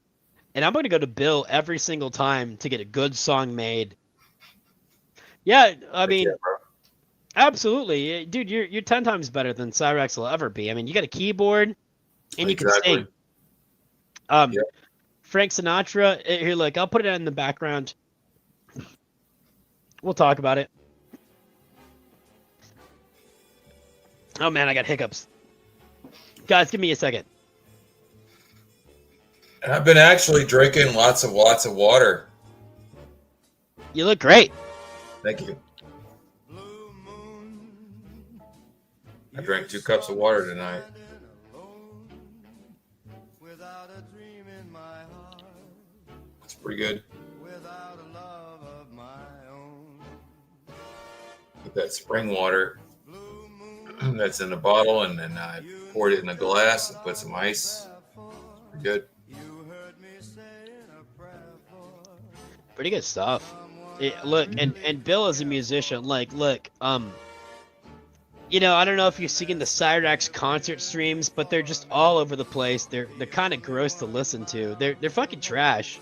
Speaker 11: And I'm going to go to Bill every single time to get a good song made. Yeah, I mean, absolutely. Dude, you're 10 times better than Cyrax will ever be. I mean, you got a keyboard, and you can sing. Frank Sinatra, here, look, I'll put it in the background. We'll talk about it. Oh, man, I got hiccups. Guys, give me a second.
Speaker 7: And I've been actually drinking lots of water.
Speaker 11: You look great.
Speaker 7: Thank you. I drank 2 cups of water tonight. It's pretty good. With that spring water that's in a bottle, and then I poured it in a glass and put some ice. It's pretty good.
Speaker 11: Pretty good stuff. Look, and Bill is a musician. Look, I don't know if you've seen the Cyrax concert streams, but they're just all over the place. They're kind of gross to listen to. They're fucking trash.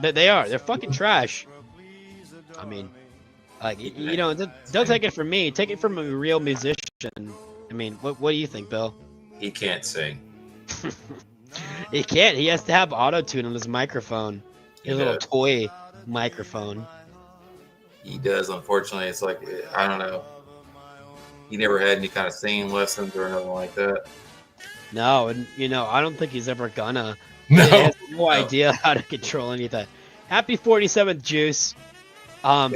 Speaker 11: They are. They're fucking trash. I mean, don't take it from me. Take it from a real musician. I mean, what do you think, Bill?
Speaker 7: He can't sing.
Speaker 11: He can't. He has to have auto-tune on his microphone. His little toy microphone.
Speaker 7: He does. Unfortunately, it's like, I don't know. He never had any kind of singing lessons or anything like that.
Speaker 11: No, and I don't think he's ever gonna.
Speaker 7: No.
Speaker 11: He has no idea how to control any of that. Happy 47th, Juice. I'm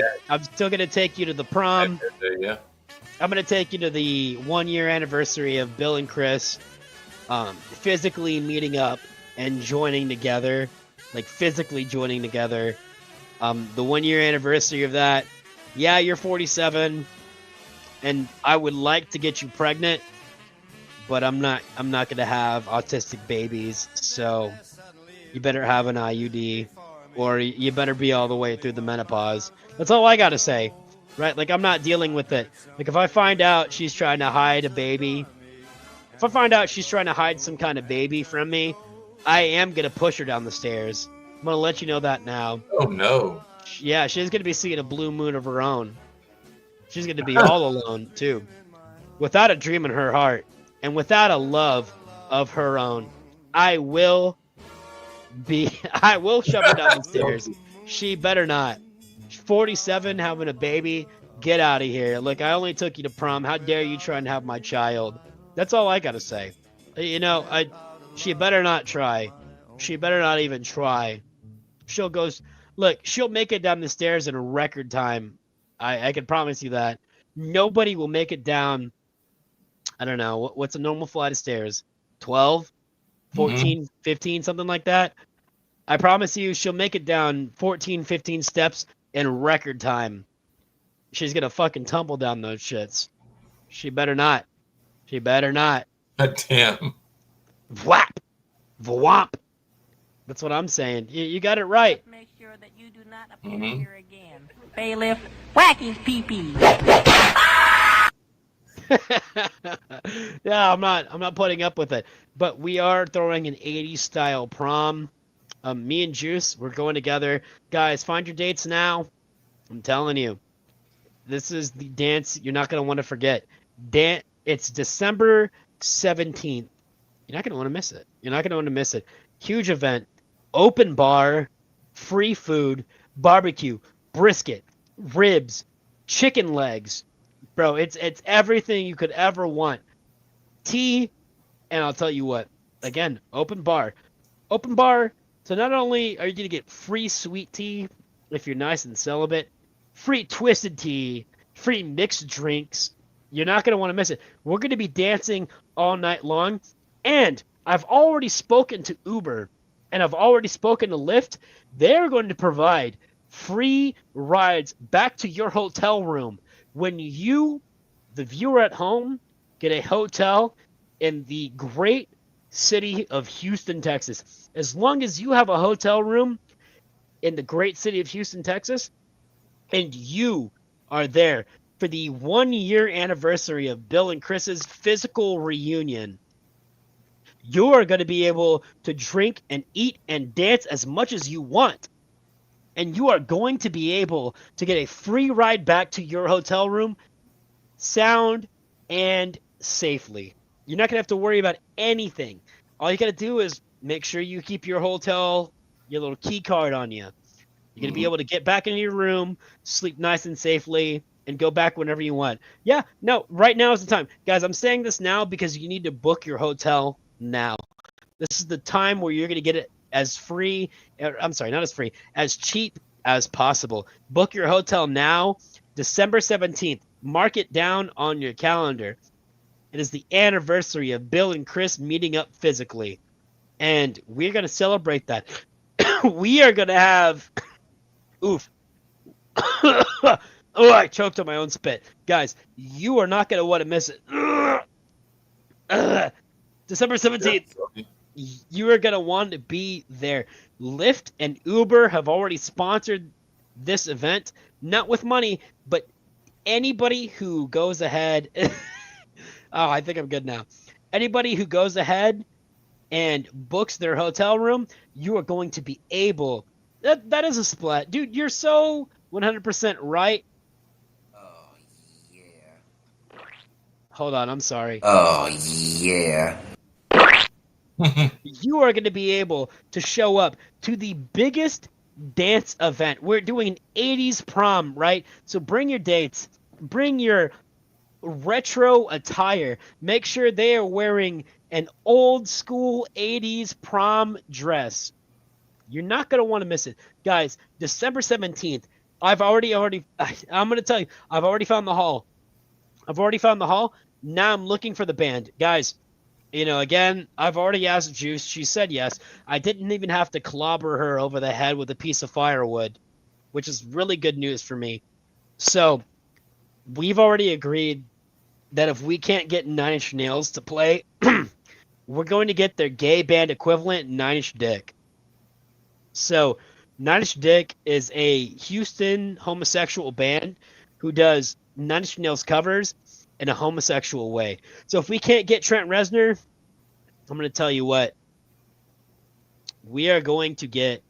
Speaker 11: still gonna take you to the prom.
Speaker 7: Yeah.
Speaker 11: I'm gonna take you to the 1-year anniversary of Bill and Chris physically meeting up and joining together. Like physically joining together. The 1-year anniversary of that. Yeah, you're 47, and I would like to get you pregnant, but I'm not gonna have autistic babies, so you better have an IUD, or you better be all the way through the menopause. That's all I gotta say, right? Like, I'm not dealing with it. Like, if I find out she's trying to hide a baby, if I find out she's trying to hide some kind of baby from me, I am going to push her down the stairs. I'm going to let you know that now.
Speaker 7: Oh, no.
Speaker 11: Yeah, she's going to be seeing a blue moon of her own. She's going to be all alone, too. Without a dream in her heart, and without a love of her own. I will shove her down the stairs. She better not. 47, having a baby, get out of here. Look, I only took you to prom. How dare you try and have my child? That's all I got to say. She better not try. She better not even try. She'll make it down the stairs in a record time. I can promise you that. Nobody will make it down. I don't know. What's a normal flight of stairs? 12? 14, 15, something like that. I promise you, she'll make it down 14, 15 steps in record time. She's gonna fucking tumble down those shits. She better not. She better not.
Speaker 7: Damn.
Speaker 11: Whap. Vwomp. That's what I'm saying. You got it right.
Speaker 9: Make sure that you do not appear here again. Bailiff, whack his pee-pee.
Speaker 11: Yeah, I'm not putting up with it. But we are throwing an 80s style prom. Me and Juice, we're going together. Guys, find your dates now. I'm telling you. This is the dance you're not going to want to forget. It's December 17th. You're not going to want to miss it. You're not going to want to miss it. Huge event. Open bar, free food, barbecue, brisket, ribs, chicken legs. Bro, it's everything you could ever want. Tea, and I'll tell you what. Again, open bar. Open bar. So not only are you going to get free sweet tea if you're nice and celibate, free twisted tea, free mixed drinks. You're not going to want to miss it. We're going to be dancing all night long. And I've already spoken to Uber and I've already spoken to Lyft. They're going to provide free rides back to your hotel room when you, the viewer at home, get a hotel in the great city of Houston, Texas. As long as you have a hotel room in the great city of Houston, Texas, and you are there for the 1-year anniversary of Bill and Chris's physical reunion, you are going to be able to drink and eat and dance as much as you want. And you are going to be able to get a free ride back to your hotel room, sound and safely. You're not going to have to worry about anything. All you got to do is make sure you keep your hotel, your little key card on you. You're going to be able to get back into your room, sleep nice and safely, and go back whenever you want. Yeah, no, right now is the time. Guys, I'm saying this now because you need to book your hotel now. This is the time where you're going to get it as free, I'm sorry, not as free, as cheap as possible. Book your hotel now, December 17th. Mark it down on your calendar. It is the anniversary of Bill and Chris meeting up physically. And we're going to celebrate that. We are going to have... Oof. Oh, I choked on my own spit. Guys, you are not going to want to miss it. December 17th. You are going to want to be there. Lyft and Uber have already sponsored this event. Not with money, but anybody who goes ahead... Oh, I think I'm good now. Anybody who goes ahead and books their hotel room, you are going to be able... That is a split. Dude, you're so 100% right.
Speaker 2: Oh, yeah.
Speaker 11: Hold on, I'm sorry.
Speaker 2: Oh, yeah.
Speaker 11: You are going to be able to show up to the biggest dance event. We're doing an 80s prom, right? So bring your dates. Bring your retro attire. Make sure they are wearing an old school 80s prom dress. You're not going to want to miss it. Guys, December 17th, I'm going to tell you, I've already found the hall. Now I'm looking for the band. Guys, again, I've already asked Juice. She said yes. I didn't even have to clobber her over the head with a piece of firewood, which is really good news for me. So we've already agreed that if we can't get Nine Inch Nails to play, we're going to get their gay band equivalent, Nine Inch Dick. So Nine Inch Dick is a Houston homosexual band who does Nine Inch Nails covers in a homosexual way. So if we can't get Trent Reznor, I'm going to tell you what. We are going to get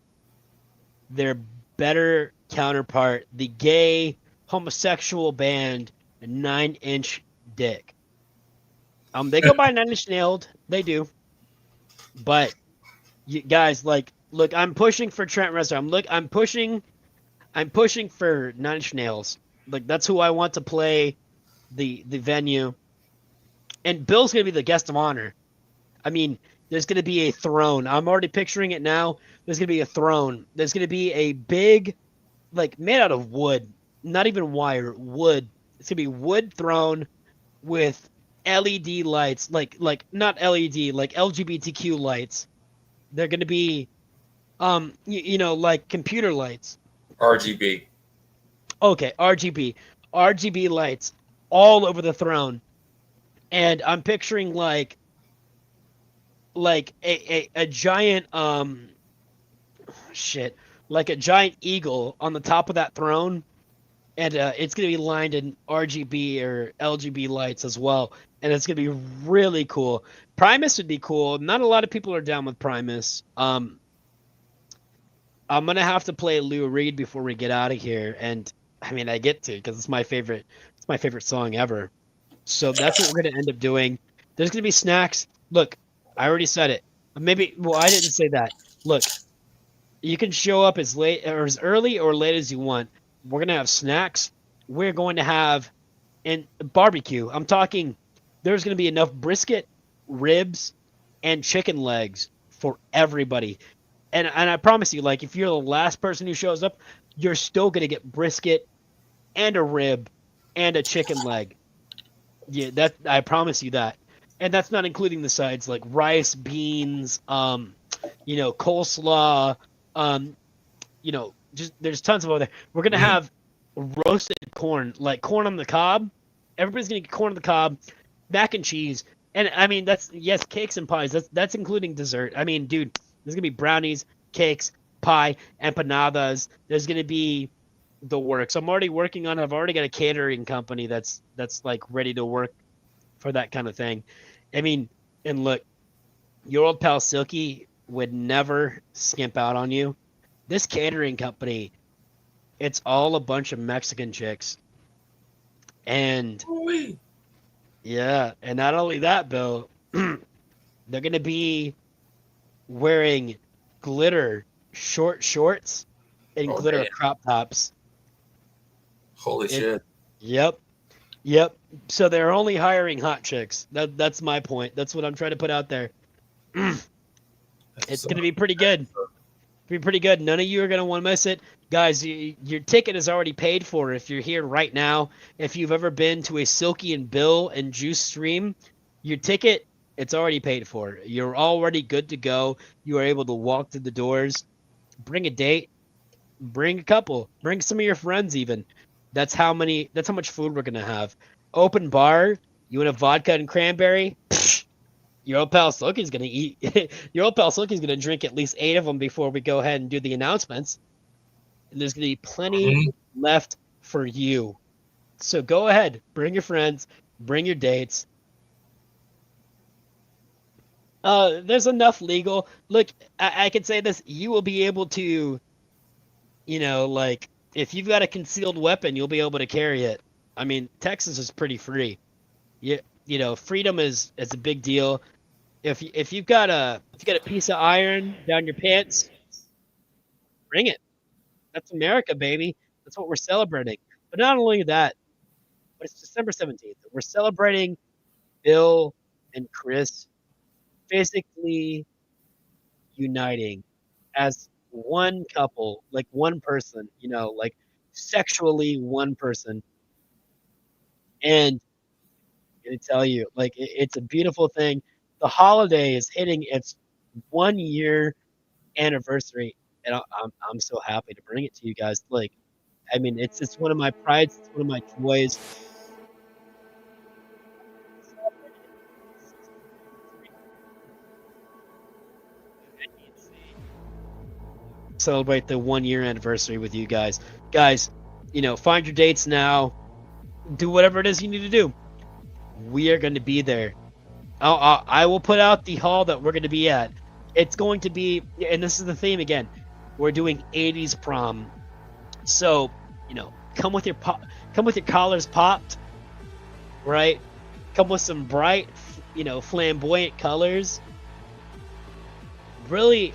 Speaker 11: their better counterpart, the gay homosexual band Nine Inch Dick. They go by Nine Inch Nailed. They do. But you guys, look, I'm pushing for Trent Reznor. I'm pushing for Nine Inch Nails. That's who I want to play the venue. And Bill's going to be the guest of honor. I mean, there's going to be a throne. I'm already picturing it now. There's going to be a throne. There's going to be a big, made out of wood, not even wire, wood. It's going to be wood throne with LED lights, like not LED, like LGBTQ lights. They're gonna be, you know, like computer lights.
Speaker 7: RGB.
Speaker 11: Okay, RGB lights all over the throne, and I'm picturing like a giant shit, like a giant eagle on the top of that throne, and it's gonna be lined in RGB or LGB lights as well, and it's gonna be really cool. Primus would be cool. Not a lot of people are down with Primus. I'm gonna have to play Lou Reed before we get out of here, and I mean I get to because it's my favorite. It's my favorite song ever. So that's what we're gonna end up doing. There's gonna be snacks. Look, I already said it. Maybe well I didn't say that. Look, you can show up as late or as early or late as you want. We're gonna have snacks. We're going to have and barbecue. I'm talking. There's gonna be enough brisket, ribs, and chicken legs for everybody. And I promise you, like if you're the last person who shows up, you're still gonna get brisket and a rib and a chicken leg. Yeah, that I promise you that. And that's not including the sides like rice, beans, you know, coleslaw, you know, just there's tons of other. We're gonna have roasted corn, like corn on the cob. Everybody's gonna get corn on the cob, mac and cheese, and I mean that's yes, cakes and pies. That's including dessert. I mean, dude, there's gonna be brownies, cakes, pie, empanadas. There's gonna be the works. I'm already working on. I've already got a catering company that's like ready to work for that kind of thing. I mean, and look, your old pal Silky would never skimp out on you. This catering company, it's all a bunch of Mexican chicks. And yeah, and not only that, Bill, they're gonna be wearing glitter short shorts and glitter
Speaker 7: man.
Speaker 11: crop tops.
Speaker 7: Holy shit.
Speaker 11: Yep. So they're only hiring hot chicks. That's my point. That's what I'm trying to put out there. It's gonna be pretty good. Be pretty good. None of you are gonna want to miss it, guys. Your ticket is already paid for. If you're here right now, if you've ever been to a Silky and Bill and Juice stream, your ticket it's already paid for. You're already good to go. You are able to walk through the doors. Bring a date. Bring a couple. Bring some of your friends even. That's how much food we're gonna have. Open bar. You want a vodka and cranberry? Psh, your old pal Silky's gonna eat. Your old pal Silky's gonna drink at least 8 of them before we go ahead and do the announcements. And there's gonna be plenty left for you. So go ahead, bring your friends, bring your dates. There's enough legal. Look, I can say this. You will be able to, you know, like if you've got a concealed weapon, you'll be able to carry it. I mean, Texas is pretty free. You know, freedom is a big deal. If you've got a piece of iron down your pants, bring it. That's America, baby. That's what we're celebrating. But not only that, but it's December 17th. We're celebrating Bill and Chris physically uniting as one couple, like one person, you know, like sexually one person. And I'm gonna tell you, like it's a beautiful thing. The holiday is hitting its 1 year anniversary, and I'm so happy to bring it to you guys. Like, I mean, it's one of my prides, it's one of my joys. Celebrate the 1 year anniversary with you guys. Guys, you know, find your dates now. Do whatever it is you need to do. We are going to be there. I will put out the hall that we're going to be at. It's going to be, and this is the theme again. We're doing 80s prom. So, you know, come with your collars popped, right? Come with some bright, you know, flamboyant colors. Really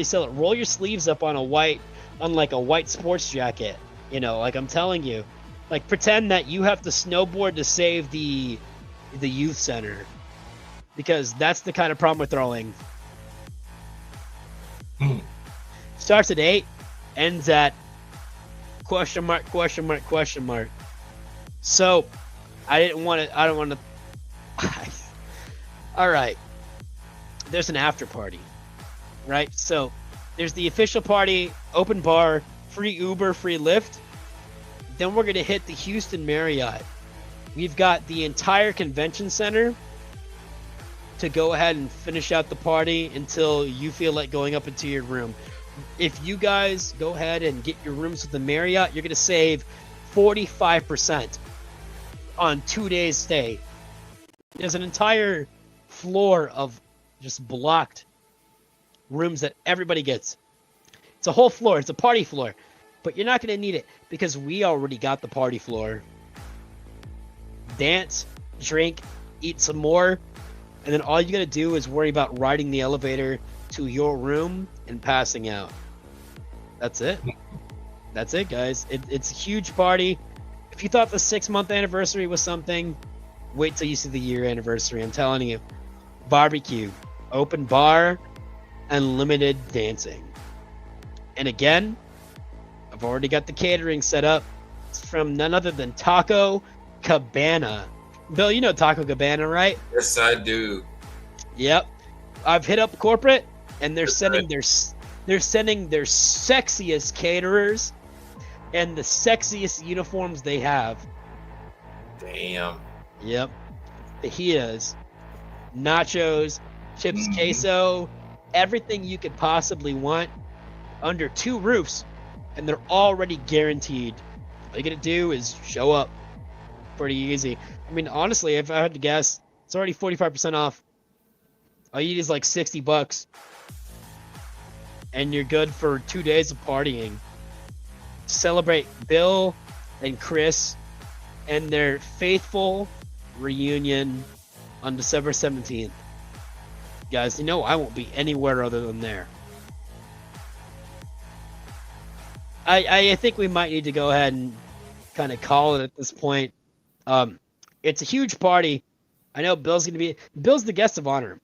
Speaker 11: sell it. Roll your sleeves up on like a white sports jacket. You know, like I'm telling you, like pretend that you have to snowboard to save the youth center, because that's the kind of prom we're throwing. Starts at 8, ends at ? So I don't want to All right. There's an after party, right? So there's the official party, open bar, free Uber, free Lyft. Then we're going to hit the Houston Marriott. We've got the entire convention center to go ahead and finish out the party until you feel like going up into your room. If you guys go ahead and get your rooms with the Marriott, you're going to save 45% on 2 days stay. There's an entire floor of just blocked rooms that everybody gets. It's a whole floor. It's a party floor. But you're not going to need it because we already got the party floor. Dance, drink, eat some more, and then all you got to do is worry about riding the elevator to your room and passing out. That's it. That's it, guys. It's a huge party. If you thought the 6-month anniversary was something, wait till you see the year anniversary. I'm telling you. Barbecue, open bar, unlimited dancing. And again, I've already got the catering set up. It's from none other than Taco Cabana. Bill, you know Taco Cabana, right?
Speaker 7: Yes, I do.
Speaker 11: Yep. I've hit up corporate, and they're sending their sexiest caterers and the sexiest uniforms they have.
Speaker 7: Damn.
Speaker 11: Yep. Fajitas, nachos, chips, queso, everything you could possibly want under 2 roofs, and they're already guaranteed. All you gotta do is show up. Pretty easy. I mean, honestly, if I had to guess, it's already 45% off. All you need is like $60, and you're good for 2 days of partying. Celebrate Bill and Chris and their faithful reunion on December 17th. Guys, you know I won't be anywhere other than there. I think we might need to go ahead and kind of call it at this point. It's a huge party. I know Bill's the guest of honor.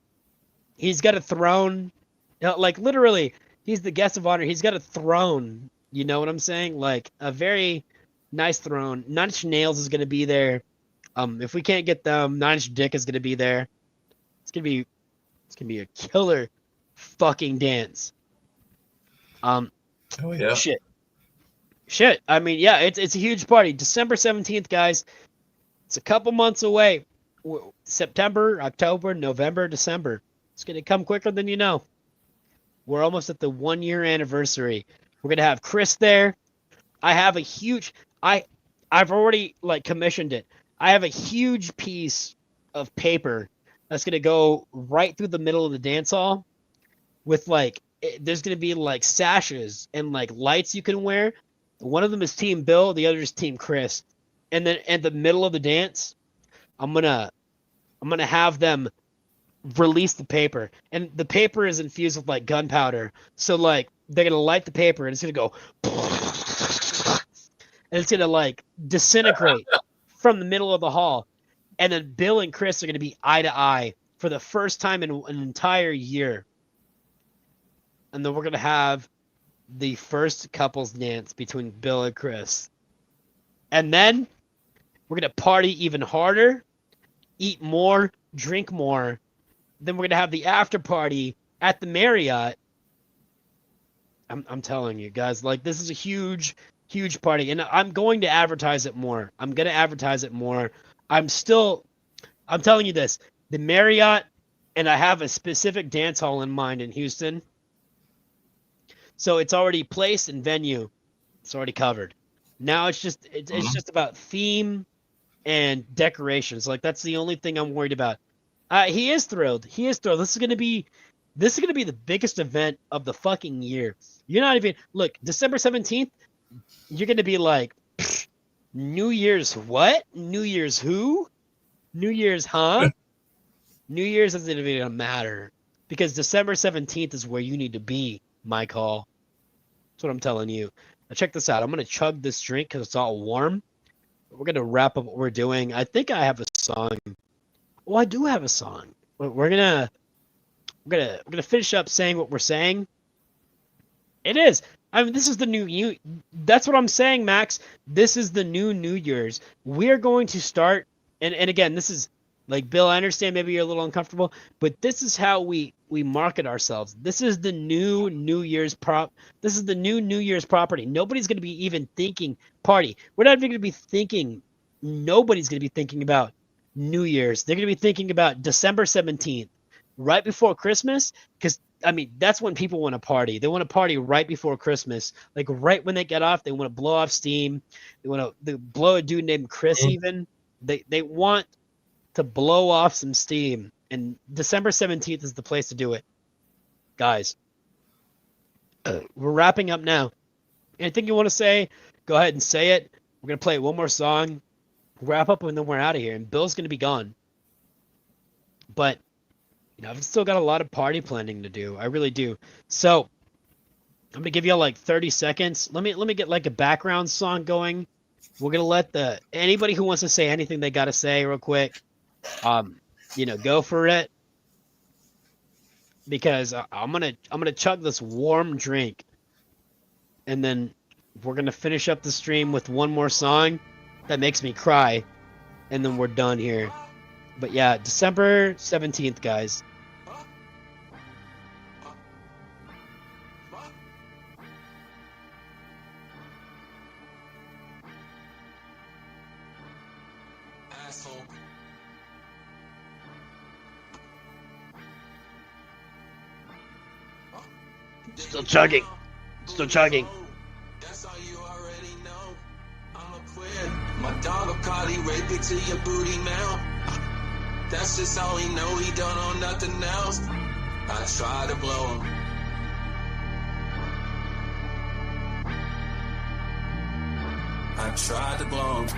Speaker 11: He's got a throne. Like literally, he's the guest of honor. He's got a throne. You know what I'm saying? Like a very nice throne. Nine Inch Nails is gonna be there. If we can't get them, Nine Inch Dick is gonna be there. It's gonna be a killer fucking dance.
Speaker 7: Oh yeah.
Speaker 11: Shit. I mean, yeah, it's a huge party. December 17th, guys. It's a couple months away. September, October, November, December. It's going to come quicker than you know. We're almost at the 1-year anniversary. We're going to have Chris there. I have a huge... I've already, commissioned it. I have a huge piece of paper that's going to go right through the middle of the dance hall with, there's going to be, sashes and, lights you can wear. One of them is Team Bill. The other is Team Chris. And then at the middle of the dance, I'm gonna have them release the paper, and the paper is infused with gunpowder. So they're gonna light the paper, and it's gonna go, and it's gonna disintegrate from the middle of the hall. And then Bill and Chris are gonna be eye to eye for the first time in an entire year. And then we're gonna have the first couples dance between Bill and Chris. And then we're going to party even harder, eat more, drink more. Then we're going to have the after party at the Marriott. I'm telling you guys, this is a huge, huge party. And I'm going to advertise it more. I'm telling you this, the Marriott, and I have a specific dance hall in mind in Houston. So it's already placed and venue. It's already covered. Now it's just about theme and decorations. That's the only thing I'm worried about. He is thrilled. This is gonna be the biggest event of the fucking year. You're not even December 17th. You're gonna be New Year's what? New Year's who? New Year's huh? New Year's isn't even gonna matter because December 17th is where you need to be. My call. That's what I'm telling you. Now check this out. I'm going to chug this drink because it's all warm. We're going to wrap up what we're doing. I think I have a song. Well, I do have a song. We're gonna finish up saying what we're saying. It is. I mean, this is the new you. That's what I'm saying, Max. This is the new New Year's. We're going to start, and again, this is Like, Bill, I understand maybe you're a little uncomfortable, but this is how we market ourselves. This is the new New Year's This is the new New Year's property. Nobody's going to be even thinking party. We're not even going to be thinking. Nobody's going to be thinking about New Year's. They're going to be thinking about December 17th, right before Christmas, because I mean, that's when people want to party. They want to party right before Christmas. Like, right when they get off, they want to blow off steam. They want to blow a dude named Chris even. They want to blow off some steam. And December 17th is the place to do it. Guys, we're wrapping up now. Anything you want to say, go ahead and say it. We're going to play one more song, wrap up, and then we're out of here. And Bill's going to be gone. But you know, I've still got a lot of party planning to do. I really do. So I'm gonna give y'all like 30 seconds. Let me get like a background song going. We're gonna let anybody who wants to say anything they gotta say real quick. You know, go for it. Because I'm gonna chug this warm drink, and then we're gonna finish up the stream with one more song that makes me cry, and then we're done here. But yeah, December 17th, guys. Still chugging. Still chugging.
Speaker 15: My dog will probably rape it to your booty now. That's just all he know, he don't know nothing else. I try to blow him. I tried to blow him.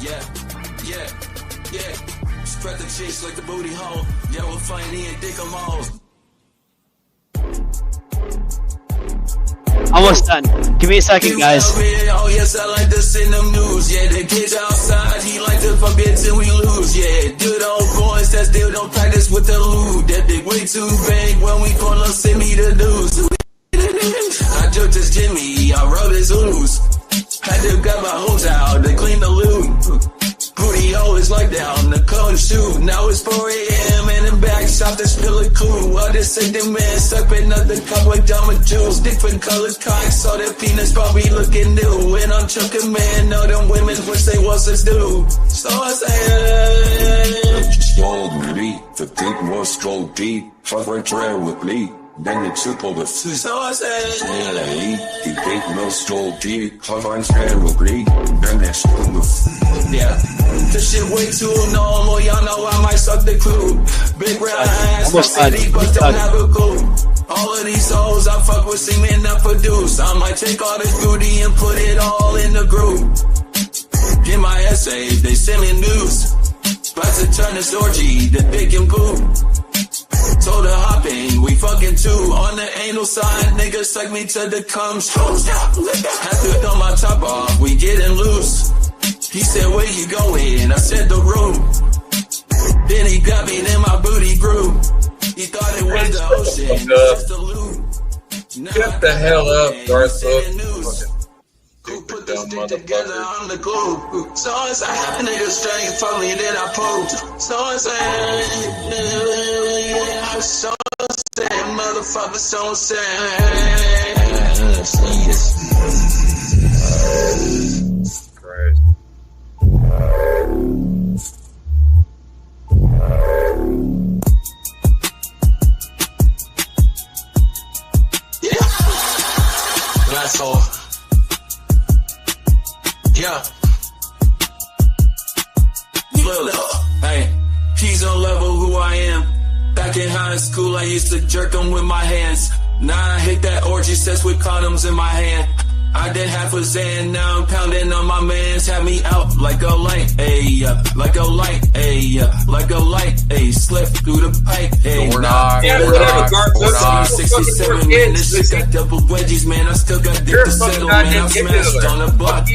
Speaker 15: Yeah. Spread the cheeks like the booty hole. Yeah, we'll find Ian dick 'em all.
Speaker 11: Almost done. Give me a second, guys.
Speaker 15: Oh yes, I like this in the news. Yeah, the kids outside, he like to fuck it till we lose. Yeah, good old boys that still don't practice with the lube. That dick way too big when we call us, send me the news. I joked as Jimmy, I wrote his ooze. Had to grab my hose out to clean the loot. Booty always like down the cone shoot. Now it's 4 a.m. and I'm back, shop to spill a clue. I just say the man, suck another cup like diamond jewels. Different colored cocks, so their penis probably looking new. And I'm chucking man, know them women wish they was us do. So I say,
Speaker 4: slowly, the deep was so deep, fuck right there with me. Then it's super with
Speaker 15: so I say,
Speaker 4: the deep was so deep, fuck right there with me. Then it's super with
Speaker 15: yeah. This shit way too normal, y'all know I might suck the clue. Big round ass, no city, but don't have a clue. All of these hoes I fuck with semen that produce. I might take all this booty and put it all in the group. Get my essays, they send me news. About to turn this orgy to big and poo. Told her hop in, we fucking too. On the anal side, niggas suck me to the cum stroke. Had to throw my top off, we getting loose. He said, where you going? I said, the room. Then he got me, then my booty grew. He thought it was the ocean, it's just a loop.
Speaker 7: Get the hell up, Garth.
Speaker 15: Who put this thing together on the glue? So I say, nigga straight for me, then I posed. So I say, so say, motherfucker, so say. That's all. Yeah. Look, hey, he's on level who I am. Back in high school, I used to jerk him with my hands. Now I hit that orgy sets with condoms in my hand. I did half a Zan, now I'm pounding on my mans. Had me out like a light, ayy, like a light, ayy, like a light, ayy. Slip through the pipe, ayy.
Speaker 7: Door knock.
Speaker 15: 67, man, this shit got double wedgies, man. I still got dick to settle, man. I'm smashed on the block.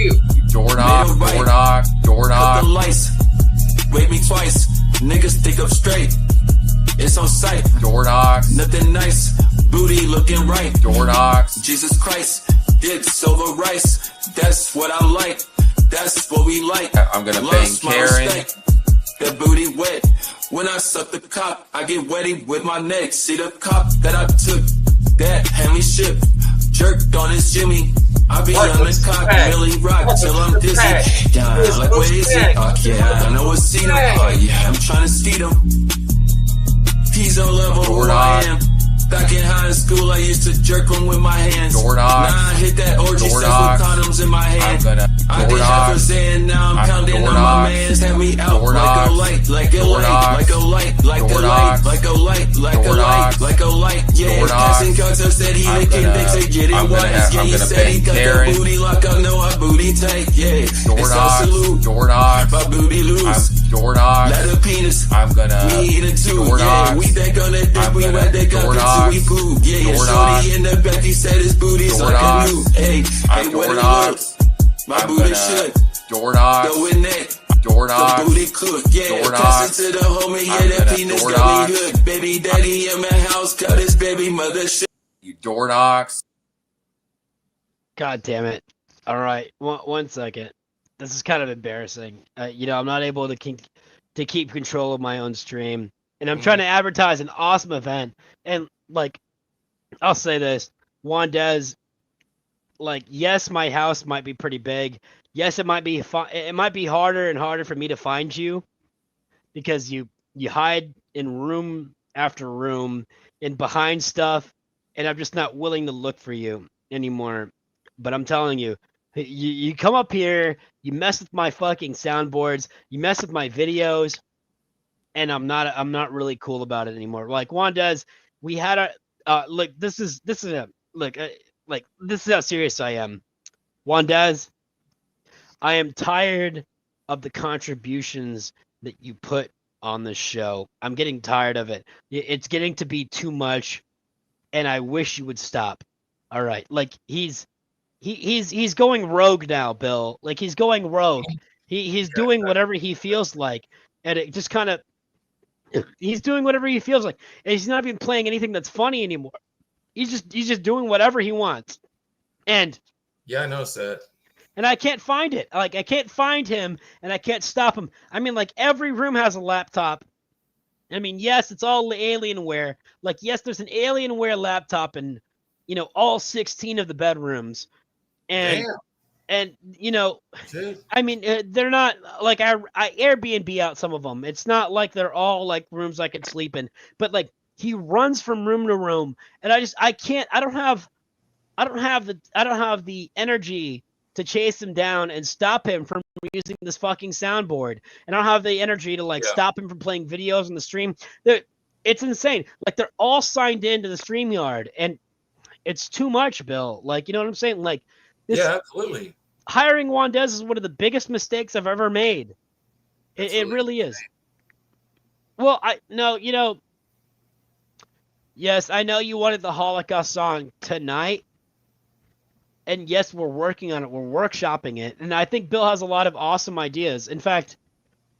Speaker 7: Door knock.
Speaker 15: Cut the lights, wait me twice. Niggas think I'm straight. It's on sight.
Speaker 7: Door knocks.
Speaker 15: Nothing nice. Booty looking right.
Speaker 7: Door knocks.
Speaker 15: Jesus Christ. Dicks over rice. That's what I like. that's what we like.
Speaker 20: I'm gonna bang Karen.
Speaker 15: That booty wet. When I suck the cock, I get wetty with my neck. See the cock that I took, that Henley ship, jerked on his Jimmy. I be on the cock, Millie rock till I'm dizzy. Yeah, like where is he? Oh yeah, I know it's Cena. Oh yeah, I'm trying to speed him. He's on level who I am. Back in high school, I used to jerk him with my hands. Now I hit that orgy stuff with condoms in my hand. I did half a saying, now I'm pounding on my mans. Have me out like a light, like a light, like a light, like a light, like a light, like a light, like a light. Yeah, passing concept said he licking dicks, they get it wise. Yeah, he said he got the booty lock, I know I booty tight. Yeah, it's all salute. My booty loose. Let a penis. We eat it too. Yeah, we think on that dick, we wet that gun. We poop, yeah, shorty in the back, he said his booty's like a new. Hey, what it looks, my booty should. Go in that, the booty cook, yeah. Pass it to the homie, yeah, that penis got me hooked. Baby daddy in my house, got his baby mother shit.
Speaker 20: You door knocks.
Speaker 11: God damn it. All right, one second. This is kind of embarrassing. I'm not able to keep control of my own stream. And I'm trying to advertise an awesome event. And, I'll say this. Wandez, yes, my house might be pretty big. Yes, it might be harder and harder for me to find you because you hide in room after room and behind stuff, and I'm just not willing to look for you anymore. But I'm telling you, you come up here, you mess with my fucking soundboards, you mess with my videos, and I'm not really cool about it anymore. Like Wandez, we had look, this is how serious I am. Wandez, I am tired of the contributions that you put on the show. I'm getting tired of it. It's getting to be too much, and I wish you would stop. All right, he's going rogue now, Bill. He's going rogue. He's doing whatever he feels like, and it just kind of. He's doing whatever he feels like, and he's not even playing anything that's funny anymore. He's just doing whatever he wants, and
Speaker 7: yeah, I noticed that.
Speaker 11: And I can't find it. I can't find him, and I can't stop him. I mean, every room has a laptop. I mean, yes, it's all Alienware. Yes, there's an Alienware laptop in, all 16 of the bedrooms, and. Damn. And I mean, they're not I Airbnb out some of them. It's not like they're all rooms I could sleep in. But he runs from room to room, and I can't. I don't have the energy to chase him down and stop him from using this fucking soundboard. And I don't have the energy to stop him from playing videos on the stream. It's insane. They're all signed into the StreamYard, and it's too much, Bill. You know what I'm saying?
Speaker 7: Yeah, absolutely.
Speaker 11: Hiring Wandez is one of the biggest mistakes I've ever made. It really is. Well, yes, I know you wanted the Holocaust song tonight. And yes, we're working on it. We're workshopping it. And I think Bill has a lot of awesome ideas. In fact,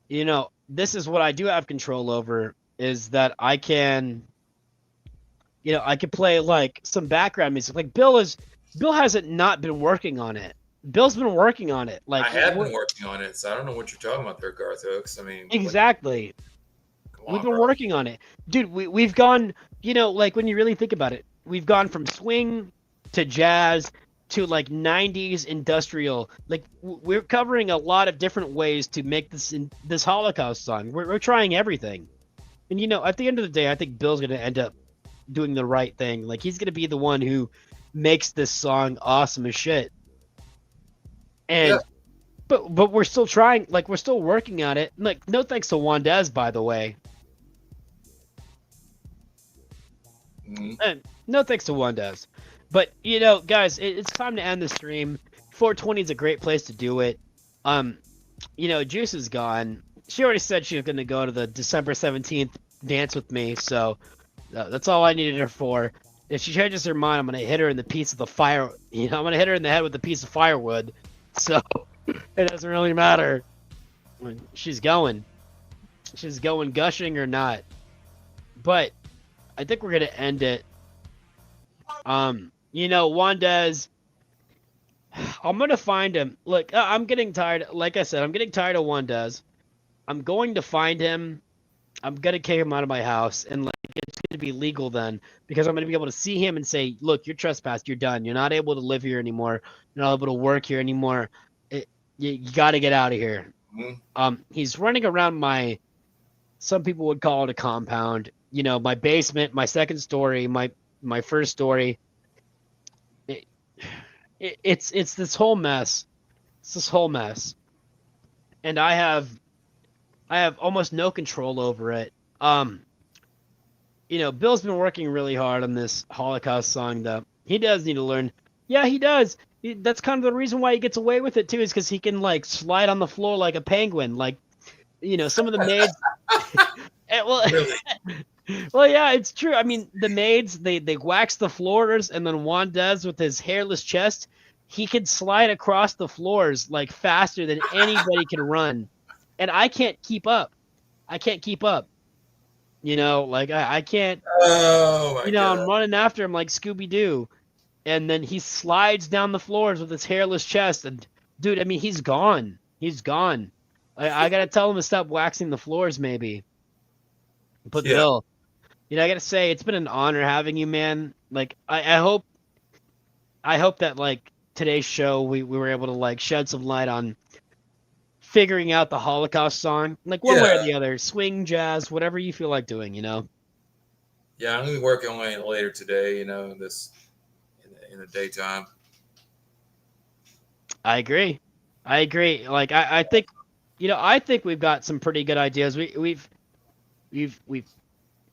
Speaker 11: this is what I do have control over, is that I can play some background music. Bill hasn't not been working on it. Bill's been working on it.
Speaker 7: I have been working on it, so I don't know what you're talking about there, Garth Hooks. I mean,
Speaker 11: exactly. We've been working on it, dude. We've gone, when you really think about it, we've gone from swing to jazz to 90s industrial. We're covering a lot of different ways to make this Holocaust song. We're trying everything, and at the end of the day, I think Bill's gonna end up doing the right thing. He's gonna be the one who makes this song awesome as shit. And yeah. but we're still trying, we're still working on it. No thanks to Wandez, by the way. And no thanks to Wandez. But guys, it's time to end the stream. 420 is a great place to do it. Juice is gone. She already said she was gonna go to the December 17th dance with me, so that's all I needed her for. If she changes her mind, I'm gonna hit her in the piece of the fire. I'm gonna hit her in the head with a piece of firewood. So it doesn't really matter. She's going gushing or not. But I think we're gonna end it. Wandez, I'm gonna find him. Look, I'm getting tired. Like I said, I'm getting tired of Wandez. I'm going to find him. I'm gonna kick him out of my house, and like it's gonna be legal then, because I'm gonna be able to see him and say, "Look, you're trespassed. You're done. You're not able to live here anymore. You're not able to work here anymore. You got to get out of here." He's running around my. Some people would call it a compound. You know, my basement, my second story, my first story. It's this whole mess. It's this whole mess, and I have almost no control over it. You know, Bill's been working really hard on this Holocaust song, though. He does need to learn. Yeah, he does. That's kind of the reason why he gets away with it too, is because he can like slide on the floor like a penguin. Like, you know, some of the maids. Well, well, yeah, it's true. I mean, the maids they wax the floors, and then Juan does with his hairless chest. He can slide across the floors like faster than anybody can run, and I can't keep up. I can't keep up. You know, like I can't.
Speaker 7: Oh my
Speaker 11: you know,
Speaker 7: God.
Speaker 11: I'm running after him like Scooby Doo, and then he slides down the floors with his hairless chest. And dude, I mean, he's gone. He's gone. I gotta tell him to stop waxing the floors, maybe. But
Speaker 7: Yeah.
Speaker 11: Bill, you know, I gotta say, it's been an honor having you, man. Like, I hope that like today's show we were able to like shed some light on figuring out the Holocaust song, like one way or
Speaker 7: Yeah.
Speaker 11: the other, swing, jazz, whatever you feel like doing, you know.
Speaker 7: Yeah, I'm gonna be working on it later today. You know, this in the daytime.
Speaker 11: I agree. Like I think, you know, I think we've got some pretty good ideas. We've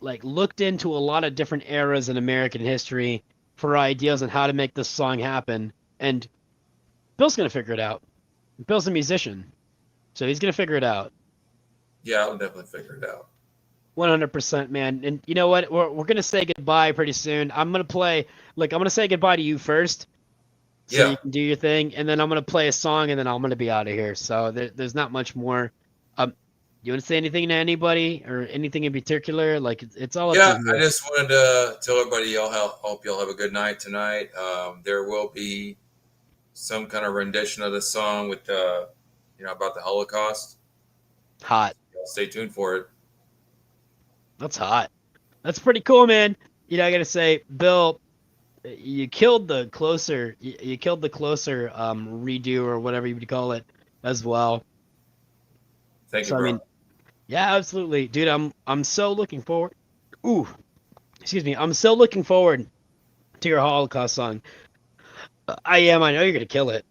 Speaker 11: like looked into a lot of different eras in American history for ideas on how to make this song happen, and Bill's gonna figure it out. Bill's a musician, so he's gonna figure it out.
Speaker 7: Yeah, I'll definitely figure it out.
Speaker 11: 100%, man. And you know what? We're gonna say goodbye pretty soon. I'm gonna say goodbye to you first, so
Speaker 7: Yeah.
Speaker 11: you can do your thing, and then I'm gonna play a song, and then I'm gonna be out of here. So there's not much more. You want to say anything to anybody or anything in particular? Like it's all up
Speaker 7: Yeah,
Speaker 11: to you.
Speaker 7: I just wanted to tell everybody hope y'all have a good night tonight. There will be some kind of rendition of the song with you know, about the Holocaust.
Speaker 11: Hot.
Speaker 7: Stay tuned for it.
Speaker 11: That's hot. That's pretty cool, man. You know, I gotta say, Bill, you killed the closer. You killed the closer redo or whatever you would call it as well.
Speaker 7: Thank you,
Speaker 11: So I
Speaker 7: bro.
Speaker 11: mean, yeah, absolutely, dude. I'm so looking forward. Ooh, excuse me. I'm so looking forward to your Holocaust song. I am. I know you're gonna kill it.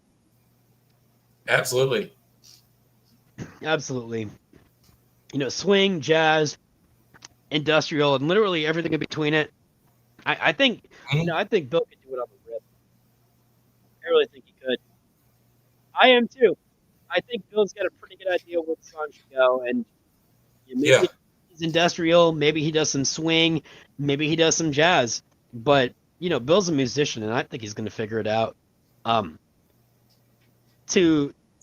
Speaker 7: Absolutely.
Speaker 11: Absolutely. You know, swing, jazz, industrial, and literally everything in between it. I think, you know, I think Bill could do it on the rip. I really think he could. I am too. I think Bill's got a pretty good idea what the song should go, and maybe he's industrial, maybe he does some swing, maybe he does some jazz. But you know, Bill's a musician, and I think he's going to figure it out.
Speaker 7: Yeah,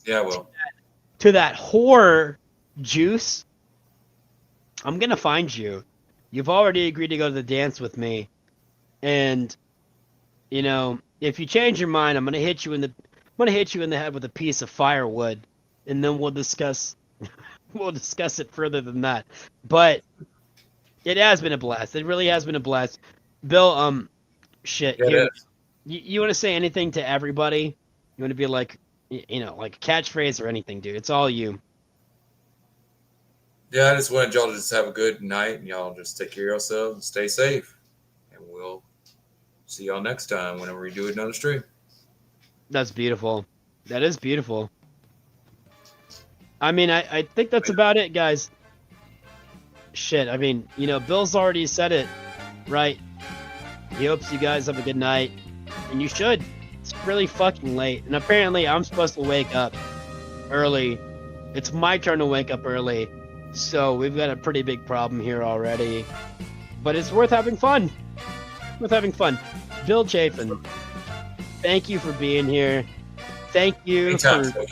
Speaker 7: well,
Speaker 11: to that horror juice, I'm gonna find you. You've already agreed to go to the dance with me, and you know, if you change your mind, I'm gonna hit you in the head with a piece of firewood, and then we'll discuss it further than that. But it has been a blast. It really has been a blast. Bill, shit.
Speaker 7: Yeah, it
Speaker 11: Here,
Speaker 7: is.
Speaker 11: you want to say anything to everybody? You want to be like, you know, like a catchphrase or anything, dude? It's all you.
Speaker 7: Yeah, I just wanted y'all to just have a good night, and y'all just take care of yourselves and stay safe. And we'll see y'all next time whenever we do another stream.
Speaker 11: That's beautiful. That is beautiful. I mean, I think that's about it, guys. Shit, I mean, you know, Bill's already said it, right? He hopes you guys have a good night, and you should. It's really fucking late, and apparently I'm supposed to wake up early. It's my turn to wake up early, so we've got a pretty big problem here already. But it's worth having fun. Worth having fun. Bill Chafin, thank you for being here. Thank you
Speaker 7: Anytime,
Speaker 11: for...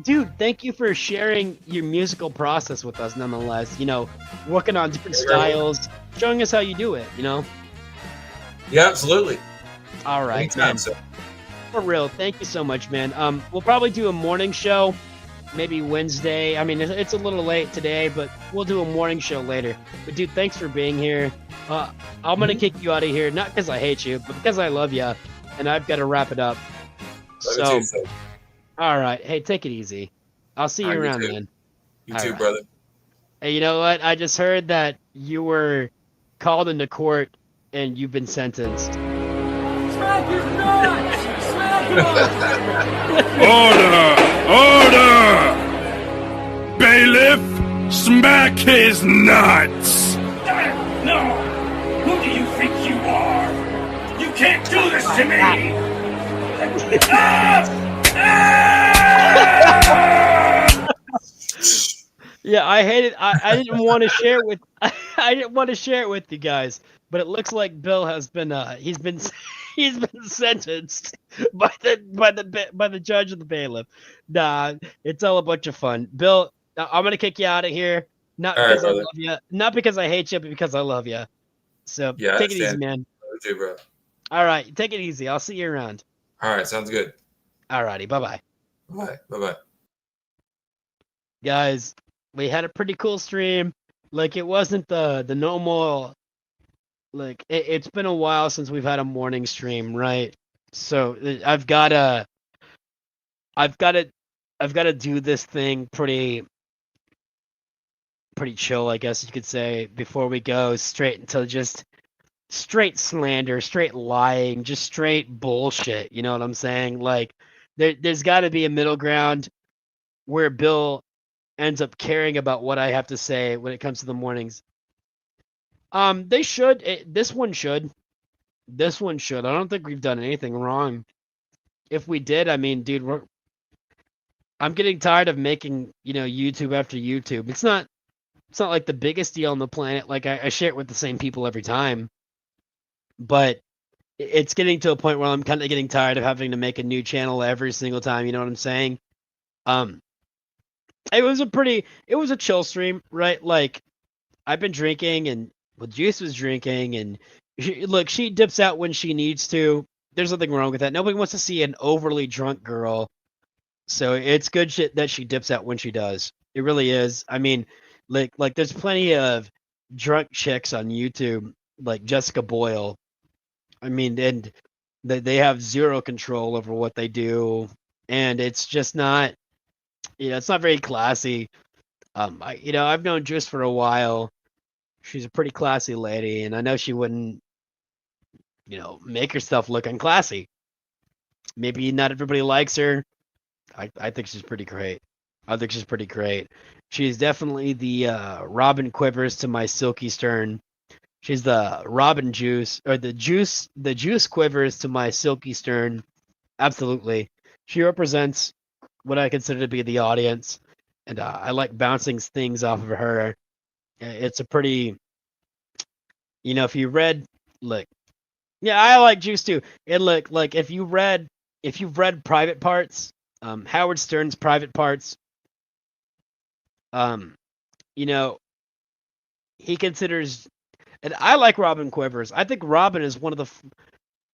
Speaker 11: Dude, thank you for sharing your musical process with us nonetheless. You know, working on different styles, showing us how you do it, you know?
Speaker 7: Yeah, absolutely.
Speaker 11: All right,
Speaker 7: Anytime,
Speaker 11: man.
Speaker 7: sir.
Speaker 11: for real, thank you so much, man. We'll probably do a morning show, maybe Wednesday. I mean, it's a little late today, but we'll do a morning show later. But dude, thanks for being here. I'm gonna kick you out of here, not because I hate you, but because I love you, and I've got to wrap it up. So, all right, hey, take it easy. I'll see you around, man.
Speaker 7: You too, brother.
Speaker 11: Hey, you know what? I just heard that you were called into court and you've been sentenced.
Speaker 18: Smack his nuts! Smack him!
Speaker 19: Order! Bailiff, smack his nuts!
Speaker 18: No! Who do you think you are? You can't do this to me!
Speaker 11: Yeah, I hate it. I didn't want to share it with I didn't want to share it with you guys, but it looks like Bill has been he's been sentenced by the judge and the bailiff. Nah, it's all a bunch of fun. Bill, I'm gonna kick you out of here. Not because I love you, not because I hate you, but because I love you. So take it easy, man.
Speaker 7: You too, bro.
Speaker 11: All right, take it easy. I'll see you around.
Speaker 7: All right, sounds good.
Speaker 11: All righty, bye-bye.
Speaker 7: Bye-bye.
Speaker 11: Guys, we had a pretty cool stream. Like, it wasn't the normal, like, it's been a while since we've had a morning stream, right? So I've got to do this thing pretty chill, I guess you could say, before we go straight into just straight slander, straight lying, just straight bullshit. You know what I'm saying? Like, there's got to be a middle ground where Bill ends up caring about what I have to say when it comes to the mornings. They should. This one should. This one should. I don't think we've done anything wrong. If we did, I mean, dude, I'm getting tired of making, YouTube after YouTube. It's not like the biggest deal on the planet. Like, I share it with the same people every time. But it's getting to a point where I'm kind of getting tired of having to make a new channel every single time. You know what I'm saying? It was a chill stream, right? Like, I've been drinking, and Juice was drinking, and she dips out when she needs to. There's nothing wrong with that. Nobody wants to see an overly drunk girl. So it's good shit that she dips out when she does. It really is. I mean, like there's plenty of drunk chicks on YouTube, like Jessica Boyle. I mean, and they have zero control over what they do, and it's just not, it's not very classy. I've known Juice for a while. She's a pretty classy lady, and I know she wouldn't, make herself look unclassy. Maybe not everybody likes her. I think she's pretty great. She's definitely the Robin Quivers to my Silky Stern. She's the Robin Juice, or the Juice Quivers to my Silky Stern. Absolutely. She represents what I consider to be the audience, and I like bouncing things off of her. It's a pretty, if you read, I like Juice too. And like if you've read Private Parts, Howard Stern's Private Parts, he considers, and I like Robin Quivers. I think Robin is one of the,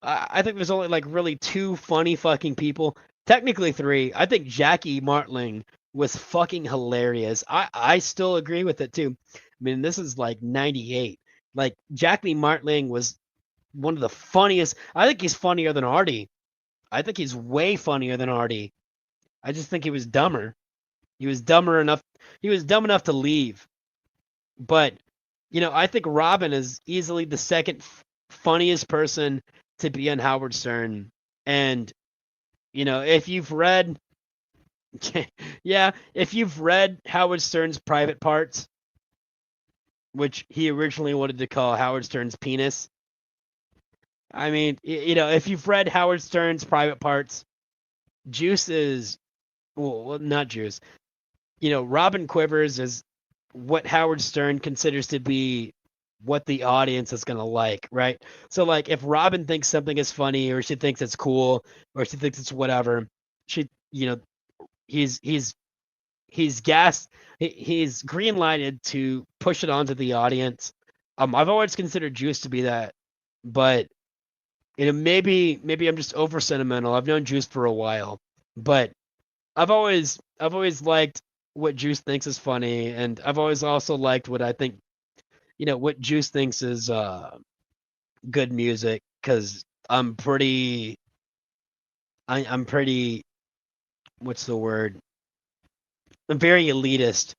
Speaker 11: I think there's only like really two funny fucking people. Technically three. I think Jackie Martling was fucking hilarious. I still agree with it too. I mean, this is like 98. Like, Jackie Martling was one of the funniest. I think he's funnier than Artie. I think he's way funnier than Artie. I just think he was dumber. He was dumb enough to leave. But, I think Robin is easily the second funniest person to be on Howard Stern. And, if you've read Howard Stern's Private Parts, which he originally wanted to call Howard Stern's penis. I mean, if you've read Howard Stern's Private Parts, Juice is, well, not Juice. Robin Quivers is what Howard Stern considers to be what the audience is going to like, right? So, like, if Robin thinks something is funny, or she thinks it's cool, or she thinks it's whatever, he's green lighted to push it onto the audience. I've always considered Juice to be that, but maybe I'm just over sentimental. I've known Juice for a while, but I've always liked what Juice thinks is funny, and I've always also liked what I think, what Juice thinks is good music, because I'm pretty, what's the word? I'm very elitist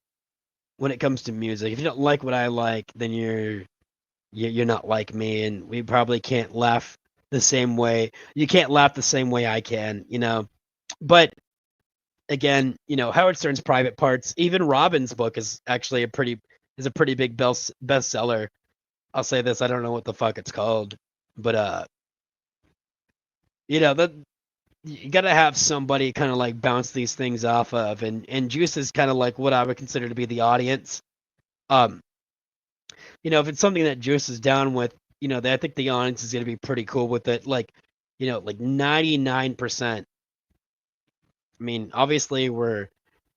Speaker 11: when it comes to music. If you don't like what I like, then you're not like me, and we probably can't laugh the same way. You can't laugh the same way I can, But again, Howard Stern's Private Parts, even Robin's book is actually a pretty big bestseller. I'll say this, I don't know what the fuck it's called, but that you gotta have somebody kind of like bounce these things off of, and Juice is kind of like what I would consider to be the audience. Um, if it's something that Juice is down with, I think the audience is gonna be pretty cool with it. Like 99%. I mean, obviously we're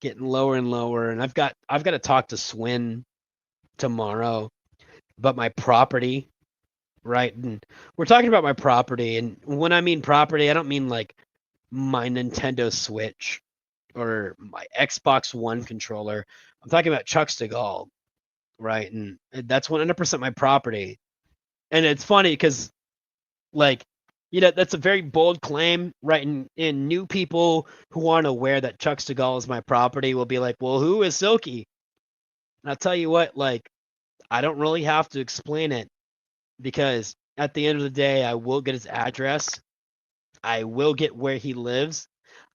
Speaker 11: getting lower and lower, and I've got to talk to Swin tomorrow about my property, right? And we're talking about my property, and when I mean property, I don't mean like my Nintendo Switch or my Xbox One controller. I'm talking about Chuck Stigall, right? And that's 100% my property. And it's funny because, like, that's a very bold claim, right? And new people who aren't aware that Chuck Stigall is my property will be like, well, who is Silky? And I'll tell you what, like, I don't really have to explain it, because at the end of the day, I will get his address. I will get where he lives.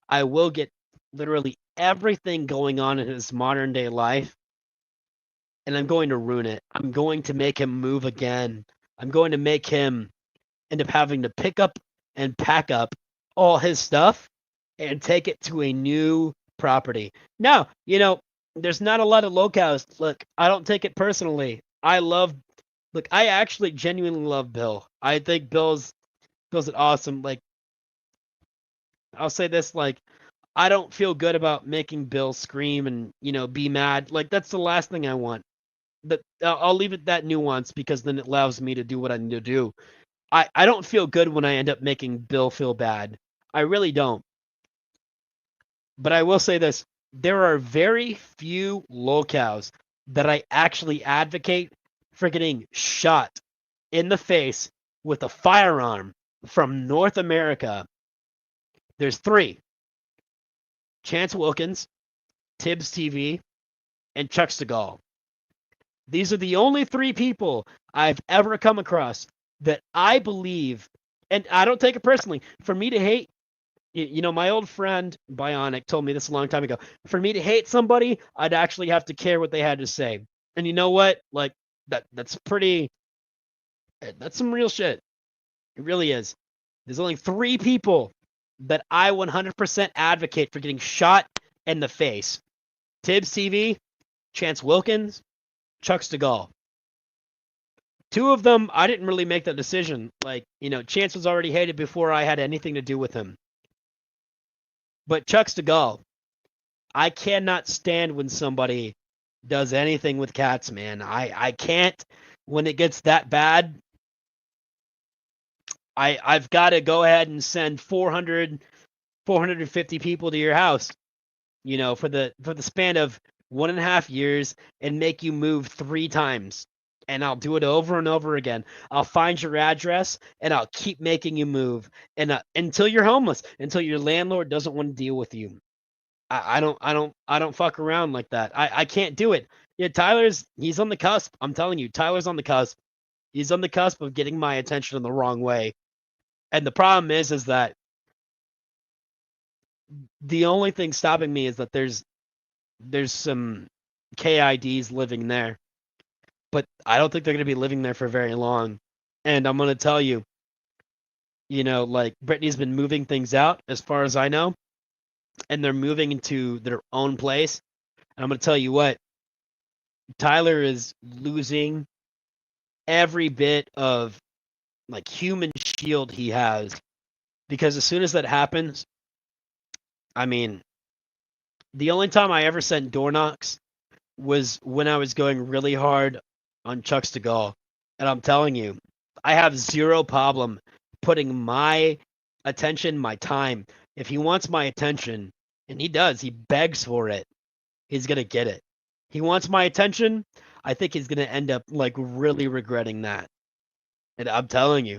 Speaker 11: I will get literally everything going on in his modern day life. And I'm going to ruin it. I'm going to make him move again. I'm going to make him end up having to pick up and pack up all his stuff and take it to a new property. Now, there's not a lot of locales. Look, I don't take it personally. I actually genuinely love Bill. I think Bill's an awesome, like, I'll say this, like, I don't feel good about making Bill scream and, be mad. Like, that's the last thing I want. But I'll leave it that nuance, because then it allows me to do what I need to do. I don't feel good when I end up making Bill feel bad. I really don't. But I will say this. There are very few locales that I actually advocate for getting shot in the face with a firearm from North America. There's 3. Chance Wilkins, Tibbs TV, and Chuck Stigall. These are the only 3 people I've ever come across that I believe, and I don't take it personally, for me to hate, my old friend Bionic told me this a long time ago. For me to hate somebody, I'd actually have to care what they had to say. And you know what? Like, that's some real shit. It really is. There's only 3 people that I 100% advocate for getting shot in the face. Tibbs TV, Chance Wilkins, Chuck Stigall. 2 of them, I didn't really make that decision. Like, Chance was already hated before I had anything to do with him. But Chuck Stigall, I cannot stand when somebody does anything with cats, man. I can't. When it gets that bad, I've got to go ahead and send 450 people to your house, for the span of 1.5 years, and make you move 3 times. And I'll do it over and over again. I'll find your address, and I'll keep making you move, and until you're homeless, until your landlord doesn't want to deal with you. I don't fuck around like that. I can't do it. Yeah, he's on the cusp. I'm telling you, Tyler's on the cusp. He's on the cusp of getting my attention in the wrong way. And the problem is that the only thing stopping me is that there's some KIDs living there. But I don't think they're going to be living there for very long. And I'm going to tell you, like, Brittany's been moving things out, as far as I know, and they're moving into their own place. And I'm going to tell you what, Tyler is losing every bit of, like, human shield he has, because as soon as that happens, I mean, the only time I ever sent door knocks was when I was going really hard on Chuck Stigall. And I'm telling you, I have zero problem putting my attention, my time. If he wants my attention, and he does, he begs for it, he's going to get it. He wants my attention. I think he's going to end up like really regretting that. And I'm telling you,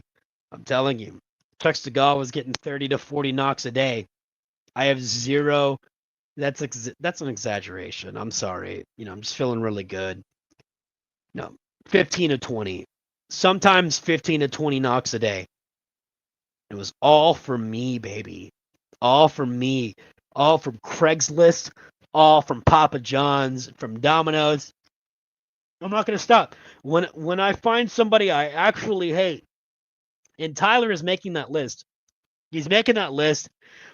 Speaker 11: Chuck Stegall was getting 30 to 40 knocks a day. I have zero. That's an exaggeration. I'm sorry. I'm just feeling really good. No, 15 to 20. Sometimes 15 to 20 knocks a day. It was all for me, baby. All from me. All from Craigslist. All from Papa John's. From Domino's. I'm not going to stop. When I find somebody I actually hate, and Tyler is making that list. He's making that list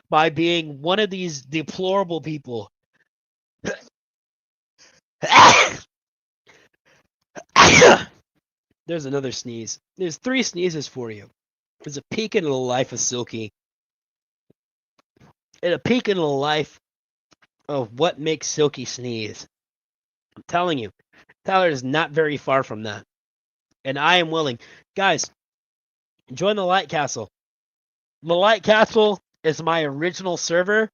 Speaker 11: by being one of these deplorable people. There's another sneeze. There's 3 sneezes for you. There's a peek into the life of Silky. And a peek into the life of what makes Silky sneeze. I'm telling you, Tyler is not very far from that. And I am willing. Guys, join the Light Castle. The Light Castle is my original server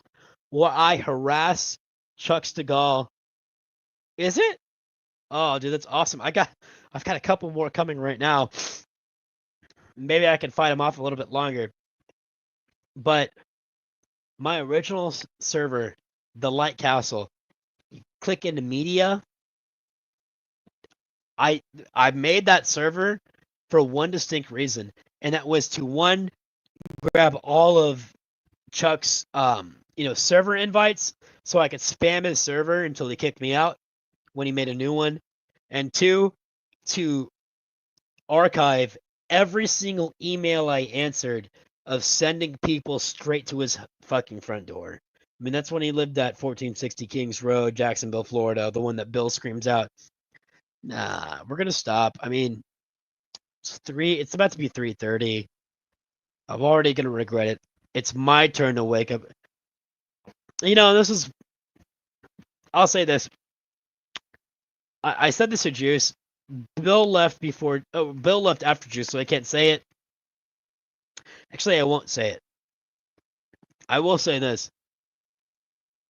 Speaker 11: where I harass Chuck Stegall. Is it? Oh, dude, that's awesome. I've got a couple more coming right now. Maybe I can fight him off a little bit longer. But my original server, the Light Castle, you click into media. I made that server for one distinct reason, and that was to grab all of Chuck's server invites so I could spam his server until he kicked me out when he made a new one, and 2, to archive every single email I answered of sending people straight to his fucking front door. I mean, that's when he lived at 1460 Kings Road, Jacksonville, Florida, the one that Bill screams out. Nah, we're gonna stop. I mean, it's about to be 3:30. I'm already gonna regret it. It's my turn to wake up. I'll say this. I said this to Juice. Bill left after Juice, so I can't say it. Actually, I won't say it. I will say this.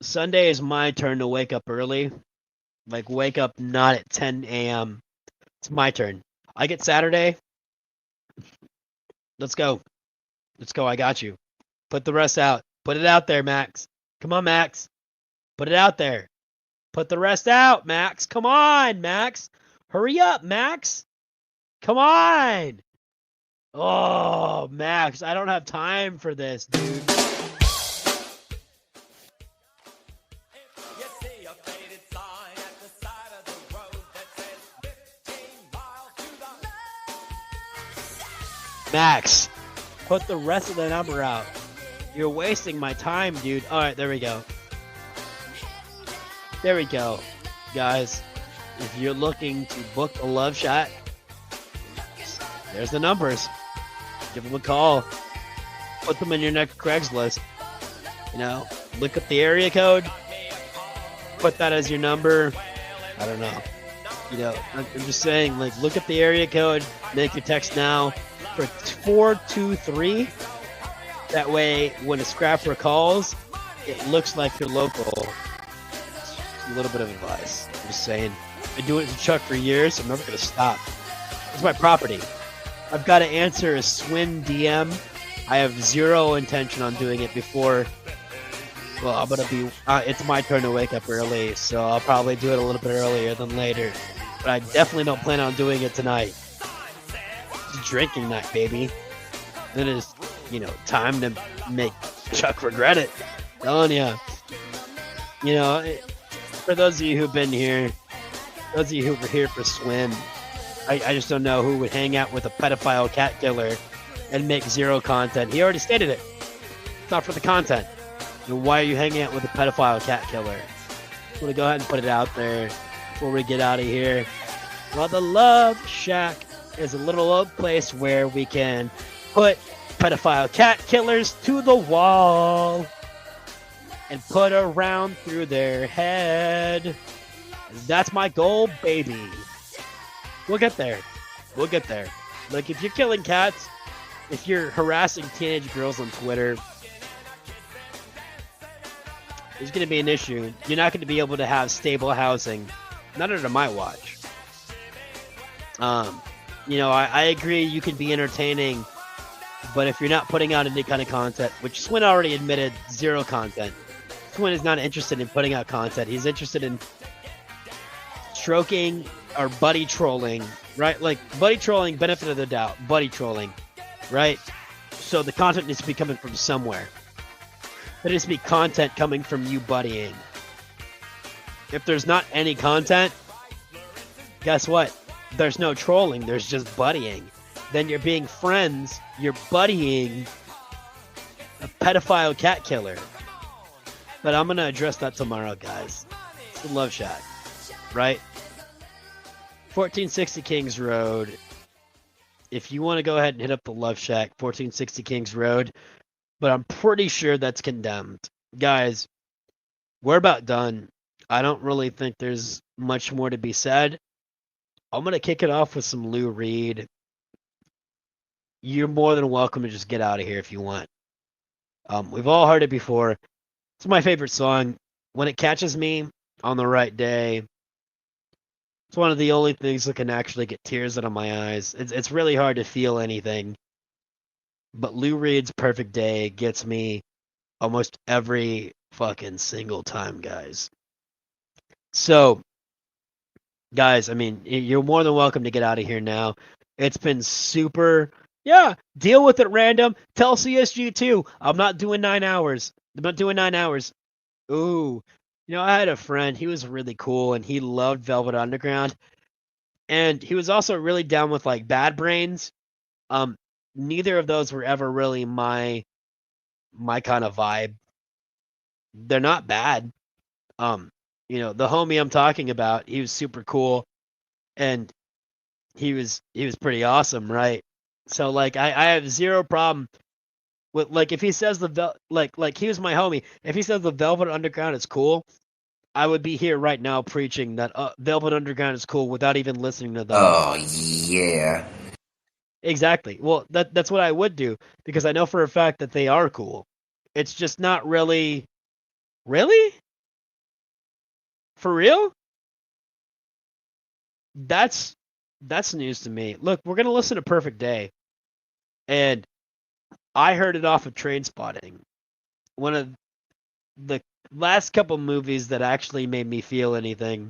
Speaker 11: Sunday is my turn to wake up early. Like, wake up not at 10 a.m. It's my turn. I get Saturday. Let's go. I got you. Put the rest out. Put it out there, Max. Come on, Max. Put it out there. Put the rest out, Max. Come on, Max. Hurry up, Max. Come on. Oh, Max, I don't have time for this, dude. Max, put the rest of the number out. You're wasting my time, dude. All right, there we go. There we go. Guys, if you're looking to book a love shot, there's the numbers. Give them a call. Put them in your next Craigslist. Look up the area code. Put that as your number. I don't know. I'm just saying, look up the area code. Make your text now for 423. That way, when a scrapper calls, it looks like you're local. Just a little bit of advice. I'm just saying. I've been doing it to Chuck for years. I'm never going to stop. It's my property. I've got to answer a Swin DM. I have zero intention on doing it before. Well, I'm going to be... it's my turn to wake up early, so I'll probably do it a little bit earlier than later. But I definitely don't plan on doing it tonight. It's drinking night, baby. And it is, time to make Chuck regret it. Telling ya. For those of you who've been here, those of you who were here for Swim, I just don't know who would hang out with a pedophile cat killer and make zero content. He already stated it. It's not for the content. Why are you hanging out with a pedophile cat killer? I'm going to go ahead and put it out there before we get out of here. Well, the Love Shack is a little old place where we can put pedophile cat killers to the wall and put a round through their head. That's my goal, baby. We'll get there. If you're killing cats, if you're harassing teenage girls on Twitter, there's going to be an issue. You're not going to be able to have stable housing, not under my watch. I agree you can be entertaining, but if you're not putting out any kind of content, which Swin already admitted, zero content. Swin is not interested in putting out content. He's interested in stroking or buddy trolling, right? Like buddy trolling, benefit of the doubt, buddy trolling, right? So the content needs to be coming from somewhere. There needs to be content coming from you buddying. If there's not any content, guess what? There's no trolling, there's just buddying. Then you're being friends, you're buddying a pedophile cat killer. But I'm going to address that tomorrow, guys. It's the Love Shack, right? 1460 Kings Road. If you want to go ahead and hit up the Love Shack, 1460 Kings Road. But I'm pretty sure that's condemned. Guys, we're about done. I don't really think there's much more to be said. I'm going to kick it off with some Lou Reed. You're more than welcome to just get out of here if you want. We've all heard it before. It's my favorite song. When it catches me on the right day, it's one of the only things that can actually get tears out of my eyes. It's really hard to feel anything. But Lou Reed's Perfect Day gets me almost every fucking single time, guys. So, guys, I mean, you're more than welcome to get out of here now. It's been super... Yeah, deal with it, random. Tell CSG too. I'm not doing 9 hours. I'm not doing 9 hours. Ooh. I had a friend. He was really cool, and he loved Velvet Underground. And he was also really down with, like, Bad Brains. Neither of those were ever really my kind of vibe. They're not bad. The homie I'm talking about, he was super cool, and he was pretty awesome, right? So like I have zero problem with, like, if he says like he was my homie. If he says the Velvet Underground is cool, I would be here right now preaching that Velvet Underground is cool without even listening to them.
Speaker 2: Oh yeah.
Speaker 11: Exactly. Well, that's what I would do, because I know for a fact that they are cool. It's just not really... Really? For real? That's news to me. Look, we're going to listen to Perfect Day. And I heard it off of Trainspotting. One of the last couple movies that actually made me feel anything.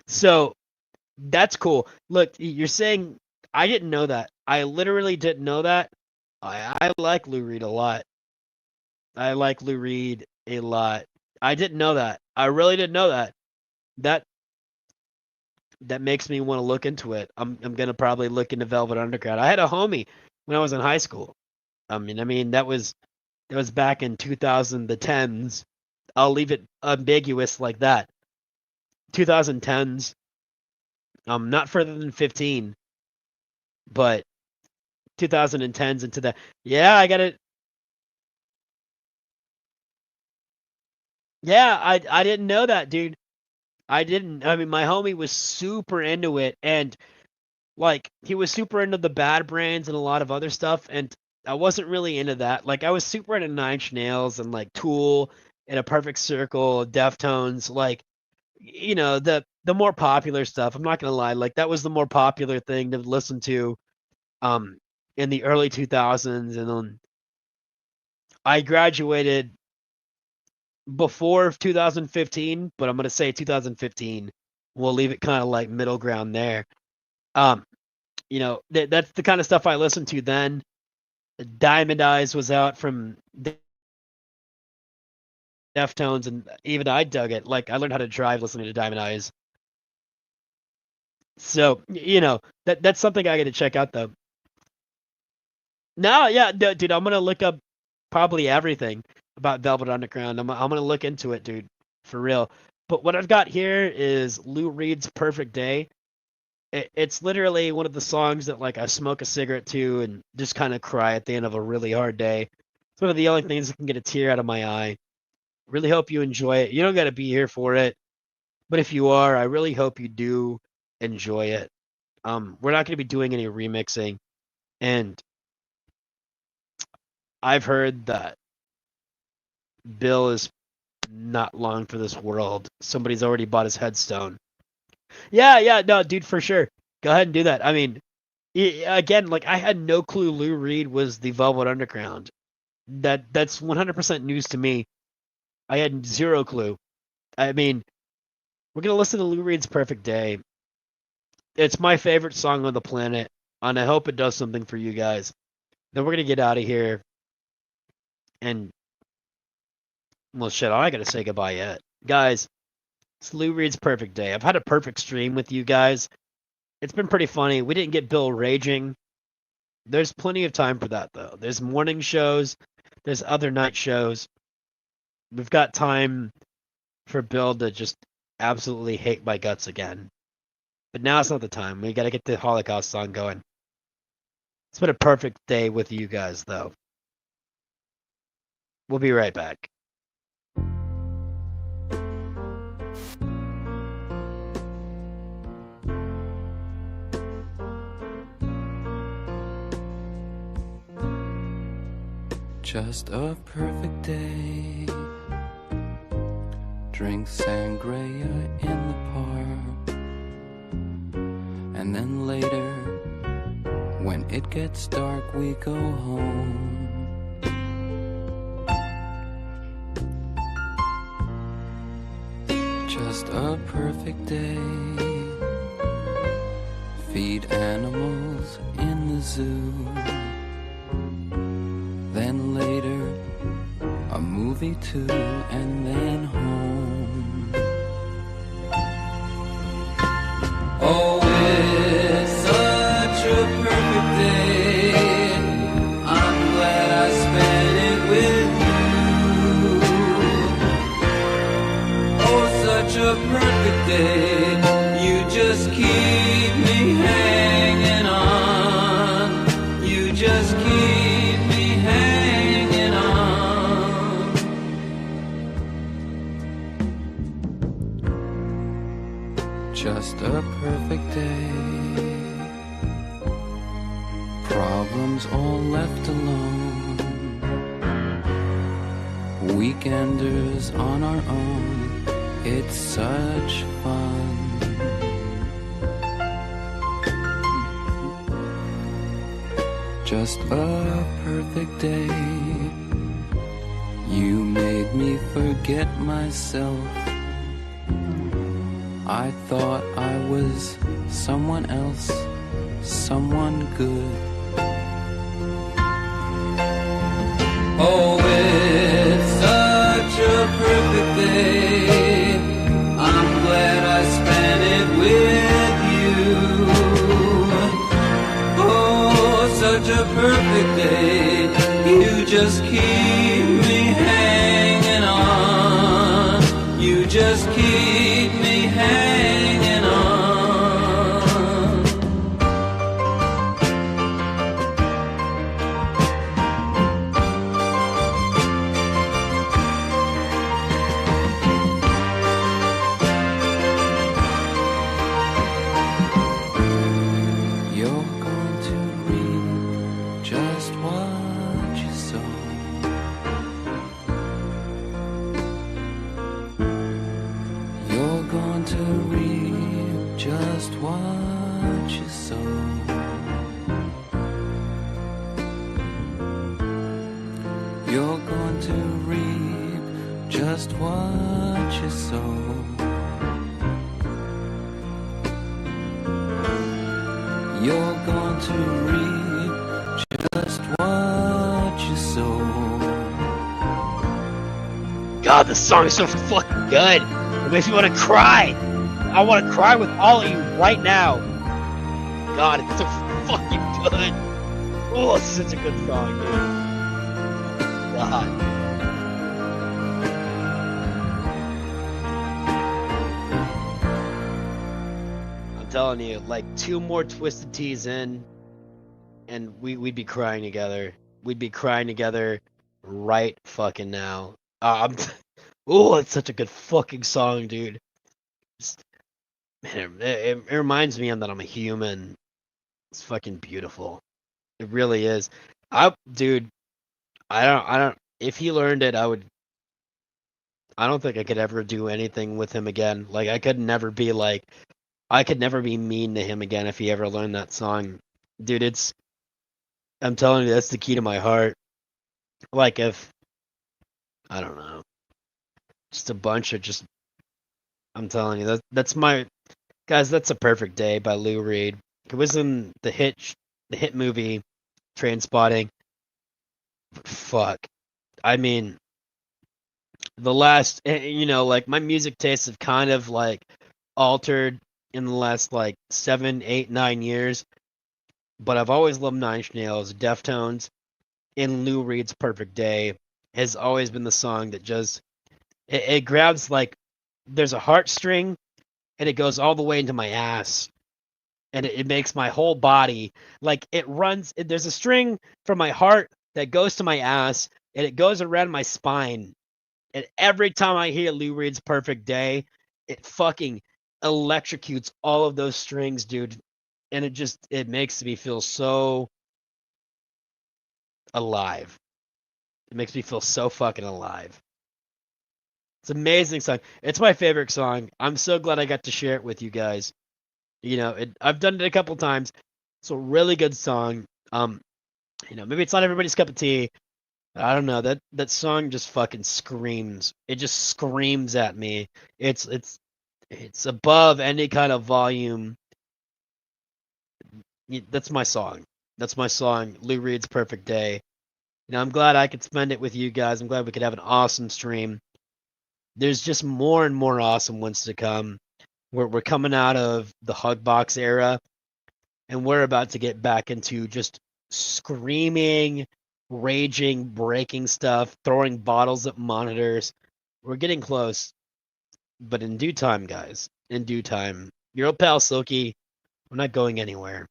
Speaker 11: So that's cool. Look, you're saying... I didn't know that. I literally didn't know that. I like Lou Reed a lot. I like Lou Reed a lot. I didn't know that. I really didn't know that. That makes me want to look into it. I'm gonna probably look into Velvet Underground. I had a homie when I was in high school. I mean that was back in 2010s. I'll leave it ambiguous like that. 2010s. Not further than 15. But 2010s into that. Yeah, I got it. Yeah, I didn't know that, dude. I didn't. I mean, my homie was super into it, and like he was super into the Bad Brains and a lot of other stuff, and I wasn't really into that. Like I was super into Nine Inch Nails and like Tool and A Perfect Circle, Deftones, like the more popular stuff. I'm not gonna lie, like that was the more popular thing to listen to in the early 2000s, and then I graduated before 2015, but I'm going to say 2015. We'll leave it kind of like middle ground there. That's the kind of stuff I listened to then. Diamond Eyes was out from Deftones, and even I dug it. Like I learned how to drive listening to Diamond Eyes. So, that's something I got to check out though. No, yeah, dude, I'm gonna look up probably everything about Velvet Underground. I'm gonna look into it, dude, for real. But what I've got here is Lou Reed's Perfect Day. It's literally one of the songs that like I smoke a cigarette to and just kind of cry at the end of a really hard day. It's one of the only things that can get a tear out of my eye. Really hope you enjoy it. You don't got to be here for it, but if you are, I really hope you do enjoy it. We're not going to be doing any remixing. And I've heard that Bill is not long for this world. Somebody's already bought his headstone. Yeah, no, dude, for sure. Go ahead and do that. I mean, again, like I had no clue Lou Reed was the Velvet Underground. That's 100% news to me. I had zero clue. I mean, we're gonna listen to Lou Reed's "Perfect Day." It's my favorite song on the planet, and I hope it does something for you guys. Then we're gonna get out of here, and well, shit, I gotta say goodbye yet, guys. It's Lou Reed's "Perfect Day." I've had a perfect stream with you guys. It's been pretty funny. We didn't get Bill raging. There's plenty of time for that though. There's morning shows. There's other night shows. We've got time for Bill to just absolutely hate my guts again. But now it's not the time. We got to get the Holocaust song going. It's been a perfect day with you guys, though. We'll be right back.
Speaker 21: Just a perfect day. Drink sangria in the park. And then later, when it gets dark, we go home. Just a perfect day. Feed animals in the zoo. Then later, a movie too, and then home. Oh, it's such a perfect day. I'm glad I spent it with you. Oh, such a perfect day. You just keep me hanging on. You just keep me hanging on. Just a perfect day. Problems all left alone. Weekenders on our own. It's such fun. Just a perfect day. You made me forget myself. I thought I was someone else, someone good. Oh, it's such a perfect day. I'm glad I spent it with you. Oh, such a perfect day. You just keep me hanging on. You just keep me hanging on. You're going to reap just what you sow. You're going to reap just what you sow. You're going to reap just what you sow. You're going to reap just what you sow.
Speaker 11: God, this song is so fucking good. It makes me want to cry. I want to cry with all of you right now. God, it's so fucking good. Oh, it's such a good song, dude. God. I'm telling you, like 2 more Twisted Teas in, and we'd be crying together. We'd be crying together right fucking now. Oh, it's such a good fucking song, dude. Man, it reminds me that I'm a human. It's fucking beautiful. It really is. Dude, I don't. If he learned it, I don't think I could ever do anything with him again. Like I could never be mean to him again if he ever learned that song. Dude, I'm telling you, that's the key to my heart. Like if, I don't know, just a bunch of just, I'm telling you, that's my, guys, that's a perfect day by Lou Reed. It was in the hit movie, Trainspotting. Fuck. I mean, like my music tastes have kind of like altered in the last like 7, 8, 9 years. But I've always loved Nine Inch Nails, Deftones, and Lou Reed's Perfect Day has always been the song that just it grabs like there's a heartstring and it goes all the way into my ass and it makes my whole body like there's a string from my heart that goes to my ass and it goes around my spine. And every time I hear Lou Reed's Perfect Day, it fucking electrocutes all of those strings, dude. And it makes me feel so alive. It makes me feel so fucking alive. It's an amazing song. It's my favorite song. I'm so glad I got to share it with you guys. I've done it a couple times. It's a really good song. Maybe it's not everybody's cup of tea. I don't know. That song just fucking screams. It just screams at me. It's above any kind of volume. That's my song. That's my song. Lou Reed's Perfect Day. I'm glad I could spend it with you guys. I'm glad we could have an awesome stream. There's just more and more awesome ones to come. We're coming out of the Hugbox era, and we're about to get back into just screaming, raging, breaking stuff, throwing bottles at monitors. We're getting close, but in due time, guys. In due time. Your old pal Silky, we're not going anywhere,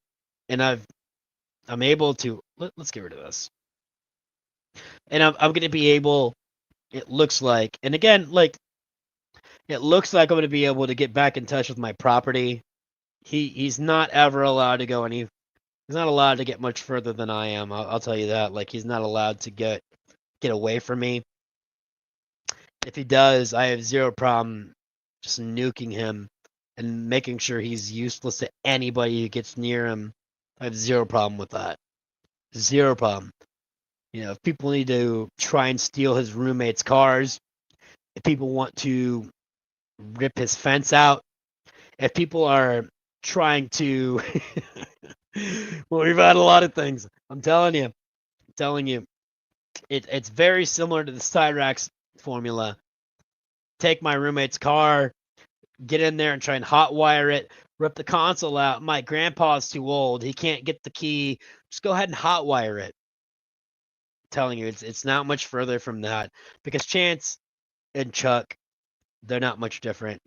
Speaker 11: and I'm able to. Let's get rid of this. And I'm going to be able. It looks like, and again, it looks like I'm going to be able to get back in touch with my property. He's not ever allowed to go he's not allowed to get much further than I am. I'll tell you that. Like he's not allowed to get away from me. If he does, I have zero problem just nuking him and making sure he's useless to anybody who gets near him. I have zero problem with that. Zero problem. If people need to try and steal his roommate's cars, if people want to rip his fence out, if people are trying to well, we've had a lot of things. I'm telling you. It's very similar to the Cyrax formula. Take my roommate's car, get in there and try and hotwire it, rip the console out. My grandpa's too old. He can't get the key. Just go ahead and hotwire it. I'm telling you, it's not much further from that. Because Chance and Chuck, they're not much different.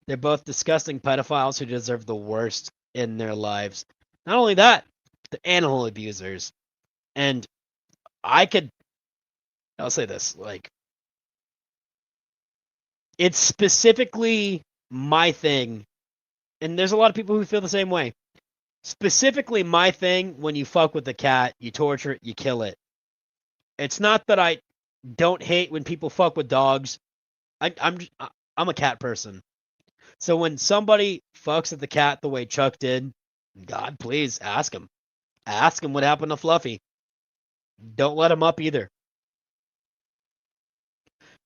Speaker 11: They're both disgusting pedophiles who deserve the worst in their lives. Not only that, they're animal abusers. And I'll say this, it's specifically my thing, and there's a lot of people who feel the same way. Specifically my thing, when you fuck with the cat, you torture it, you kill it. It's not that I don't hate when people fuck with dogs. I'm a cat person. So when somebody fucks at the cat the way Chuck did, God, please ask him. Ask him what happened to Fluffy. Don't let him up either.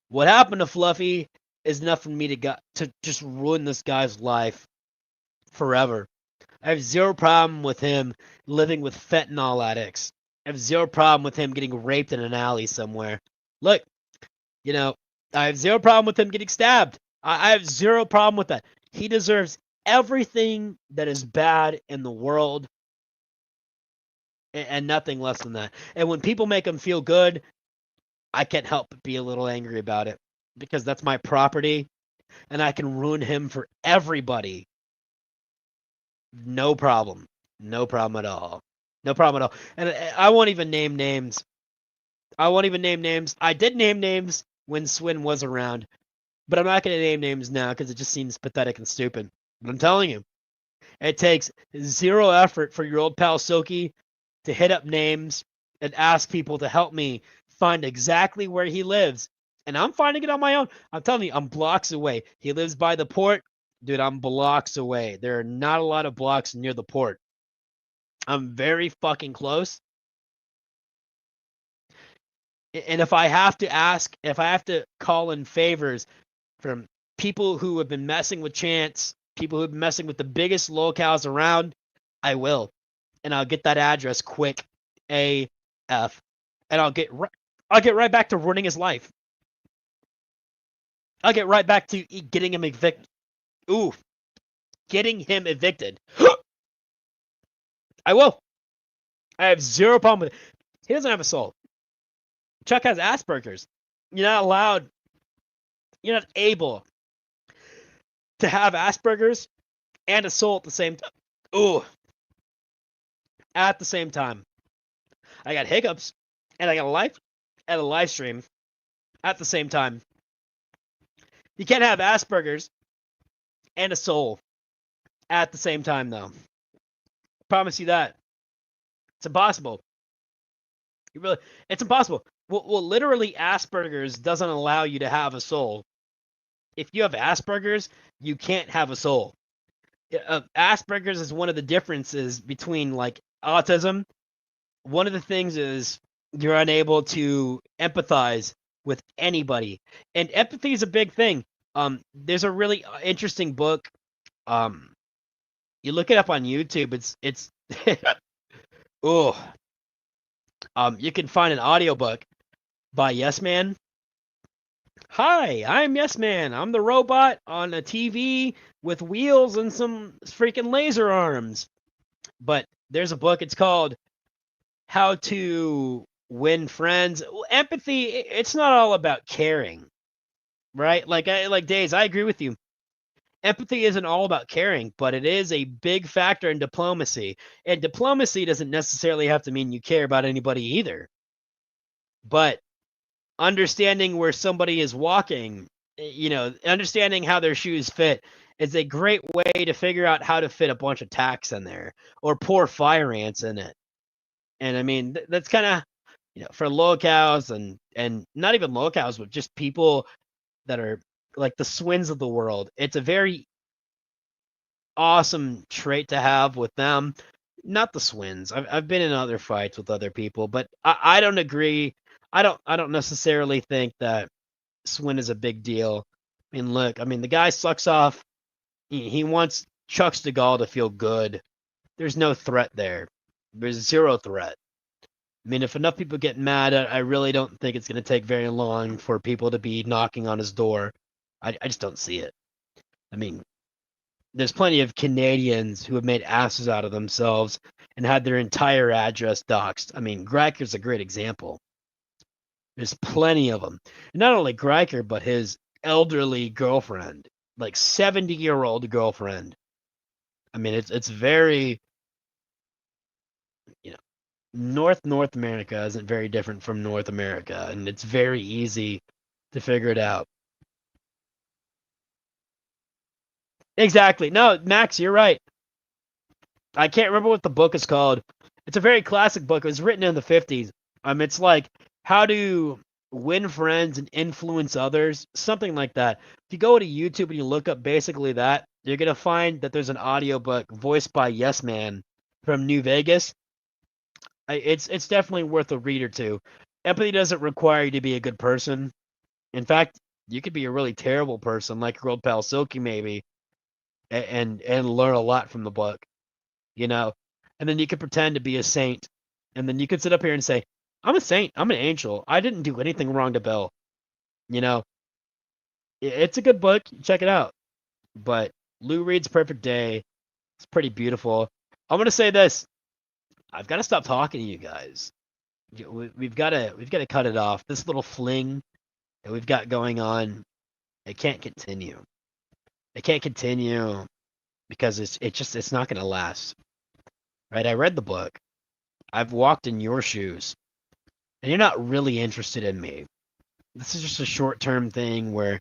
Speaker 11: What happened to Fluffy is enough for me to just ruin this guy's life forever. I have zero problem with him living with fentanyl addicts. I have zero problem with him getting raped in an alley somewhere. Look, I have zero problem with him getting stabbed. I have zero problem with that. He deserves everything that is bad in the world and nothing less than that. And when people make him feel good, I can't help but be a little angry about it because that's my property and I can ruin him for everybody. No problem. No problem at all. No problem at all. And I won't even name names. I did name names when Swin was around, but I'm not going to name names now because it just seems pathetic and stupid. But I'm telling you, it takes zero effort for your old pal Silky to hit up names and ask people to help me find exactly where he lives. And I'm finding it on my own. I'm telling you, I'm blocks away. He lives by the port. Dude, I'm blocks away. There are not a lot of blocks near the port. I'm very fucking close. And if I have to ask, if I have to call in favors from people who have been messing with Chance, people who have been messing with the biggest locales around, I will. And I'll get that address quick AF. And I'll get right back to ruining his life. I'll get right back to getting him evicted. Ooh. Getting him evicted. I will. I have zero problem with it. He doesn't have a soul. Chuck has Asperger's. You're not allowed. You're not able to have Asperger's and a soul at the same time. Ooh. At the same time. I got hiccups and I got a live stream at the same time. You can't have Asperger's and a soul at the same time, though. Promise you that. It's impossible. It's impossible. Well, literally, Asperger's doesn't allow you to have a soul. If you have Asperger's, you can't have a soul. Asperger's is one of the differences between, like, autism. One of the things is you're unable to empathize with anybody. And empathy is a big thing. There's a really interesting book. You look it up on YouTube. It's oh. You can find an audiobook by Yes Man. Hi, I'm Yes Man. I'm the robot on a TV with wheels and some freaking laser arms. But there's a book. It's called How to Win Friends. Empathy, it's not all about caring, right? Like Days, I agree with you. Empathy isn't all about caring, but it is a big factor in diplomacy. And diplomacy doesn't necessarily have to mean you care about anybody either. But understanding where somebody is walking, understanding how their shoes fit is a great way to figure out how to fit a bunch of tacks in there or pour fire ants in it. And I mean, that's kind of, for locals and not even locals, but just people that are like the Swins of the world. It's a very awesome trait to have with them. Not the Swins. I've been in other fights with other people, but I don't agree. I don't necessarily think that Swin is a big deal. I mean, look, the guy sucks off. He wants Chuck Stigall to feel good. There's no threat there. There's zero threat. I mean, if enough people get mad, I really don't think it's going to take very long for people to be knocking on his door. I just don't see it. I mean, there's plenty of Canadians who have made asses out of themselves and had their entire address doxxed. I mean, Greiker's a great example. There's plenty of them. And not only Greiker, but his elderly girlfriend, like 70-year-old girlfriend. I mean, it's very, North America isn't very different from North America, and it's very easy to figure it out. Exactly. No, Max, you're right. I can't remember what the book is called. It's a very classic book. It was written in the 50s. It's like how to win friends and influence others, something like that. If you go to YouTube and you look up basically that, you're going to find that there's an audiobook voiced by Yes Man from New Vegas. It's definitely worth a read or two. Empathy doesn't require you to be a good person. In fact, you could be a really terrible person, like your old pal Silky maybe, and learn a lot from the book, And then you could pretend to be a saint, and then you could sit up here and say, I'm a saint, I'm an angel, I didn't do anything wrong to Bill. It's a good book. Check it out. But Lou Reed's Perfect Day, it's pretty beautiful. I'm gonna say this. I've got to stop talking to you guys. We've got to cut it off. This little fling that we've got going on, it can't continue. It can't continue because it's not going to last. Right? I read the book. I've walked in your shoes, and you're not really interested in me. This is just a short-term thing where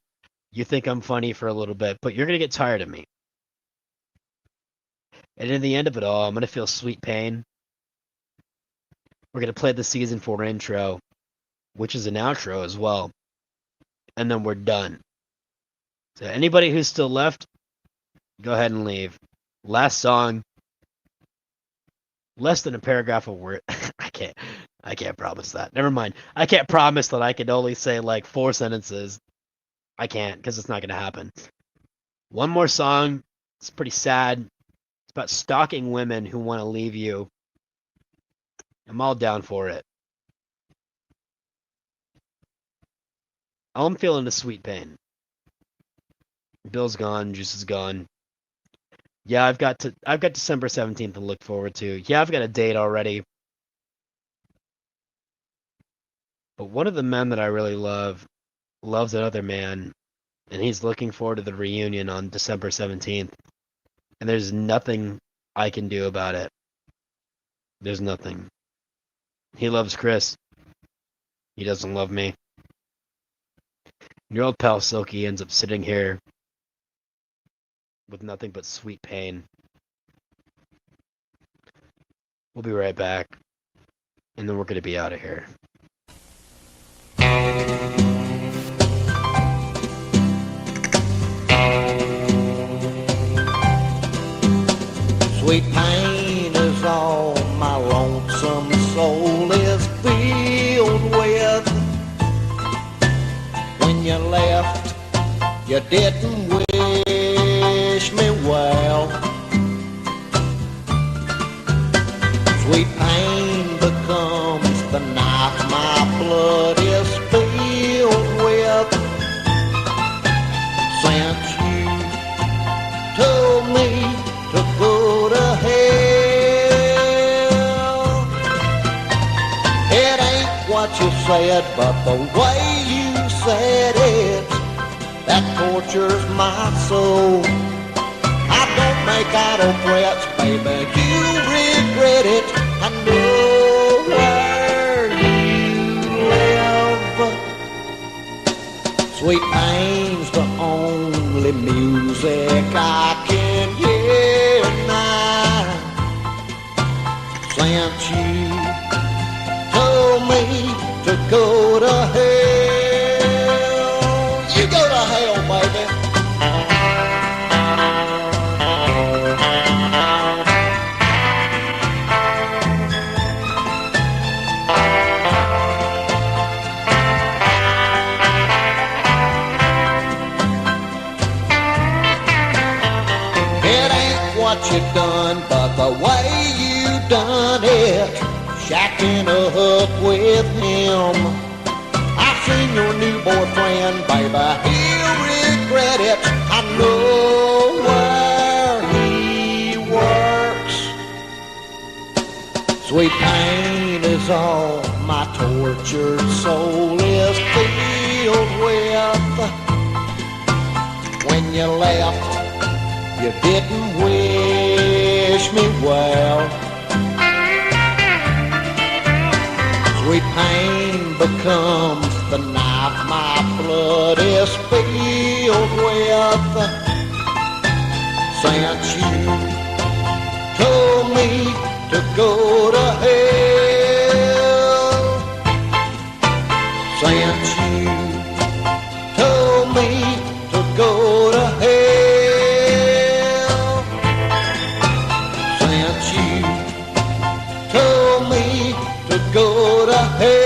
Speaker 11: you think I'm funny for a little bit, but you're going to get tired of me. And in the end of it all, I'm going to feel sweet pain. We're going to play the season 4 intro, which is an outro as well. And then we're done. So anybody who's still left, go ahead and leave. Last song, less than a paragraph of word. I can't promise that. Never mind. I can't promise that I can only say like 4 sentences. I can't, because it's not going to happen. One more song. It's pretty sad. It's about stalking women who want to leave you. I'm all down for it. All I'm feeling is sweet pain. Bill's gone. Juice is gone. Yeah, I've got December 17th to look forward to. Yeah, I've got a date already. But one of the men that I really love loves another man, and he's looking forward to the reunion on December 17th. And there's nothing I can do about it. There's nothing. He loves Chris. He doesn't love me. Your old pal Silky ends up sitting here with nothing but sweet pain. We'll be right back, and then we're going to be out of here.
Speaker 8: Sweet pain is all my lonesome soul is filled with. When you left, you didn't wish me well. Sweet pain becomes the knife my blood is filled with. Since you told me to go to hell, it ain't what you said, but the way you said it that tortures my soul. I don't make idle threats, baby, you regret it. I know where you live. Sweet pain's the only music I can hear now. Since you told me to go to hell, you go to hell, baby. It ain't what you done, but the way you done it. Shack in a hut with him. I seen your new boyfriend, baby, he'll regret it. I know where he works. Sweet pain is all my tortured soul is filled with. When you left, you didn't wish me well. Sweet pain becomes the knife my blood is filled with. Since you told me to go to hell, since you told me to go to hell, since you told me to go to hell.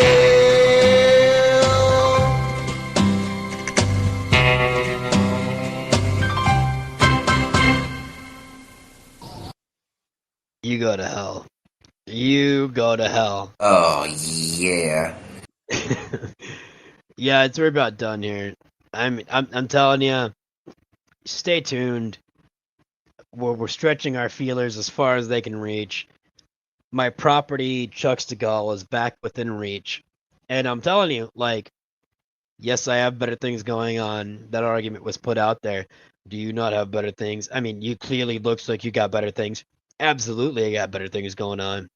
Speaker 11: You go to hell. You go to hell.
Speaker 2: Oh, yeah.
Speaker 11: Yeah, we're about done here. I'm telling you, stay tuned. We're stretching our feelers as far as they can reach. My property, Chuck's to Gall, is back within reach. And I'm telling you, like, yes, I have better things going on. That argument was put out there. Do you not have better things? I mean, you clearly looks like you got better things. Absolutely, I got better things going on.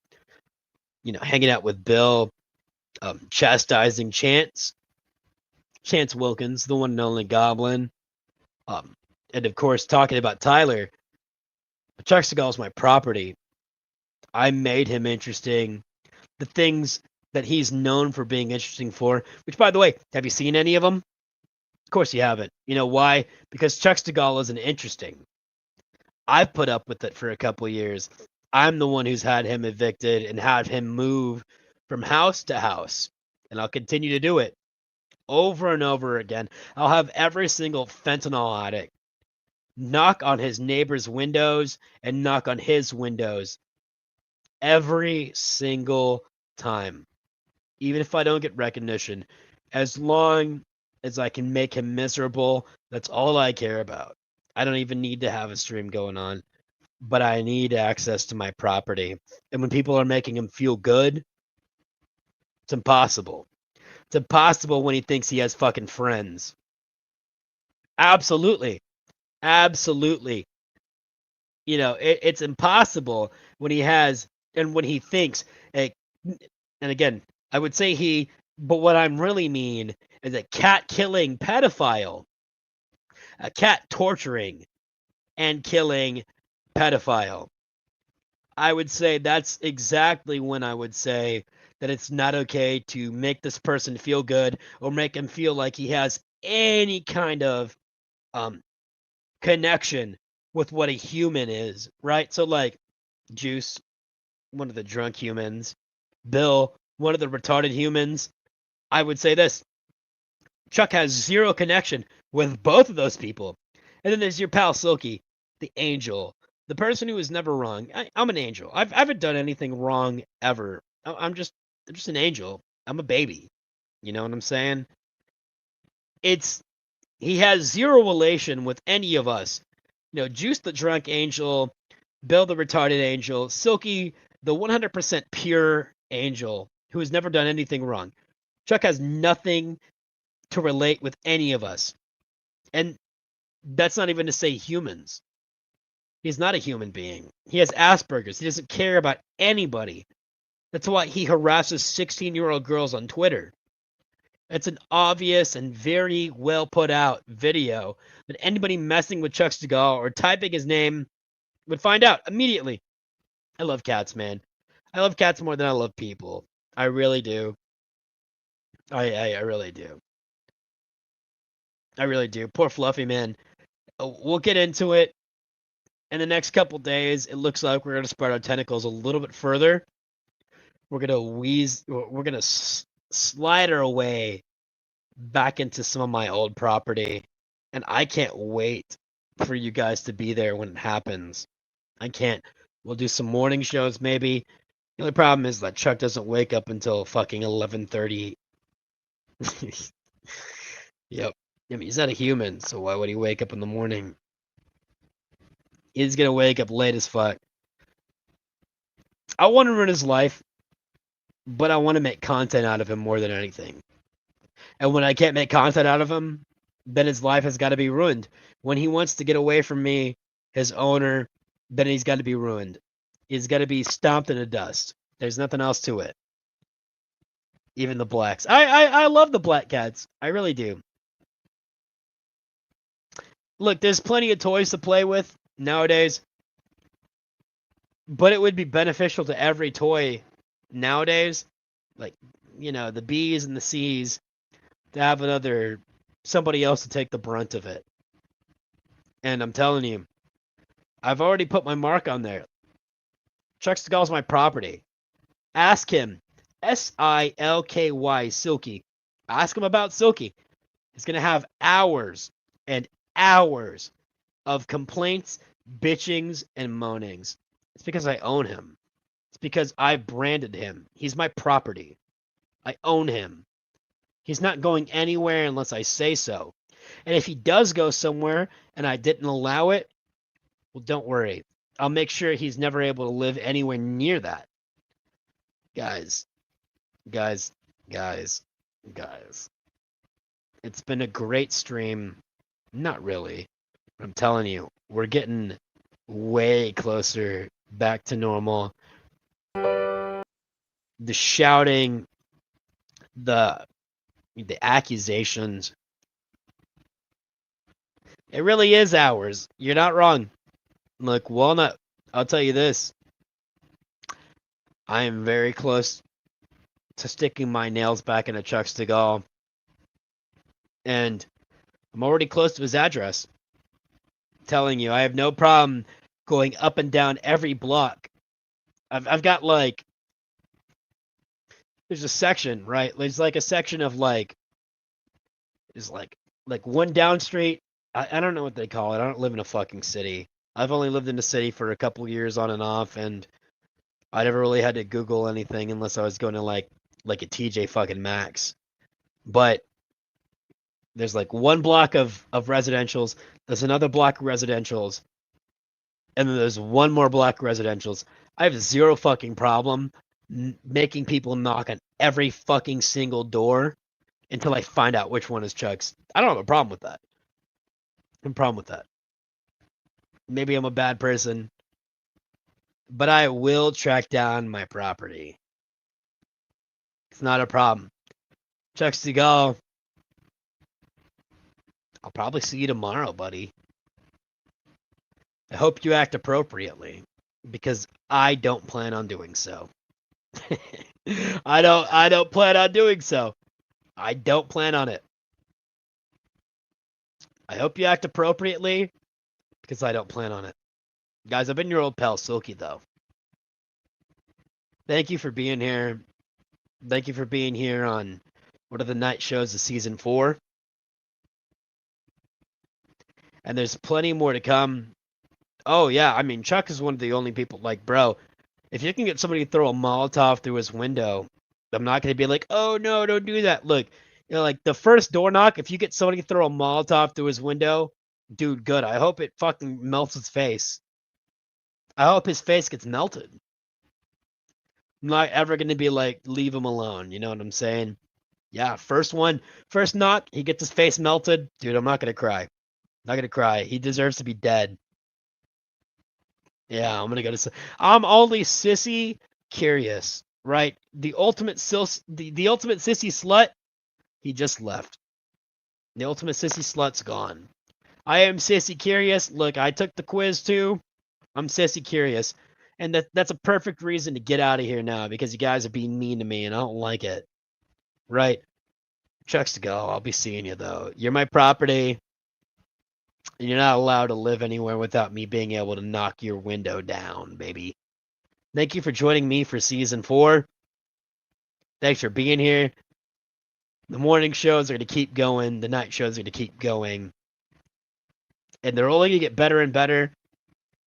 Speaker 11: You know, hanging out with Bill, chastising Chance Wilkins, the one and only Goblin, and of course, talking about Tyler. Chuck Seagal is my property. I made him interesting. the things that he's known for being interesting for. Which, by the way, have you seen any of them? Of course you haven't. You know why? Because Chuck Stigall isn't interesting. I've put up with it for a couple years. I'm the one who's had him evicted and had him move from house to house. And I'll continue to do it over and over again. I'll have every single fentanyl addict knock on his neighbor's windows and knock on his windows every single time. Even if I don't get recognition, as long as I can make him miserable, that's all I care about. I don't even need to have a stream going on, but I need access to my property. And when people are making him feel good, it's impossible. It's impossible when he thinks he has fucking friends. Absolutely. Absolutely. You know, it's impossible when he has, and when he thinks, and again, I would say he, but what I'm really mean is a cat-killing pedophile. A cat torturing and killing pedophile. I would say that's exactly when I would say that it's not okay to make this person feel good or make him feel like he has any kind of connection with what a human is, right? So like Juice, one of the drunk humans, Bill, one of the retarded humans. I would say this. Chuck has zero connection with both of those people. And then there's your pal Silky, the angel, the person who is never wrong. I'm an angel. I haven't done anything wrong ever. I'm just an angel. I'm a baby. You know what I'm saying? He has zero relation with any of us. You know, Juice the drunk angel, Bill the retarded angel, Silky the 100% pure angel who has never done anything wrong. Chuck has nothing to relate with any of us. And that's not even to say humans. He's not a human being. He has Asperger's. He doesn't care about anybody. That's why he harasses 16-year-old girls on Twitter. It's an obvious and very well put out video that anybody messing with Chuck Stigall or typing his name would find out immediately. I love cats, man. I love cats more than I love people. I really do. I really do. I really do. Poor Fluffy, man. We'll get into it in the next couple days. It looks like we're going to spread our tentacles a little bit further. We're going to slide our way back into some of my old property. And I can't wait for you guys to be there when it happens. I can't. We'll do some morning shows maybe. The only problem is that Chuck doesn't wake up until fucking 11:30. Yep. I mean, he's not a human, so why would he wake up in the morning? He's gonna wake up late as fuck. I want to ruin his life, but I want to make content out of him more than anything. And when I can't make content out of him, then his life has got to be ruined. When he wants to get away from me, his owner, then he's got to be ruined. He's got to be stomped in the dust. There's nothing else to it. Even the blacks. I love the black cats. I really do. Look, there's plenty of toys to play with nowadays. But it would be beneficial to every toy nowadays. Like, you know, the B's and the C's to have somebody else to take the brunt of it. And I'm telling you, I've already put my mark on there. Chuck Stigall's my property. Ask him. Silky, Silky. Ask him about Silky. He's going to have hours and hours of complaints, bitchings, and moanings. It's because I own him. It's because I branded him. He's my property. I own him. He's not going anywhere unless I say so. And if he does go somewhere and I didn't allow it, well, don't worry. I'll make sure he's never able to live anywhere near that. Guys. It's been a great stream. Not really. I'm telling you, we're getting way closer back to normal. The shouting, the accusations. It really is ours. You're not wrong. Look, Walnut, I'll tell you this. I am very close to sticking my nails back into Chuck Stigall. And I'm already close to his address. I'm telling you, I have no problem going up and down every block. I've got like, there's a section, right? There's like a section of like, is like one down street. I don't know what they call it. I don't live in a fucking city. I've only lived in the city for a couple years on and off, and I never really had to Google anything unless I was going to like a TJ fucking Maxx. But there's like one block of residentials. There's another block of residentials. And then there's one more block of residentials. I have zero fucking problem making people knock on every fucking single door until I find out which one is Chuck's. I don't have a problem with that. I have a problem with that. Maybe I'm a bad person, but I will track down my property. It's not a problem. Chuck Stigall, I'll probably see you tomorrow, buddy. I hope you act appropriately, because I don't plan on doing so. I don't plan on doing so. I don't plan on it. I hope you act appropriately, because I don't plan on it. Guys, I've been your old pal Silky, though. Thank you for being here. Thank you for being here on one of the night shows of season 4. And there's plenty more to come. Oh, yeah. I mean, Chuck is one of the only people, like, bro, if you can get somebody to throw a Molotov through his window, I'm not going to be like, oh, no, don't do that. Look, you know, like, the first door knock, if you get somebody to throw a Molotov through his window, dude, good. I hope it fucking melts his face. I hope his face gets melted. I'm not ever going to be like, leave him alone. You know what I'm saying? Yeah, first knock, he gets his face melted. Dude, I'm not going to cry. Not going to cry. He deserves to be dead. Yeah, I'm going to go to... I'm only sissy curious, right? The ultimate the ultimate sissy slut, he just left. The ultimate sissy slut's gone. I am sissy curious. Look, I took the quiz too. I'm sissy curious. And that's a perfect reason to get out of here now, because you guys are being mean to me and I don't like it. Right? Chuck's to go. I'll be seeing you though. You're my property. And you're not allowed to live anywhere without me being able to knock your window down, baby. Thank you for joining me for season 4. Thanks for being here. The morning shows are going to keep going. The night shows are going to keep going. And they're only going to get better and better.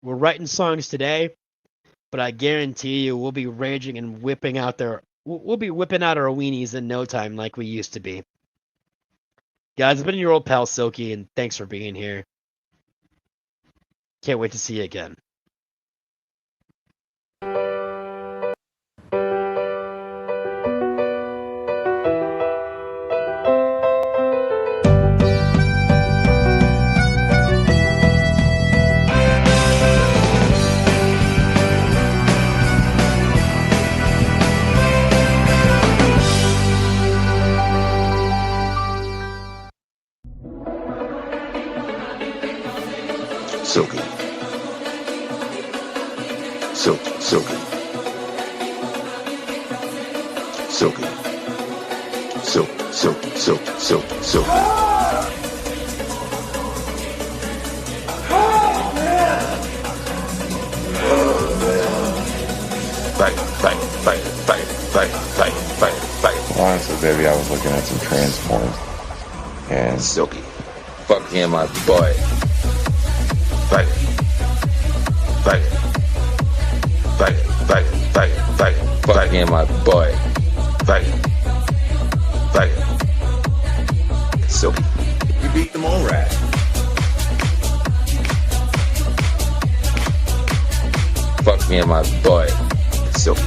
Speaker 11: We're writing songs today, but I guarantee you we'll be raging and whipping out we'll be whipping out our weenies in no time like we used to be. Guys, I've been your old pal Silky, and thanks for being here. Can't wait to see you again.
Speaker 4: Silky. Silky. Silky. Silky. Silky.
Speaker 16: Honestly, baby, I was looking at some trans porn. And
Speaker 4: Silky. Fuck him, my boy. Bang. Fuck him, my boy. Bang. Silky.
Speaker 22: We beat them all rat.
Speaker 4: Fuck me and my boy. Silky.